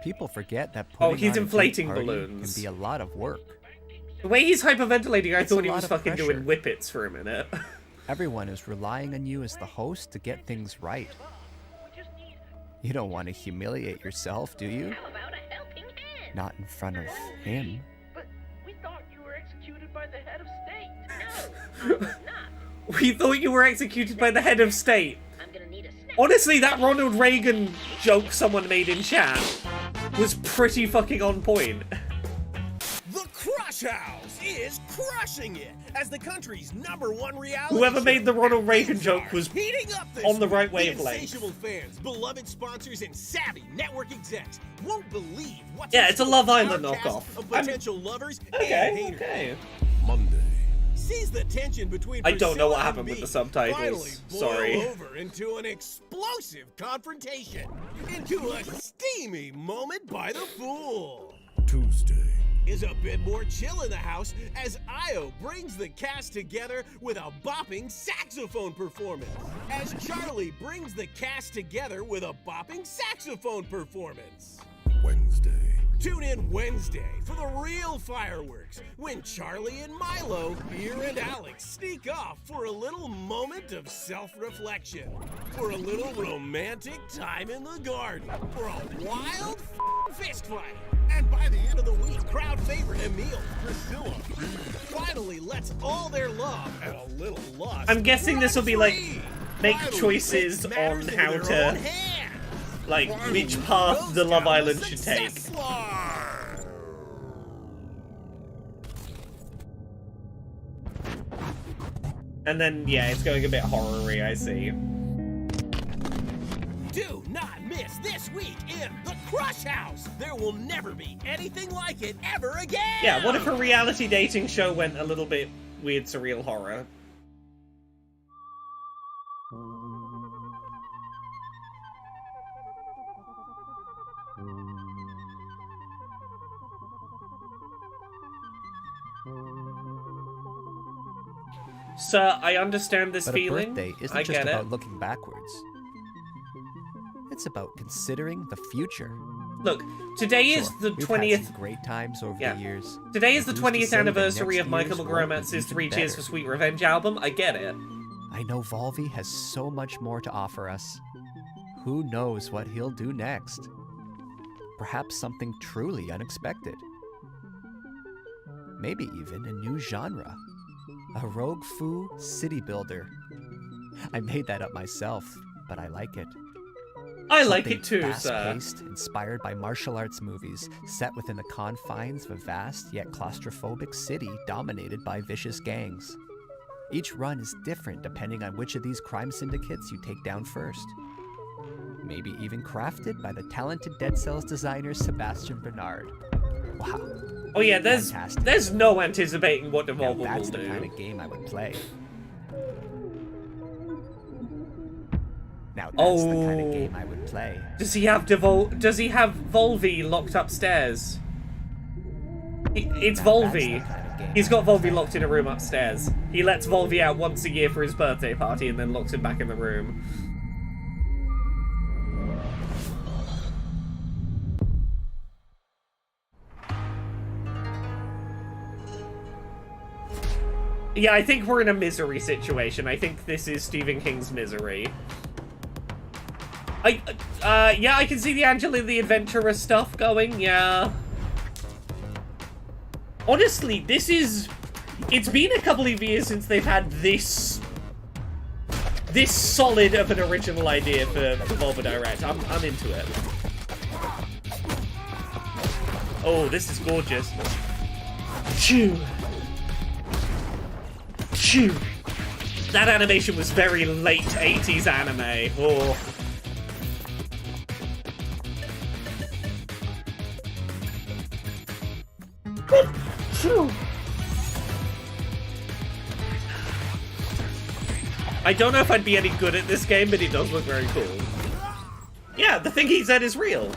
People forget that Oh, putting he's on a inflating big party balloons. can be a lot of work. The way he's hyperventilating, I It's a thought he lot was of fucking pressure. doing whippets for a minute. Everyone is relying on you as the host to get things right. You don't want to humiliate yourself, do you? Not in front of him. But we thought you were executed by the head of state. No, We thought you were executed by the head of state. Honestly, that Ronald Reagan joke someone made in chat was pretty fucking on point. The Crush House is crushing it as the country's #1 reality Whoever show. made the Ronald Reagan joke was Heating up this on the right week. wavelength. Insatiable fans, beloved sponsors, and savvy network execs won't believe what's Yeah, in it's a store Love for our Island cast knockoff. of potential lovers and Okay, haters. okay. Monday. Seize the tension between I don't know what Priscilla happened and with me. the subtitles. Finally boil Sorry. over into an explosive confrontation, into a steamy moment by the pool. Tuesday is a bit more chill in the house as Io brings the cast together with a bopping saxophone performance. As Charlie brings the cast together with a bopping saxophone performance. Wednesday. Tune in Wednesday for the real fireworks when Charlie and Milo, Beer and Alex sneak off for a little moment of self-reflection, for a little romantic time in the garden, for a wild fist fight. And by the end of the week, crowd favorite Emil, Priscilla, finally lets all their love and a little lust. I'm guessing this will be like make Finally choices takes on matters into how their to own hands. like which path the Love Island should take. And then yeah, it's going a bit horror-y, I see. Do not miss this week in the Crush House. There will never be anything like it ever again. Yeah, what if a reality dating show went a little bit weird, surreal horror? Sir, I understand this But feeling. a birthday isn't I just get about it. looking backwards. It's about considering the future. Look, today is Sure, the we've 20th. had some great times over Yeah. the years. Today is the But who's to 20th say that anniversary next of Michael year's won't be McGromatz's even 3 Cheers better? for Sweet Revenge album. I get it. I know Volvi has so much more to offer us. Who knows what he'll do next? Perhaps something truly unexpected. Maybe even a new genre. A rogue foo city builder. I made that up myself, but I like it. I like Something it too, sir. fast-paced, inspired by martial arts movies, set within the confines of a vast yet claustrophobic city dominated by vicious gangs. Each run is different depending on which of these crime syndicates you take down first. Maybe even crafted by the talented Dead Cells designer Sebastian Bernard. Wow. Oh yeah, there's no anticipating what Devolver will That's the do. kind of game I would play. Now that's the kind of game I would play. Does he have Volvi locked upstairs? It's Volvi. He's got Volvi locked in a room upstairs. He lets Volvi out once a year for his birthday party and then locks him back in the room. Yeah, I think we're in a Misery situation. I think this is Stephen King's Misery. Yeah, I can see the Angela the Adventurer stuff going, yeah. Honestly, it's been a couple of years since they've had this solid of an original idea for Devolver Direct. I'm into it. Oh, this is gorgeous. Phew. Phew. That animation was very late 80s anime. Oh. I don't know if I'd be any good at this game, but it does look very cool. Yeah, the thing he said is real.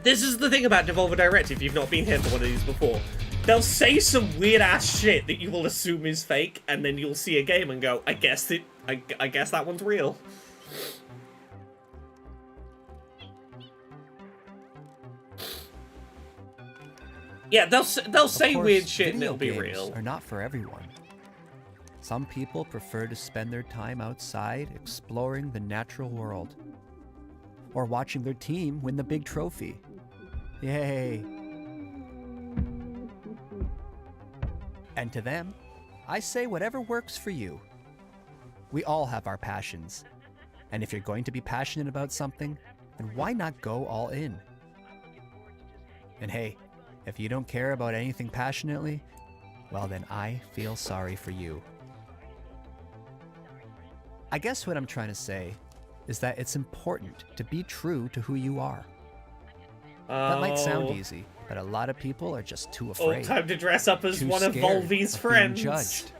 This is the thing about Devolver Direct, if you've not been here for one of these before. They'll say some weird-ass shit that you will assume is fake, and then you'll see a game and go, I guess that one's real. Yeah, they'll say weird shit and it'll be real. Are not for everyone. Some people prefer to spend their time outside exploring the natural world, or watching their team win the big trophy. Yay! And to them, I say whatever works for you. We all have our passions, and if you're going to be passionate about something, then why not go all in? And hey, if you don't care about anything passionately, well then I feel sorry for you. I guess what I'm trying to say is that it's important to be true to who you are. That might sound easy, but a lot of people are just too afraid. Time to dress up as one of Volvi's friends. Judged.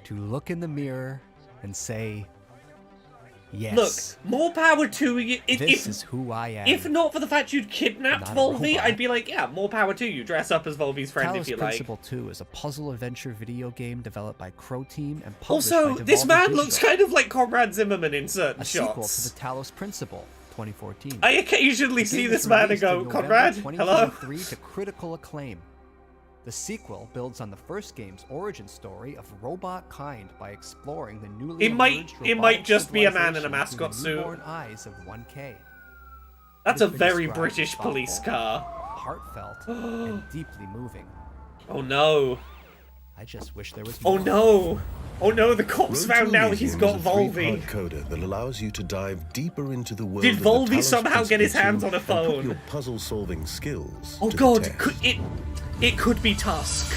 To look in the mirror and say, yes. Look, more power to you. This is who I am. If not for the fact you'd kidnapped Not a Volvi, robot. I'd be like, yeah, more power to you. Dress up as Volvi's friend if you like. Principle 2 is a puzzle adventure video game developed by Crow Team and published Also, by this Devolver man Digital. looks kind of like Conrad Zimmerman in certain A sequel to shots. the Talos Principle, 2014. I occasionally The see game this was man and released in go, November Conrad, hello? 2023 to critical acclaim. The sequel builds on the first game's origin story of robot kind by exploring the newly It might emerged just robotic be a man in a civilization mascot through the suit. newborn eyes of 1K. That's It a has been very described British as police thoughtful, car. heartfelt, and deeply moving. Oh no. I just wish there was Oh more. no. Oh no, the cops Road found to out Elysium he's got is a Volvi. three-part coder that allows you to dive deeper into the world Did of the Volvi Talos somehow get his Principle hands on a and put phone? your puzzle-solving skills Oh to god, the test. it could be Tusk.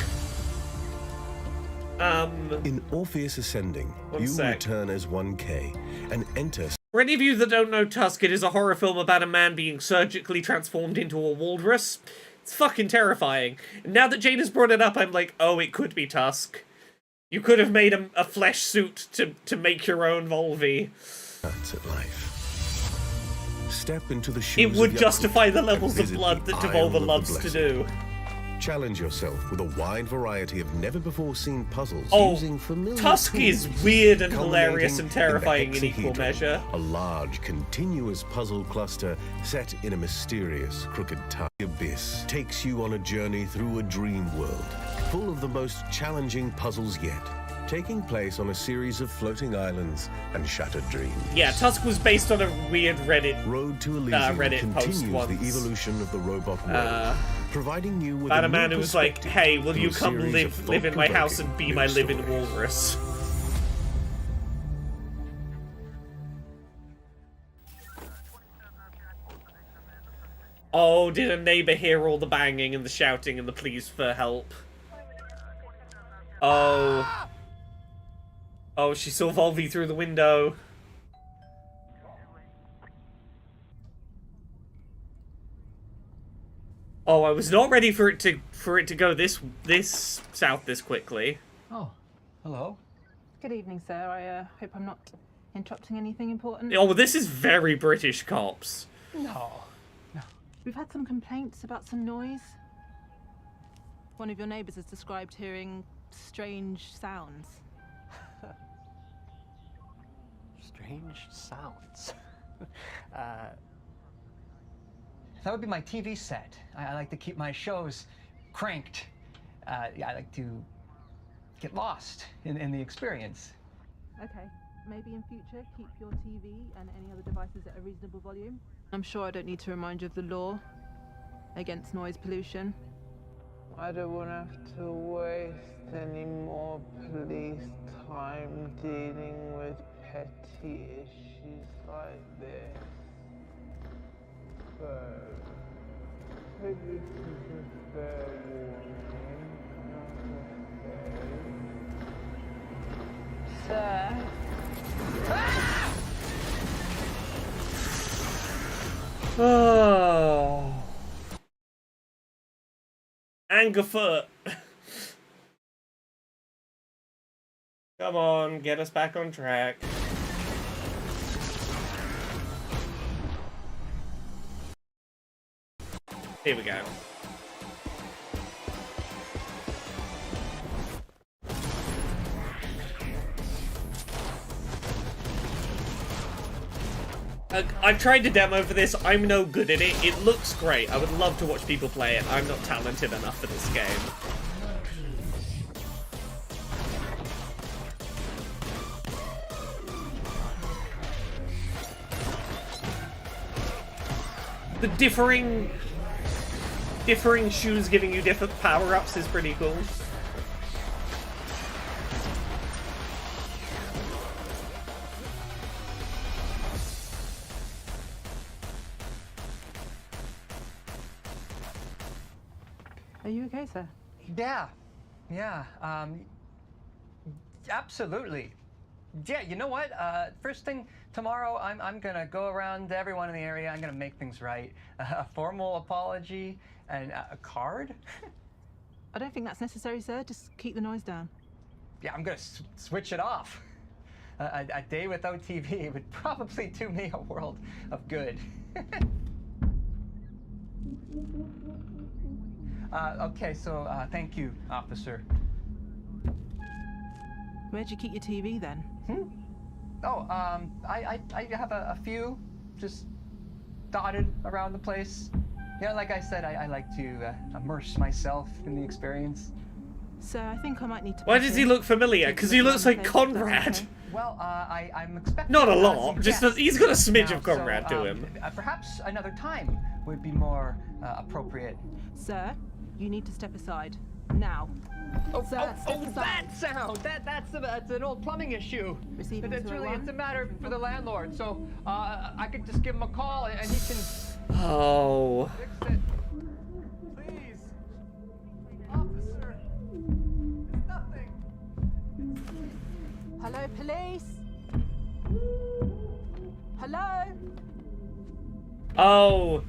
In Orpheus Ascending, One you sec. return as 1K and enter For any of you that don't know Tusk, it is a horror film about a man being surgically transformed into a walrus. It's fucking terrifying. And now that Jane has brought it up, I'm like, oh, it could be Tusk. You could have made a flesh suit to make your own Volvi. That's at life. Step into the shoes It would of justify the Yakut levels and of visit blood the that Isle Devolver of the loves to Blessed. do. Challenge yourself with a wide variety of never-before-seen puzzles Oh, using familiar Tusk tools, is weird and culminating hilarious and terrifying in the equal hexahedron, measure. A large, continuous puzzle cluster set in a mysterious, crooked time. The Abyss takes you on a journey through a dream world, full of the most challenging puzzles yet, taking place on a series of floating islands and shattered dreams. Yeah, Tusk was based on a weird Reddit Road to Elysium Reddit post continues once. the evolution of the robot world, providing you with about a new man who was like, perspective hey, will you through a come series of live in my house and thought-provoking be my new living stories. walrus? Oh, did a neighbor hear all the banging and the shouting and the pleas for help? Oh. Oh, she saw Volvi through the window. Oh, I was not ready for it to go this south this quickly. Oh, hello. Good evening, sir. I hope I'm not interrupting anything important. Oh, well, this is very British cops. No. We've had some complaints about some noise. One of your neighbours has described hearing strange sounds. Strange sounds. That would be my TV set. I like to keep my shows cranked. I like to get lost in the experience. Okay, maybe in future keep your TV and any other devices at a reasonable volume. I'm sure I don't need to remind you of the law against noise pollution. I don't want to have to waste any more police time dealing with petty issues like this. So, take this as a fair warning, not a Sir? Oh. Angerfoot. Come on, get us back on track. Here we go. I've tried to demo for this, I'm no good at it. It looks great. I would love to watch people play it. I'm not talented enough for this game. The differing shoes giving you different power-ups is pretty cool. Are you okay, sir? Yeah, absolutely. Yeah, you know what? First thing tomorrow, I'm gonna go around to everyone in the area. I'm gonna make things right. A formal apology and a card. I don't think that's necessary, sir. Just keep the noise down. Yeah, I'm gonna switch it off. A day without TV would probably do me a world of good. Okay, so thank you, officer. Where'd you keep your TV then? Oh, I have a few just dotted around the place. You know, like I said, I like to immerse myself in the experience. Sir, I think I might need to... Why does he look familiar? Because he looks like Conrad. Well, I'm expecting... Not a lot, just yes. he's got a smidge Now, of Conrad so, to him. Perhaps another time would be more appropriate. Sir, you need to step aside. Now. Sir, step aside. That sound! That's an old plumbing issue. Receiving It's really, 201. it's a matter for the landlord, so I could just give him a call and he can... Oh. Fix it. Please. Officer. It's nothing. Hello, police? Hello? Oh,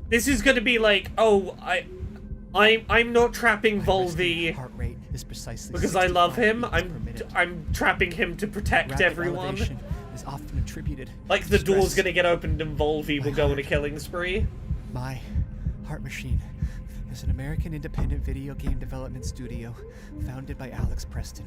this is gonna be like, oh, I'm not trapping Volvi Heart rate is precisely because I love 65 him. beats per minute. I'm trapping him to protect Rapid everyone. elevation is often attributed Like to the door's stress. gonna get opened and Volvi will go on a killing spree. My Heart Machine is an American independent video game development studio founded by Alex Preston.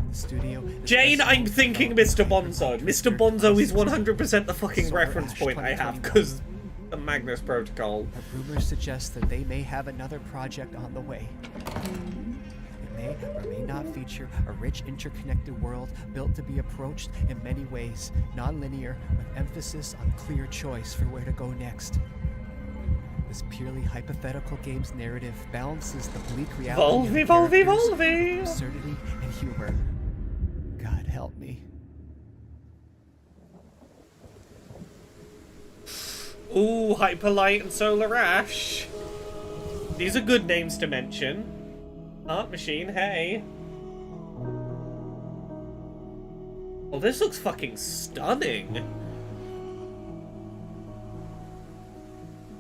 The studio is Jane, best I'm known for thinking developing Mr. Bonzo. Mr. Bonzo is 100% the fucking Silver reference Ash point I have 2021. because the Magnus Protocol. But rumors suggest that they may have another project on the way. It may or may not feature a rich interconnected world built to be approached in many ways, non-linear, with emphasis on clear choice for where to go next. This purely hypothetical game's narrative balances the bleak reality of the characters, absurdity, and humor. God help me. Ooh, Hyperlight and Solar Ash. These are good names to mention. Heart Machine, hey. Oh, this looks fucking stunning.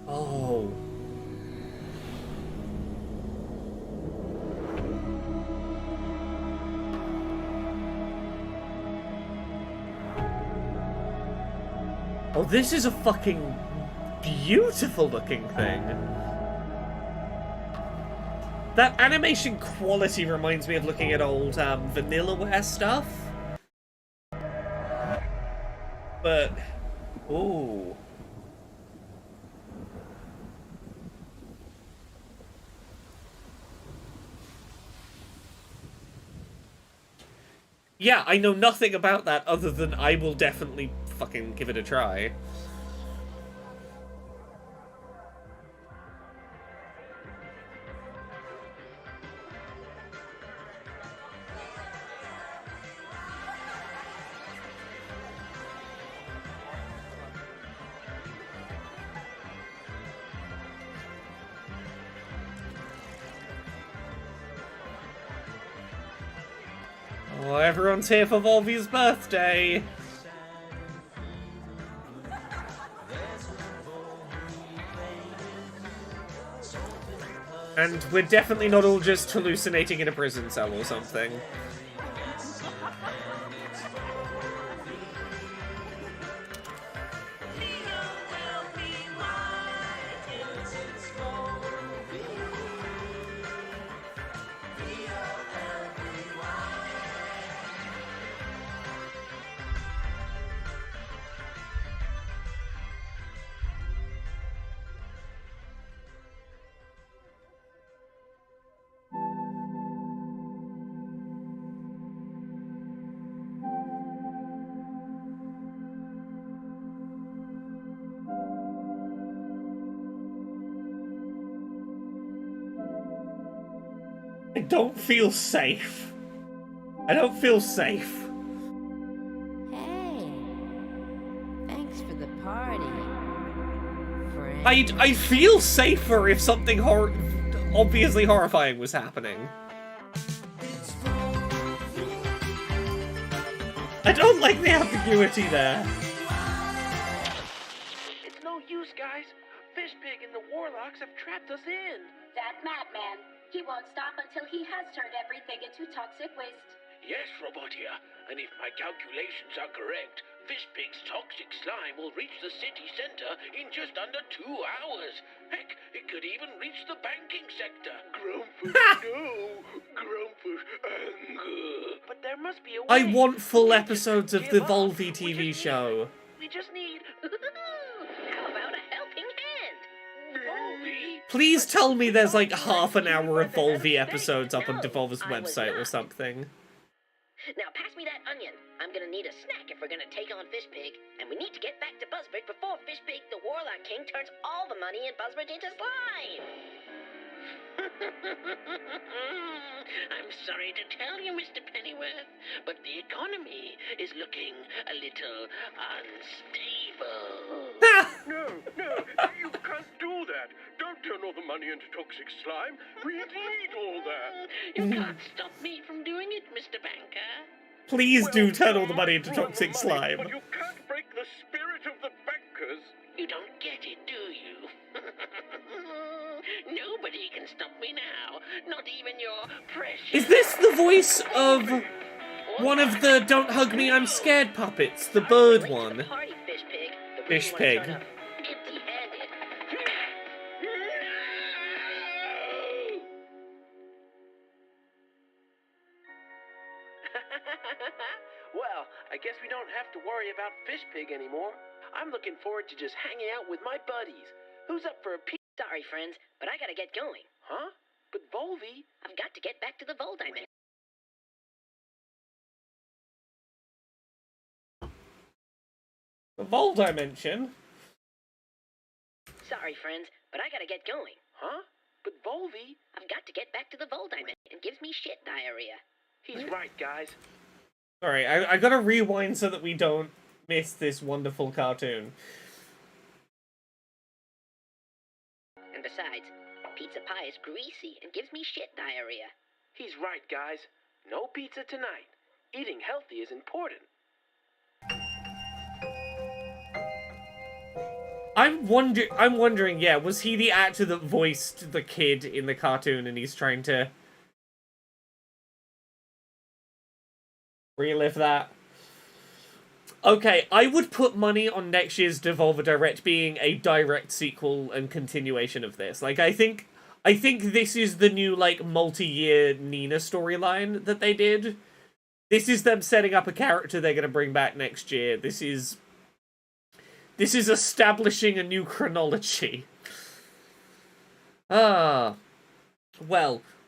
Oh. Oh, this is a fucking beautiful looking thing. That animation quality reminds me of looking at old Vanillaware stuff. But, ooh. Yeah, I know nothing about that other than I will definitely fucking give it a try. Oh, everyone's here for Volvi's birthday. And we're definitely not all just hallucinating in a prison cell or something. I don't feel safe. I don't feel safe. Hey, thanks for the party, friend. I feel safer if something obviously horrifying was happening. I don't like the ambiguity there. It's no use, guys. Fishpig and the Warlocks have trapped us in. That madman. He won't stop until he has turned everything into toxic waste. Yes, Robot here. And if my calculations are correct, Fishpig's toxic slime will reach the city center in just under 2 hours. Heck, it could even reach the banking sector. Grumpus, no. Grumpus, anger. But there must be a way. I want full episodes of the Volvi TV show. We just need... How about a helping hand? Volvi? Please tell me there's like half an hour of Volvi episodes up on Devolver's website or something. Now pass me that onion. I'm gonna need a snack if we're gonna take on Fishpig. And we need to get back to Buzzbridge before Fishpig, the Warlock King, turns all the money in Buzzbridge into slime. I'm sorry to tell you, Mr. Pennyworth, but the economy is looking a little unstable. No, you can't do that. Don't turn all the money into toxic slime. We need all that. You can't stop me from doing it, Mr. Banker. Please do turn all the money into toxic slime. But you can't break the Nobody can stop me now. Not even your precious... Is this the voice of one of the Don't Hug Me, I'm Scared puppets? The bird one. Party, Fish Pig. The Fish reason you Pig. wanna start off empty-handed. Well, I guess we don't have to worry about Fish Pig anymore. I'm looking forward to just hanging out with my buddies. Who's up for a pizza? Sorry, friends, but I gotta get going. Huh? But Volvi... I've got to get back to the Vol Dimension. The Vol Dimension? Sorry, friends, but I gotta get going. Huh? But Volvi... I've got to get back to the Vol Dimension. It gives me shit diarrhea. He's right, guys. Sorry, I gotta rewind so that we don't miss this wonderful cartoon. And besides, pizza pie is greasy and gives me shit diarrhea. He's right, guys. No pizza tonight. Eating healthy is important. I'm wondering, yeah, was he the actor that voiced the kid in the cartoon and he's trying to relive that? Okay, I would put money on next year's Devolver Direct being a direct sequel and continuation of this. Like, I think this is the new, like, multi-year Nina storyline that they did. This is them setting up a character they're gonna bring back next year. This is establishing a new chronology. Well,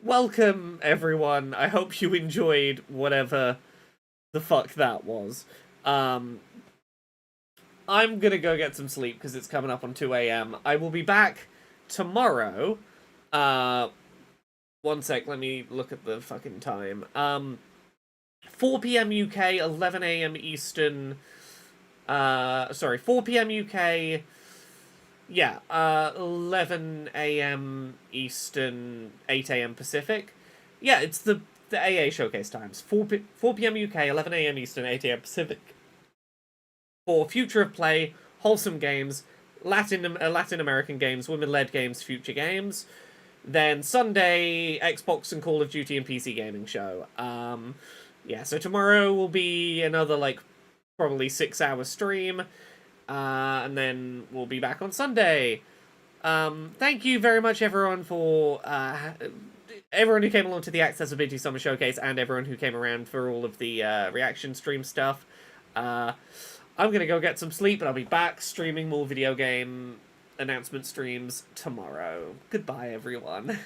welcome, everyone. I hope you enjoyed whatever the fuck that was. I'm gonna go get some sleep because it's coming up on 2 AM. I will be back tomorrow. 1 sec, let me look at the fucking time. 4 PM UK, 11 AM Eastern... 4 PM UK, yeah, 11 AM Eastern, 8 AM Pacific. Yeah, it's the AA showcase times. 4 PM UK, 11 AM Eastern, 8 AM Pacific. For Future of Play, wholesome games, Latin American games, women-led games, future games. Then Sunday, Xbox and Call of Duty and PC gaming show. Yeah, so tomorrow will be another, like, probably 6-hour stream, and then we'll be back on Sunday. Thank you very much, everyone, for everyone who came along to the Accessibility Summer Showcase and everyone who came around for all of the reaction stream stuff. I'm gonna go get some sleep, and I'll be back streaming more video game announcement streams tomorrow. Goodbye, everyone.